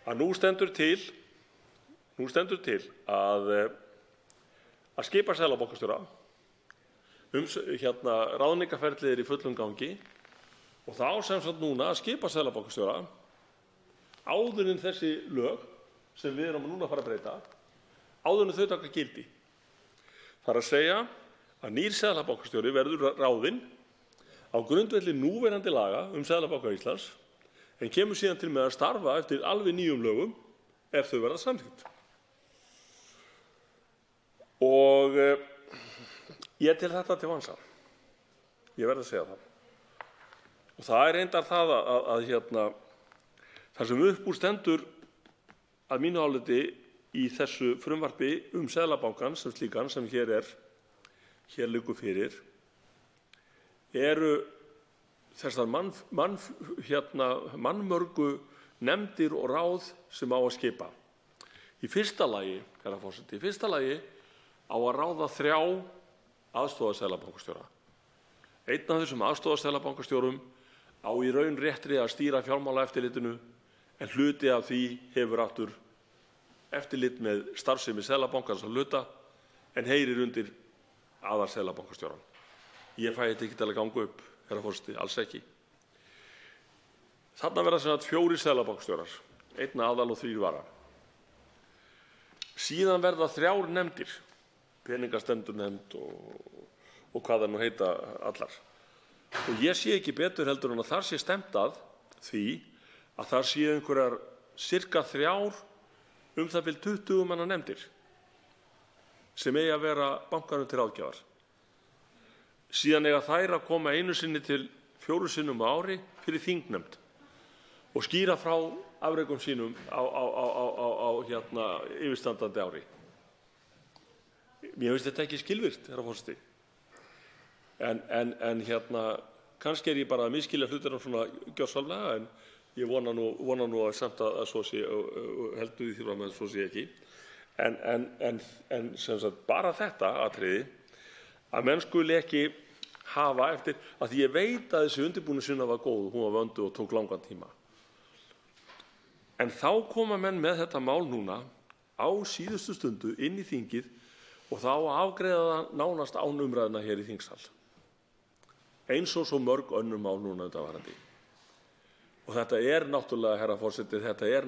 að nú stendur til að skipa seðlabankastjóra. Ráðningarferlið er í fullum gangi og það á sem sagt núna að skipa seðlabankastjóra áður en þessi lög sem við erum núna að fara að breyta, áður en þau taka gildi. Það er að segja að nýr seðlabankastjóri verður ráðinn á grundvelli núverandi laga Seðlabanka Íslands en kemur síðan til með að starfa eftir alveg nýjum lögum ef þau verða samþykkt. Og ég tel þetta til vansa. Ég verð að segja það. Og það er reyndar það að það sem upp úr stendur að mínu áliti í þessu frumvarpi Seðlabankann sem slíkan sem hér liggur fyrir eru þessar mannmörgu nefndir og ráð sem á að skipa. Í fyrsta lagi, herra forseti, á að ráða 3 aðstoðarseðlabankastjóra. Einn af þessum aðstoðarseðlabankastjórum á í raun réttri að stýra fjármálaeftirlitinu en hluti af því hefur aftur eftirlit með starfsemi Seðlabankans að hluta en heyrir undir aðalseðlabankastjórann. Ég fæ þetta ekki til að ganga upp, herra forseti, alls ekki. Þarna verða sem sagt 4 seðlabankastjórar, 1 aðal og 3 vara. Síðan verða 3 nefndir, peningastefnunefnd og hvað það nú heita allar. Og ég sé ekki betur heldur en að þar sé stefnt að því að þar sé einhverjar sirka 3 það bil 20 manna nefndir sem eigi að vera bankanum til ráðgjafar. Síðan eiga þær að koma einu sinni til 4 sinnum á ári fyrir þingnefnd og skýra frá afrekum sínum á yfirstandandi ári. Mér finnst þetta ekki skilvirkt, herra forseti. En kannski er ég bara að misskilja hlutina svona gjörsamlega en ég vona nú að samt að svo sé og heldur því fram að svo sé ekki. En sem sagt bara þetta atriði að menn skuli ekki hafa eftir að því ég veit að þessi undirbúningsvinna var góð, hún var vönduð og tók langan tíma. En þá koma menn með þetta mál núna á síðustu stundu inn í þingið og þá að afgreiða það nánast án umræðna hér í þingsal. eins og svo mörg önnur mál núna undanfarandi. Og þetta er náttúrulega, herra forseti, þetta er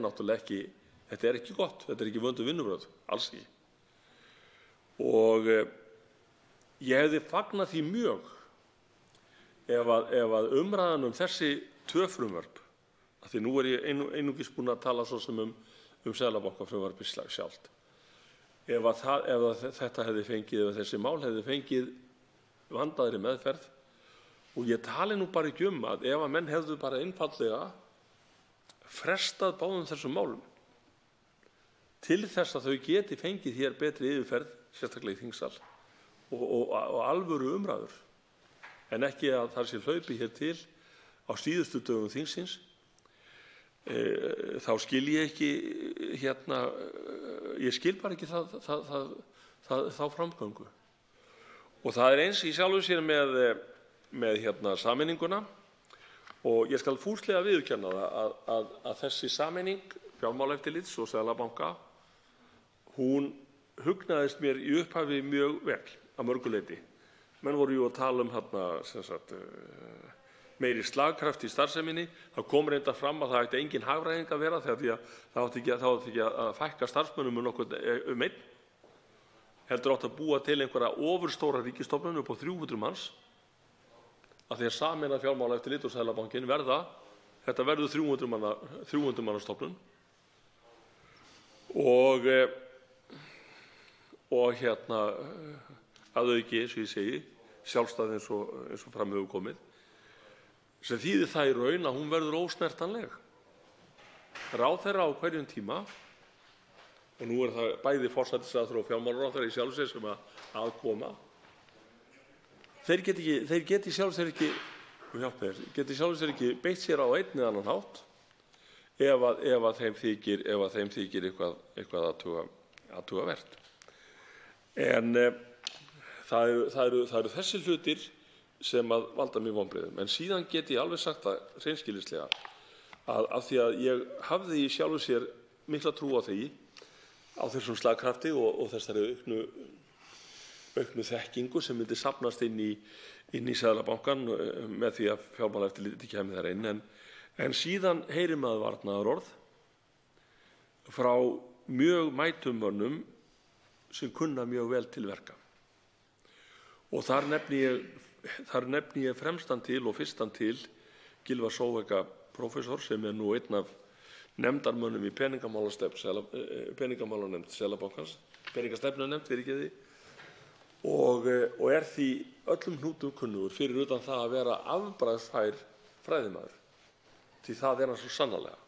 ekki gott, þetta er ekki vönduð vinnubrögð, alls ekki. Og ég hefði fagnað því mjög ef að umræðan þessi 2 frumvörp, af því nú er ég einungis búinn að tala svo sem Seðlabankafrumvarpið sjálft, ef þetta hefði fengið, ef þessi mál hefði fengið vandaðri meðferð, og ég tali nú bara ekki að ef að menn hefðu bara einfaldlega frestað báðum þessum málum til þess að þau geti fengið hér betri yfirferð, sérstaklega í þingsal, og alvöru umræður, en ekki að það sé hlaupið hér til á síðustu dögum þingsins, þá skil ég ekki ég skil bara ekki þá framgöngu. Og það er eins í sjálfu sér með sameininguna, og ég skal fúslega viðurkenna það að þessi sameining Fjármálaeftirlits og Seðlabanka, hún hugnaðist mér í upphafi mjög vel að mörgu leyti. Menn voru jú að tala meiri slagkraft í starfseminni. Það kom reyndar fram að það ætti engin hagræðing að vera, því að það átti ekki að fækka starfsmönnum um einn. Heldur átti að búa til einhverja ofurstóra ríkisstofnun upp á 300 manns, að því að sameina Fjármálaeftirlit og Seðlabankinn þetta verður 300 manna stofnun. Og að auki, eins og ég segi, sjálfstæð eins og fram hefur komið, sem þýðir það í raun að hún verður ósnertanleg. Ráðherra á hverjum tíma, og nú er það bæði forsætisráðherra og fjármálaráðherra í sjálfu sér sem að koma, þeir geti í sjálfu sér ekki beitt sér á einn eða annan hátt ef að þeim þykir eitthvað athugavert. En það eru þessi hlutir sem að valda mér vonbrigðum. En síðan get ég alveg sagt það hreinskilnislega að af því að ég hafði í sjálfu sér mikla trú á því, á þessum slagkrafti og þessari auknu þekkingu sem myndi safnast inn í Seðlabankann með því að Fjármálaeftirlitið kæmi þar inn. En síðan heyrir maður varnaðarorð frá mjög mætum mönnum sem kunna mjög vel til verka. Og þar nefni ég fremstan til og fyrstan til Gylfa Zoëga prófessor, sem er nú einn af nefndarmönnum í peningamálanefnd Seðlabankans, peningastefnunefnd fyrirgeði, og er því öllum hnútum kunnugur fyrir utan það að vera afbragðsfær fræðimaður, því það er hann svo sannarlega.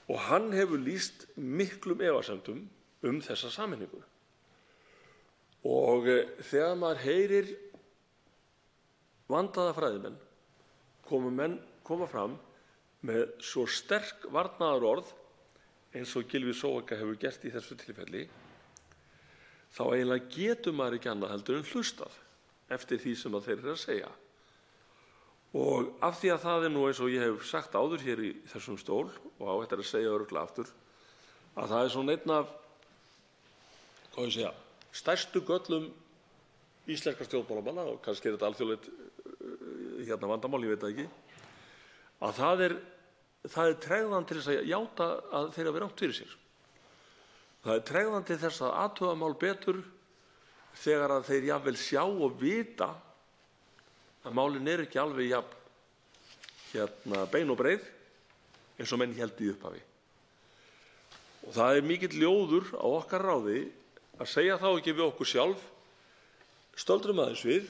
Og hann hefur lýst miklum efasemdum þessa sameiningu. Og þegar maður heyrir vandaða fræðimenn koma fram með svo sterk varnaðarorð eins og Gylfi Zoëga hefur gert í þessu tilfelli, þá eiginlega getur maður ekki annað heldur en hlustað eftir því sem þeir eru að segja. Og af því að það er nú, eins og ég hef sagt áður hér í þessum stól, og á eftir að segja örugglega aftur, að það er svona einn af stærstu göllum íslenskra stjórnmálamanna, og kannski er þetta alþjóðlegt vandamál, ég veit það ekki, að það er tregðan til þess að játa að þeir hafi rangt fyrir sér. Það er tregðan til þess að athuga mál betur þegar að þeir jafnvel sjá og vita að málin er ekki alveg jafn bein og breið eins og menn héldu í upphafi. Og það er mikill ljóður á okkar ráði að segja þá ekki við okkur sjálf: stöldrum aðeins við,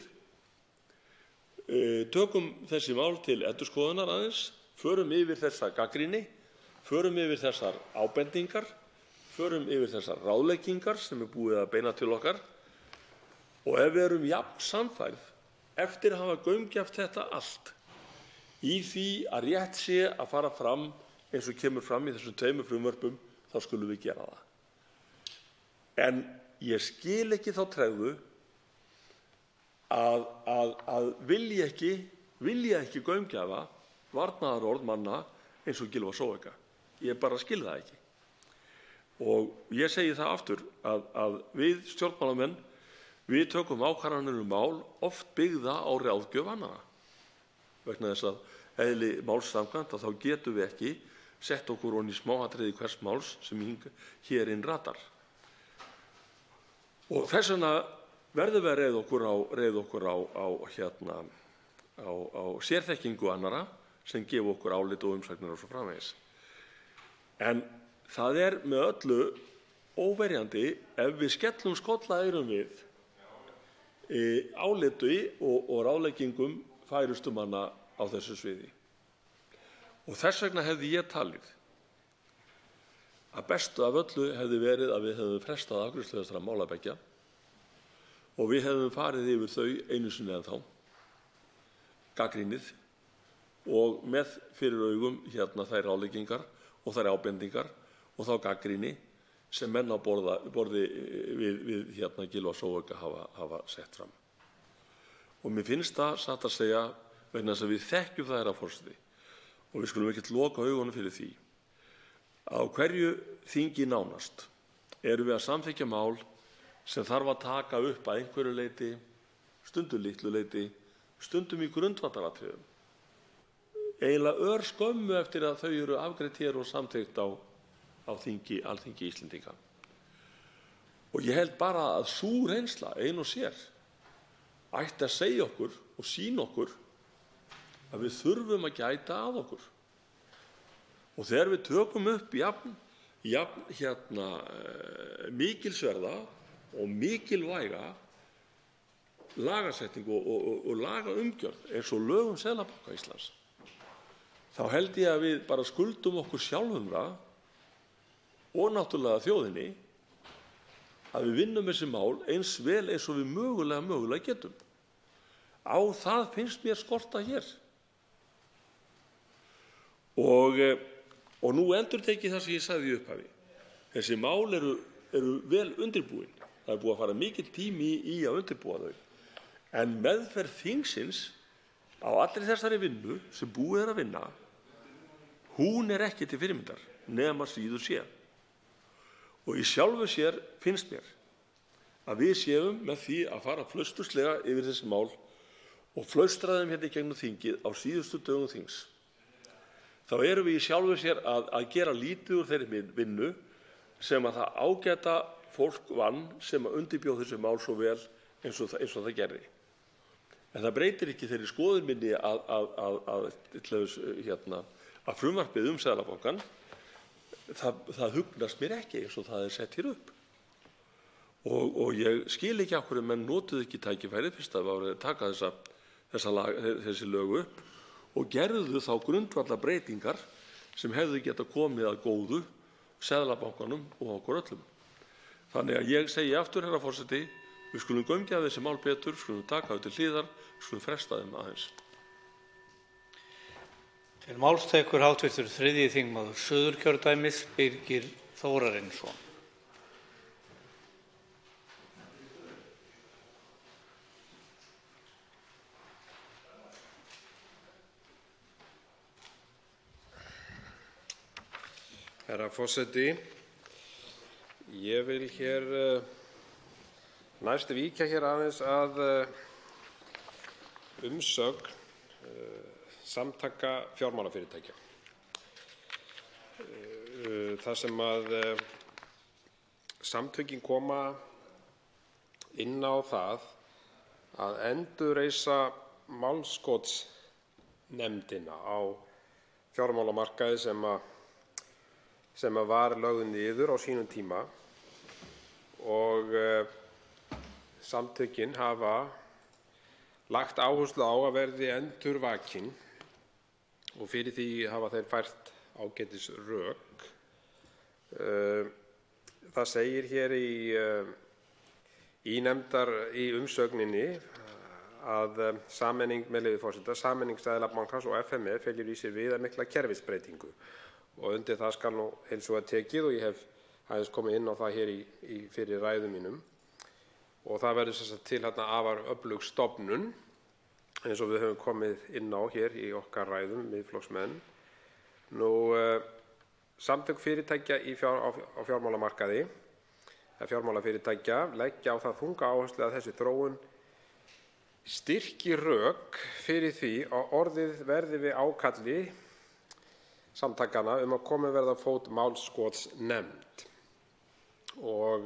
tökum þessi mál til endurskoðunar aðeins, förum yfir þessa gagnrýni, förum yfir þessar ábendingar, förum yfir þessar ráðleggingar sem er búið að beina til okkar, og ef við erum jafn sannfærð eftir að hafa gaumgæft þetta allt í því að rétt sé að fara fram eins og kemur fram í þessum 2 frumvörpum, þá skulum við gera það. En ég skil ekki þá tregðu að vilja ekki gaumgæfa varnaðarorð manna eins og Gylfa Zoëga. Ég bara skil það ekki. Og ég segi það aftur að við stjórnmálamenn Við tökum ákvarðanir mál oft byggða á ráðgjöf annarra. Vegna þess að eðli máls samkvæmt að þá getum við ekki sett okkur ofan í smáatriði hvers máls sem hér inn ratar. Og þess vegna verðum við að reiða okkur á sérþekkingu annarra sem gefa okkur álit og umsagnir og svo framvegis. En það með öllu óverjandi ef við skellum skollaeyrum við áliti og ráðleggingum færustu manna á þessu sviði. Og þess vegna hefði ég talið að bestu af öllu hefði verið að við hefðum frestað afgreiðslu þessara mála beggja og við hefðum farið yfir þau einu sinni en þá, gagnrýnið og með fyrir augum þær ráðleggingar og þær ábendingar og þá gagnrýni sem menn á borði við Gylfa Zoëga hafa sett fram. Og mér finnst það satt að segja vegna þess að við þekkjum það, herra forseti, og við skulum ekkert loka augunum fyrir því. Á hverju þingi nánast erum við að samþykkja mál sem þarf að taka upp að einhverju leyti, stundum litlu leyti, stundum í grundvallaratriðum. Eiginlega örskömmu eftir að þau eru afgreidd hér og samþykkt á Alþingi Íslendinga. Og ég held bara að sú reynsla ein og sér ætti að segja okkur og sýna okkur að við þurfum að gæta að okkur. Og þegar við tökum upp mikilsverða og mikilvæga lagasetningu og lagaumgjörð eins og lög Seðlabanka Íslands, þá held ég að við bara skuldum okkur sjálfum það og náttúrulega þjóðinni að við vinnum þessi mál eins vel eins og við mögulega getum. Á það finnst mér skorta hér. Og nú endurteki það sem ég sagði í upphafi. Þessi mál eru vel undirbúin. Það búið að fara mikill tími í að undirbúa þau. En meðferð þingsins á allri þessari vinnu sem búið að vinna, hún ekki til fyrirmyndar nema síður sé. Og í sjálfu sér finnst mér að við séum með því að fara flausturslega yfir þessi mál og flaustra þeim í gegnum þingið á síðustu dögum þings. Þá erum við í sjálfu sér að gera lítið úr þeirri vinnu sem að það ágæta fólk vann sem að undirbjó þessi mál svo vel eins og það gerði. En það breytir ekki þeirri skoðun minni að frumvarpið Seðlabankann, það hugnast mér ekki eins og það sett hér upp. Og ég skil ekki af hverju menn notuðu ekki tækifærið fyrst að var að taka þessi lög upp og gerðu þá grundvallarbreytingar sem hefðu getað komið að góðu Seðlabankanum og okkur öllum. Þannig að ég segi aftur, herra forseti, við skulum gaumgæfa þessi mál betur, skulum taka þau til hliðar, skulum fresta þeim aðeins. Til máls tekur hv. 3. þingmaður Suðurkjördæmis Birgir Þórarinsson. Herra forseti, ég vil hér næst víkja hér aðeins að umsögn Samtaka fjármálafyrirtækja. Það sem að samtökin koma inn á það að endurreisa málskotsnefndina á fjármálamarkaði sem var lögð niður á sínum tíma og samtökin hafa lagt áherslu á að verði endurvakin og fyrir því hafa þeir fært ágætis rök. Það segir hér í umsögninni að sameining, með leyfi forseta, sameining Seðlabankans og FME felur í sér viðamikla kerfisbreytingu og undir það skal nú heils hugar tekið og ég hef aðeins komið inn á það hér í fyrri ræðum mínum. Og það verður sem sagt til afar öflug stofnun eins og við höfum komið inn á hér í okkar ræðum, Miðflokksmenn. Samtök fyrirtækja á fjármálamarkaði fjármálafyrirtækja leggja á það þunga áherslu að þessi þróun styrki rök fyrir því að orðið verði við ákalli samtakanna að komið verði á fót málskotsnefnd og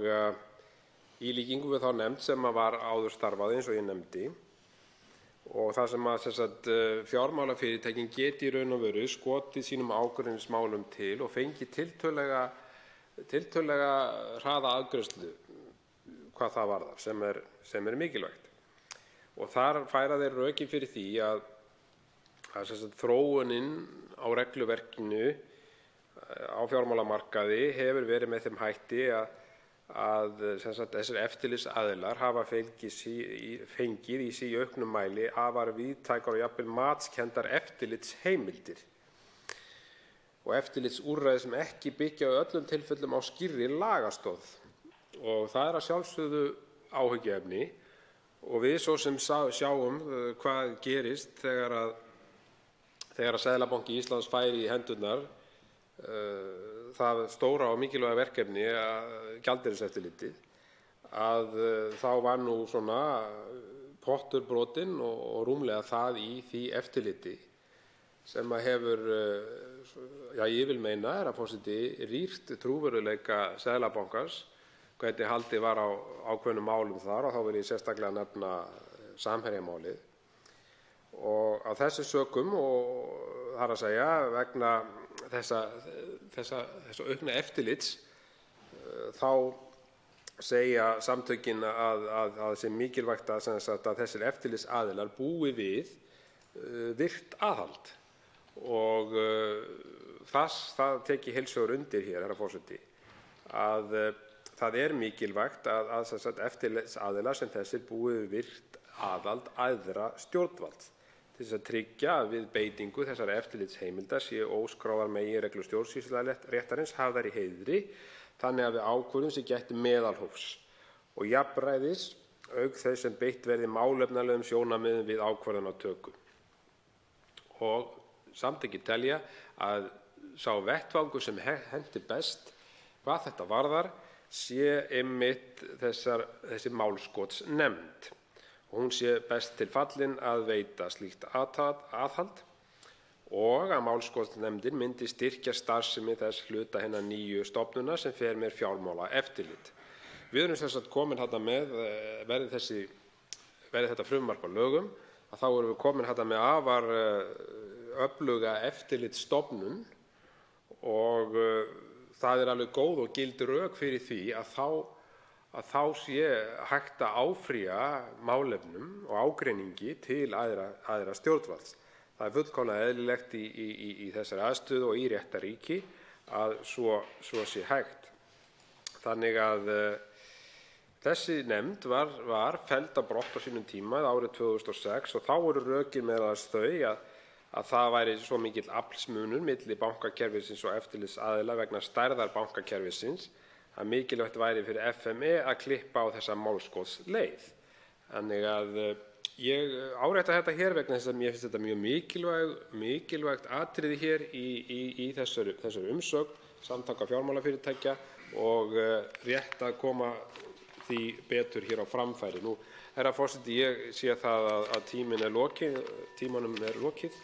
í líkingu við þá nefnd sem var áður starfaði eins og ég nefndi og það sem fjármálafyrirtækin geti í raun og veru skotið sínum ágreiningsmálum til og fengið tiltölulega hraða afgreiðslu hvað það varðar sem er mikilvægt. Og þar færa þeir rökin fyrir því að þróunin á regluverkinu á fjármálamarkaði hefur verið með þeim hætti að þessir eftirlitsaðilar hafa fengið í auknum mæli afar víðtækar og jafnvel matskenndar eftirlitsheimildir og eftirlitsúrræði sem ekki byggja í öllum tilfellum á skýrri lagastoð. Og það er að sjálfsögðu áhyggjuefni og við svo sem sjáum hvað gerist þegar Seðlabanki Íslands fær í hendurnar það stóra og mikilvæga verkefni gjaldeyriseftirlitið að þá var nú svona pottur brotinn og rúmlega það í því eftirliti sem hefur ég vil meina, herra forseti, rýrt trúverðugleika Seðlabankans hvernig haldið var á ákveðnum málum þar og þá vil ég sérstaklega nefna Samherjamálið. Og af þessu sökum og þar að segja vegna þessa aukna eftirlits þá segja samtökin að sé mikilvægt að þessir eftirlitsaðilar búi við virkt aðhald og það tek ég heils hugar undir hér, herra forseti, að það er mikilvægt að eftirlitsaðilar sem þessir búi við virkt aðhald æðra stjórnvalds til þess að tryggja að við beitingu þessara eftirlitsheimilda séu óskráðar meginreglur stjórnsýsluréttarins hafðar í heiðri þannig að við ákvörðun sé gætt meðalhófs og jafnræðis auk þess sem beitt verði málefnalegum sjónarmiðum við ákvörðunartöku. Og samtökin telja að sá vettvangur sem henti best hvað þetta varðar sé einmitt þessi málskotsnefnd. Hún sé best til fallin að veita slíkt aðhald og að málskotsnefndin myndi styrkja starfsemi þess hluta hinnar nýju stofnunar sem fer með fjármálaeftirlit. Við erum sem sagt komin þarna með, verði þetta frumvarp að lögum, að þá erum við komin þarna með afar öfluga eftirlitsstofnun og það er alveg góð og gild rök fyrir því að þá sé hægt að áfrýja málefnum og ágreiningi til æðra stjórnvalds. Það er fullkomlega eðlilegt í þessari aðstöðu og í réttarríki að svo sé hægt. Þannig að þessi nefnd var felld á brott á sínum tíma árið 2006 og þá voru rökin meðal annars þau að það væri svo mikill aflsmunur milli bankakerfisins og eftirlitsaðila vegna stærðar bankakerfisins að mikilvægt væri fyrir FME að klippa á þessa málskotsleið. Þannig að ég árétta þetta hér vegna þess að mér finnst þetta mjög mikilvægt atriði hér í þessari umsögn Samtaka fjármálafyrirtækja og rétt að koma því betur hér á framfæri. Nú, herra forseti, ég sé það að tímanum er lokið.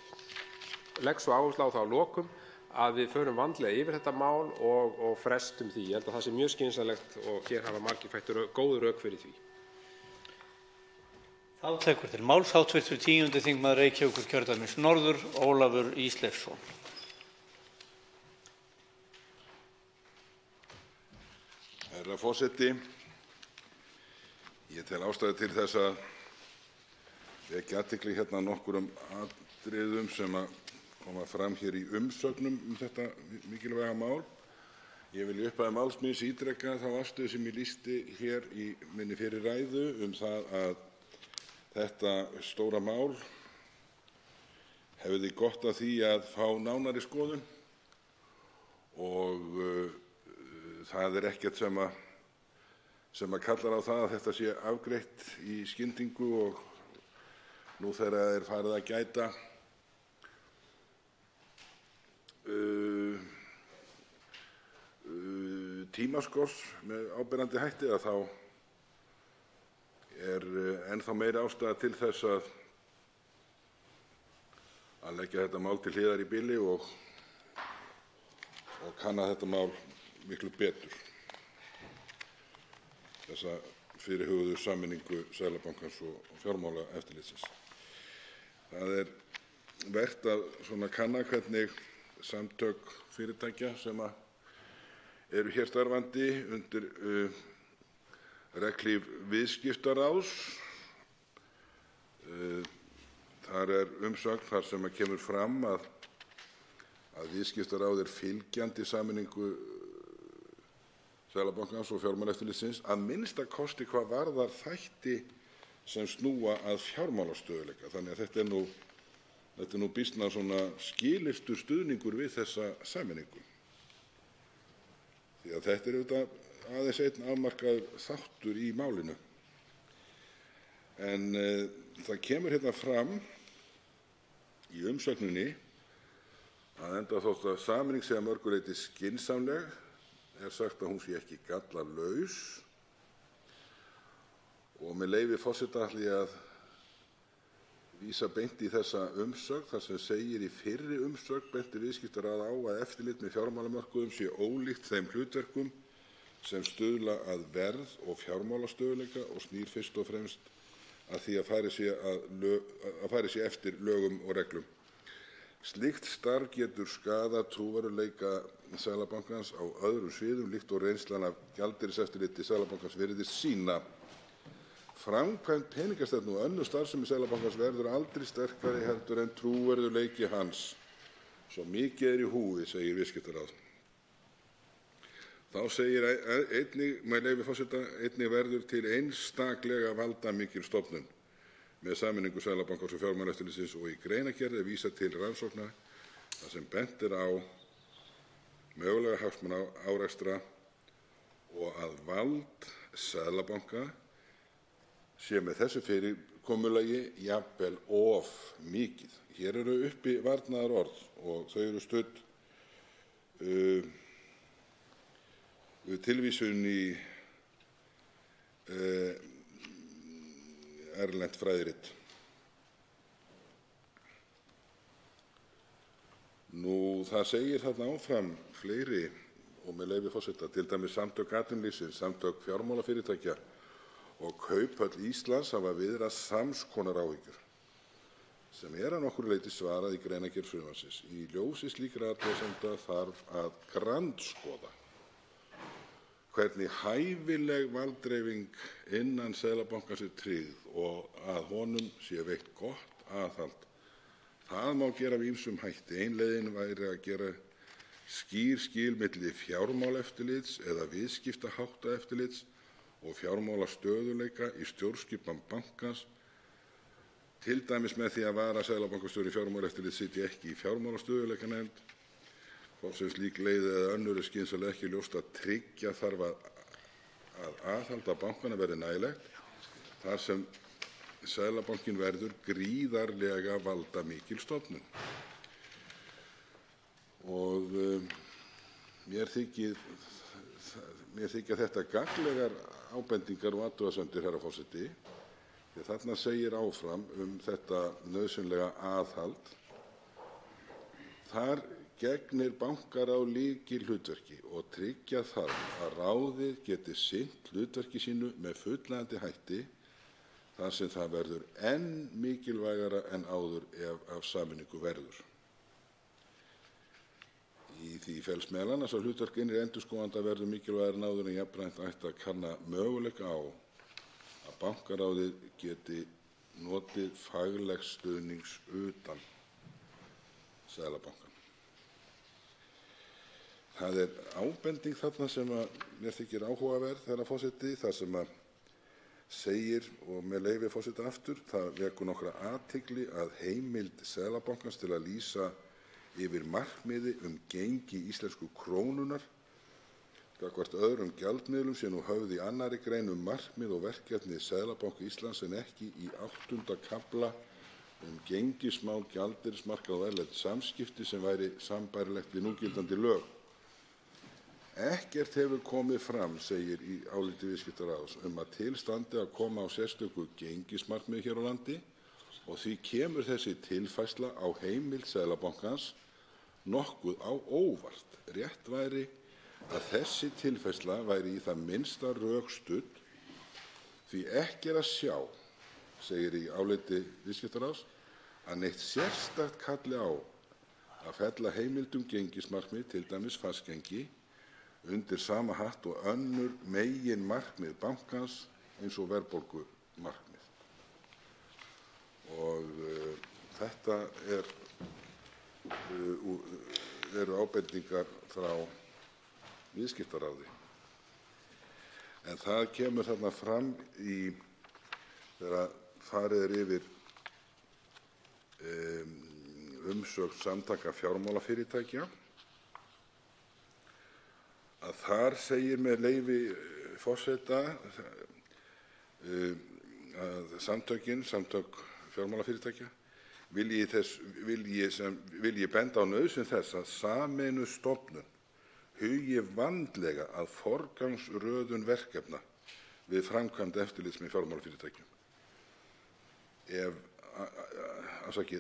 Legg svo áherslu á það að lokum að við förum vandlega yfir þetta mál og frestum því. Ég held að það sé mjög skynsamlegt og hér hafa margir fært góð rök fyrir því. Þá tekur til máls hv. 10. þingmaður Reykjavíkurkjördæmis norður, Ólafur Ísleifsson. Herra forseti, ég tel ástæðu til þess að vekja athygli hérna nokkrum atriðum sem koma fram hér í umsögnum þetta mikilvæga mál. Ég vil í upphafi máls míns ítreka þá afstöðu sem ég lýsti hér í minni fyrri ræðu það að þetta stóra mál hefði gott af því að fá nánari skoðun og það er ekkert sem kallar á það að þetta sé afgreitt í skyndingu og nú þegar farið að gæta tímaskorts með áberandi hætti þá enn þá meiri ástæða til þess að leggja þetta mál til hliðar í bili og kanna þetta mál miklu betur, þessa fyrirhuguðu sameiningu Seðlabankans og Fjármálaeftirlitsins. Það vert að kanna hvernig samtök fyrirtækja sem eru hér starfandi undir regnhlíf Viðskiptaráðs. Þar umsögn þar sem kemur fram að Viðskiptaráð fylgjandi sameiningu Seðlabankans og Fjármálaeftirlitsins, að minnsta kosti hvað varðar þætti sem snúa að fjármálastöðugleika. Þannig að þetta er býsna skilyrtur stuðningur við þessa sameiningu. Því að þetta auðvitað aðeins einn afmarkaður þáttur í málinu. En það kemur hérna fram í umsögninni að enda þótt að sameining sé að mörgu leyti skynsamleg, sagt að hún sé ekki gallalaus, og með leyfi forseta ætla ég að vísa beint í þessa umsögn þar sem segir: í fyrri umsögn benti Viðskiptaráð á að eftirlit með fjármálamörkuðum sé ólíkt þeim hlutverkum sem stuðla að verð- og fjármálastöðugleika og snýr fyrst og fremst að því að farið sé eftir lögum og reglum. Slíkt starf getur skaðað trúverðugleika Seðlabankans á öðrum sviðum líkt og reynslan af gjaldeyriseftirliti Seðlabankans virðist sýna. Framkvæmd peningastefnu og önnur starfsemi Seðlabankans verður aldrei sterkari heldur en trúverðugleiki hans. Svo mikið í húfi, segir Viðskiptaráð. Þá segir einnig, með leyfi forseta, einnig verður til einstaklega valdamikil stofnun með sameiningu Seðlabankans og Fjármálaeftirlitsins og í greinargerð vísað til rannsókna þar sem bent á mögulega hagsmunaárekstra og að vald Seðlabanka sé með þessu fyrirkomulagi jafnvel of mikið. Hér eru uppi varnaðarorð og þau eru studd tilvísun í erlent fræðirit. Það segir þarna áfram fleiri, og með leyfi forseta, til dæmis Samtök atvinnulífsins, Samtök fjármálafyrirtækja og Kauphöll Íslands hafa viðrað sams konar áhyggjur, sem að nokkru leyti svarað í greinargerð frumvarpsins. Í ljósi slíkra athugasemda þarf að grandskoða hvernig hæfileg valddreifing innan Seðlabankans tryggð og að honum sé veitt gott aðhald. Það má gera með ýmsum hætti. Ein leiðin væri að gera skýr skil milli fjármálaeftirlits eða viðskiptaháttaeftirlits og fjármálastöðugleika í stjórnskipan bankans, til dæmis með því að varaseðlabankastjóri fjármálaeftirlits sitji ekki í fjármálastöðugleikanefnd. Hvort sem slík leið eða önnur skynsamlega ekki ljóst að tryggja þarf að aðhald að bankana verði nægilegt, þar sem Seðlabankinn verður gríðarlega valdamikil stofnun. Og mér þykja þetta gagnlegar ábendingar og athugasemdir, herra forseti, því þarna segir áfram þetta nauðsynlega aðhald. Þar gegnir bankaráð lykilhlutverki og tryggja þarf að ráðið geti sinnt hlutverki sínu með fullnægjandi hætti, þar sem það verður enn mikilvægara en áður ef af sameiningu verður. Í því felst meðal annars að hlutverk innri endurskoðanda verður mikilvægara en áður en jafnframt ætti að kanna möguleika á að bankaráðið geti notið faglegs stuðnings utan Seðlabankann. Það ábending þarna sem mér þykir áhugaverð, herra forseti, þar sem segir, og með leyfi forseta aftur: það vekur nokkra athygli að heimild Seðlabankans til að lýsa yfir markmiði gengi íslensku krónunnar gagnvart öðrum gjaldmiðlum sé nú höfð í 2. grein markmið og verkefni Seðlabanka Íslands en ekki í 8. kafla gengismál, gjaldeyrismarkað og erlend samskipti sem væri sambærilegt við núgildandi lög. Ekkert hefur komið fram, segir í áliti Viðskiptaráðs, að til standi að koma á sérstöku gengismarkmiði hér á landi og því kemur þessi tilfærsla á heimild Seðlabankans nokkuð á óvart. Rétt væri að þessi tilfærsla væri í það minnsta rökstudd því ekki er að sjá, segir í áliti Viðskiptaráðs, að neitt sérstakt kalli á að fella heimild gengismarkmið, til dæmis fastgengi, undir sama hatt og önnur meginmarkmið bankans eins og verðbólgumarkmið. Og þetta eru ábendingar frá Viðskiptaráði. En það kemur þarna fram þegar farið yfir umsögn Samtaka fjármálafyrirtækja, að þar segir með leyfi forseta að Samtök fjármálafyrirtækja vilji benda á nauðsyn þess að sameinuð hugi vandlega að forgangsröðun verkefna við framkvæmd eftirlits með fjármálafyrirtækjum.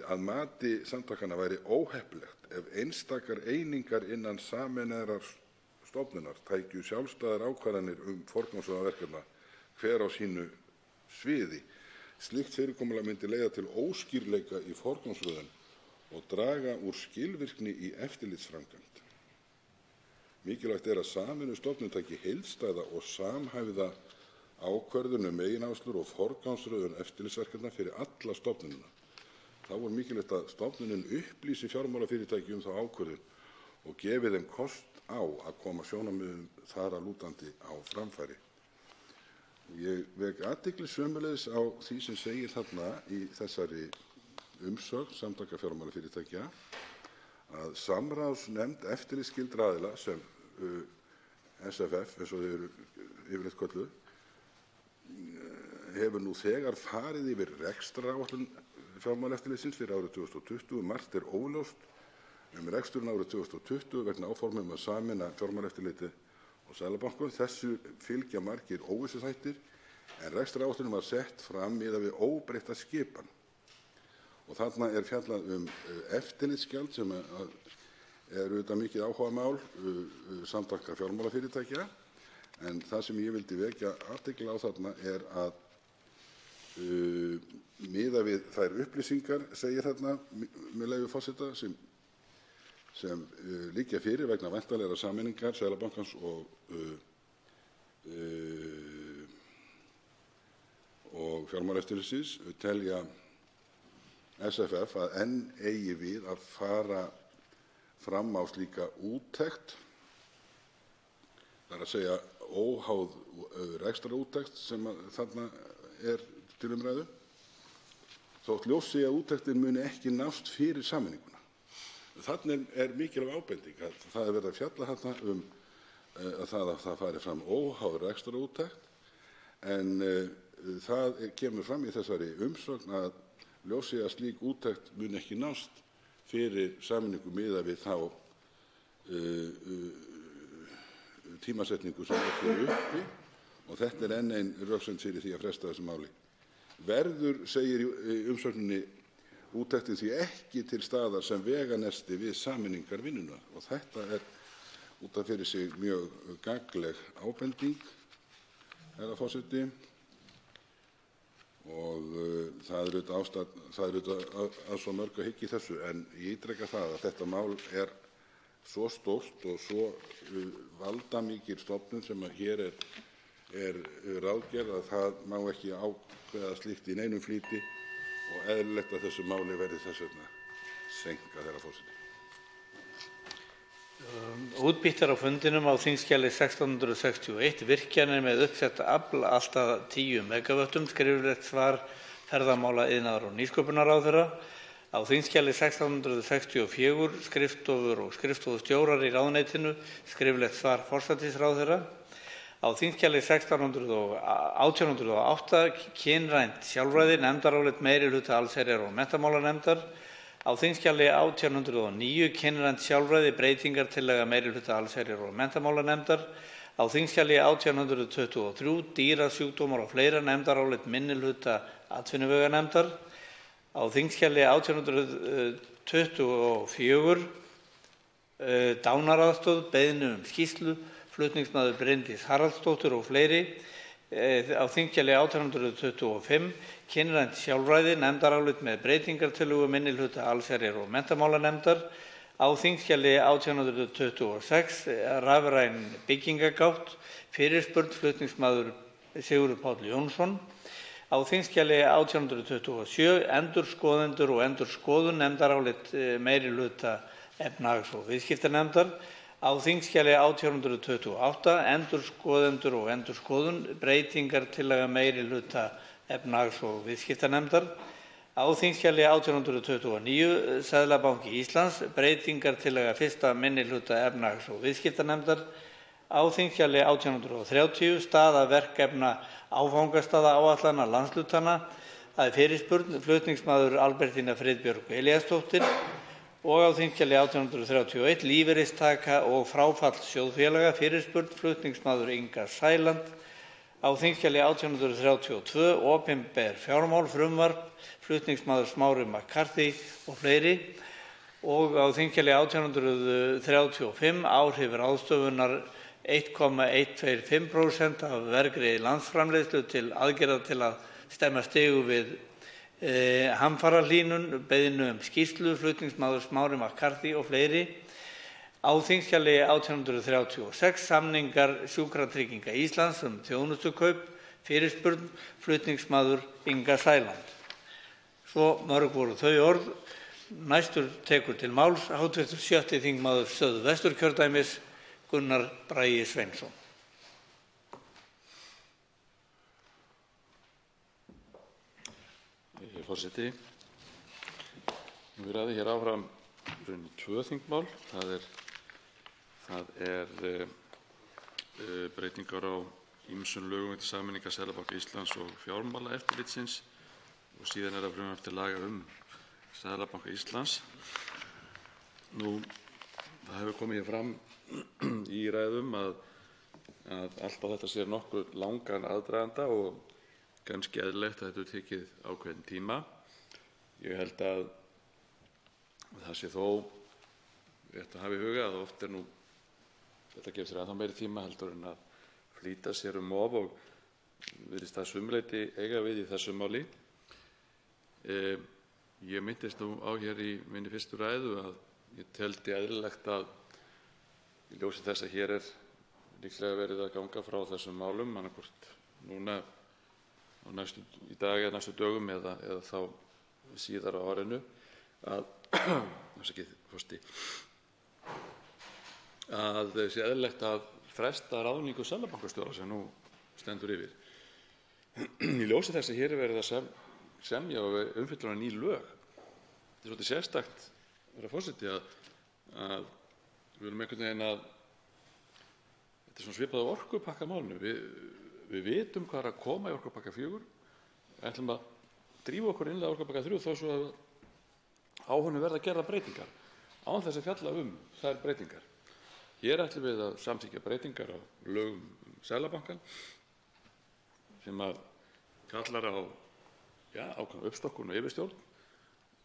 Að mati samtakanna væri óheppilegt ef einstakar einingar innan sameinaðrar stofnunar tækju sjálfstæðar ákvarðanir forgangsröðun verkefna hver á sínu sviði. Slíkt fyrirkomulag myndi leiða til óskýrleika í forgangsröðun og draga úr skilvirkni í eftirlitsframkvæmd. Mikilvægt er að sameinuð stofnun taki heildstæða og samhæfða ákvörðun megináherslur og forgangsröðun eftirlitsverkefna fyrir alla stofnunina. Þá er mikilvægt að stofnunin upplýsi fjármálafyrirtæki þá ákvörðun og gefi þeim kost á að koma sjónarmiðum þar að lútandi á framfæri. Ég vek athygli sömuleiðis á því sem segir þarna í þessari umsögn Samtaka fjármálafyrirtækja að samráðsnefnd eftirlitsskyldra aðila sem SFF, eins og þau eru yfirleitt kölluð, hefur nú þegar farið yfir rekstraráætlun fjármálaeftirlitsins fyrir árið 2020. Margt er óljóst reksturinn árið 2020 vegna áforma að sameina fjármálaeftirlitið og Seðlabankann. Þessu fylgja margir óvissuþættir en rekstraráætlunin var sett fram miðað við óbreytta skipan. Og þarna er fjallað eftirlitsgjald sem er auðvitað mikið áhugamál Samtaka fjármálafyrirtækja, en það sem ég vildi vekja athygli á þarna er að miðað við þær upplýsingar, segir þarna með leyfi forseta, sem liggja fyrir vegna væntanlegrar sameiningar Seðlabankans og fjármálaeftirlitsins, telja SFF að enn eigi við að fara fram á slíka úttekt, það er að segja óháð rekstrarúttekt sem þarna er til umræðu, þótt ljóst sé að úttektin muni ekki nást fyrir sameininguna. Þarna er mikilvæg ábending að það er verið að fjalla þarna að það fari fram óháð rekstrarúttekt, en það kemur fram í þessari umsögn að ljóst sé að slík úttekt muni ekki nást fyrir sameiningu miðað við þá tímasetningu sem ekki er uppi, og þetta er enn ein röksemd fyrir því að fresta þessu máli. Verður, segir í umsögninni, úttektin því ekki til staðar sem veganesti við sameiningar vinnunnar, og þetta er út af fyrir sig mjög gagnleg ábending, herra forseti, og það er auðvitað að svo mörgu að hyggja í þessu, en ég ítreka það að þetta mál er svo stórt og svo valdamikil stofnun sem að hér er ráðgerð að það má ekki ákveða slíkt í neinum flýti og eðlilegt að þessu máli verði þess vegna seinkað, herra forseti. Útbýttar á fundinum á þingskjali 1661, virkjanir með uppsett afl allt að 10 megavöttum, skriflegt svar ferðamála-, iðnaðar- og nýsköpunarráðherra. Á þingskjali 1664, skrifstofur og skrifstofustjórar í ráðuneytinu, skriflegt svar forsætisráðherra. Á þingskjali 1808, kynrænt sjálfræði, nefndarálit meirihluta allsherjar- og menntamálanefndar. á þingskjali 1809, kynrænt sjálfræði, breytingartillaga meirihluta allsherjar- og menntamálanefndar; á þingskjali 1823, dýrasjúkdómar og fleira, nefndarálit minnihluta atvinnuveganefndar; á þingskjali 1824, dánaraðstoð, beiðni skýrslu, flutningsmaður Bryndís Haraldsdóttir og fleiri; á þingskjali 1825, kynrænt sjálfræði, nefndarálit með breytingartillögu minnihluta allsherjar- og menntamálanefndar; á þingskjali 1826, rafræn byggingargátt, fyrirspurn, flutningsmaður Sigurður Páll Jónsson; á þingskjali 1827, endurskoðendur og endurskoðun, nefndarálit meirihluta efnahags- og viðskiptanefndar; á þingskjali 1828, endurskoðendur og endurskoðun, breytingartillaga meirihluta efnahags- og viðskiptanefndar; á þingskjali 1829, Seðlabanki Íslands, breytingartillaga 1. minnihluta efnahags- og viðskiptanefndar; á þingskjali 1830, staða verkefna áfangastaðaáætlana landshlutanna, það er fyrirspurn, flutningsmaður Albertína Friðbjörg Elíasdóttir; og á þingskjali 1831, lífeyristaka og fráfall sjóðfélaga, fyrirspurn, flutningsmaður Inga Sæland; á þingskjali 1832, opinber fjármál, frumvarp, flutningsmaður Smári McCarthy og fleiri; og á þingskjali 1835, áhrif ráðstöfunar 1,125% af vergri landsframleiðslu til aðgerða til að stemma stigu við hamfarahlýnun, beiðni skýrslu, flutningsmaður Smári McCarthy og fleiri; á þingskjali 1836, samningar Sjúkratrygginga Íslands þjónustukaup, fyrirspurn, flutningsmaður Inga Sæland. Svo mörg voru þau orð. Næstur tekur til máls hv. 6. þingmaður Suðvesturkjördæmis, Gunnar Bragi Sveinsson. Forseti. Við ræðum hér áfram tvö þingmál. Það er breytingar á ýmsum lögum til sameiningar Seðlabanka Íslands og Fjármálaeftirlitsins og síðan er það frumvarp til laga Seðlabanka Íslands. Það hefur komið hér fram í ræðum að allt á þetta sér nokkuð langan aðdraganda og kannski eðlilegt að þetta hefur tekið ákveðinn tíma. Ég held að það sé þó rétt að hafa í huga að oft þetta gefur sér ennþá meiri tíma heldur en að flýta sér of og virðist það sumu leyti eiga við í þessu máli. Ég minntist á hér í minni fyrstu ræðu að ég teldi eðlilegt að í ljósi þess að hér er líklega verið að ganga frá þessum málum annaðhvort núna í dag eða næstu dögum eða þá síðar á árinu að sé eðlilegt að fresta ráðningu seðlabankastjóra sem nú stendur yfir. Í ljósi þess að hér er verið að semja og umfjöllun ný lög. Þetta er svolítið sérstakt, herra forseti, að við erum einhvern veginn að þetta er svona svipað á orkupakkamálinu. Við vitum hvað er að koma í orkupakka 4, ætlum að drífa okkur innlega orkupakka 3 þó svo að á honum verða gerðar breytingar án þess að fjalla þær breytingar. Hér ætlum við að samþykkja breytingar á lögum Seðlabankann sem að kallar á ákveðna uppstokkun og yfirstjórn en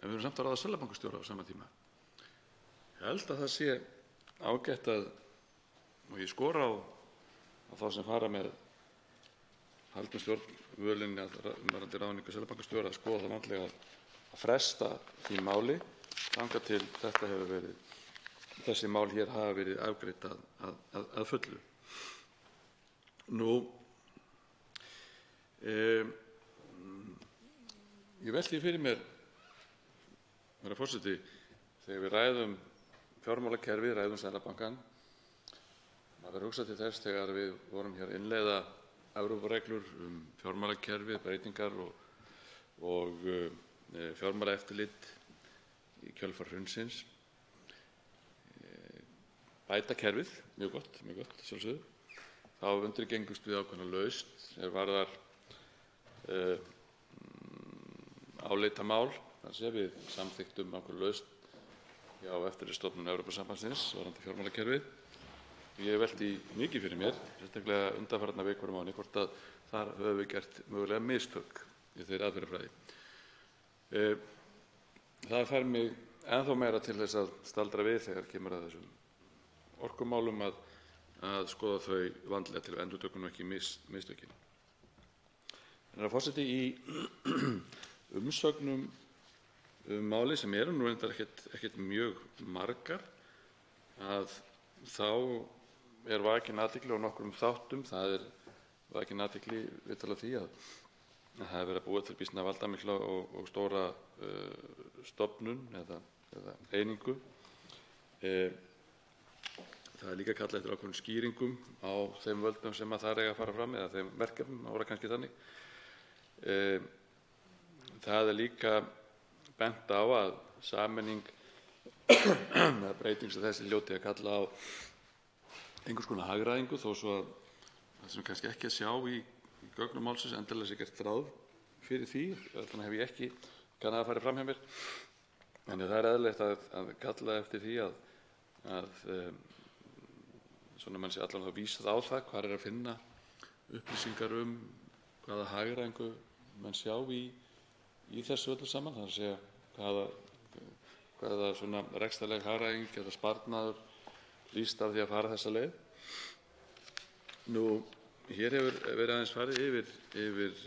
við erum samt að ráða seðlabankastjóra á sama tíma. Ég held að það sé ágætt og ég skora á þá sem fara með haldum stjórnvölinni varðandi ráðningu seðlabankastjóra að skoða það vandlega að fresta því máli þangað til þessi mál hér hafa verið afgreidd að fullu. Ég velti fyrir mér, herra forseti, þegar við ræðum fjármálakerfið, ræðum Seðlabankann, maður verður hugsað til þess þegar við vorum hér að innleiða Evrópureglur fjármálakerfið, breytingar og fjármálaeftirlit í kjölfar hrunsins. Bæta kerfið, mjög gott, sjálfsögðu. Þá undirgengumst við ákveðna lausn varðar áleitamál við samþykktum ákveðna lausn hjá Eftirlitsstofnun Evrópusambandsins varðandi fjármálakerfið. Ég hef velt því mikið fyrir mér, sérstaklega undanfarna vikur og mánuði, hvort að þar höfum við gert mögulega mistök í þeirri aðferðafræði. Það fær mig ennþá meira til þess að staldra við þegar kemur að þessum orkumálum að skoða þau vandlega til endurtöku og ekki mistökin. Herra forseti, í umsögnum máli sem eru nú reyndar ekkert mjög margar, að þá er vakin athygli á nokkrum þáttum. Það er vakin athygli vitanlega á því að það er verið að búa til býsna valdamikla og stóra stofnun eða einingu. Það er líka kallað eftir ákveðnum skýringum á þeim völdum sem að þar eiga að fara fram eða þeim verkefnum, ára kannski þannig. Það er líka bent á að sameining eða breyting sem þessi hljóti að kalla á einhvers konar hagræðingu, þó svo að það sem kannski ekki að sjá í gögnum málsins endilega sé gert ráð fyrir því, þannig hef ég ekki kannað að fara fram hjá mér. En það er eðlilegt að kalla eftir því að svona mann sé allan þá vísað á það hvar er að finna upplýsingar hvaða hagræðingu menn sjá í þessu öllu saman, það er að segja hvaða svona rekstrarleg hagræðing eða sparnaður lýst af því að fara þessa leið. Hér hefur verið aðeins farið yfir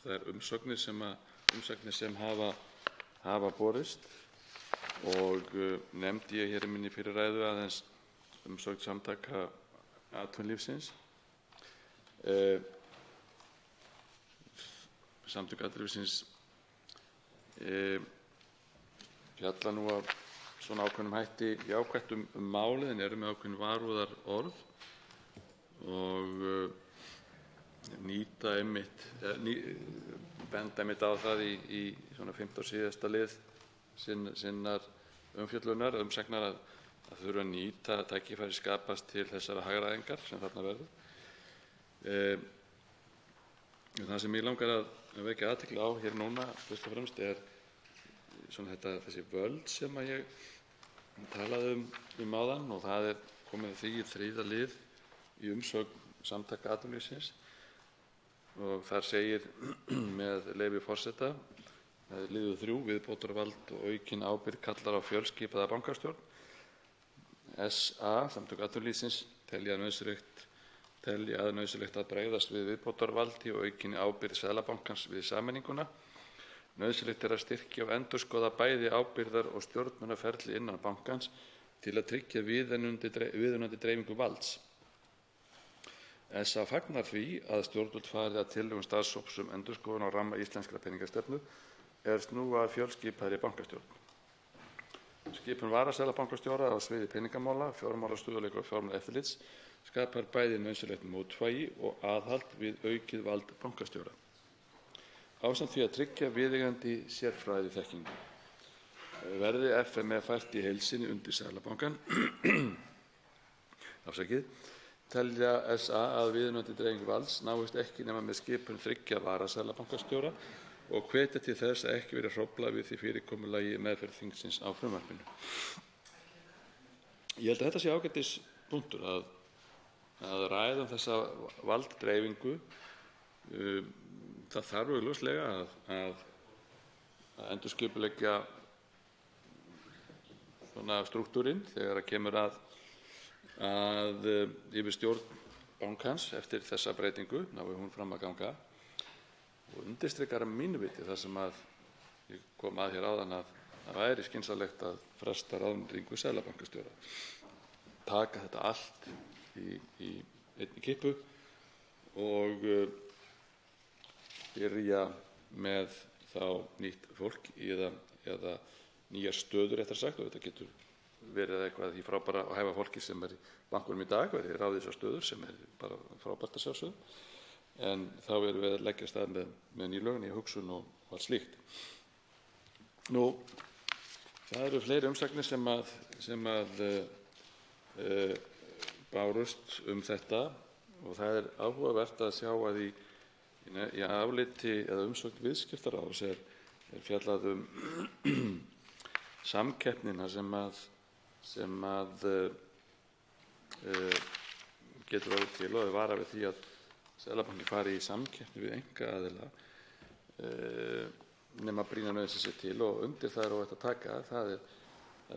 þær umsagnir sem hafa borist og nefndi ég hér í minni fyrri ræðu aðeins umsögn Samtaka atvinnulífsins. Samtök atvinnulífsins fjalla nú af svona ákveðnum hætti jákvætt málið en eru með ákveðin varúðarorð og benda einmitt á það í svona 5. og síðasta lið sinnar umfjöllunar umsagnar að þurfa að nýta tækifæri skapast til þessara hagræðingar sem þarna verður. Það sem ég langar að vekja athygli á hér núna fyrst og fremst er svona þessi völd sem að ég talaði áðan og það er komið að því í 3. lið í umsögn Samtaka atvinnulífsins og þar segir með leyfi forseta, liður 3, viðbótarvald og aukin ábyrgð kallar á fjölskipaða bankastjórn. SA, Samtök atvinnulífsins, telja að nauðsynlegt að bregðast við viðbótarvaldi og aukinni ábyrgð Seðlabankans við sameininguna. Nauðsynlegt er að styrkja og endurskoða bæði ábyrgðar- og stjórnunarferli innan bankans til að tryggja viðunandi dreifingu valds. SA fagnar því að stjórnvöld fari að tillögum starfshóps endurskoðun á ramma íslenskrar peningastefnu er snúa að fjölskipaðri bankastjórn. Skipun varaseðlabankastjóra á sviði peningamála, fjármálastöðugleika og fjármálaeftirlits skapar bæði nauðsynlegt mótvægi og aðhald við aukið vald bankastjóra, ásamt því að tryggja viðeigandi sérfræði þekkingu. Verði FME fært í heild sinni undir Seðlabankann telja SA að viðunandi dreifingu valds náist ekki nema með skipun 3 varaseðlabankastjóra og hvetja til þess að ekki verði hróflað við því fyrirkomulagi meðferð þingsins á frumvarpinu. Ég held að þetta sé ágætis punktur að ræða þessa valddreifingu. Það þarf augljóslega að endurskipuleggja svona strúktúrinn þegar að kemur að yfirstjórn bankans eftir þessa breytingu, nái hún fram að ganga og undirstrikar að mínu viti það sem að ég kom að hér áðan að það væri skynsamlegt að fresta ráðningu seðlabankastjóra, taka þetta allt í einni kippu og byrja með þá nýtt fólk eða nýjar stöður eftir sagt, og þetta getur verið eitthvað því frábæra og hæfa fólki sem er í bankunum í dag, verið ráðið þessar stöður sem er bara frábært að sjálfsögðu, en þá erum við að leggja af stað með nýlögn í hugsun og allt slíkt. Það eru fleiri umsagnir sem bárust þetta og það er áhugavert að sjá að í áliti eða umsögn Viðskiptaráðs er fjallað samkeppnina sem getur orðið til og er varað við því að Seðlabankinn fari í samkeppni við einkaaðila nema brýna nauðsyn sé til og undir það er óhætt að taka. Það er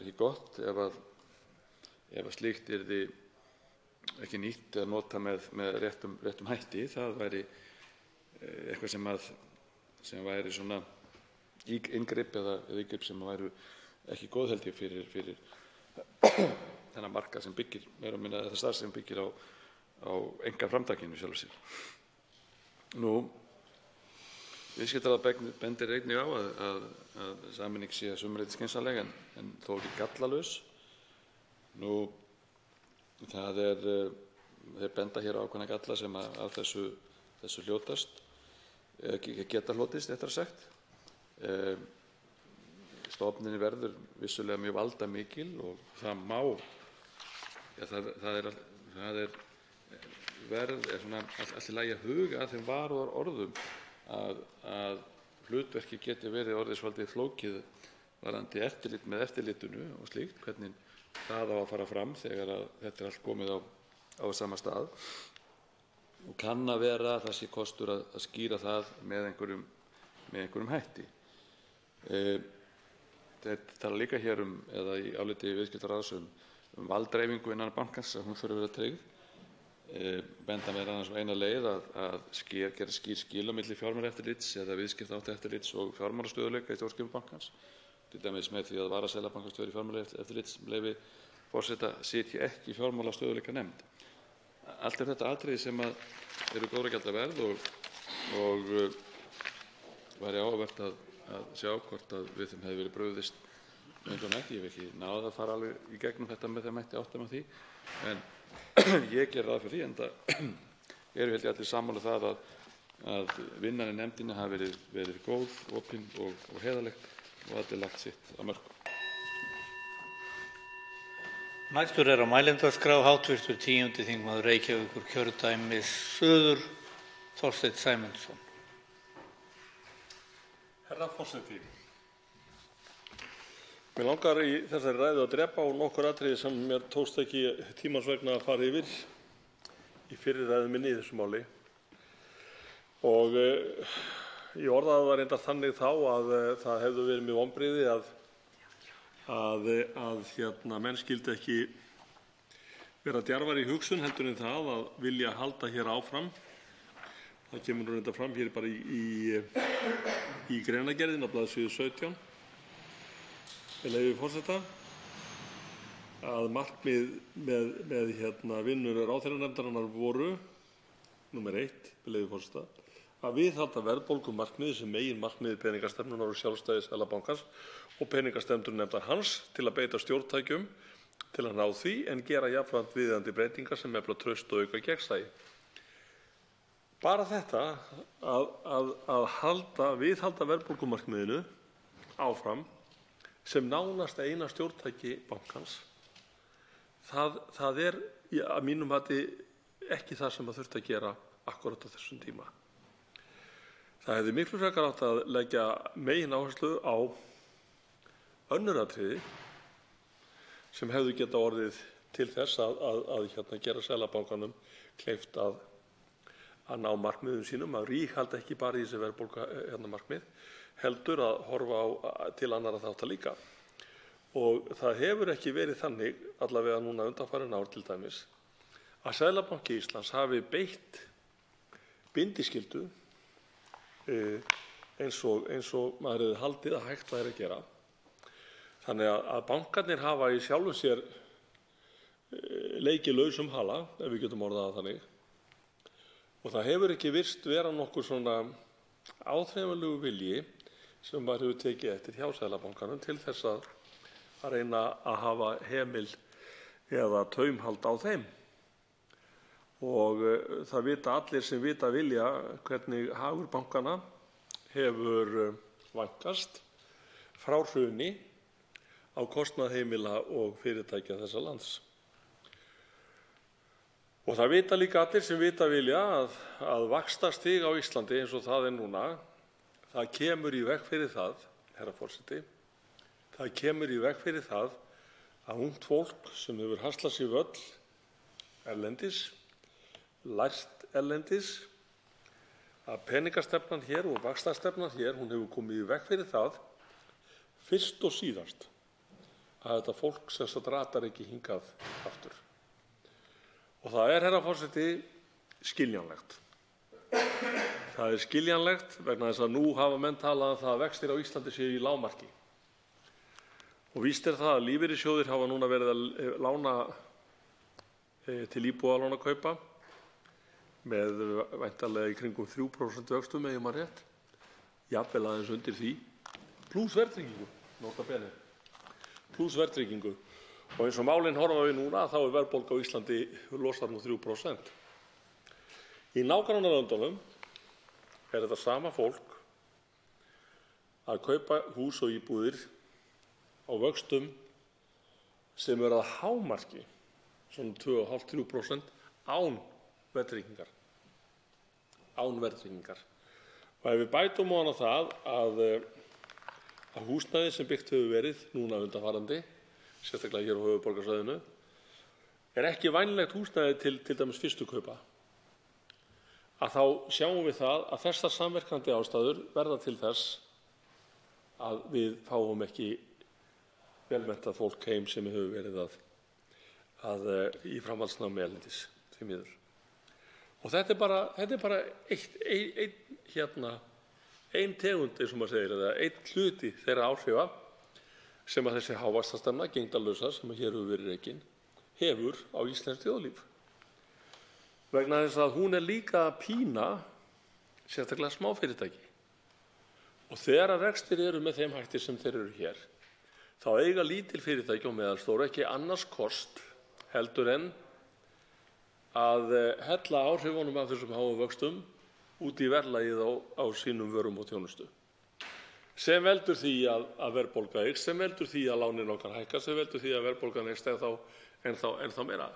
ekki gott ef slíkt yrði ekki nýtt eða nota með réttum hætti. Það væri eitthvað sem væri svona inngrip eða inngrip sem væru ekki góð held ég fyrir þennan markað sem byggir meira og minna þetta starf sem byggir á einkaframtakinu sjálfu sér. Viðskiptaráð bendir einnig á að sameining sé að sumu leyti skynsamleg en þó ekki gallalaus. Þeir benda hér á ákveðna galla sem af þessu hljótast, geta hlotist réttara sagt. Stofnunin verður vissulega mjög valdamikil og það má, það er svona allt í lagi að huga að þeim varúðarorðum að hlutverki geti verið orðið svolítið flókið varðandi eftirlit með eftirlitinu og slíkt, hvernig það á að fara fram þegar þetta er allt komið á sama stað. Og kann að vera að það sé kostur að skýra það með einhverjum hætti. Þeir tala líka hér eða í áliti Viðskiptaráðs valddreifingu innan bankans, að hún þurfi að vera tryggð. Benda meðal annars á eina leið að gera skýr skil á milli fjármálaeftirlits eða viðskiptaháttaeftirlits og fjármálastöðugleika í stjórnskipun bankans, til dæmis með því að varaseðlabankastjóri fjármálaeftirlits leyfi forseta sitji ekki í fjármálastöðugleikanefnd. Allt er þetta atriði sem eru góðra gjalda verð og væri áhugavert að sjá hvort að við þeim hefði verið brugðist með einhverjum hætti. Ég hef ekki náð að fara alveg í gegnum þetta með þeim hætti átta með því, en ég geri ráð fyrir því, enda eru held ég allir sammála það að vinnan í nefndinni hafi verið góð, opin og heiðarleg og allir lagt sitt að mörkum. Næstur er á mælendaskrá hv. 10. þingmaður Reykjavíkurkjördæmis suður, Þorsteinn Sæmundsson. Herra forseti. Mig langar í þessari ræðu að drepa á nokkur atriði sem mér tókst ekki tímans vegna að fara yfir í fyrri ræðu minni í þessu máli. Og ég orðaði það reyndar þannig þá að það hefðu verið mjög vonbrigði að menn skyldi ekki vera djarfari í hugsun heldur en það að vilja halda hér áfram. Það kemur nú reyndar fram hér bara í greinargerðinni á blaðsíðu 17. Með leyfi forseta, að markmið með vinnu ráðherranefndarinnar voru, númer 1, með leyfi forseta, að viðhalda verðbólgumarkmiði sem meginmarkmiði peningastefnunnar og sjálfstæðis Seðlabankans og peningastefnunefndar hans til að beita stjórntækjum til að ná því en gera jafnframt viðeigandi breytingar sem efla traust og auka gegnsæi. Bara þetta að viðhalda verðbólgumarkmiðinu áfram sem nánast eina stjórntæki bankans, það er að mínum mati ekki það sem það þurfti að gera akkúrat á þessum tíma. Það hefði miklu frekar átt að leggja megináherslu á önnur atriði sem hefðu geta orðið til þess að gera Seðlabankanum kleift að ná markmiðum sínum, að ríghalda ekki bara í þessi verðbólgumarkmið, heldur að horfa til annarra þátta líka. Og það hefur ekki verið þannig, allavega núna undanfarin ár til dæmis, að Seðlabanki Íslands hafi beitt bindiskyldu eins og maður hefði haldið að hægt væri að gera. Þannig að bankarnir hafa í sjálfum sér leikið lausum hala, ef við getum orðað það þannig. Og það hefur ekki virst vera nokkur svona áþreifanlegur vilji sem maður hefur tekið eftir hjá Seðlabankanum til þess að reyna að hafa hemil eða taumhald á þeim. Og það vita allir sem vita vilja hvernig hagur bankana hefur vænkast frá hruni á kostnað heimila og fyrirtækja þessa lands. Og það vita líka allir sem vita vilja að vaxtastig á Íslandi eins og það er núna, það kemur í veg fyrir það, herra forseti, það kemur í veg fyrir það að ungt fólk sem hefur haslað sér völl erlendis, lært erlendis, að peningastefnan hér og vaxtastefnan hér, hún hefur komið í veg fyrir það fyrst og síðast að þetta fólk sem sagt ratar ekki hingað aftur. Og það herra forseti, skiljanlegt. Það skiljanlegt vegna þess að nú hafa menn talað um það að vextir á Íslandi séu í lágmarki. Og víst það að lífeyrissjóðir hafa núna verið að lána til íbúðalánakaupa með væntanlega í kringum 3% vöxtum, ef ég man rétt, jafnvel aðeins undir því, plús verðtryggingu, nota bene, plús verðtryggingu. Og eins og málin horfa við núna, þá verðbólga á Íslandi losar nú 3%. Í nágrannalöndunum þetta sama fólk að kaupa hús og íbúðir á vöxtum sem eru að hámarki, svona 2,5–3% án verðtryggingar. Án verðtryggingar. Og ef við bætum ofan á það að húsnæði sem byggt hefur verið núna undanfarandi, sérstaklega hér á höfuðborgarsvæðinu, ekki vænlegt húsnæði til dæmis fyrstu kaupa, að þá sjáum við það að þessar samverkandi ástæður verða til þess að við fáum ekki velmenntað fólk heim sem hefur verið í framhaldsnámi erlendis, því miður. Og þetta er bara ein tegund, eins og maður segir, eða einn hluti þeirra áhrifa sem að þessi hávaxtastefna, gegndarlausa, sem hér hefur verið rekin, hefur á íslenskt þjóðlíf. Vegna þess að hún líka að pína sérstaklega smáfyrirtæki. Og þegar rekstir eru með þeim hætti sem þeir eru hér, þá eiga lítil fyrirtæki og meðalstór ekki annars kost heldur en að hella áhrifunum af þessum háu vöxtum út í verðlagið á sínum vörum og þjónustu. Sem veldur því að verðbólga eykst, sem veldur því að lánin okkar hækka, sem veldur því að verðbólgan eykst ennþá meira.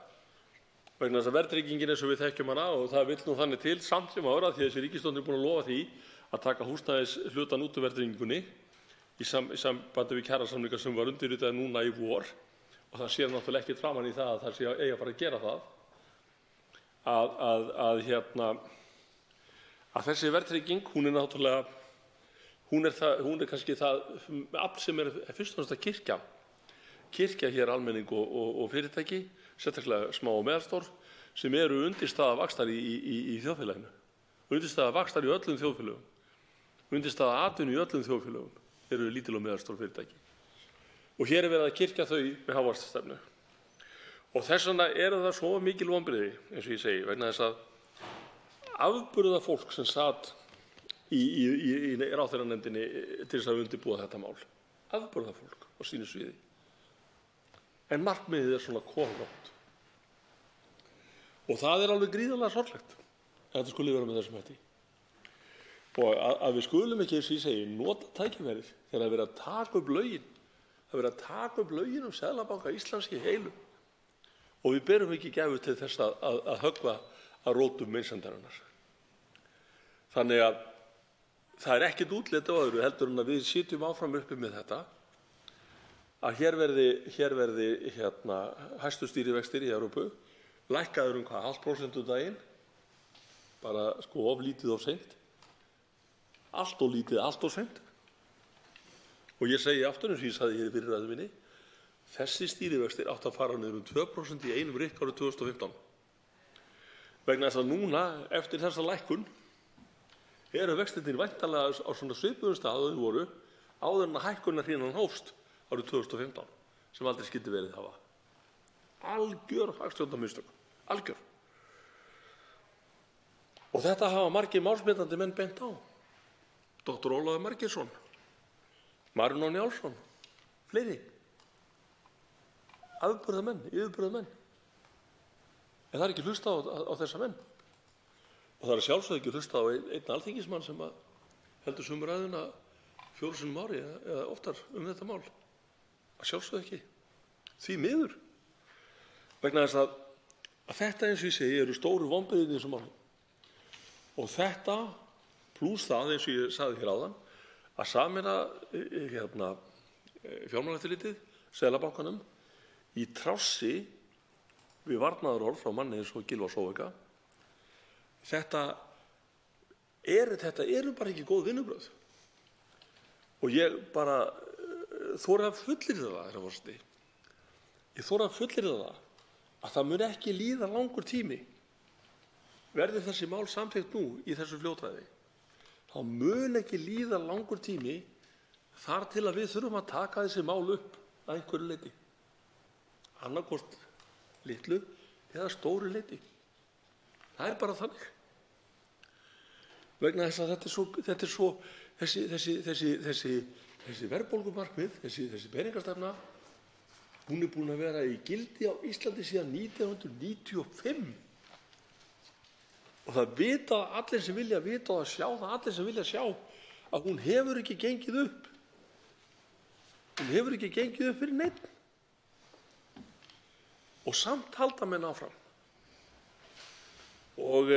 Vegna þess að verðtryggingin eins og við þekkjum hana, og það vill nú þannig til samt sem ára, því að þessi ríkisstjórn er búin að lofa því að taka húsnæðishlutann út úr verðtryggingunni í sambandi við kjarasamninga sem var undirritaðir núna í vor, og það sér náttúrulega ekkert framan í það að það sé eigi að fara að gera það, að þessi verðtrygging, hún er náttúrulega, hún er kannski það afl sem er fyrst og fremst að kyrkja hér almenning og fyrirtæki, sérstaklega smá og meðalstór, sem eru undirstaða vaxtar í þjóðfélaginu, undirstaða vaxtar í öllum þjóðfélögum, undirstaða atvinnu í öllum þjóðfélögum eru lítil og meðalstór fyrirtæki. Og hér verið að kyrkja þau með hávaxtastefnu. Og þess vegna eru það svo mikil vonbrigði, eins og ég segi, vegna þess að afburða fólk sem sat í ráðherranefndinni til þess að undirbúa þetta mál, afburða fólk á sínu sviði. En markmiðið svona kolrótt. Og það alveg gríðarlega sorglegt að þetta skuli vera með þessum hætti. Og að við skulum ekki, eins og ég segi, nota tækifærið þegar að vera að taka upp lögin. Það vera að taka upp lögin Seðlabanka Íslands í heilu. Og við berum ekki gæfu til þess að höggva að rótum meinsemdarinnar. Þannig að það ekkert útlit á öðru heldur en að við sitjum áfram uppi með þetta, að hér verði hæstu stýrivextir í Evrópu, lækkaður um 0,5% daginn, bara of lítið of seint, allt of lítið, allt of seint. Og ég segi aftur, eins og ég sagði hér í fyrri ræðu minni, þessi stýrivextir áttu að fara niður 2% í einum rykk árið 2015. Vegna þess að núna, eftir þessa lækkun, eru vextirnir væntanlega á svona svipuðum stað og þau voru áður en að hækkunarhrínan hófst árið 2015, sem aldrei skyldi verið hafa. Algjör hagstjórnarmistök, algjör. Og þetta hafa margir málsmetandi menn bent á. Dr. Ólafur Margeirsson, Marinó Njálsson, fleiri. Afburðamenn, yfirburðamenn. En það ekki hlustað á þessa menn. Og það sjálfsögðu ekki hlustað á einn alþingismann sem heldur sömu ræðuna 4 sinnum á ári eða oftar þetta mál. Að sjálfsögðu ekki. Því miður. Vegna þess að þetta, eins og ég segi, eru stóru vonbrigði í þessu máli. Og þetta, plús það, eins og ég sagði hér áðan, að sameina Fjármálaeftirlitið, Seðlabankanum, í trássi við varnaðarorð frá manni eins og Gylfa Zoëga. Þetta eru bara ekki góð vinnubrögð. Og ég bara þori að fullyrða það, herra forseti. Ég þori að fullyrða það að það mun ekki líða langur tími verði þessi mál samþykkt nú í þessu fljótræði. Þá mun ekki líða langur tími þar til að við þurfum að taka þessi mál upp að einhverju leyti. Annaðhvort litlu eða stóru leyti. Það er bara þannig. Vegna þess að þessi verðbólgumarkmið, þessi peningastefna, hún er búin að vera í gildi á Íslandi síðan 1995. Og það vita allir sem vilja vita og það sjá það allir sem vilja sjá að hún hefur ekki gengið upp. Hún hefur ekki gengið upp fyrir neinn. Og samt halda menn áfram. Og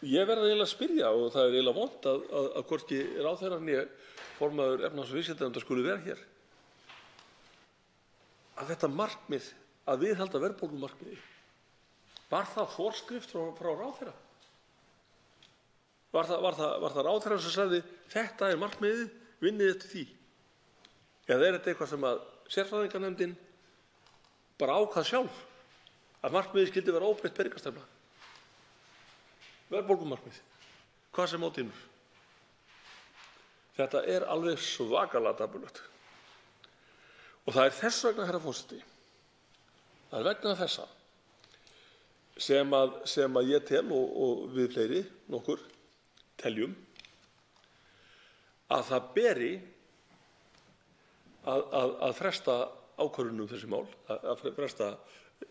ég verð eiginlega að spyrja, og það er eiginlega vont að hvorki ráðherrann né formaður efnahags- og viðskiptanefndar skuli vera hér, að þetta markmið að viðhalda verðbólgumarkmiði, var það forskrift frá ráðherra? Var það ráðherra sem sagði þetta er markmiðið, vinnið eftir því? Eða er þetta eitthvað sem að sérfræðinganefndin bara ákvað sjálf að markmiðið skyldi vera óbreytt peningastefna? Verðbólgumarkmið, hvað sem á dynur. Þetta er alveg svakalega dapurlegt. Og það er þess vegna, herra forseti, það er vegna þessa sem að ég tel og við fleiri, nokkur, teljum að það beri að fresta ákvörðun þessi mál, að fresta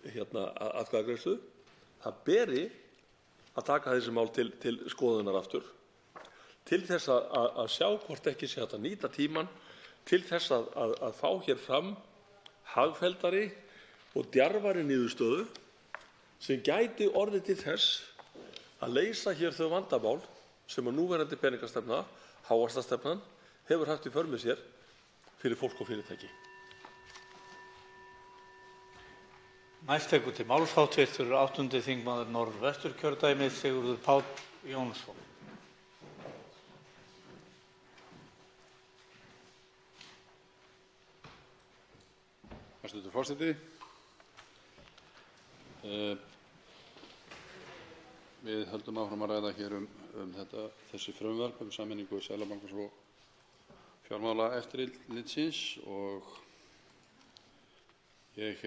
atkvæðagreiðslu. Það beri að taka þessi mál til skoðunar aftur, til þess að sjá hvort ekki sé hægt að nýta tímann til þess að fá hér fram hagfelldari og djarfari niðurstöðu sem gæti orðið til þess að leysa hér þau vandamál sem að núverandi peningastefna, hávaxtastefnan, hefur haft í för með sér fyrir fólk og fyrirtæki. Næst tekur til máls hv. 8. þingmaður Norðvesturkjördæmis, Sigurður Páll Jónsson. Hæstv. forseti. Við höldum áfram að ræða hér þessi frumvarp sameiningu Seðlabankans og Fjármálaeftirlitsins og ég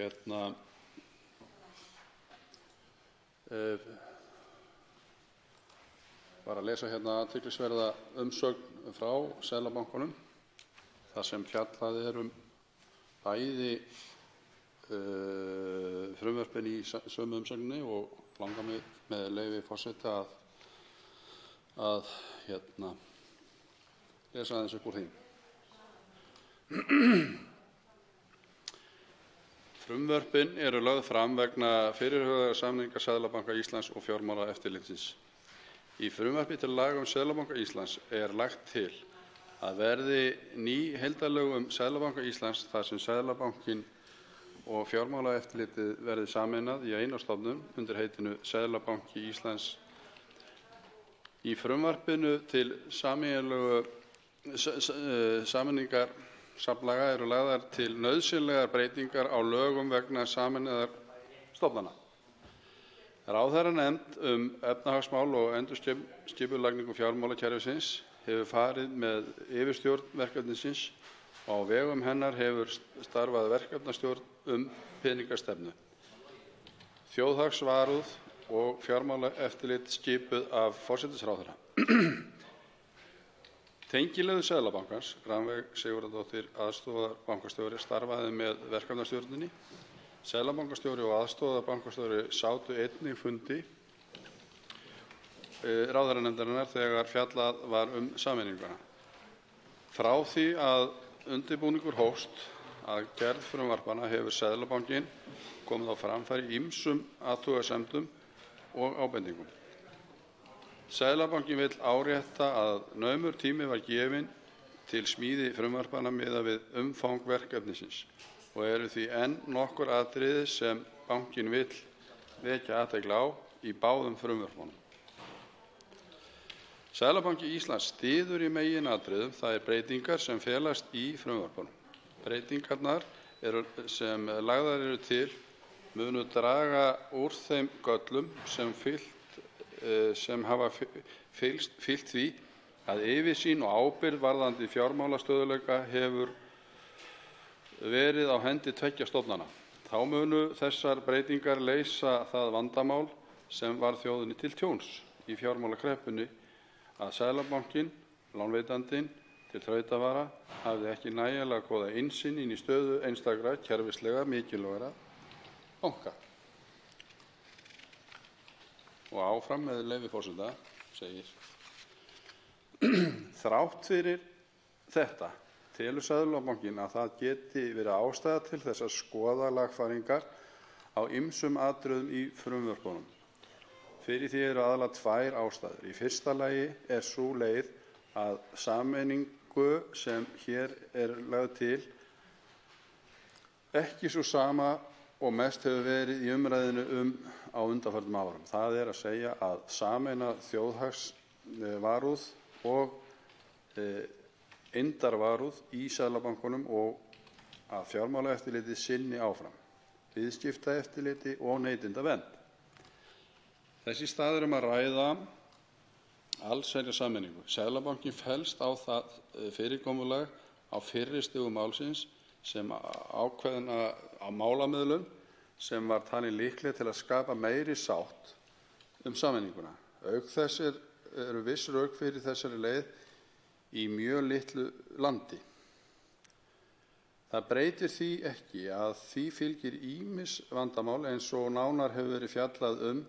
var að lesa athyglisverða umsögn frá Seðlabankanum þar sem fjallað er bæði frumvörpin í sömu umsögninni og langar mig með leyfi forseta að lesa aðeins upp úr því. Frumvörpin eru lögð fram vegna fyrirhugaðra sameiningar Seðlabanka Íslands og Fjármálaeftirlitsins. Í frumvarpi til laga Seðlabanka Íslands er lagt til að verði ný heildarlög Seðlabanka Íslands þar sem Seðlabankinn og Fjármálaeftirlitið verði sameinað í eina stofnun undir heitinu Seðlabanki Íslands. Í frumvarpinu til sameiningar safnlaga eru lagðar til nauðsynlegar breytingar á lögum vegna sameinaðar stofnana. Ráðherranefnd efnahagsmál og endurskipulagningu fjármálakerfisins hefur farið með yfirstjórn verkefnisins og á vegum hennar hefur starfað verkefnastjórn peningastefnu, þjóðhagsvarúð og fjármálaeftirlit skipuð af forsætisráðherra. Tengiliður Seðlabankans, Rannveig Sigurðardóttir, aðstoðarbankastjóri, starfaði með verkefnastjórninni. Seðlabankastjóri og aðstoðarbankastjóri sátu einnig fundi ráðherranefndarinnar þegar fjallað var sameininguna. Frá því að undirbúningur hófst að gerð frumvarpanna hefur Seðlabankinn komið á framfæri ýmsum athugasemdum og ábendingum. Seðlabankinn vill árétta að naumur tími var gefinn til smíði frumvarpanna miðað við umfang verkefnisins og eru því enn nokkur atriði sem bankinn vill vekja athygli á í báðum frumvörpunum. Seðlabanki Íslands styður í meginatriðum þær breytingar sem felast í frumvörpunum. Breytingarnar sem lagðar eru til munu draga úr þeim göllum sem hafa fylgt því að yfirsýn og ábyrgð varðandi fjármálastöðugleika hefur verið á hendi tveggja stofnana. Þá munu þessar breytingar leysa það vandamál sem var þjóðinni til tjóns í fjármálakreppunni að Seðlabankinn, lánveitandinn til þrautavara, hafði ekki nægilega góða innsýn inn í stöðu einstakra kerfislega mikilvægra banka. Og áfram með leyfi forseta segir: Þrátt fyrir þetta telur Seðlabankinn að það geti verið ástæða til þess að skoða lagfæringar á ýmsum atriðum í frumvörpunum. Fyrir því eru aðallega tvær ástæður. Í fyrsta lagi sú leið að sameiningu sem hér lögð til ekki sú sama og mest hefur verið í umræðunni á undanförnum árum. Það er að segja að sameina þjóðhagsvarúð og eymdarvarúð í Seðlabankanum og að Fjármálaeftirlitið sinni áfram viðskiptaeftirliti og neytendavernd. Þess í stað að ræða allsherjarsameiningu. Seðlabankinn fellst á það fyrirkomulag á fyrri stigum málsins sem ákveðna á málamiðlun sem var talin líkleg til að skapa meiri sátt sameininguna. Auk þess eru viss rök fyrir þessari leið í mjög litlu landi. Það breytir því ekki að því fylgir ýmis vandamál eins og nánar hefur verið fjallað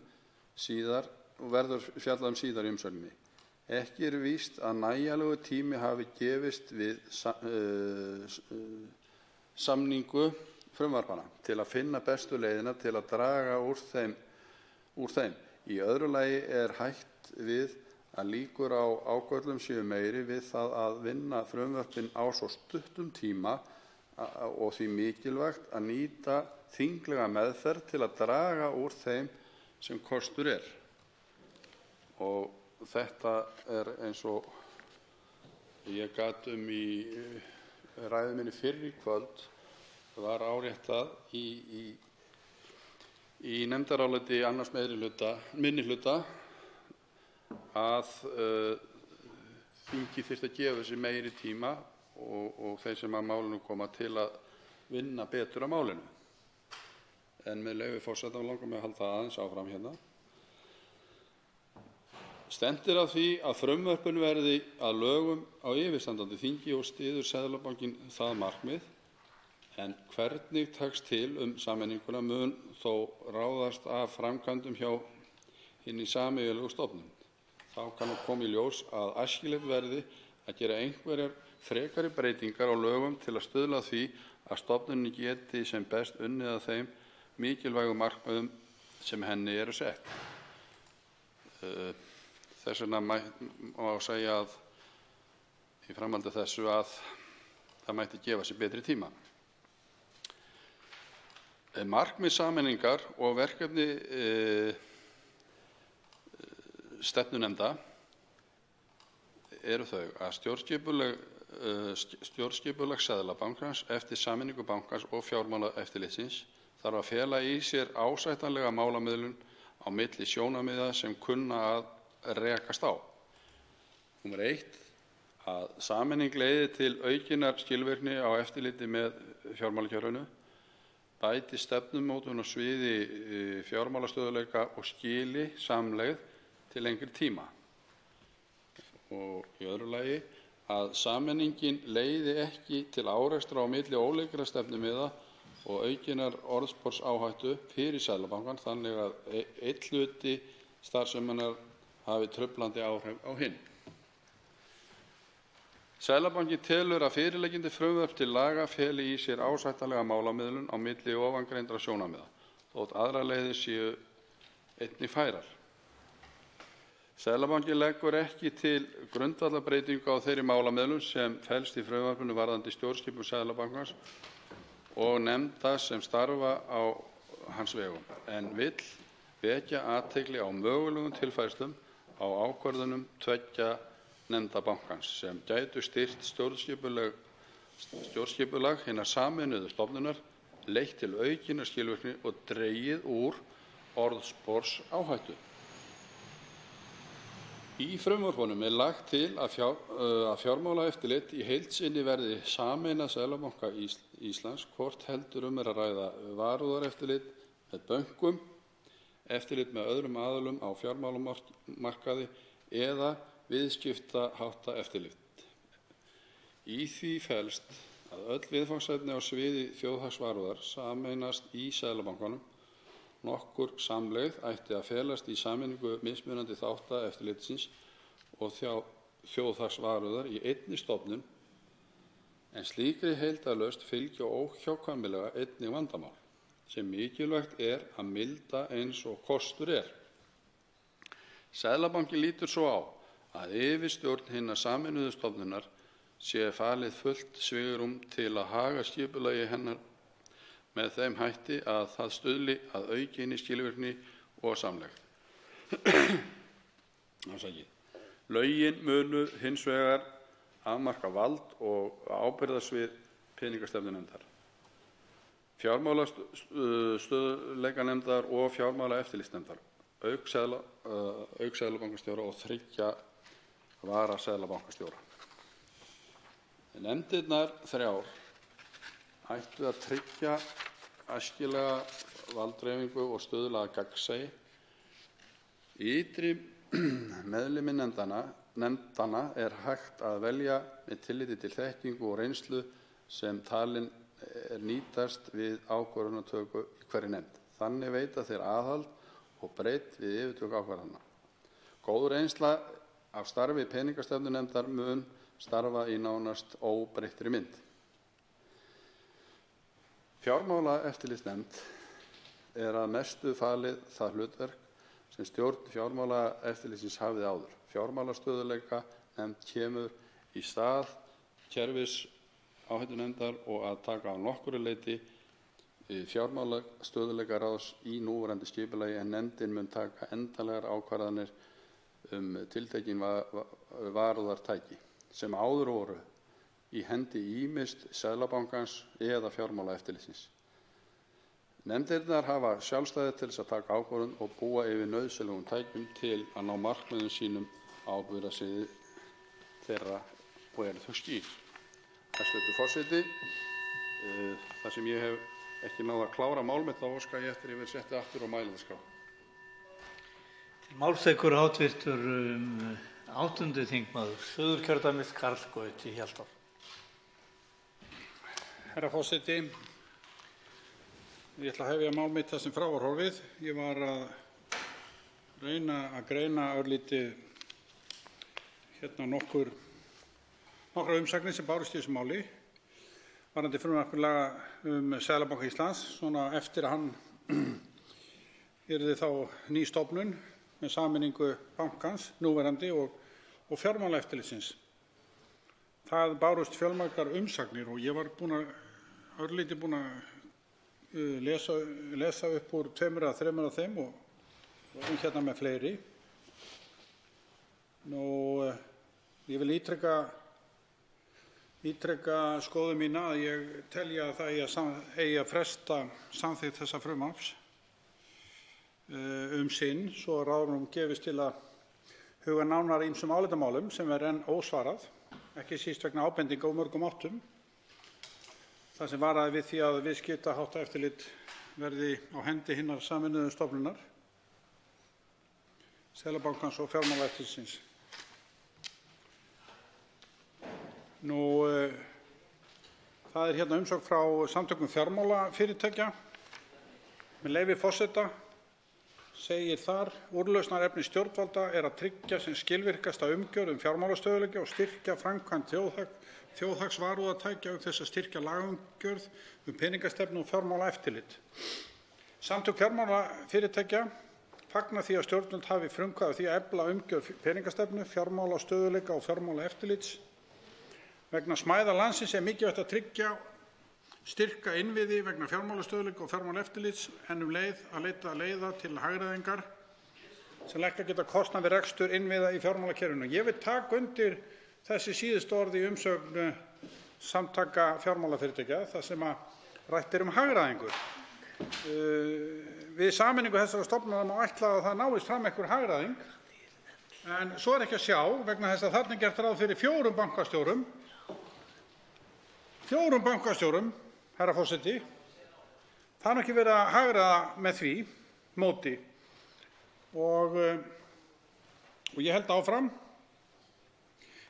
síðar og verður fjallað síðar í umsögninni. Ekki víst að nægjanlegur tími hafi gefist við samningu frumvarpanna til að finna bestu leiðina til að draga úr þeim. Í öðru lagi hætt við að líkur á ágöllum séu meiri við það að vinna frumvörpin á svo stuttum tíma og því mikilvægt að nýta þinglega meðferð til að draga úr þeim sem kostur er. Og þetta eins og ég gat í ræðu minni fyrr í kvöld var áréttað í nefndaráliti annars minnihluta að þingið þyrfti að gefa sér meiri tíma og þeir sem að málinu koma til að vinna betur á málinu. En með leyfi forseta langar mig að halda aðeins áfram hérna. Stefnt að því að frumvörpin verði að lögum á yfirstandandi þingi og styður Seðlabankinn það markmið, en hvernig tekst til sameininguna mun þó ráðast af framkvæmdum hjá hinni sameiginlegu stofnun. Þá kann koma í ljós að æskilegt verði að gera einhverjar frekari breytingar á lögum til að stuðla að því að stofnunin geti sem best unnið að þeim mikilvægu markmiðum sem henni eru sett. Þess vegna má segja að í framhaldi af þessu að það mætti gefa sér betri tíma. Markmið sameiningar og verkefni stefnunefnda eru þau að stjórnskipulag Seðlabankans eftir sameiningu bankans og Fjármálaeftirlitsins þarf að fela í sér ásættanlega málamiðlun á milli sjónarmiða sem kunna að rekast á. Númer 1. Að sameining leiði til aukinnar skilvirkni á eftirliti með fjármálakerfinu, bæti stefnumótun á sviði fjármálastöðugleika og skili samlegð til lengri tíma. Og í öðru lagi að sameiningin leiði ekki til árekstra á milli ólíkra stefnumiða og aukinnar orðsporsáhættu fyrir Seðlabankann þannig að einn hluti starfseminnar hafi truflandi áhrif á hinn. Seðlabankinn telur að fyrirliggjandi frumvörp til laga feli í sér ásættanlega málamiðlun á milli ofangreindra sjónarmiða, þótt aðrar leiðir séu einnig færar. Seðlabankinn leggur ekki til grundvallarbreytingu á þeirri málamiðlun sem felst í frumvarpinu varðandi stjórnskipun Seðlabankans og nefnda sem starfa á hans vegum, en vill vekja athygli á mögulegum tilfærslum á ákvörðunum tveggja nefnda bankans sem gætu styrkt stjórnskipulag hinnar sameinuðu stofnunar, leitt til aukinnar skilvirkni og dregið úr orðsporsáhættu. Í frumvörpunum lagt til að fjármálaeftirlit í heild sinni verði sameinað Seðlabanka Íslands, hvort heldur að ræða varúðareftirlit með bönkum, eftirlit með öðrum aðilum á fjármálamarkaði eða viðskiptaháttaeftirlit. Í því felst að öll viðfangsefni á sviði þjóðhagsvarúðar sameinast í Seðlabankanum. Nokkur samlegð ætti að felast í sameiningu mismunandi þátta eftirlitsins og þjóðhagsvarúðar í einni stofnun, en slíkri heildarlausn fylgja óhjákvæmilega einnig vandamál sem mikilvægt að milda eins og kostur er. Seðlabankinn lítur svo á að yfirstjórn hinnar sameinuðu stofnunar sé falið fullt svigrúm til að haga skipulagi hennar með þeim hætti að það stuðli að aukinni skilvirkni og samlegð. Lögin munu hins vegar afmarka vald og ábyrgðarsvið peningastefnunefndar, fjármálastöðugleikanefndar og fjármálaeftirlitsnefndar, auk seðlabankastjóra og 3 varaseðlabankastjóra. Nefndirnar 3 ættu að tryggja æskilega valddreifingu og stuðla að gagnsæi. Ytri meðlimi nefndanna hægt að velja með tilliti til þekkingu og reynslu sem talin nýtast við ákvörðunartöku í hverri nefnd. Þannig veita þeir aðhald og breidd við yfirtöku ákvarðana. Góð reynsla af starfi peningastefnunefndar mun starfa í nánast óbreyttri mynd. Fjármálaeftirlitsnefnd að mestu falið það hlutverk sem stjórn fjármálaeftirlitsins hafði áður. Fjármálastöðugleikanefnd kemur í stað kerfisáhættunefndar og að taka á nokkru leyti fjármálastöðugleikaráðs í núverandi skipulagi, en nefndin mun taka endanlegar ákvarðanir tiltekin varúðartæki sem áður voru í hendi ýmist Seðlabankans eða fjármálaeftirlitsins. Nefndirnar hafa sjálfstæði til að taka ákvörðun og búa yfir nauðsynlegum tækjum til að ná markmiðum sínum á ábyrgðarsviði þeirra og eru þau skýr. Hæstv. Forseti, þar sem ég hef ekki náð að klára mál mitt, þá óska ég eftir yfir setti aftur á mælendaskrá. Til máls tekur hv. 8. þingmaður Suðurkjördæmis, Karl Gauti Hjaltár. Herra forseti, ég ætla að hefja mál mitt þar sem frá var horfið. Ég var að reyna að greina örlítið nokkrar umsagnir sem bárust í þessu máli varðandi frumvarp til laga Seðlabanka Íslands, svona eftir að hann yrði þá ný stofnun með sameiningu bankans, núverandi og fjármálaeftirlitsins. Það bárust fjölmargar umsagnir og ég var örlítið búinn að lesa upp úr 2 eða 3 af þeim og hérna með fleiri. Ég vil ítreka skoðun mína að ég telja að það eigi að fresta samþykkt þessa frumvarps sinn, svo að ráðrúm gefist til að huga nánar að ýmsum álitamálum sem enn ósvarað, ekki síst vegna ábendinga úr mörgum áttum. Það sem varaði við því að viðskiptaháttaeftirlit verði á hendi hinnar sameinuðu stofnunar, Seðlabankans og fjármálaeftirlitsins. Það hérna umsögn frá samtökum fjármálafyrirtækja. Með leyfi forseta segir þar: Úrlausnarefni stjórnvalda að tryggja sem skilvirkasta umgjörð fjármálastöðugleika og styrkja framkvæmd þjóðhagsvarúðartækja auk þess að styrkja lagaumgjörð peningastefnu og fjármálaeftirlit. Samtök fjármálafyrirtækja fagna því að stjórnvöld hafi frumkvæði að því að efla umgjörð peningastefnu, fjármálastöðugleika og fjármálaeftirlits. Vegna smæðar landsins er mikilvægt að tryggja styrka innviði vegna fjármálastöðugleika og fjármálaeftirlits en leið að leita leiða til hagræðingar sem lækka geta kostnað við rekstur innviða í fjármálakerfinu. Ég vil taka undir þessi síðustu orð í umsögn Samtaka fjármálafyrirtækja þar sem rætt um hagræðingu. Við sameiningu þessara stofnana má ætla að það náist fram einhver hagræðing, en svo ekki að sjá vegna þess að þarna er gert ráð fyrir 4 bankastjórum. 4 bankastjórum, herra forseti. Það er ekki verið að hagræða með því móti. Og ég held áfram.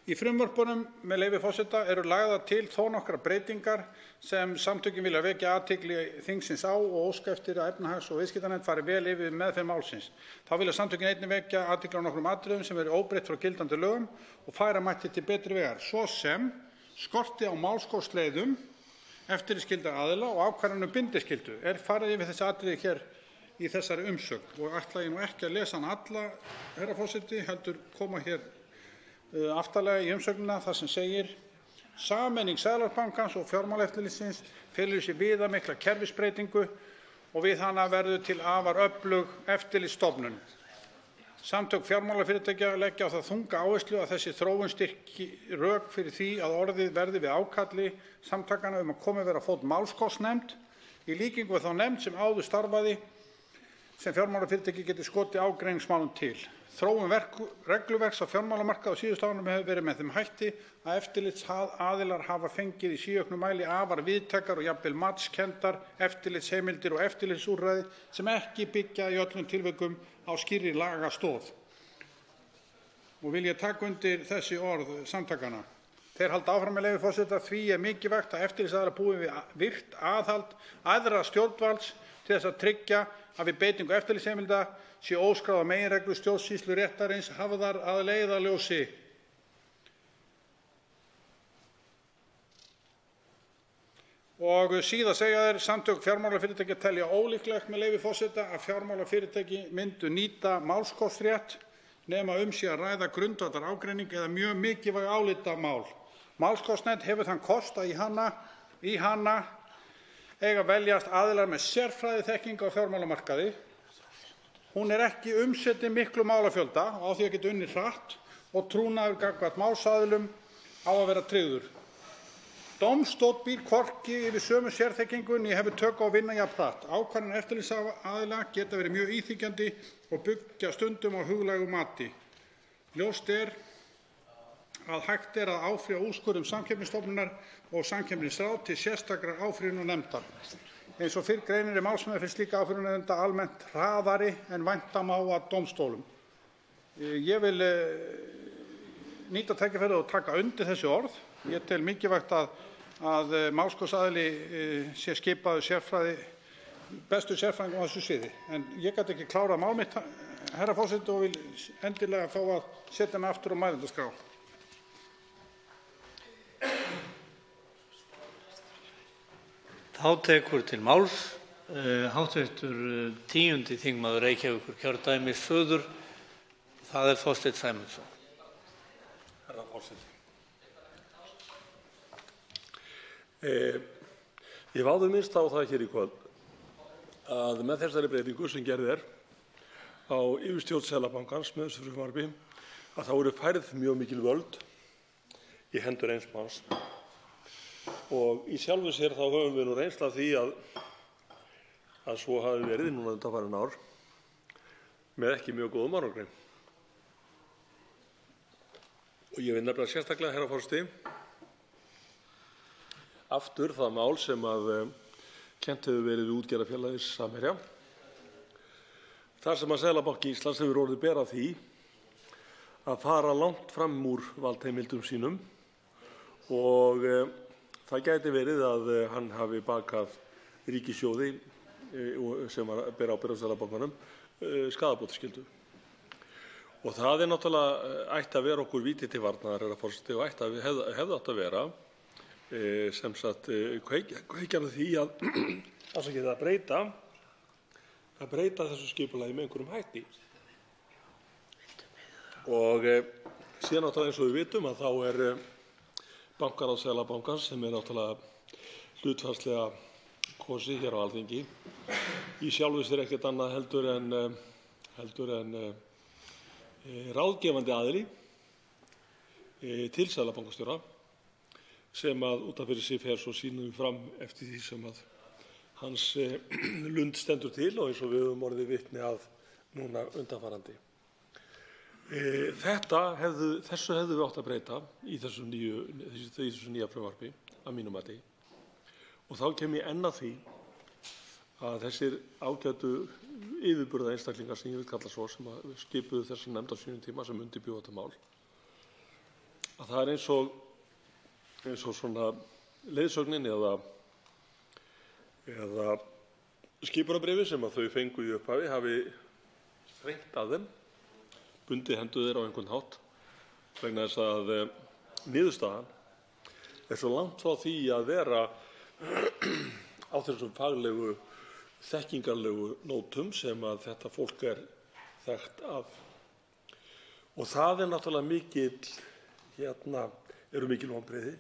Í frumvörpunum, með leyfi forseta, eru lagðar til þó nokkrar breytingar sem samtökin vilja vekja athygli þingsins á og óska eftir að efnahags- og viðskiptanefnd fari vel yfir meðferð málsins. Þá vilja samtökin einnig vekja athygli á nokkrum atriðum sem eru óbreytt frá gildandi lögum og færa mætti til betri vegar, svo sem skorti á málskotsleiðum eftirlitsskyldra aðila og ákvarðanir um bindiskyldu. Er farið yfir þessi atriði hér í þessari umsögn og ætla ég nú ekki að lesa hana alla, herra forseti, heldur koma hér aftarlega í umsögnina þar sem segir: sameining Seðlabankans og fjármálaeftirlitsins felur í sér viðamikla kerfisbreytingu og við hana verður til afar öflug eftirlitsstofnun. Samtök fjármálafyrirtækja leggja á það þunga áherslu að þessi þróun styrki rök fyrir því að orðið verði við ákalli samtakanna að komið verði á fót málskotsnefnd í líkingu við þá nefnd sem áður starfaði sem fjármálafyrirtæki geti skotið ágreiningsmálum til. Þróun regluverks á fjármálamarkaði á síðustu árum hefur verið með þeim hætti að eftirlitsaðilar hafa fengið í síauknum mæli afar víðtækar og jafnvel matskenndar eftirlitsheimildir og eftirlitsúrræði sem ekki byggja í öllum tilvikum á skýrri lagastoð. Og vil ég taka undir þessi orð samtakanna. Þeir halda áfram með leyfi forseta: því er mikilvægt að eftirlitsaðilar búi við virkt aðhald æðra stjórnvalds til þess að tryggja að við beitingu eftirlitsheimilda sé óskráðar meginreglur stjórnsýsluréttarins hafðar að leiðarljósi. Og síðan segja þeir: samtök fjármálafyrirtækja telja ólíklegt, með leyfi forseta, að fjármálafyrirtæki myndu nýta málskotsrétt nema sé að ræða grundvallarágreining eða mjög mikilvæg álitamál. Málskotsnefnd hefur þann kost að í hana eiga veljast aðilar með sérfræðiþekkingu á fjármálamarkaði. Hún er ekki umsetin miklu málafjölda og á því að geta unnið hratt og trúnaður gagnvart málsaðilum á að vera tryggður. Dómstóll býr hvorki yfir sömu sérþekkingu né hefur tök á að vinna jafn hratt. Ákvarðanir eftirlitsaðila geta verið mjög íþyngjandi og byggja stundum á huglægu mati. Ljóst er að hægt er að áfrýja úrskurðum Samkeppnisstofnunar og Samkeppnisráðs til sérstakrar áfrýjunarnefndar. Eins og fyrr greinir málsmeðferð slíkra áfrýjunarnefnda almennt hraðari en vænta má af dómstólum. Ég vil nýta tækifærið og taka undir þessi orð. Ég tel mikilvægt að málskotsaðili sé skipaður bestu sérfræðingum á þessu sviði. En ég gat ekki klárað mál mitt, herra forseti, og vil endilega fá að setja hana aftur á mælendaskrá. Þá tekur til máls háttvirtur 10. þingmaður Reykjavíkurkjördæmis suður, það er Þorsteinn Sæmundsson. Herra forseti. Ég hef áður minnst á það hér í kvöld að með þessari breytingu sem gerð er á yfirstjórn Seðlabankans með þessu frumvarpi að þá eru færð mjög mikil völd í hendur eins manns. Og í sjálfu sér þá höfum við nú reynslu af því að svo hafi verið núna undanfarin ár með ekki mjög góðum árangri. Og ég vil nefna sérstaklega, herra forseti, aftur það mál sem kennt hefur verið við útgerðarfélagið Samherja, þar sem að Seðlabanki Íslands hefur orðið ber af því að fara langt fram úr valdheimildum sínum og það gæti verið að hann hafi bakað ríkissjóði sem ber ábyrgð á Seðlabankanum skaðabótaskyldu. Og það er náttúrulega ætti að vera okkur víti til varnaðar, herra forseti, og hefði átt að vera sem sagt kveikjan því að breyta að breyta þessu skipulagi með einhverjum hætti. Og síðan náttúrulega eins og við vitum að þá bankaráð Seðlabankans sem náttúrulega hlutfallslega kosið hér á Alþingi í sjálfu sér ekkert annað heldur en ráðgefandi aðili til seðlabankastjóra sem út af fyrir sig fer svo sínum fram eftir því sem að hans lund stendur til og eins og við höfum orðið vitni að núna undanfarandi. Þessu hefðu við átt að breyta í þessu nýja frumvarpi að mínu mati. Og þá kem ég enn að því að þessir ágætu yfirburða einstaklingar sem ég vil kalla svo sem að skipuðu þessa nefnd á sínum tíma sem undirbjó þetta mál, að það eins og svona leiðsögnin eða skipunarbréfi sem að þau fengu í upphafi hafi þrengt að þeim, bundið hendur þeirra á einhvern hátt vegna þess að niðurstaðan svo langt frá því að vera á þessum faglegu þekkingarlegu nótum sem að þetta fólk þekkt af. Og það náttúrulega eru mikil vonbrigði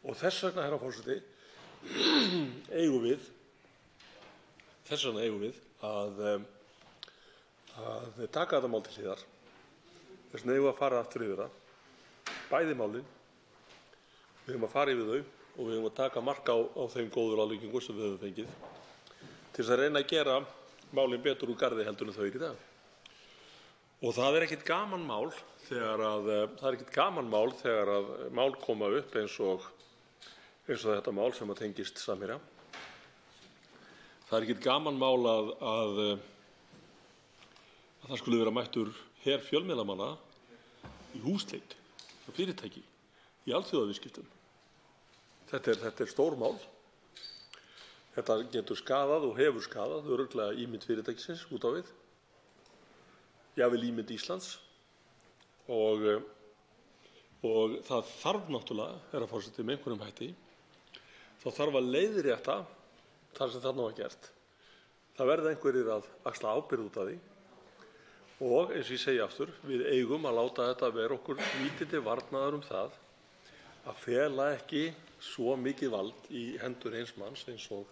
og þess vegna, herra forseti, eigum við að taka þetta mál til hliðar. Þess vegna eigum við að fara aftur yfir það, bæði málin, við eigum að fara yfir þau og við eigum að taka mark á þeim góðu ráðleggingum sem við höfum fengið til þess að reyna að gera málin betur úr garði heldur en þau eru í dag. Og það ekkert gaman mál þegar að mál koma upp eins og þetta mál sem að tengist Samherja. Það ekkert gaman mál að það skuli vera mættur her fjölmiðlamanna í húsleit hjá fyrirtæki í alþjóðaviðskiptum. Þetta stór mál. Þetta getur skaðað og hefur skaðað örugglega ímynd fyrirtækisins út á við, jafnvel ímynd Íslands og það þarf náttúrulega, herra forseti, með einhverjum hætti, þá þarf að leiðrétta það sem þarna var gert. Það verða einhverjir að axla ábyrgð út af því og eins og ég segi aftur, við eigum að láta þetta vera okkur nýtandi varnaður það að fela ekki svo mikið vald í hendur eins manns eins og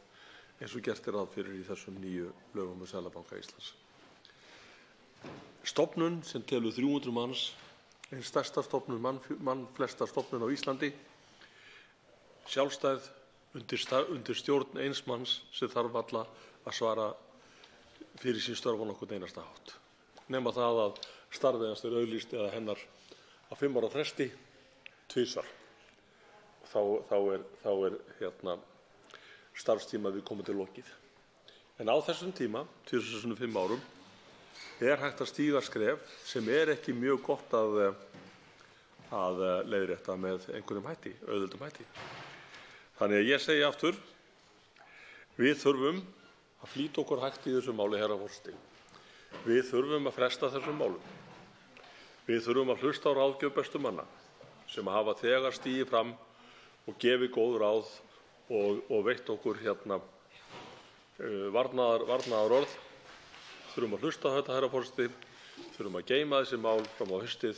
gert ráð fyrir í þessum nýju lögum Seðlabanka Íslands. Stofnun sem telur 300 manns, ein stærsta stofnun, flesta stofnun á Íslandi, sjálfstæð undir stjórn eins manns sem þarf varla að svara fyrir sín störf á nokkurn einasta hátt. Nema það að starfið hans auglýst eða hennar á 5 ára fresti tvisvar. Þá starfstíma viðkomandi lokið. En á þessum tíma, 25 árum, hægt að stíga skref sem ekki mjög gott að leiðrétta með einhverjum hætti, auðveldum hætti. Þannig að ég segi aftur, við þurfum að flýta okkur hægt í þessu máli, herra forseti. Við þurfum að fresta þessum málum. Við þurfum að hlusta á ráðgjöf bestu manna sem hafa þegar stigið fram og gefið góð ráð og veitt okkur varnaðarorð. Þurfum að hlusta á þetta, herra forseti. Þurfum að geyma þessi mál fram á haustið.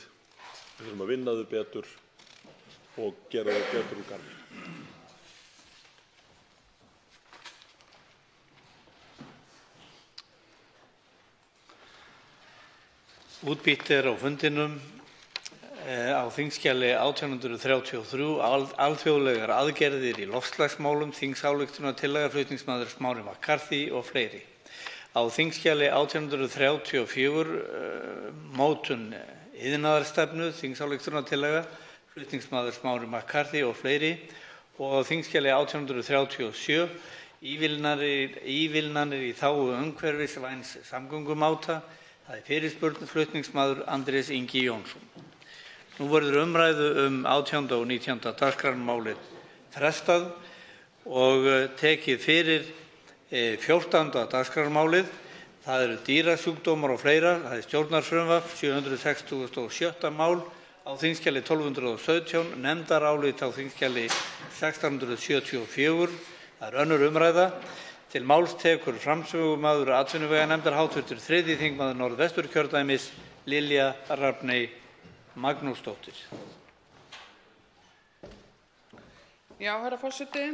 Við þurfum að vinna þau betur og gera þau betur úr garði. Útbýtt á fundinum á þingskjali 1833 alþjóðlegar aðgerðir í loftslagsmálum, þingsályktunartillaga, flutningsmaður Smári McCarthy og fleiri. Á þingskjali 1834 mótun iðnaðarstefnu, þingsályktunartillaga, flutningsmaður Smári McCarthy og fleiri. Og á þingskjali 1837 ívilnanir í þágu umhverfisvæns samgöngumáta. Það fyrirspurn flutningsmaður Andrés Ingi Jónsson. Nú verður umræðu 18. og 19. dagskrármálið frestað og tekið fyrir 14. dagskrármálið. Það eru dýrasjúkdómar og fleira. Það stjórnarfrumvarp 767. mál á þingskjali 1217, nefndarálit á þingskjali 1674. Það önnur umræða. Til máls tekur framsögumaður atvinnuveganefndar, hv. 3. þingmaður Norðvesturkjördæmis, Lilja Rafney Magnúsdóttir. Já, herra forseti.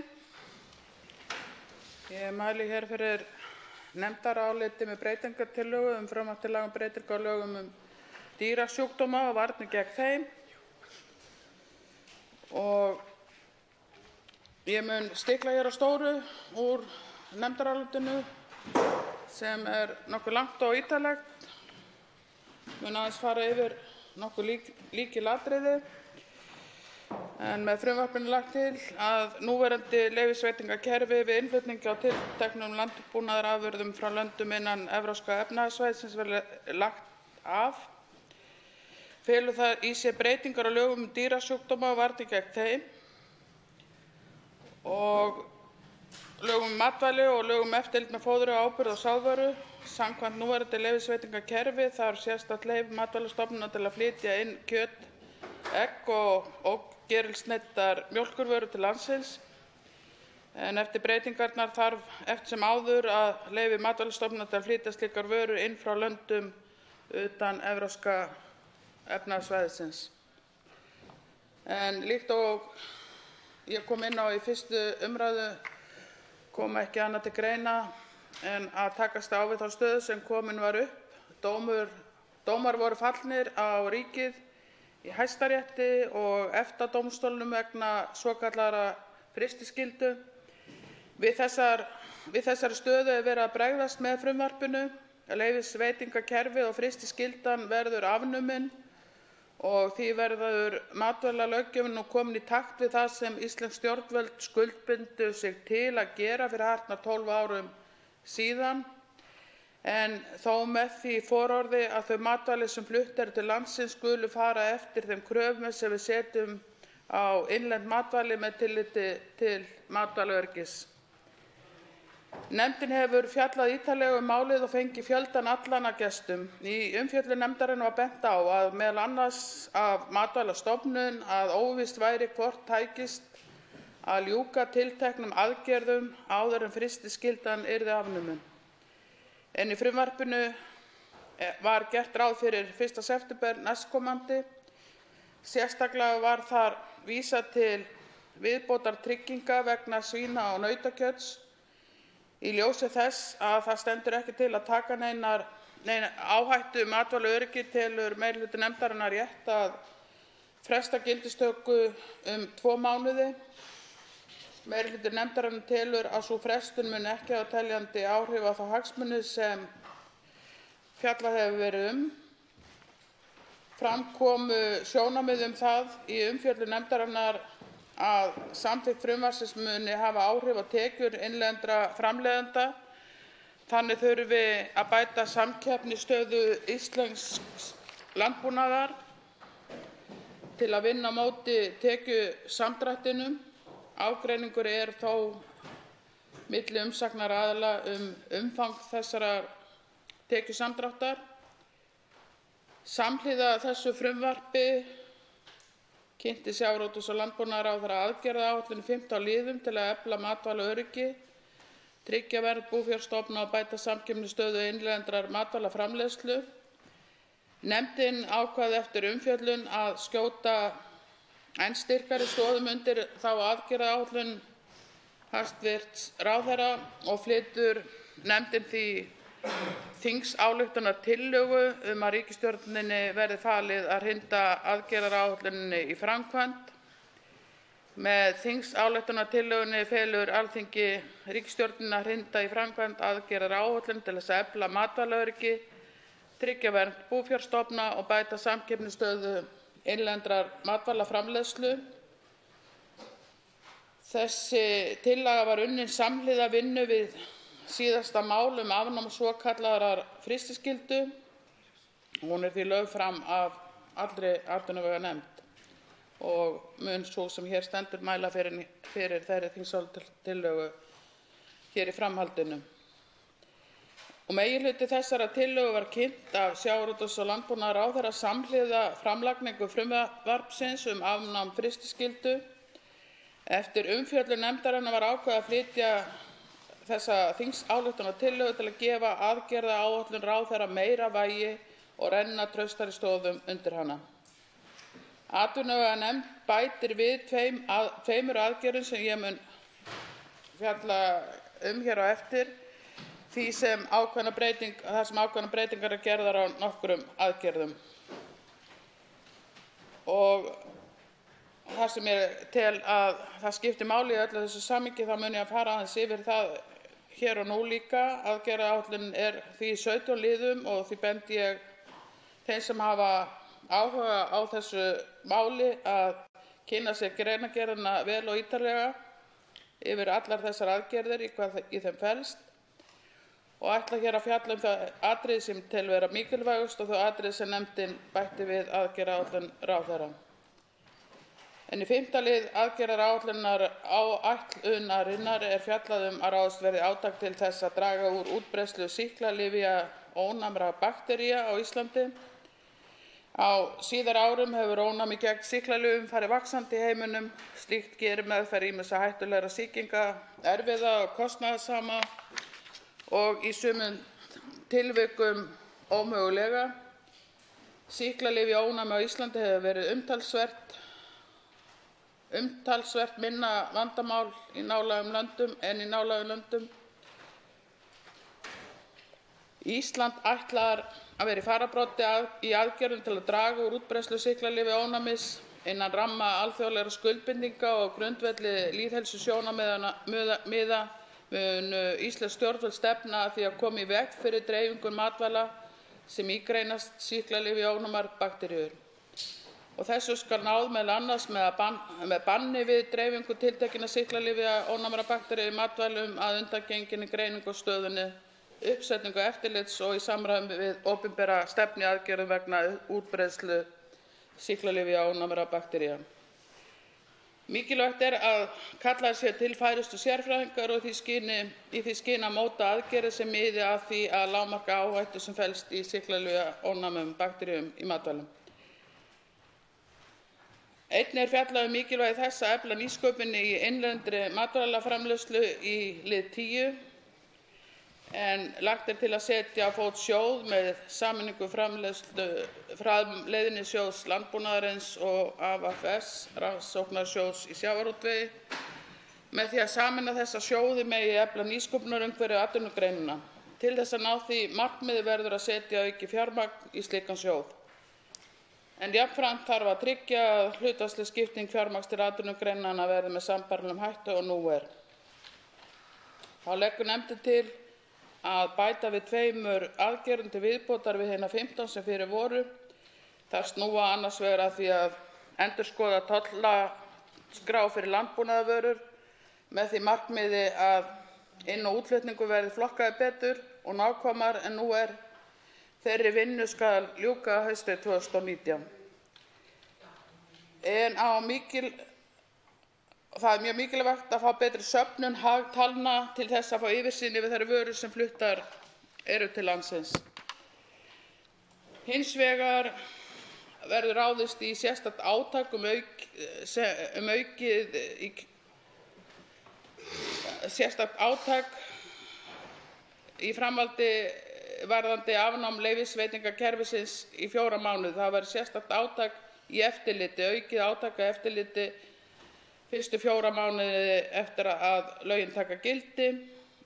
Ég mæli hér fyrir nefndaráliti með breytingartillögu frumvarp til laga um breytingu á lögum dýrasjúkdóma og varnir gegn þeim. Og ég mun stikla hér á stóru úr nefndarálitinu sem nokkuð langt og ítarlegt. Mun aðeins fara yfir nokkuð lykilatriði. En með frumvarpinu lagt til að núverandi leyfisveitingakerfi við innflutningi á tilteknum landbúnaðarafurðum frá löndum innan Evrópska efnahagssvæðisins verði lagt af. Felur það í sér breytingar á lögum dýrasjúkdóma og varnir gegn þeim og lögum matvæli og lögum eftirlit með fóðri og áburð og sáðvöru. Samkvæmt núverandi leyfisveitingakerfi þarf sérstakt leyfi Matvælastofnunar til að flytja inn kjöt, egg og gerilsneyddar mjólkurvörur til landsins. En eftir breytingarnar þarf eftir sem áður að leyfi Matvælastofnunar til að flytja slíkar vörur inn frá löndum utan Evrópska efnahagssvæðisins. En líkt og ég kom inn á í fyrstu umræðu kom ekki annað til greina en að takast á við þá stöðu sem komin var upp. Dómar voru fallnir á ríkið í Hæstarétti og EFTA-dómstólnum vegna svokallaðra frystiskyldu. Við þessari stöðu verið að bregðast með frumvarpinu. Leyfisveitingakerfið og frystiskyldan verður afnumin og því verður matvælalöggjöfin nú komin í takt við það sem íslensk stjórnvöld skuldbundu sig til að gera fyrir hartnær 12 árum síðan, en þó með því fororði að þau matvæli sem flutt eru til landsins skulu fara eftir þeim kröfum sem við setjum á innlend matvæli með tilliti til matvælaöryggis. Nefndin hefur fjallað ítarlega málið og fengið fjöldan allan af gestum. Í umfjöllun nefndarinnar var bent á að meðal annars af Matvælastofnun að óvíst væri hvort tækist að ljúka tilteknum aðgerðum áður en frystiskyldan yrði afnumin. En í frumvarpinu var gert ráð fyrir 1. september næstkomandi. Sérstaklega var þar vísað til viðbótartrygginga vegna svína- og nautakjöts. Í ljósi þess að það stendur ekki til að taka neina áhættu matvælaöryggi telur meirihluti nefndarinnar rétt að fresta gildistöku 2 mánuði. Meirihluti nefndarinnar telur að sú frestun muni ekki hafa teljandi áhrif á þá hagsmuni sem fjallað hefur verið Fram komu sjónarmið það í umfjöllun nefndarinnar að samþykkt frumvarpsins muni hafa áhrif á tekjur innlendra framleiðenda. Þannig þurfi að bæta samkeppnisstöðu íslensks landbúnaðar til að vinna á móti tekjusamdrættinum. Ágreiningur þó milli umsagnaraðila umfang þessarar tekjusamdráttar. Samhliða þessu frumvarpi kynnti sjávarútvegs- og landbúnaðarráðherra aðgerðaáætlun í 15 liðum til að efla matvælaöryggi, tryggja vernd búfjárstofna og bæta samkeppnisstöðu innlendrar matvælaframleiðslu. Nefndin ákvað eftir umfjöllun að skjóta enn styrkari stoðum undir þá aðgerðaáætlun hæstvirts ráðherra og flytur nefndin því þingsályktunartillögu að ríkisstjórninni verði falið að hrinda aðgerðaáætluninni í framkvæmd. Með þingsályktunartillögunni felur Alþingi ríkisstjórninni að hrinda í framkvæmd aðgerðaáætlun til þess að efla matvælaöryggi, tryggja vernd búfjárstofna og bæta samkeppnisstöðu innlendrar matvælaframleiðslu. Þessi tillaga var unnin samhliða vinnu við síðasta mál afnám svokallaðrar frystiskyldu. Hún því lögð fram af allri atvinnuveganefnd og mun sú sem hér stendur mæla fyrir þeirri þingsályktunartillögu hér í framhaldinu. Meginhluti þessarar tillögu var kynnt af sjávarútvegs- og landbúnaðarráðherra samhliða framlagningu frumvarpsins afnám frystiskyldu. Eftir umfjöllun nefndarinnar var ákveðið að flytja þessa þingsályktunartillögu til að gefa aðgerðaáætlun ráðherra meira vægi og renna traustari stoðum undir hana. Atvinnuveganefnd bætir við tveimur aðgerðum sem ég mun fjalla hér á eftir, þar sem ákveðnar breytingar eru gerðar á nokkrum aðgerðum. Og þar sem ég tel að það skipti máli í öllu þessu samhengi, þá mun ég að fara aðeins yfir það hér og nú líka. Aðgerðaáætlunin er því í 17 liðum og því bendi ég þeim sem hafa áhuga á þessu máli að kynna sér greinargerðina vel og ítarlega yfir allar þessar aðgerðir hvað í þeim felst, og ætla hér að fjalla þau atriði sem tel vera mikilvægust og þau atriði sem nefndin bætti við aðgerðaáætlun ráðherra. En í 5. lið aðgerðaáætlunarinnar er fjallað að ráðist verði átak til þess að draga úr útbreiðslu sýklalyfja ónæmra baktería á Íslandi. Á síðari árum hefur ónæmi gegn sýklalyfjum farið vaxandi í heiminum. Slíkt gerir meðferð ýmissa hættulegra sýkinga erfiða og kostnaðarsama og í sumum tilvikum ómögulega. Sýklalyfjaónæmi á Íslandi hefur verið umtalsvert minna vandamál í nálægum löndum. Ísland ætlar að vera í fararbroddi í aðgerðum til að draga úr útbreiðslu sýklalyfjaónæmis innan ramma alþjóðlegra skuldbindinga og grundvelli lýðheilsusjónarmiða munu íslensk stjórnvöld stefna að því að koma í veg fyrir dreifingu matvæla sem ígreinast sýklalyfjaónæmar bakteríur. Og þessu skal náð meðal annars með banni við dreifingu tiltekinna sýklalyfjaónæmra bakteríu í matvælum að undangenginni greiningu á stöðunni, uppsetningu eftirlits og í samræmi við opinbera stefnu í aðgerðum vegna útbreiðslu sýklalyfjaónæmra baktería. Mikilvægt er að kallaðir séu til færustu sérfræðingar og í því skyni að móta aðgerðir sem miði að því að lágmarka áhættu sem felst í sýklalyfjaónæmum bakteríum í matvælum. Einnig er fjallað mikilvægi þess að efla nýsköpun í innlendri matvælaframleiðslu í lið 10. En lagt er til að setja á fót sjóð með sameiningu Framleiðnisjóðs landbúnaðarins og AFS, Rannsóknarsjóðs í sjávarútvegi. Með því að sameina þessa sjóði megi efla nýsköpunarumhverfi atvinnugreinanna. Til þess að ná því markmiði verður að setja aukið fjármagn í slíkan sjóð. En jafnframt þarf að tryggja að hlutfallsleg skipting fjármagns til atvinnugreinanna verði með sambærilegum hætti og nú er. Þá leggur nefndin til að bæta við tveimur aðgerðum til viðbótar við hina 15 sem fyrir voru. Þær snúa annars vegar að því að endurskoða tollaskrá fyrir landbúnaðarvörur með því markmiði að inn- og útflutningur verði flokkaður betur og nákvæmar en nú er. Þeirri vinnu skal ljúka haustið 2019. Það er mjög mikilvægt að fá betri söfnun hagtalna til þess að fá yfirsýn yfir þær vörur sem fluttar eru til landsins. Hins vegar verður ráðist í sérstakt átak í framhaldi varðandi afnám leyfisveitingakerfisins í 4 mánuði. Það verður sérstakt átak í eftirliti, aukið átak í eftirliti fyrstu 4 mánuði eftir að lögin taka gildi.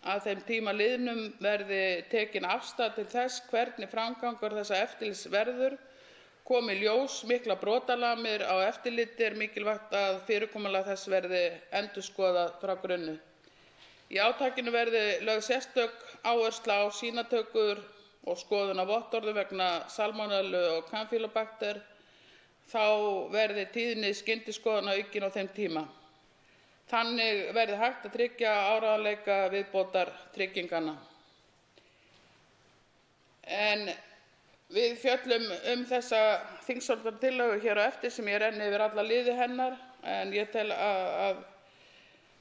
Að þeim tíma liðnum verði tekin afstaða til þess hvernig framgangur þessa eftirlits verður. Komi í ljós miklar brotalamir á eftirliti er mikilvægt að fyrirkomulag þess verði endurskoðað frá grunni. Í átakinu verði lögð sérstök áhersla á sýnatökur og skoðun á vottorðum vegna salmonellu og kampýlóbakter. Þá verði tíðni skyndiskoðana aukin á þeim tíma. Þannig verði hægt að tryggja áreiðanleika viðbótartryggingana. En við fjöllum þessa þingsályktunartillögu hér á eftir sem ég renni yfir alla liði hennar, en ég tel að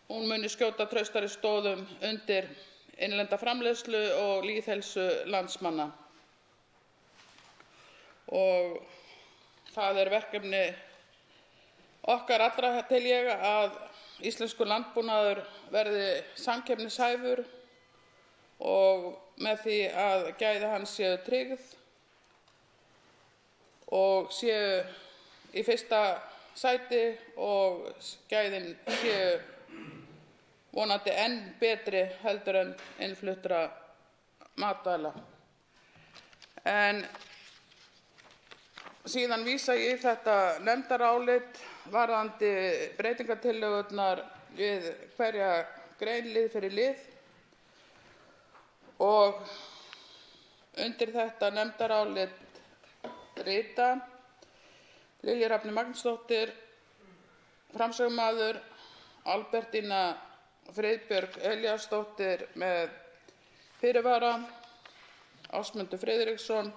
hún muni skjóta traustari stoðum undir innlenda framleiðslu og lýðheilsu landsmanna. Og það er verkefni okkar allra, tel ég, að íslenskur landbúnaður verði samkeppnishæfur og með því að gæði hans séu tryggð og séu í fyrsta sæti og gæðin séu vonandi enn betri heldur en innfluttra matvæla. En síðan vísa ég í þetta nefndarálit varðandi breytingartillögurnar við hverja grein lið fyrir lið og undir þetta nefndarálit rita Lilja Rafney Magnúsdóttir, framsögumaður, Albertína Friðbjörg Elíasdóttir með fyrirvara, Ásmundur Friðriksson,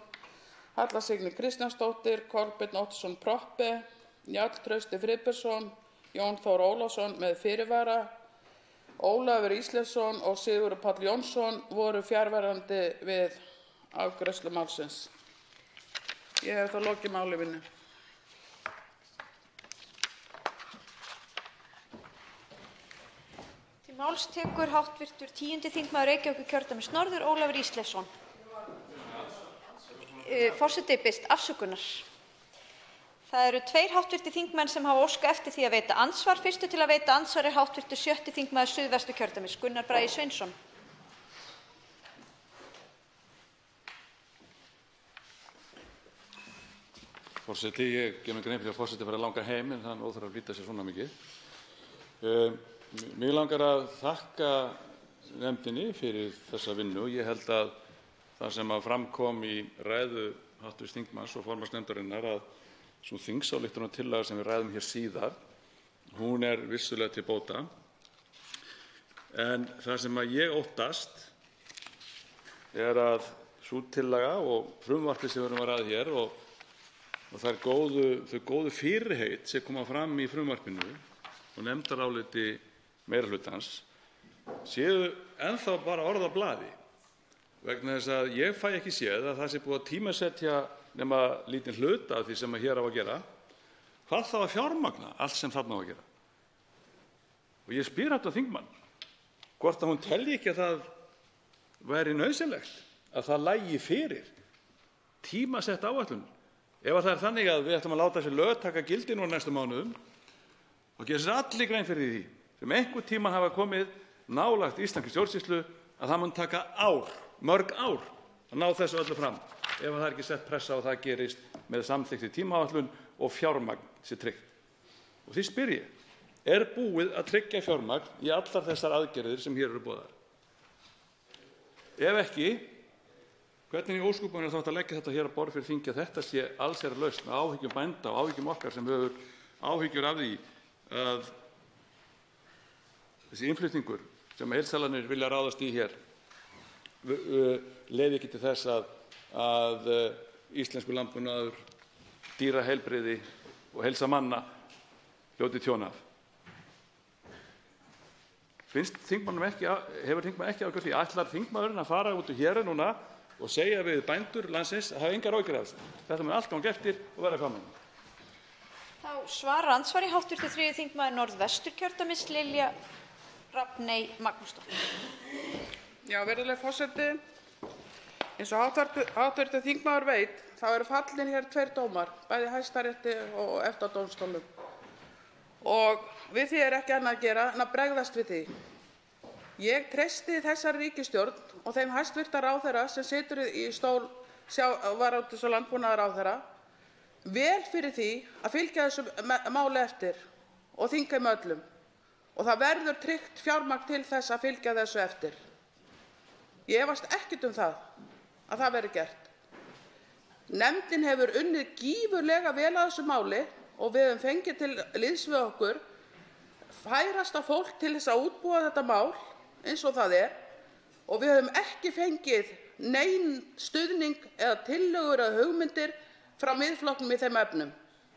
Halla Signý Kristjánsdóttir, Kolbeinn Óttarsson Proppé, Njáll Trausti Friðbertsson, Jón Þór Ólafsson með fyrirvara, Ólafur Ísleifsson og Sigurður Páll Jónsson voru fjarverandi við afgreiðslu málsins. Ég hef þá lokið máli mínu. Til máls tekur hv. 10. þingmaður Reykjavíkurkjördæmis norður, Ólafur Ísleifsson. Forseti biðst afsökunar. Það eru 2 hv. þingmenn sem hafa óskað eftir því að veita andsvar. Fyrstur til að veita andsvar er hv. 7. þingmaður Suðvesturkjördæmis, Gunnar Bragi Sveinsson. Forseti, ég gef mér grein fyrir að forseti fara að langa heim en hann óþarf að flýta sér svona mikið. Mig langar að þakka nefndinni fyrir þessa vinnu. Ég held að það sem framkom í ræðu hv. þingmanns og formanns nefndarinnar að sú þingsályktunartillaga sem við ræðum hér síðar, hún er vissulega til bóta. En það sem ég óttast er að sú tillaga og frumvarpið sem við erum að ræða hér og þær góðu fyrirheit sem koma fram í frumvarpinu og nefndaráliti meirihlutans séu ennþá bara orð á blaði, vegna þess að ég fæ ekki séð að það sé búið að tímasetja nema lítinn hluta af því sem hér á að gera, hvað þá að fjármagna allt sem þarna á að gera. Og ég spyr hv. þingmann hvort að hún telji ekki að það væri nauðsynlegt að það lægi fyrir tímasett áætlun. Ef það er þannig að við ætlum að láta þessi lög taka gildi nú á næstu mánuðum og gera sér allir grein fyrir því sem einhvern tímann hafa komið nálægt íslenskri stjórnsýslu að það mun taka mörg ár að ná þessu öllu fram ef það er ekki sett pressa og það gerist með samþykkti tímaáætlun og fjármagn sé tryggt. Og því spyr ég, er búið að tryggja fjármagn í allar þessar aðgerðir sem hér eru boðaðar? Ef ekki, hvernig í ósköpunum er þá að leggja þetta hér að borð fyrir þingi að þetta sé allsherjarlausn með áhyggjum bænda og áhyggjum okkar sem hefur áhyggjur af því að þessi innflutningur sem heildsælarnir vilja ráðast í hér leiði ekki til þess að íslenskur landbúnaður, dýraheilbrigði og heilsa manna hljóti tjón af. Hefur þingmaður ekki ákveð því ætlar þingmaðurinn að fara út úr hér núna og segja við bændur landsins að hafa engar áhyggjur af þessu? Þetta mun allt ganga eftir og verða framkvæmt. Þá svarar andsvari hv. 3. þingmaður Norðvesturkjördæmis, Lilja Rafney Magnúsdóttir. Já, virðulegi forseti. Eins og hv. þingmaður veit, þá eru fallin hér 2 dómar, bæði í Hæstarétti og EFTA-dómstólnum. Og við því er ekki annað að gera en að bregðast við því. Ég treysti þessari ríkisstjórn og þeim hæstv. Ráðherra sem situr í stól sjávarútvegs- og landbúnaðarráðherra vel fyrir því að fylgja þessu máli eftir og þingheim öllum. Og það verður tryggt fjármagn til þess að fylgja þessu eftir. Ég efast ekkert það að það verði gert. Nefndin hefur unnið gífurlega vel að þessu máli og við höfum fengið til liðs við okkur færasta fólk til þess að útbúa þetta mál eins og það er og við höfum ekki fengið nein stuðning eða tillögur eða hugmyndir frá Miðflokknum í þeim efnum.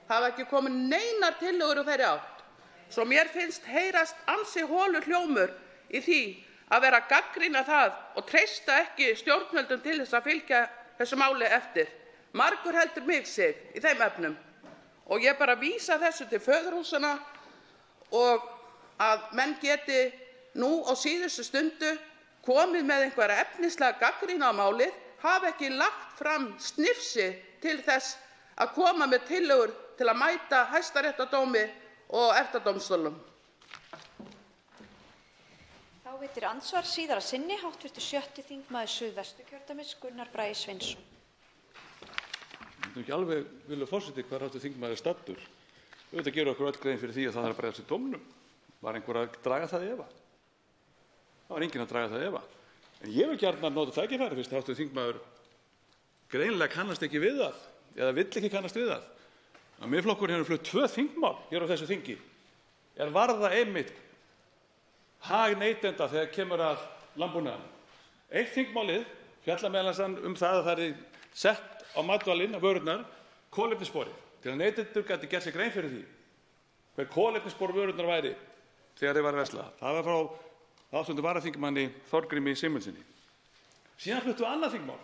Það hafa ekki komið neinar tillögur úr þeirri átt. Svo mér finnst heyrast ansi holur hljómur í því að vera að gagnrýna það og treysta ekki stjórnvöldum til þess að fylgja þessu máli eftir. Margur heldur mig sig í þeim efnum. Og ég bara vísa þessu til föðurhúsanna og að menn geti nú á síðustu stundu komið með einhverja efnislega gagnrýni á málið, hafa ekki lagt fram snifsi til þess að koma með tillögur til að mæta Hæstaréttardómi og EFTA-dómstólnum. Þá veitir andsvar síðara sinni hv. 7. þingmaður Suðvesturkjördæmis Gunnar Bragi Sveinsson. Ég veit ekki alveg, virðulegur forseti, hvar hv. þingmaður er staddur. Auðvitað gerum okkur öll grein fyrir því að það þarf að bregðast við dómnum. Var einhver að draga það í efa? Það var enginn að draga það í efa. En ég vil gjarnan nota tækifærið fyrst hv. þingmaður greinilega kannast ekki við það eða vill ekki kannast við það. Að Miðflokkurinn hefur flutt 2 þingmál hér á þessu þingi er varða einmitt hag neytenda þegar kemur að landbúnaðinum. Eitt þingmálið fjallar meðal annars það að það er sett á matvælin, á vörurnar, kolefnissporið til að neytendur gætu gert sér grein fyrir því hver kolefnisspor vörurnar væri þegar þeir var að versla. Það var frá 8. varaþingmanni Þorgrími Sigmundssyni. Síðan fluttum við annað þingmál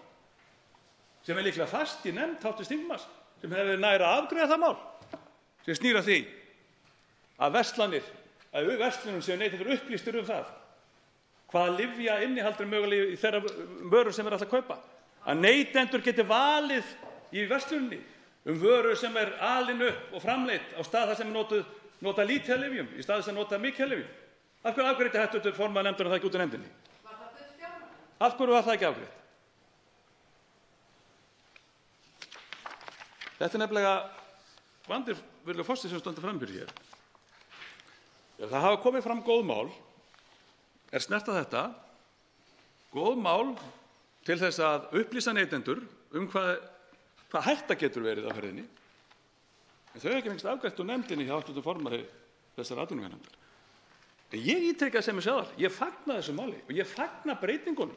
sem er líklega fast í nefnd hv. þingmanns sem hefur verið nær að afgreiða það mál sem snýr að því að verslunum séu neytendur upplýstir það hvaða lyfja innihaldur mögulega í þeirra vörur sem alltaf kaupa. Að neytendur geti valið í versluninni vörur sem er alin upp og framleidd á stað þar sem nota lítið af lyfjum í stað þess að nota mikið af lyfjum. Af hverju afgreiddi hæstv. Formaður nefndarinnar það ekki út úr nefndinni? Var það fullt fjármagn? Af hverju var það ekki afgreitt? Þetta er nefnilega vandi, virðulegur forseti, sem stendur fram fyrir hér. Það hafa komið fram góð mál snerta þetta, góð mál til þess að upplýsa neytendur hvað hætta getur verið á ferðinni. En þau ekki fengist afgreitt úr nefndinni hjá hv. formanni þessar atvinnuveganefndar. En ég ítreka sem ég sagði, ég fagna þessu máli og ég fagna breytingunum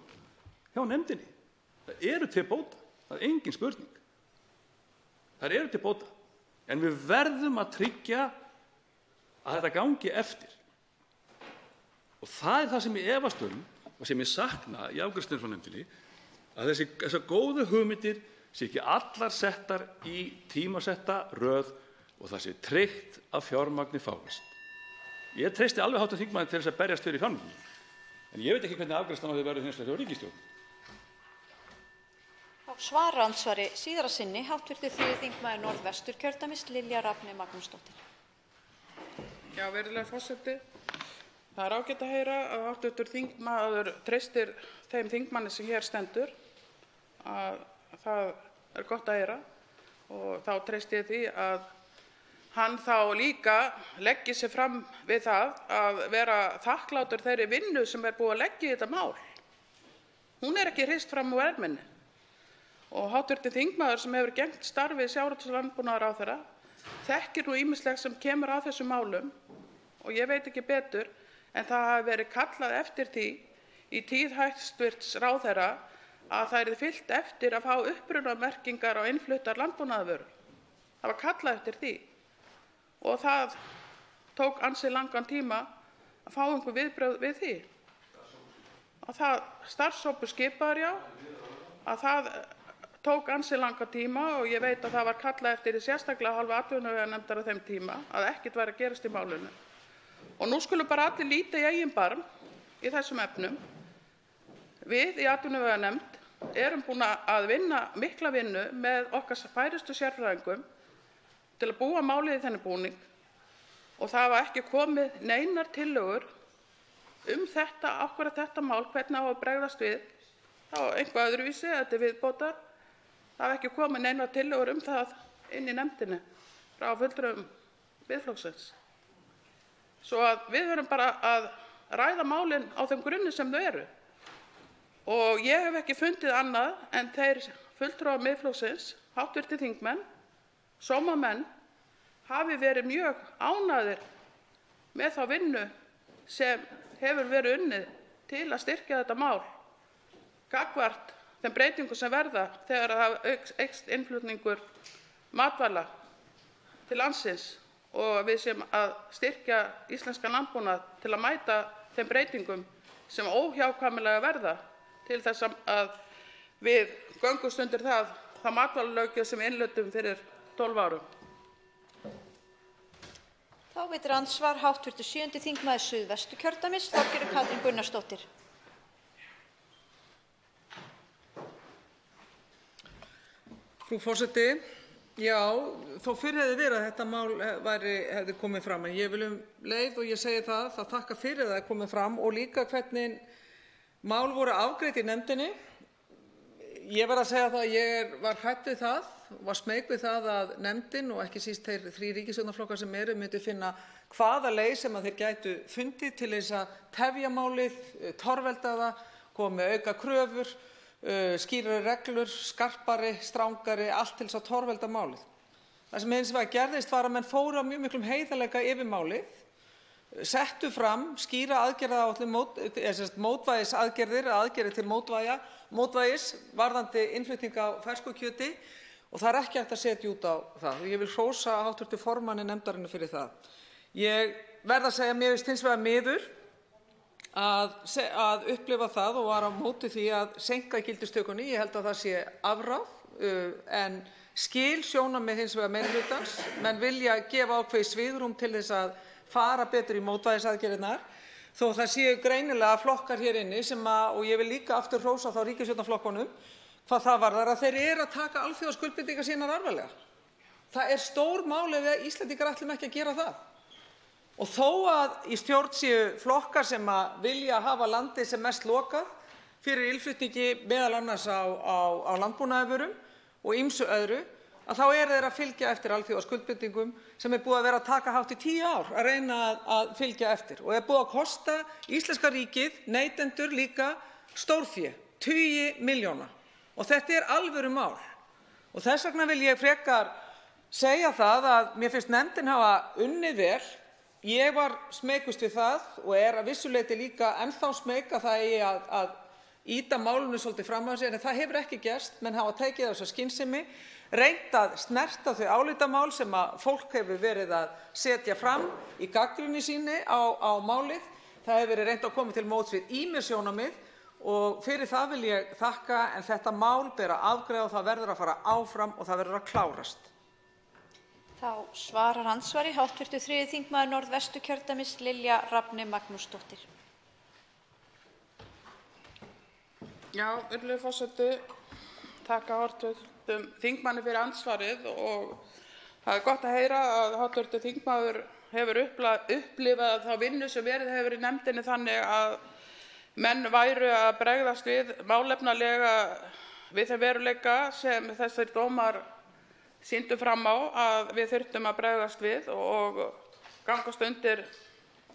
hjá nefndinni. Það eru til bóta, það er engin spurning. Það eru til bóta. En við verðum að tryggja að þetta gangi eftir. Og það er það sem ég efast og sem ég sakna í afgreiðslunni frá nefndinni, að þessar góðu hugmyndir sé ekki allar settar í tímasetta röð og það sé tryggt að fjármagni fáist. Ég treysti alveg hv. þingmanni til þess að berjast fyrir fjármagni, en ég veit ekki hvernig afgreiðslan á því verður hins vegar hjá ríkisstjórn. Þá svarar andsvari síðara sinni hv. 3. þingmaður Norðvesturkjördæmis Lilja Rafney Magnúsdóttir. Já, virðulegur forseti. Það er ágætt að heyra að hv. þingmaður treystir þeim þingmanni sem hér stendur. Það er gott að heyra og þá treysti ég því að hann þá líka leggi sig fram við það að vera þakklátur þeirri vinnu sem er búið að leggja í þetta mál. Hún er ekki hrist fram úr erminni. Og hv. þingmaður sem hefur gegnt starfi sjávarútvegs- og landbúnaðarráðherra þekkir nú ýmislegt sem kemur að þessum málum og ég veit ekki betur en það hafi verið kallað eftir því í tíð hæstvirts ráðherra að það yrði fylgt eftir að fá upprunamerkingar á innfluttar landbúnaðarvörur. Það var kallað eftir því og það tók ansi langan tíma að fá einhver viðbrögð við því. Og það starfshópur skipaður, já, að það tók ansi langan tíma og ég veit að það var kallað eftir því sérstaklega af hálfu atvinnuveganefndar á þeim tíma að ekkert væri að gerast í málinu. Og nú skulum bara allir líta í eigin barm í þessum efnum. Við í atvinnuveganefnd erum búin að vinna mikla vinnu með okkar færustu sérfræðingum til að búa málið í þennan búning og það hafa ekki komið neinar tillögur þetta, akkúrat þetta mál, hvernig á að bregðast við, þá eitthvað öðruvísi, þetta er viðbótar. Það hafa ekki komið neinar tillögur það inn í nefndinni frá fulltrúum Miðflokksins. Svo að við verðum bara að ræða málin á þeim grunni sem þau eru. Og ég hef ekki fundið annað en þeir fulltrúar Miðflokksins, hv. þingmenn, sómamenn, hafi verið mjög ánægðir með þá vinnu sem hefur verið unnið til að styrkja þetta mál gagnvart þeim breytingum sem verða þegar það eykst innflutningur matvæla til landsins og við séum að styrkja íslenskan landbúnað til að mæta þeim breytingum sem óhjákvæmilega verða til þess að við göngumst undir það matvælalöggjöf sem við innleiddum fyrir 12 árum. Þá veitir andsvar hv. 7. þingmaður Suðvesturkjördæmis Þorgerður Katrín Gunnarsdóttir. Frú forseti. Já, þó fyrr hefði verið að þetta mál hefði komið fram, en ég vil leið og ég segi það þakka fyrir að það er komið fram og líka hvernig mál voru afgreidd í nefndinni. Ég verð að segja það að ég var hrædd við það, var smeyk við það að nefndin og ekki síst þeir 3 ríkisstjórnarflokkar sem myndu finna hvaða leið sem að þeir gætu fundið til þess að tefja málið, torvelda það, koma með auka kröfur, skýrari reglur, skarpari, strangari, allt til þess að torvelda málið. Það sem hins vegar gerðist var að menn fóru af mjög miklum heiðarleika yfir málið, settu fram skýra aðgerðaáætlun, mótvægisaðgerðir, aðgerðir til mótvægis varðandi innflutning á fersku kjöti og það er ekki hægt að setja út á það. Ég vil hrósa hv. formanni nefndarinnar fyrir það. Ég verð að segja að mér finnst hins vegar miður að upplifa það og var á móti því að seinka gildistökunni. Ég held að það sé afráð en skil sjónarmið hins vegar meirihlutans. Menn vilja gefa ákveðið svigrúm til þess að fara betur í mótvægisaðgerðirnar þó það séu greinilega flokkar hér inni sem og ég vil líka aftur hrósa þá ríkisstjórnarflokkunum hvað það varðar að þeir eru að taka alþjóðaskuldbindingar sínar alvarlega. Það er stór mál ef við Íslendingar ætlum ekki að gera það. Og þó að í stjórn séu flokkar sem vilja hafa landið sem mest lokað fyrir innflutningi meðal annars á landbúnaðarvörum og ýmsu öðru, að þá eru þeir að fylgja eftir alþjóðaskuldbindingum sem búið að vera að taka hátt í 10 ár að reyna að fylgja eftir og búið að kosta íslenska ríkið, neytendur líka, stórfé, tugi milljóna. Og þetta er alvöru mál. Og þess vegna vil ég frekar segja það að mér finnst nefndin hafa unnið vel. Ég var smekust við það og að vissu leyti líka ennþá smeyk að það eigi að ýta málinu svolítið fram á sig, en það hefur ekki gerst. Menn hafa tekið þessa skynsemi, reynt að snerta þau álitamál sem fólk hefur verið að setja fram í gagnrýni síni á málið. Það hefur verið reynt að koma til móts við ýmis sjónarmið og fyrir það vil ég þakka, en þetta mál ber að afgreiða og það verður að fara áfram og það verður að klárast. Þá svarar andsvari hv. 3. þingmaður Norðvesturkjördæmis Lilja Rafney Magnúsdóttir. Já, virðulegur forseti, þakka hv. þingmanni fyrir andsvarið og það er gott að heyra að hv. þingmaður hefur upplifað þá vinnu sem verið hefur í nefndinni þannig að menn væru að bregðast við málefnalega við þeim veruleika sem þessir dómar sýndu fram á að við þurftum að bregðast við og gangast undir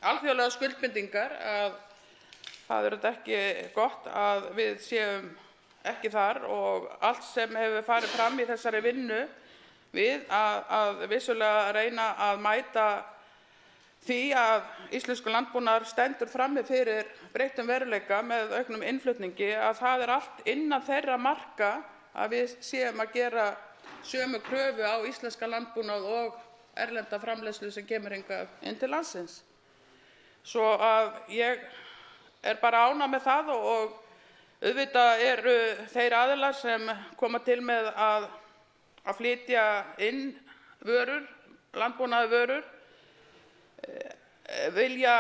alþjóðlegar skuldbindingar. Það er ekki gott að við séum ekki þar og allt sem hefur farið fram í þessari vinnu við að vissulega reyna að mæta því að íslenskur landbúnaður stendur frammi fyrir breyttum veruleika með auknum innflutningi, að það er allt innan þeirra marka að við séum að gera sömu kröfu á íslenska landbúnað og erlenda framleiðslu sem kemur hingað inn til landsins. Svo að ég er bara ánægð með það og auðvitað eru þeir aðilar sem koma til með að flytja inn vörur, landbúnaðarvörur, vilja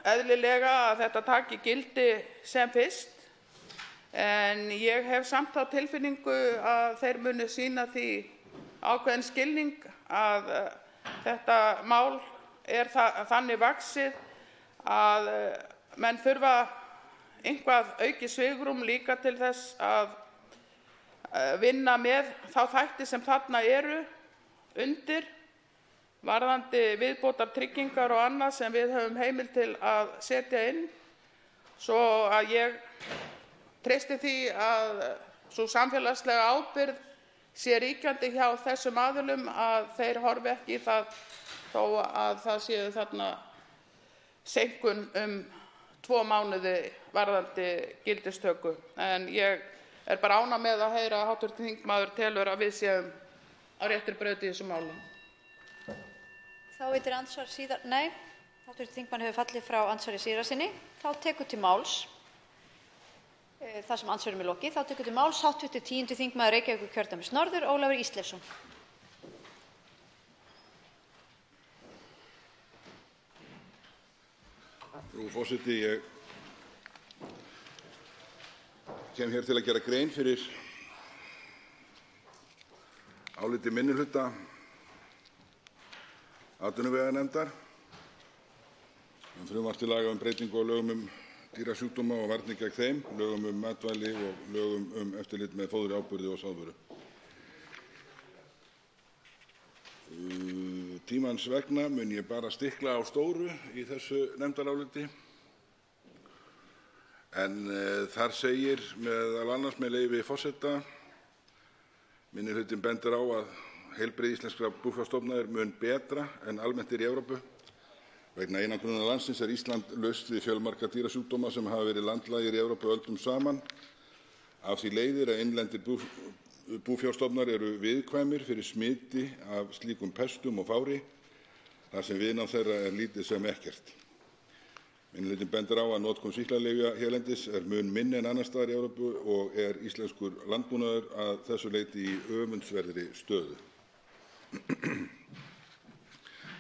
eðlilega að þetta taki gildi sem fyrst. En ég hef samt á tilfinningu að þeir muni sýna því ákveðinn skilning að þetta mál er þannig vaxið að menn þurfa eitthvað aukið svigrúm líka til þess að vinna með þá þætti sem þarna eru undir varðandi viðbótartryggingar og annað sem við höfum heimild til að setja inn, svo að ég treysti því að sú samfélagslega ábyrgð sé ríkjandi hjá þessum aðilum, að þeir horfi ekki í það þó að það séu þarna seinkun 2 mánuði varðandi gildistöku. En ég er bara ánægð með að heyra að hv. þingmaður telur að við séum á réttri braut í þessu máli. Þá veitir andsvar síðar. Nei, hv. þingmaður hefur fallið frá andsvari síðar sinni. Þá tekur til máls. Það sem andsvörum er lokið. Þá tekur til máls hv. 10. þingmaður Reykjavíkurkjördæmis norður, Ólafur Ísleifsson. Frú forseti, ég kem hér til að gera grein fyrir áliti minni hluta atvinnuveganefndar um frumvarp til laga um breytingu á lögum um dýrasjúkdóma og varnir gegn þeim, lögum um matvæli og lögum um eftirlit með fóðri, áburði og sáðvöru. Tímans vegna mun ég bara stikla á stóru í þessu nefndaráliti en þar segir meðal annars með leyfi forseta: minnihlutinn bendir á að heilbrigði íslenskra búfjárstofna er mun betra en almennt er í Evrópu. Vegna einangrunar landsins er Ísland laust við fjölmarga dýrasjúkdóma sem hafa verið landlægir í Evrópu öldum saman. Af því leiðir að innlendir búfjárstofnar eru viðkvæmir fyrir smiti af slíkum pestum og fári, þar sem viðnám þeirra er lítið sem ekkert. Minnihlutinn bendir á að notkun sýklalyfja hérlendis er mun minni en annars staðar í Evrópu og er íslenskur landbúnaður að þessu leyti í öfundsverðri stöðu.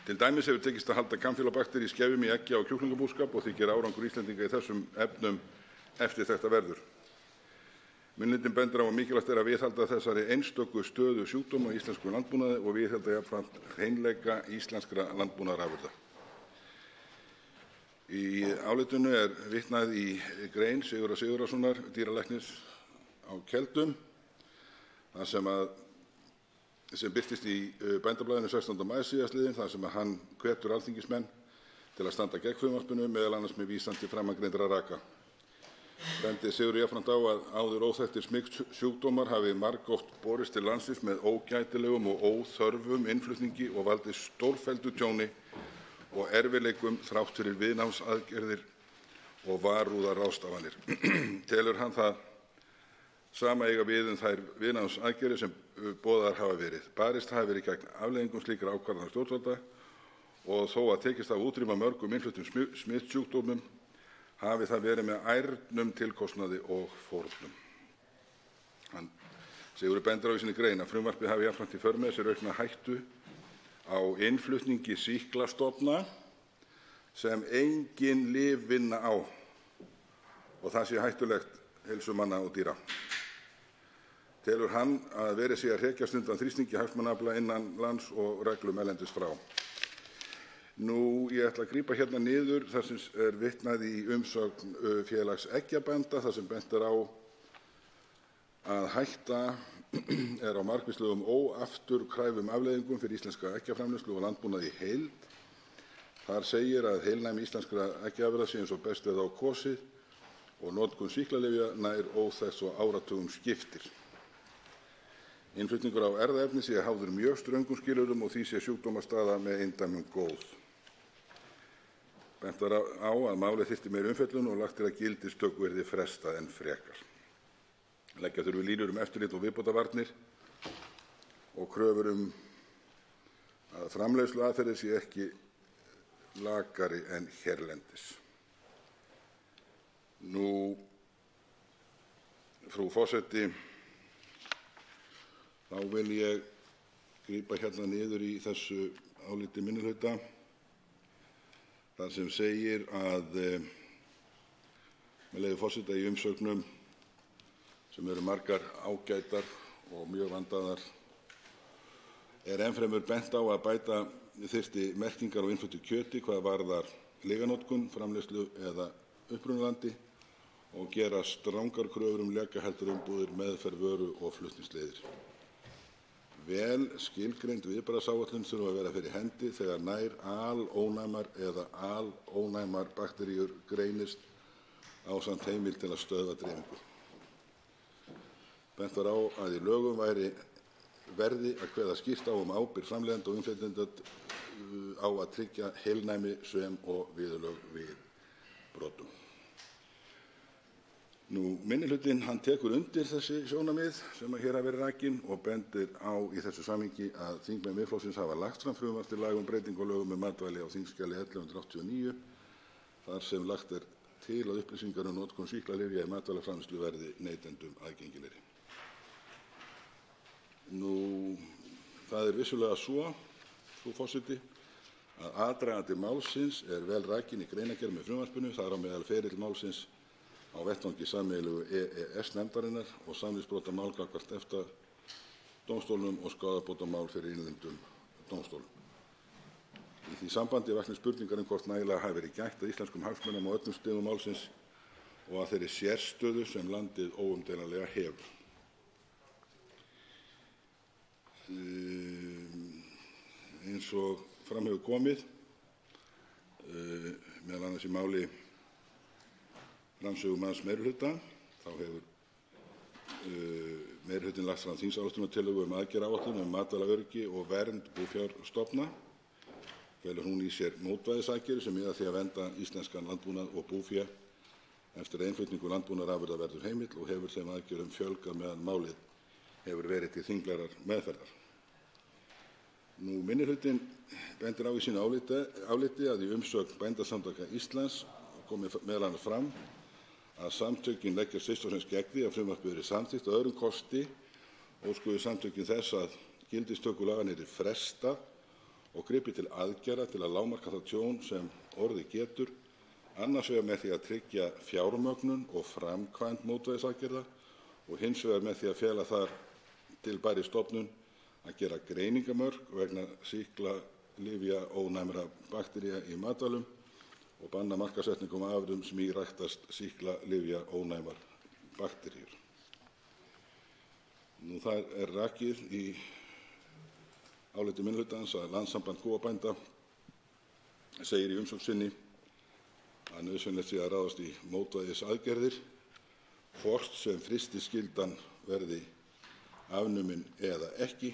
Til dæmis hefur tekist að halda kampýlóbakter í skefjum í eggja- og kjúklingabúskap og þykir árangur Íslendinga í þessum efnum eftirtektarverður. Minnihlutinn bendir á að mikilvægt er að viðhalda þessari einstöku stöðu sjúkdóma í íslenskum landbúnaði og viðhalda jafnframt hreinleika íslenskra landbúnaðarafurða. Í álitinu er vitnað í grein Sigurðar Sigurðarsonar dýralæknis á Keldum, sem birtist í Bændablaðinu 16. maí síðastliðinn, þar sem hann hvetur alþingismenn til að standa gegn frumvarpinu, meðal annars með vísan til framangreindra raka. Bendir Sigurður jafnframt á að áður óþekktir smitsjúkdómar hafi margoft borist til landsins með ógætilegum og óþörfum innflutningi og valdið stórfelldu tjóni og erfiðleikum þrátt fyrir viðnámsaðgerðir og varúðarráðstafanir. Telur hann það sama eiga við þær viðnámsaðgerðir sem boðaðar hafa verið. Barist hafi verið gegn afleiðingum slíkra ákvarðana stjórnvalda og þó að tekist hafi að útrýma mörgum innfluttum smitsjúkdómum hafi það verið með ærnum tilkostnaði og fórnum. Sigurður bendir á í sinni grein að frumvarpið hafi jafnframt í för með sér aukna hættu á innflutningi sýklastofna sem engin lyf vinna á og það sé hættulegt heilsu manna og dýra. Telur hann að verið sé að hrekjast undan þrýstingi hagsmunaafla innan lands og reglum erlendis frá. Ég ætla að grípa hérna niður þar sem er vitnað í umsögn félags eggjabænda, þar sem bent er á að hætta er á margvíslegum óafturkræfum afleiðingum fyrir íslenska eggjaframleiðslu og landbúnað í heild. Þar segir að heilnæmi íslenskra eggjaafurða sé eins og best er á kosið og notkun sýklalyfja nær óþekkt og áratugum skiptir. Innflutningur á erfðaefni sé háður mjög ströngum skilyrðum og því sé sjúkdómastaða með eindæmum góð. Bent var á að málið þyrfti meiri umfjöllun og lagt til að gildistöku yrði frestað enn frekar. Leggja þurfi línur um eftirlit og viðbótarvarnir og kröfur að framleiðsluaðferðir sé ekki lakari en hérlendis. Frú forseti, þá vil ég grípa hérna niður í þessu áliti minnihluta þar sem segir að, með leyfi forseta, í umsögnum sem eru margar ágætar og mjög vandaðar er ennfremur bent á að bæta þyrfti merkingar á innfluttu kjöti hvað varðar lyfjanotkun, framleiðslu eða upprunalandi og gera strangar kröfur lekaheldur umbúðir, meðferð vöru og flutningsleiðir. Vel skilgreind viðbragðsáætlun þurfa að vera fyrir hendi þegar nær alónæmar eða alónæmar bakteríur greinist ásamt heimild til að stöðva dreifingu. Bent var á að í lögum verði að kveða skýrt á ábyrgð framleiðenda og innflytjenda á að tryggja heilnæmi sem og viðurlög við brotum. Minnihlutinn tekur undir þessi sjónarmið sem hér hafa verið rakin og bendir á í þessu samhengi að þingmenn Miðflokksins hafa lagt fram frumvarp til laga um breytingu á lögum um matvæli á þingskjali 1189 þar sem lagt er til að upplýsingar um notkun sýklalyfja í matvælaframleiðslu verði neytendum aðgengilegri. Það er vissulega svo, frú forseti, að aðdragandi málsins er vel rakin í greinargerð með frumvarpinu, þar á meðal ferill málsins á vettvangi sameiginlegu EES-nefndarinnar og samningsbrotamál gagnvart dómstólnum og skaðabótamál fyrir innlendum dómstólum. Í því sambandi vakna spurningar hvort nægilega hafi verið gætt að íslenskum hagsmunum á öllum stigum málsins og að þeirri sérstöðu sem landið óumdeilanlega hefur. Eins og fram hefur komið, meðal annars í máli framsögumanns meirihluta, þá hefur meirihlutinn lagt fram þingsályktunartillögu aðgerðaáætlun matvælaöryggi og vernd búfjárstofna. Felur hún í sér mótvægisaðgerðir sem miða að því að vernda íslenskan landbúnað og búfé eftir að innflutningur landbúnaðarafurða verður heimill og hefur þeim aðgerðum fjölgað meðan málið hefur verið til þinglegrar meðferðar. Minnihlutinn bendir á í sínu áliti að í umsögn Bændasamtaka Íslands komi meðal annars fram að samtökin leggjast fyrst og fremst gegn því að frumvarpið verði samþykkt. Að öðrum kosti óskuðu samtökin þess að gildistöku laganna yrði frestað og gripið til aðgerða til að lágmarka það tjón sem orðið getur, annars vegar með því að tryggja fjármögnun og framkvæmd mótvægisaðgerða og hins vegar með því að fela þar til bærri stofnun að gera greiningamörk vegna sýklalyfjaónæmra baktería í matvælum og banna markaðssetningum á afurðum sem í ræktast sýklalyfjaónæmar bakteríur. Það er rakið í áliti minnihlutans að Landssamband kúabænda segir í umsögn sinni að nauðsynlegt sé að ráðast í mótvægisaðgerðir hvort sem frystiskyldan verði afnumin eða ekki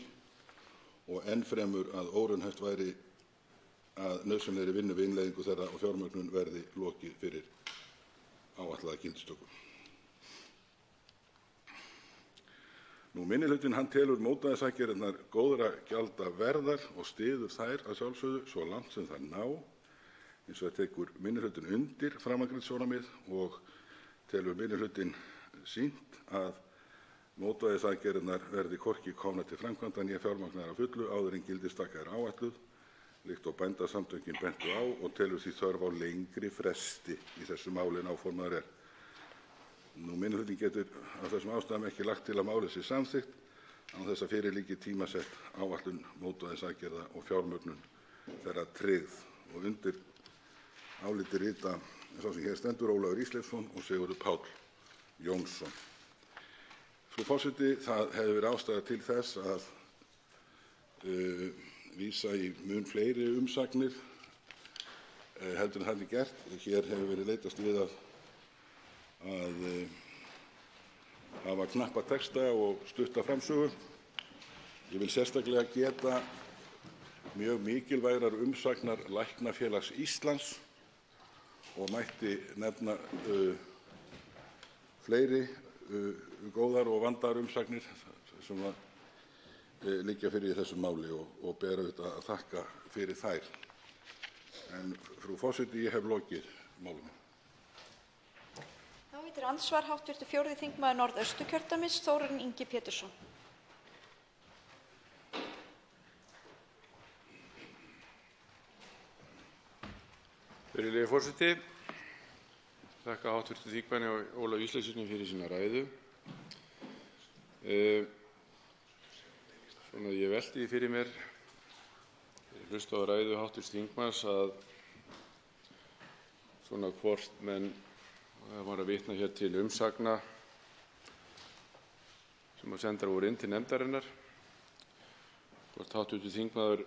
og enn fremur að óraunhæft væri að nauðsynlegri vinnu við innleiðingu þeirra og fjármögnun verði lokið fyrir áætlaða gildistöku. Minnihlutinn telur mótvægisaðgerðirnar góðra gjalda verðar og styður þær að sjálfsögðu svo langt sem þær ná. Hins vegar tekur minnihlutinn undir framangreind sjónarmið og telur minnihlutinn sýnt að mótvægisaðgerðirnar verði hvorki komnar til framkvæmda né fjármagnaðar að fullu áður en gildistaka er áætluð, líkt og Bændasamtökin bentu á, og telur því þörf á lengri fresti í þessu máli en áformaður er. Minnihlutinn getur af þessum ástæðum ekki lagt til að málið sé samþykkt án þess að fyrir liggi tímasett áætlun mótvægisaðgerða og fjármögnun þeirra tryggð. Og undir álitið rita sá sem hér stendur Ólafur Ísleifsson og Sigurður Páll Jónsson. Frú forseti, það hefði verið ástæða til þess að vísa í mun fleiri umsagnir heldur en það er gert. Hér hefur verið leitast við að hafa knappa texta og stutta framsögu. Ég vil sérstaklega geta mjög mikilvægrar umsagnar Læknafélags Íslands og mætti nefna fleiri góðar og vandaðar umsagnir sem liggja fyrir í þessu máli og ber auðvitað að þakka fyrir þær. En frú forseti, ég hef lokið málinu. Þá veitir andsvar hv. 4. þingmaður Norðausturkjördæmis, Þórarinn Ingi Pétursson. Virðulegi forseti. Þakka hv. þingmanni Ólafi Ísleifssyni fyrir sína ræðu. Ég velti því fyrir mér, hlusta á ræðu hv. þingmanns, að hvort menn var að vitna hér til umsagna sem sendar voru inn til nefndarinnar, hvort hv. þingmaður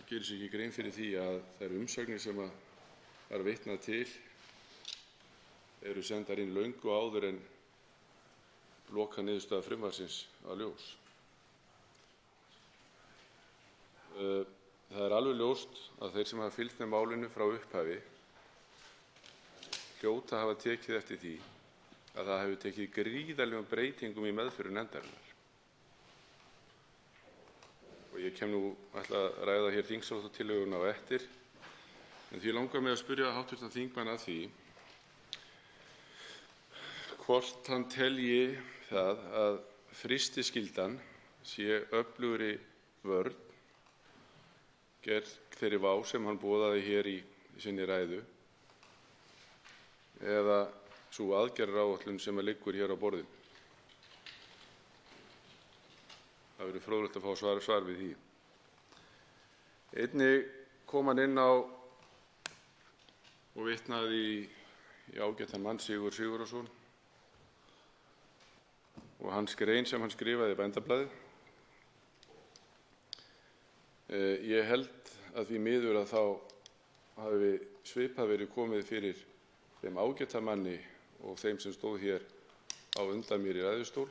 gerir sér ekki grein fyrir því að þær umsagnir sem var vitnað til eru sendar inn löngu áður en lokaniðurstaða frumvarpsins var ljós. Það er alveg ljóst að þeir sem hafa fylgst með málinu frá upphafi hljóta hafa tekið eftir því að það hefur tekið gríðarlegum breytingum í meðferð nefndarinnar. Og ég ætla að ræða hér þingsályktunartillöguna á eftir, en því langar mig að spyrja hv. þingmann að því hvort hann telji það að frystiskyldan sé öflugri vörn gegn þeirri vá sem hann boðaði hér í sinni ræðu eða sú aðgerðaáætlun sem liggur hér á borðinu. Það verður fróðlegt að fá svar við því. Einnig kom hann inn á og vitnaði í ágætan mann, Sigurð Sigurðarson, og hans grein sem hann skrifaði í Bændablaðið. Ég held að því miður að þá hafi svipað verið komið fyrir þeim ágæta manni og þeim sem stóð hér á undan mér í ræðustól,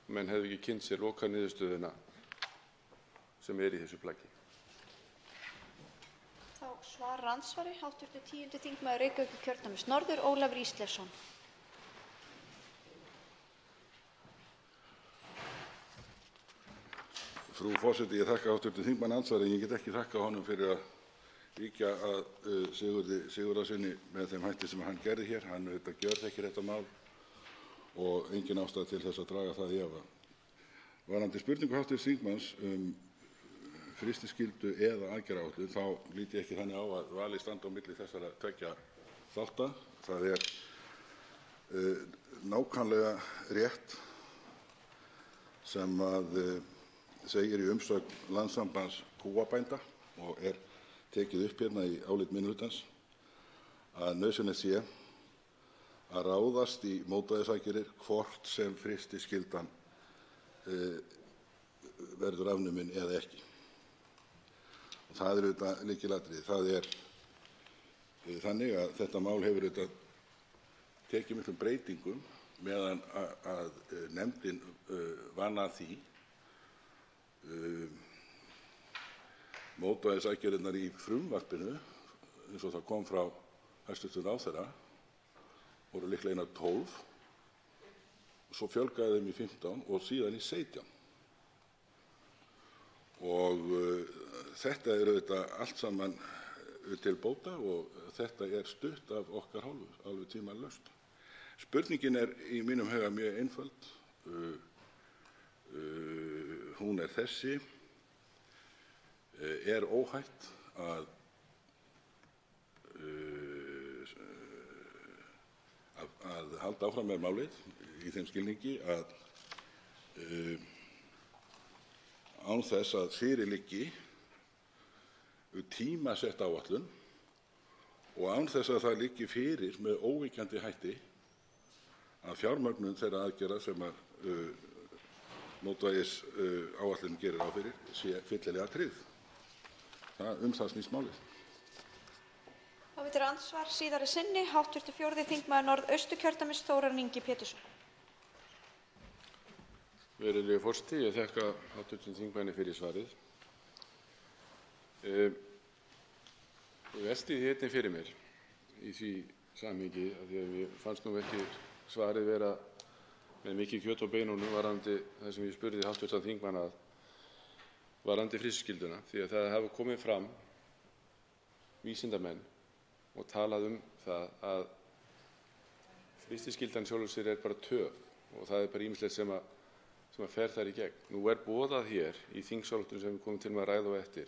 menn hefðu ekki kynnt sér lokaniðurstöðuna sem í þessu plaggi. Þá svarar andsvari hv. 10. þingmaður Reykjavíkurkjördæmis norður, Ólafur Ísleifsson. Frú forseti, ég þakka hv. þingmanni andsvarið en ég get ekki þakkað honum fyrir að víkja að Sigurði Sigurðarsyni með þeim hætti sem hann gerði hér. Hann gjörþekkir þetta mál og engin ástæða til þess að draga það í efa. Varðandi spurningu hv. þingmanns frystiskyldu eða aðgerðaáætlun þá lít ég ekki þannig á að valið standi á milli þessara tveggja þátta. Það nákvæmlega rétt sem segir í umsögn Landssambands kúabænda og tekið upp hérna í álit minnihlutans að nauðsynlegt sé að ráðast í mótvægisaðgerðir hvort sem frystiskyldan verður afnumin eða ekki. Og það auðvitað lykilatriði. Það þannig að þetta mál hefur auðvitað tekið miklum breytingum meðan að nefndin vann að því. Mótvægisaðgerðirnar í frumvarpinu, eins og það kom frá hæstv. ráðherra, voru líklega einar 12 og svo fjölgaði þeim í 15 og síðan í 17. Og þetta auðvitað allt saman til bóta og þetta stutt af okkar hálfu, alveg tvímælalaust. Spurningin í mínum huga mjög einföld. Hún þessi: óhætt að halda áfram með málið í þeim skilningi að án þess að fyrir liggi tímasett áætlun og án þess að það liggi fyrir með óvíkjandi hætti að fjármögnun þeirra aðgerða sem mótvægisáætlunin gerir ráð fyrir sé fyllilega tryggð. Það snýst málið. Þá veitir andsvar síðari sinni hv. 4. þingmaður Norðausturkjördæmis, Þórarinn Ingi Pétursson. Virðulegi forseti, ég þakka hv. þingmanni fyrir svarið. Ég velti því einnig fyrir mér í því samhengi að því að mér fannst nú ekki svarið vera með mikið kjöt á beinunum varðandi það sem ég spurði hv. þingmann að varðandi frystiskylduna, því að það hafa komið fram vísindamenn og talað það að frystiskyldan sjálfur sér bara töf og það bara ýmislegt sem fer þar í gegn. Nú boðað hér í þingsályktun sem við komum til með að ræða á eftir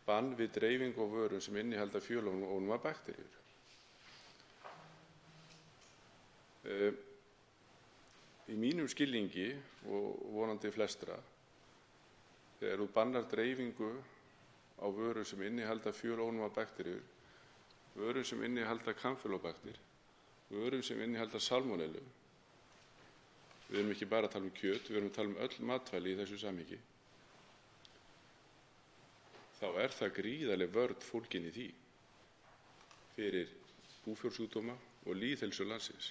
bann við dreifingu á vörum sem innihalda fjölónúma bakteríur. Í mínum skilningi og vonandi flestra, þegar þú bannar dreifingu á vörum sem innihalda fjölónúma bakteríur, vörum sem innihalda kampylóbakter, vörum sem innihalda salmonellu, við erum ekki bara að tala kjöt, við erum að tala öll matvæli í þessu samhengi, þá það gríðarleg vörn fólgin í því fyrir búfjársjúkdóma og lýðheilsu landsins.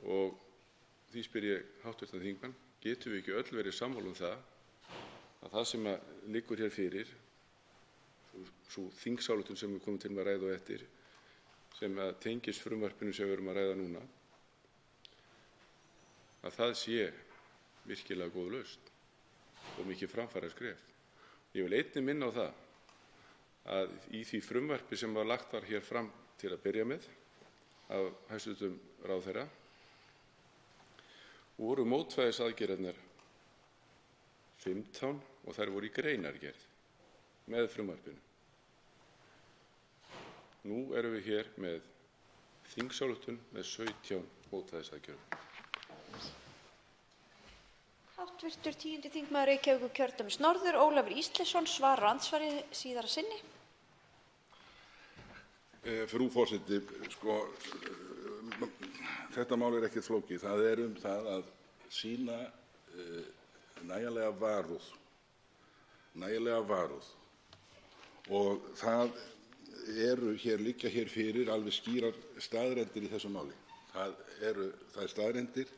Og því spyr ég hv. þingmann, getum við ekki öll verið sammála það að það sem liggur hér fyrir, sú þingsályktun sem við komum til með að ræða á eftir, sem tengist frumvarpinu sem við erum að ræða núna, að það sé virkilega góð lausn og mikið framfaraskref. Ég vil einnig minna á það að í því frumvarpi sem lagt var hér fram til að byrja með af hæstv. ráðherra voru mótvægisaðgerðirnar 15 og þær voru í greinargerð með frumvarpinu. Nú erum við hér með þingsályktun með 17 mótvægisaðgerðum. Hv. 10. þingmaður Reykjavíkurkjördæmis norður, Ólafur Ísleifsson, svarar og andsvari síðar að sinni. Frú forseti, þetta mál er ekkert flókið. Það er það að sýna nægjanlega varúð og það liggja hér fyrir alveg skýrar staðreyndir í þessu máli. Það er staðreyndir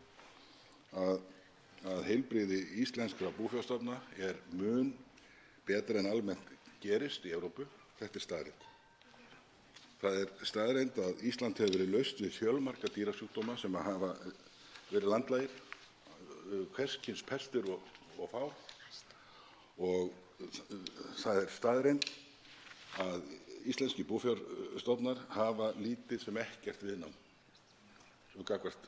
að heilbrigði íslenskra búfjárstofna er mun betra en almennt gerist í Evrópu. Þetta er staðreynd. Það er staðreynd að Ísland hefur verið laust við fjölmarga dýrasjúkdóma sem hafa verið landlægir, hvers kyns pestir og fár, og það er staðreynd að íslenskir búfjárstofnar hafa lítið sem ekkert viðnám gagnvart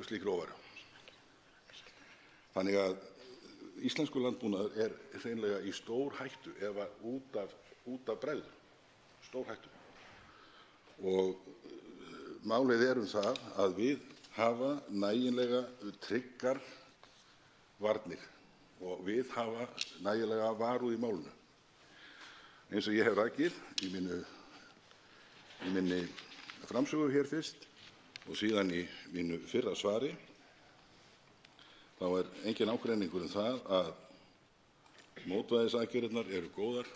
slíkri óværu. Þannig að íslenskur landbúnaður er hreinlega í stórhættu ef út af bregður. Stórhættu. Og málið er það að við hafa nægilega tryggar varnir og við hafa nægilega varúð í málinu. Eins og ég hef rakið í minni framsögu hér fyrst og síðan í mínu fyrra svari, þá er engin ágreiningur það að mótvægisaðgerðirnar eru góðar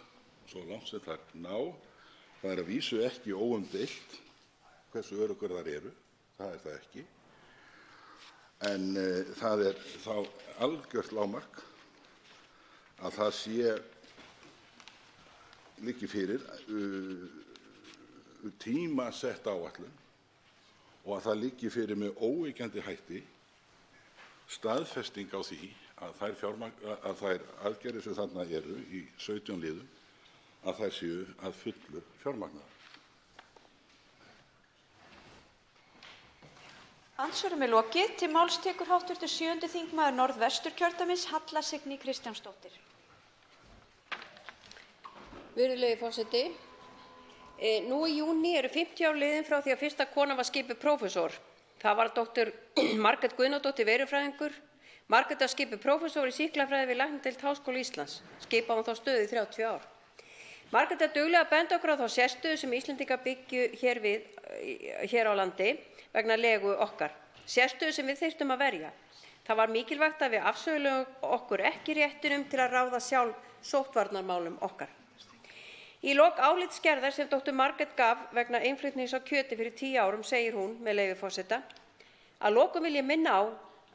svo langt sem þær ná. Það er að vísu ekki óumdeilt hversu öruggar þær eru, það er það ekki, en það er þá algjört lágmark að það liggi fyrir tímasett áætlun og að það liggi fyrir með óyggjandi hætti staðfesting á því að þær aðgerðir sem þarna eru í 17 liðum að þær séu að fullu fjármagnaðar. Andsvörum er lokið. Til máls tekur hv. 7. þingmaður Norðvesturkjördæmis, Halla Signý Kristjánsdóttir. Virðulegi forseti. Nú í júní eru 50 ár liðin frá því að fyrsta kona var skipuð prófessor. Það var dr. Margrét Guðnadóttir verufræðingur. Margrét var skipuð prófessor í sýklafræði við Læknadeild Háskóla Íslands. Skipaði hún þá stöðu í 30 ár. Margrét er dugleg að benda okkur á þá sérstöðu sem Íslendingar byggju hér á landi vegna legu okkar. Sérstöðu sem við þyrftum að verja. Það var mikilvægt að við afsögulegum okkur ekki réttinum til að ráða sjálf sóttvarnarmálum okkar. Í lok álitsgerðar sem dr. Margrét gaf vegna innflutnings á kjöti fyrir 10 árum segir hún, með leyfi forseta: Að lokum vil ég minna á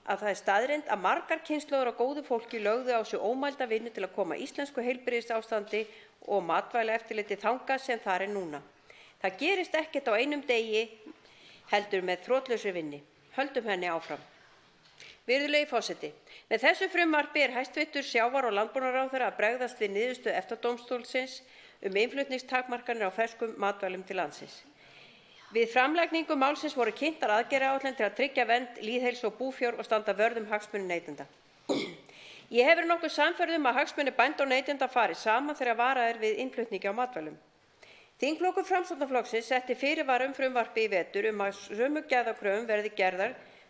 að það er staðreynd að margar kynslóðir af góðu fólki lögðu á sig ómælda vinnu til að koma íslensku heilbrigðisástandi og matvælaeftirliti þangað sem þar er núna. Það gerist ekkert á einum degi heldur með þrotlausri vinnu. Höldum henni áfram. Virðulegi forseti, með þessu frumvarpi er hæstv. Sjávar- og landbúnaðarráðherra að bregðast við niðurstöðu EFTA-dómstólsins innflutningstakmarkanir á ferskum matvælum til landsins. Við framlagningu málsins voru kynntar aðgerðaáætlanir til að tryggja vernd lýðheilsu og búfjár og standa vörð hagsmuni neytenda. Ég hef verið nokkuð sannfærð að hagsmunir bænda og neytenda fari saman þegar varað er við innflutningi á matvælum. Þingflokkur Framsóknarflokksins setti fyrirvara frumvarpi í vetur að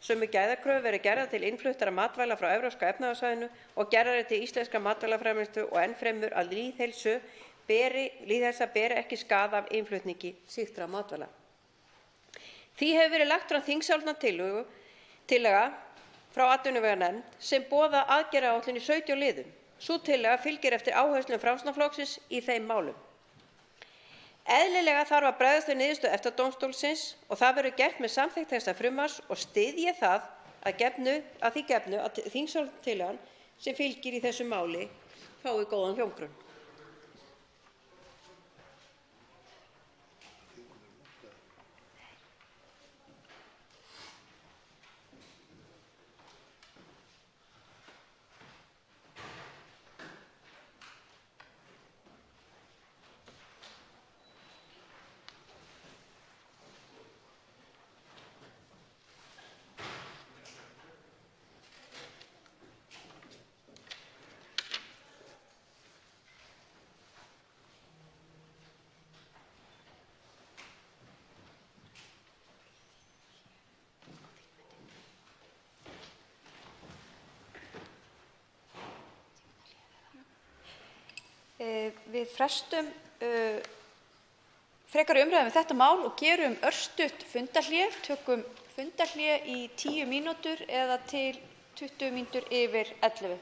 sömu gæðakröfur verði gerðar til innfluttara matvæla frá Evrópska efnahagssvæðinu og gerðar til íslenskra matvælaframleiðslu og enn fremur að lýðheilsa beri ekki skaða af innflutningi slíkra matvæla. Því hefur verið lagt fram þingsályktunartillaga frá atvinnuveganefnd sem boðar aðgerðaáætlun í 17 liðum. Sú tillaga fylgir eftir áherslum Framsóknarflokksins í þeim málum. Eðlilega þarf að bregðast við niðurstöðu EFTA-dómstólsins og það verður gert með samþykkt þessa frumvarps og styð ég það að því gefnu að þingsályktunartillagan sem fylgir í þessu máli fái góðan hljómgrunn. við frestum frekari umræðu um þetta mál og gerum örstutt fundarhlé, tökum fundarhlé í 10 mínútur eða til 20 mínútur yfir 11.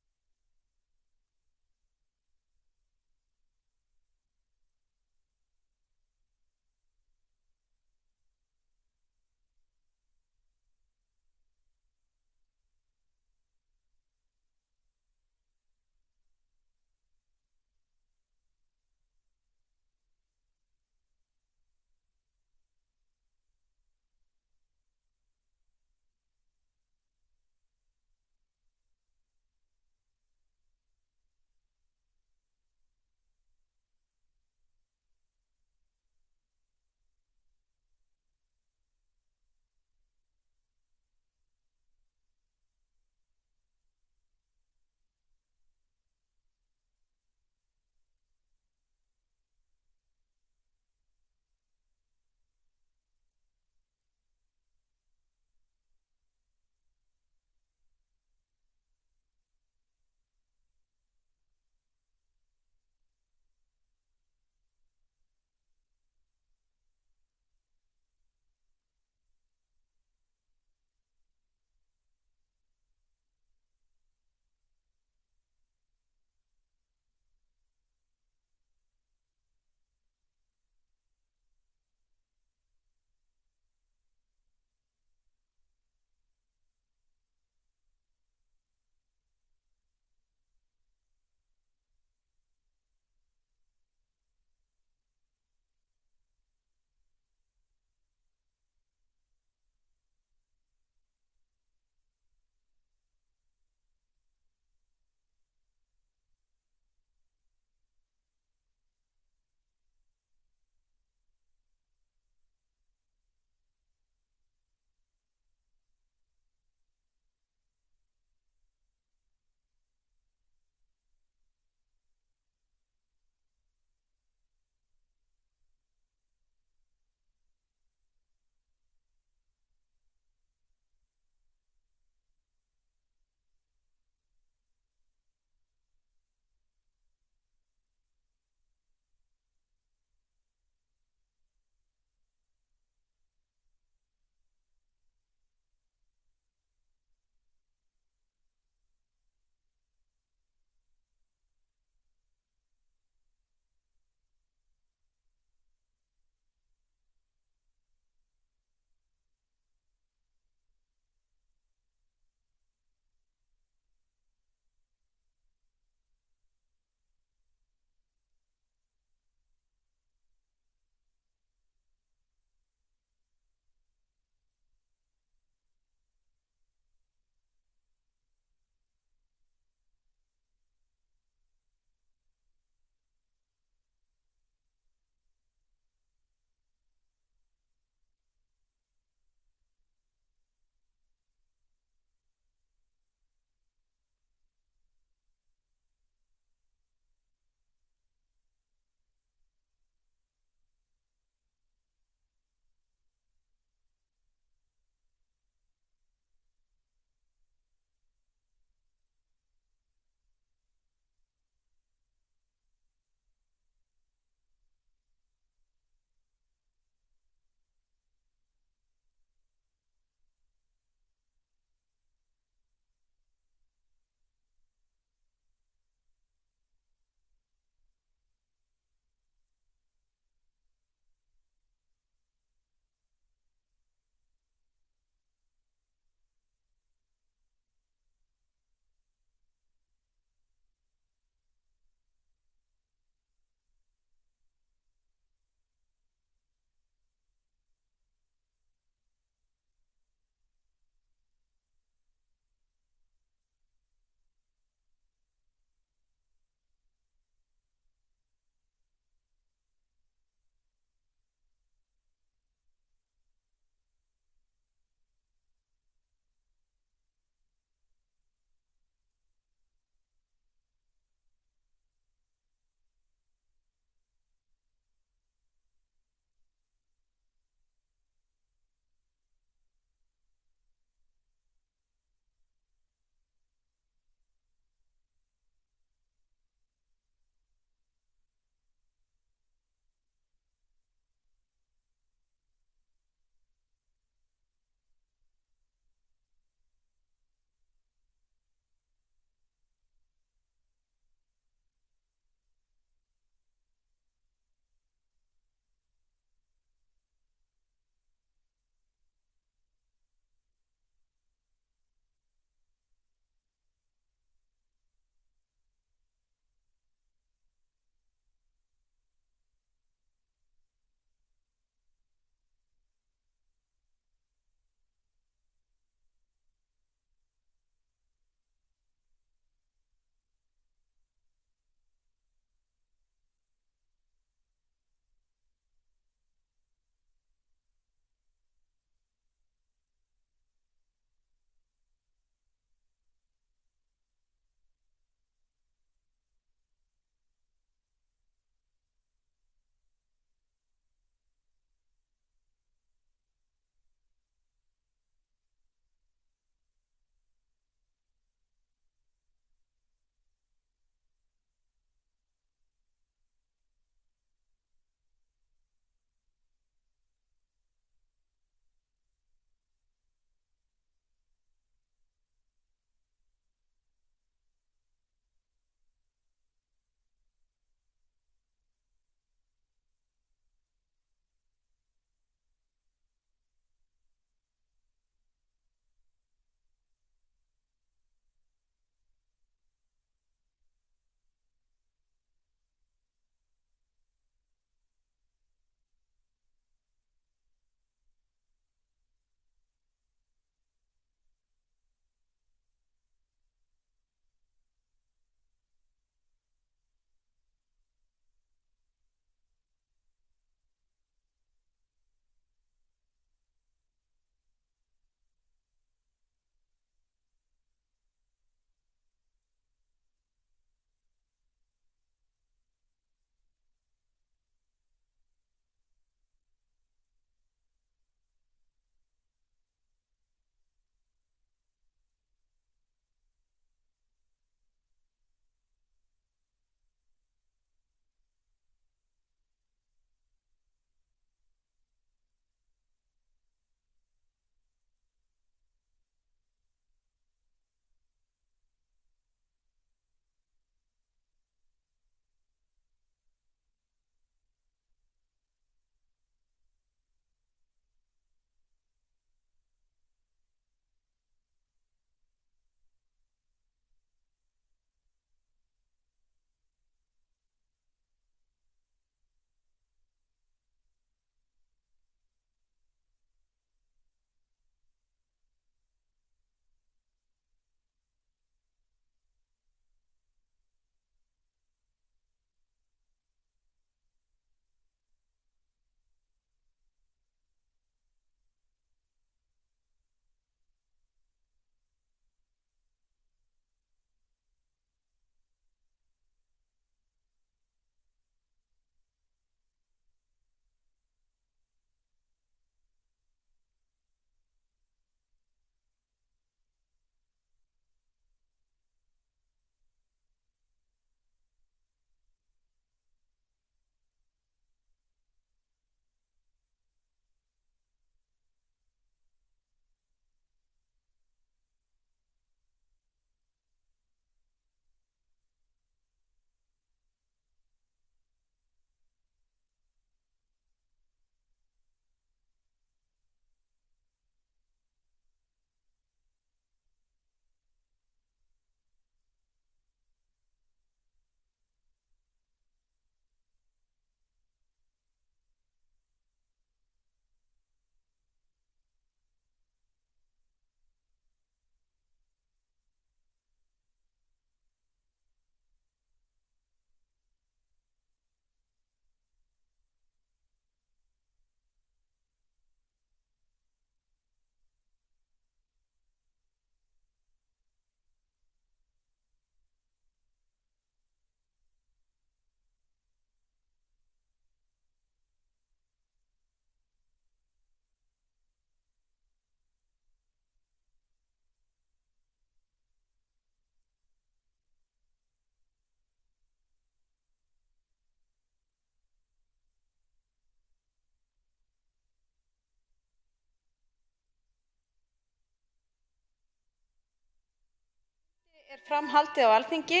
Fram haldið á Alþingi.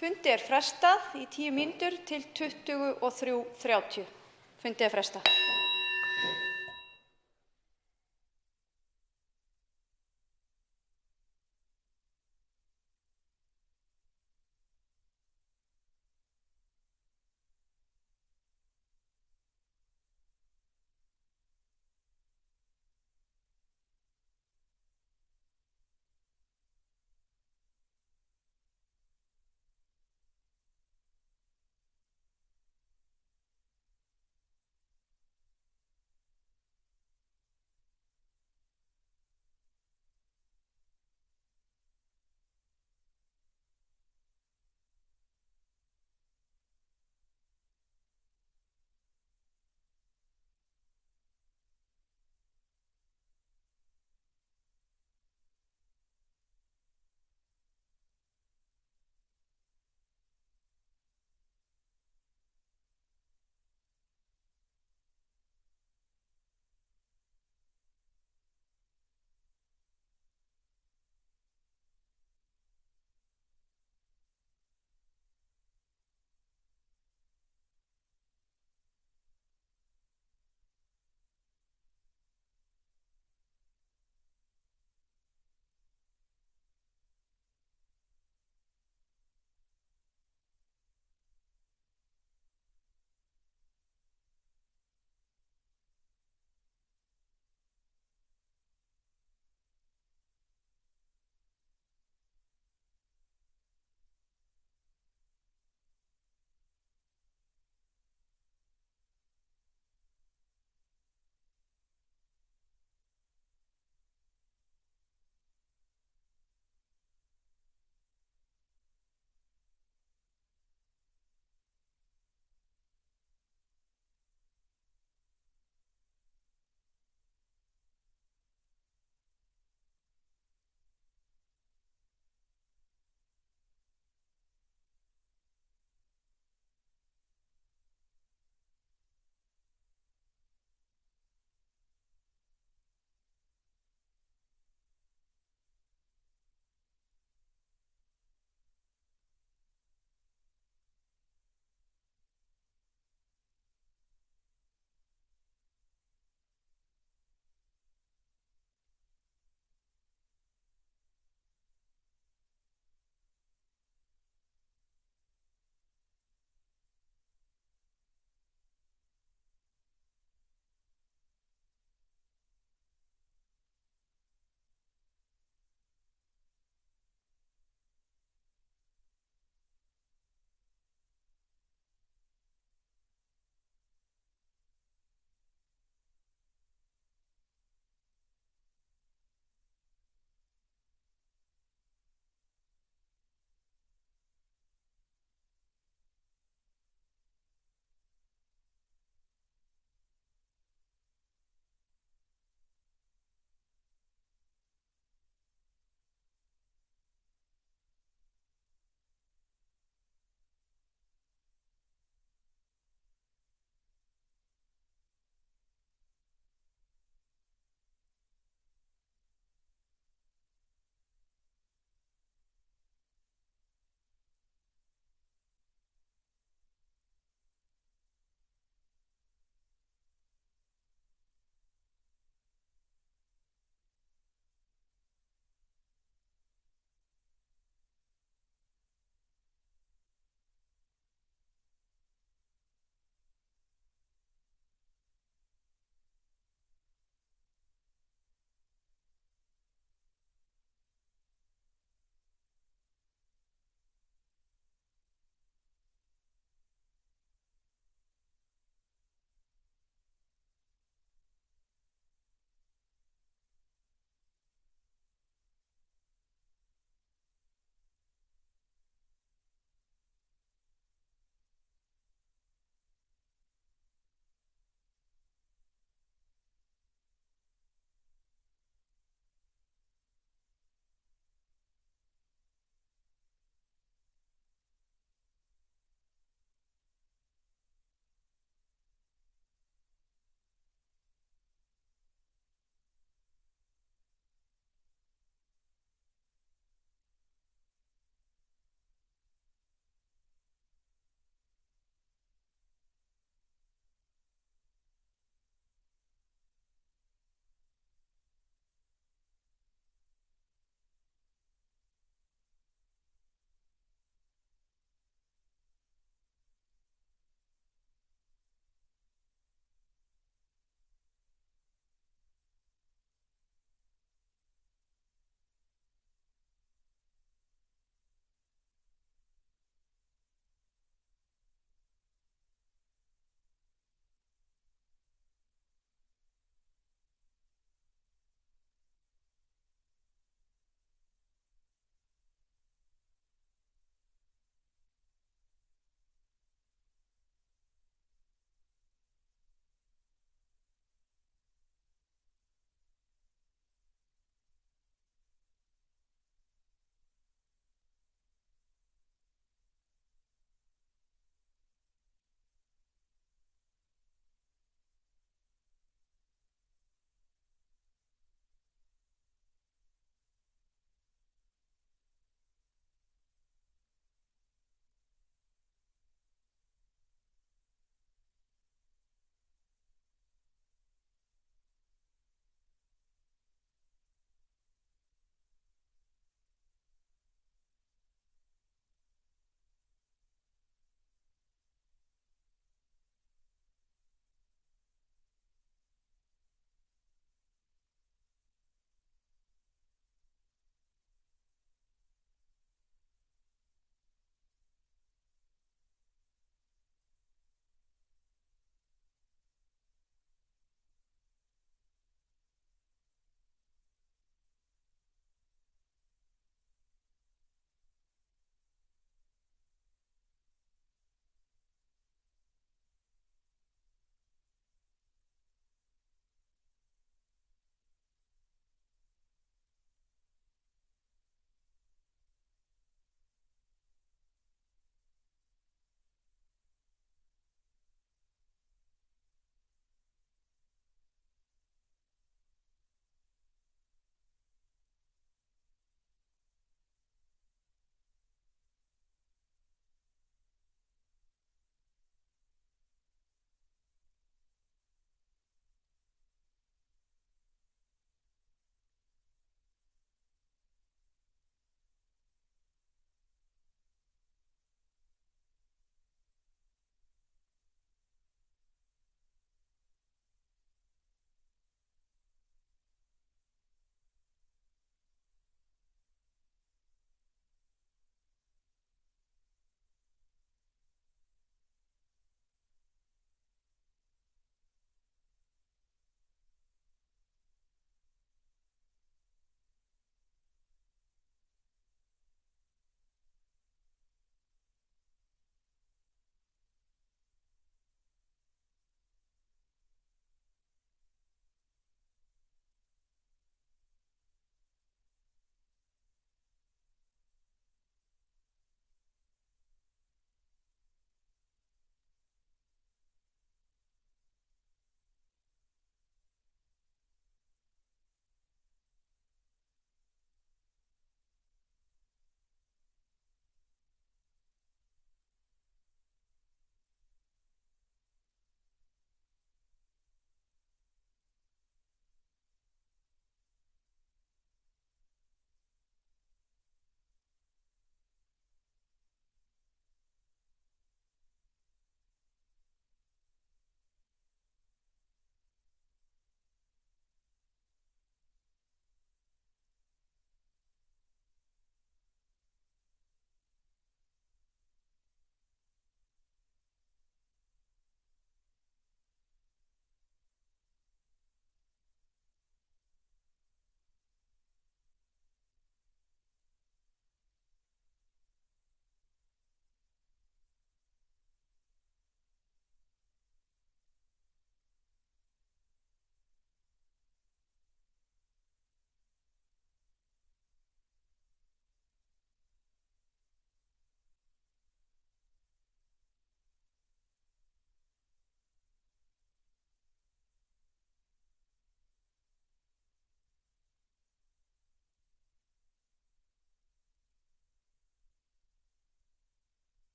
Fundi er frestað í 10 mínútur til 23:30. Fundi er frestað.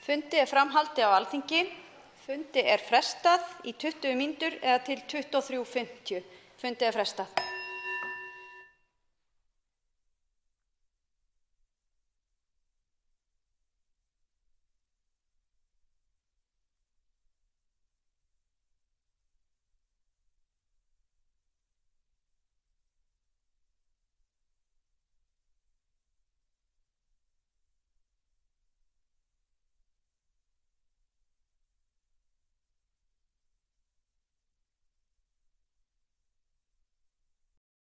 Fundi er fram haldið á Alþingi. Fundi er frestað í 20 mínútur eða til 23:50. Fundi er frestað.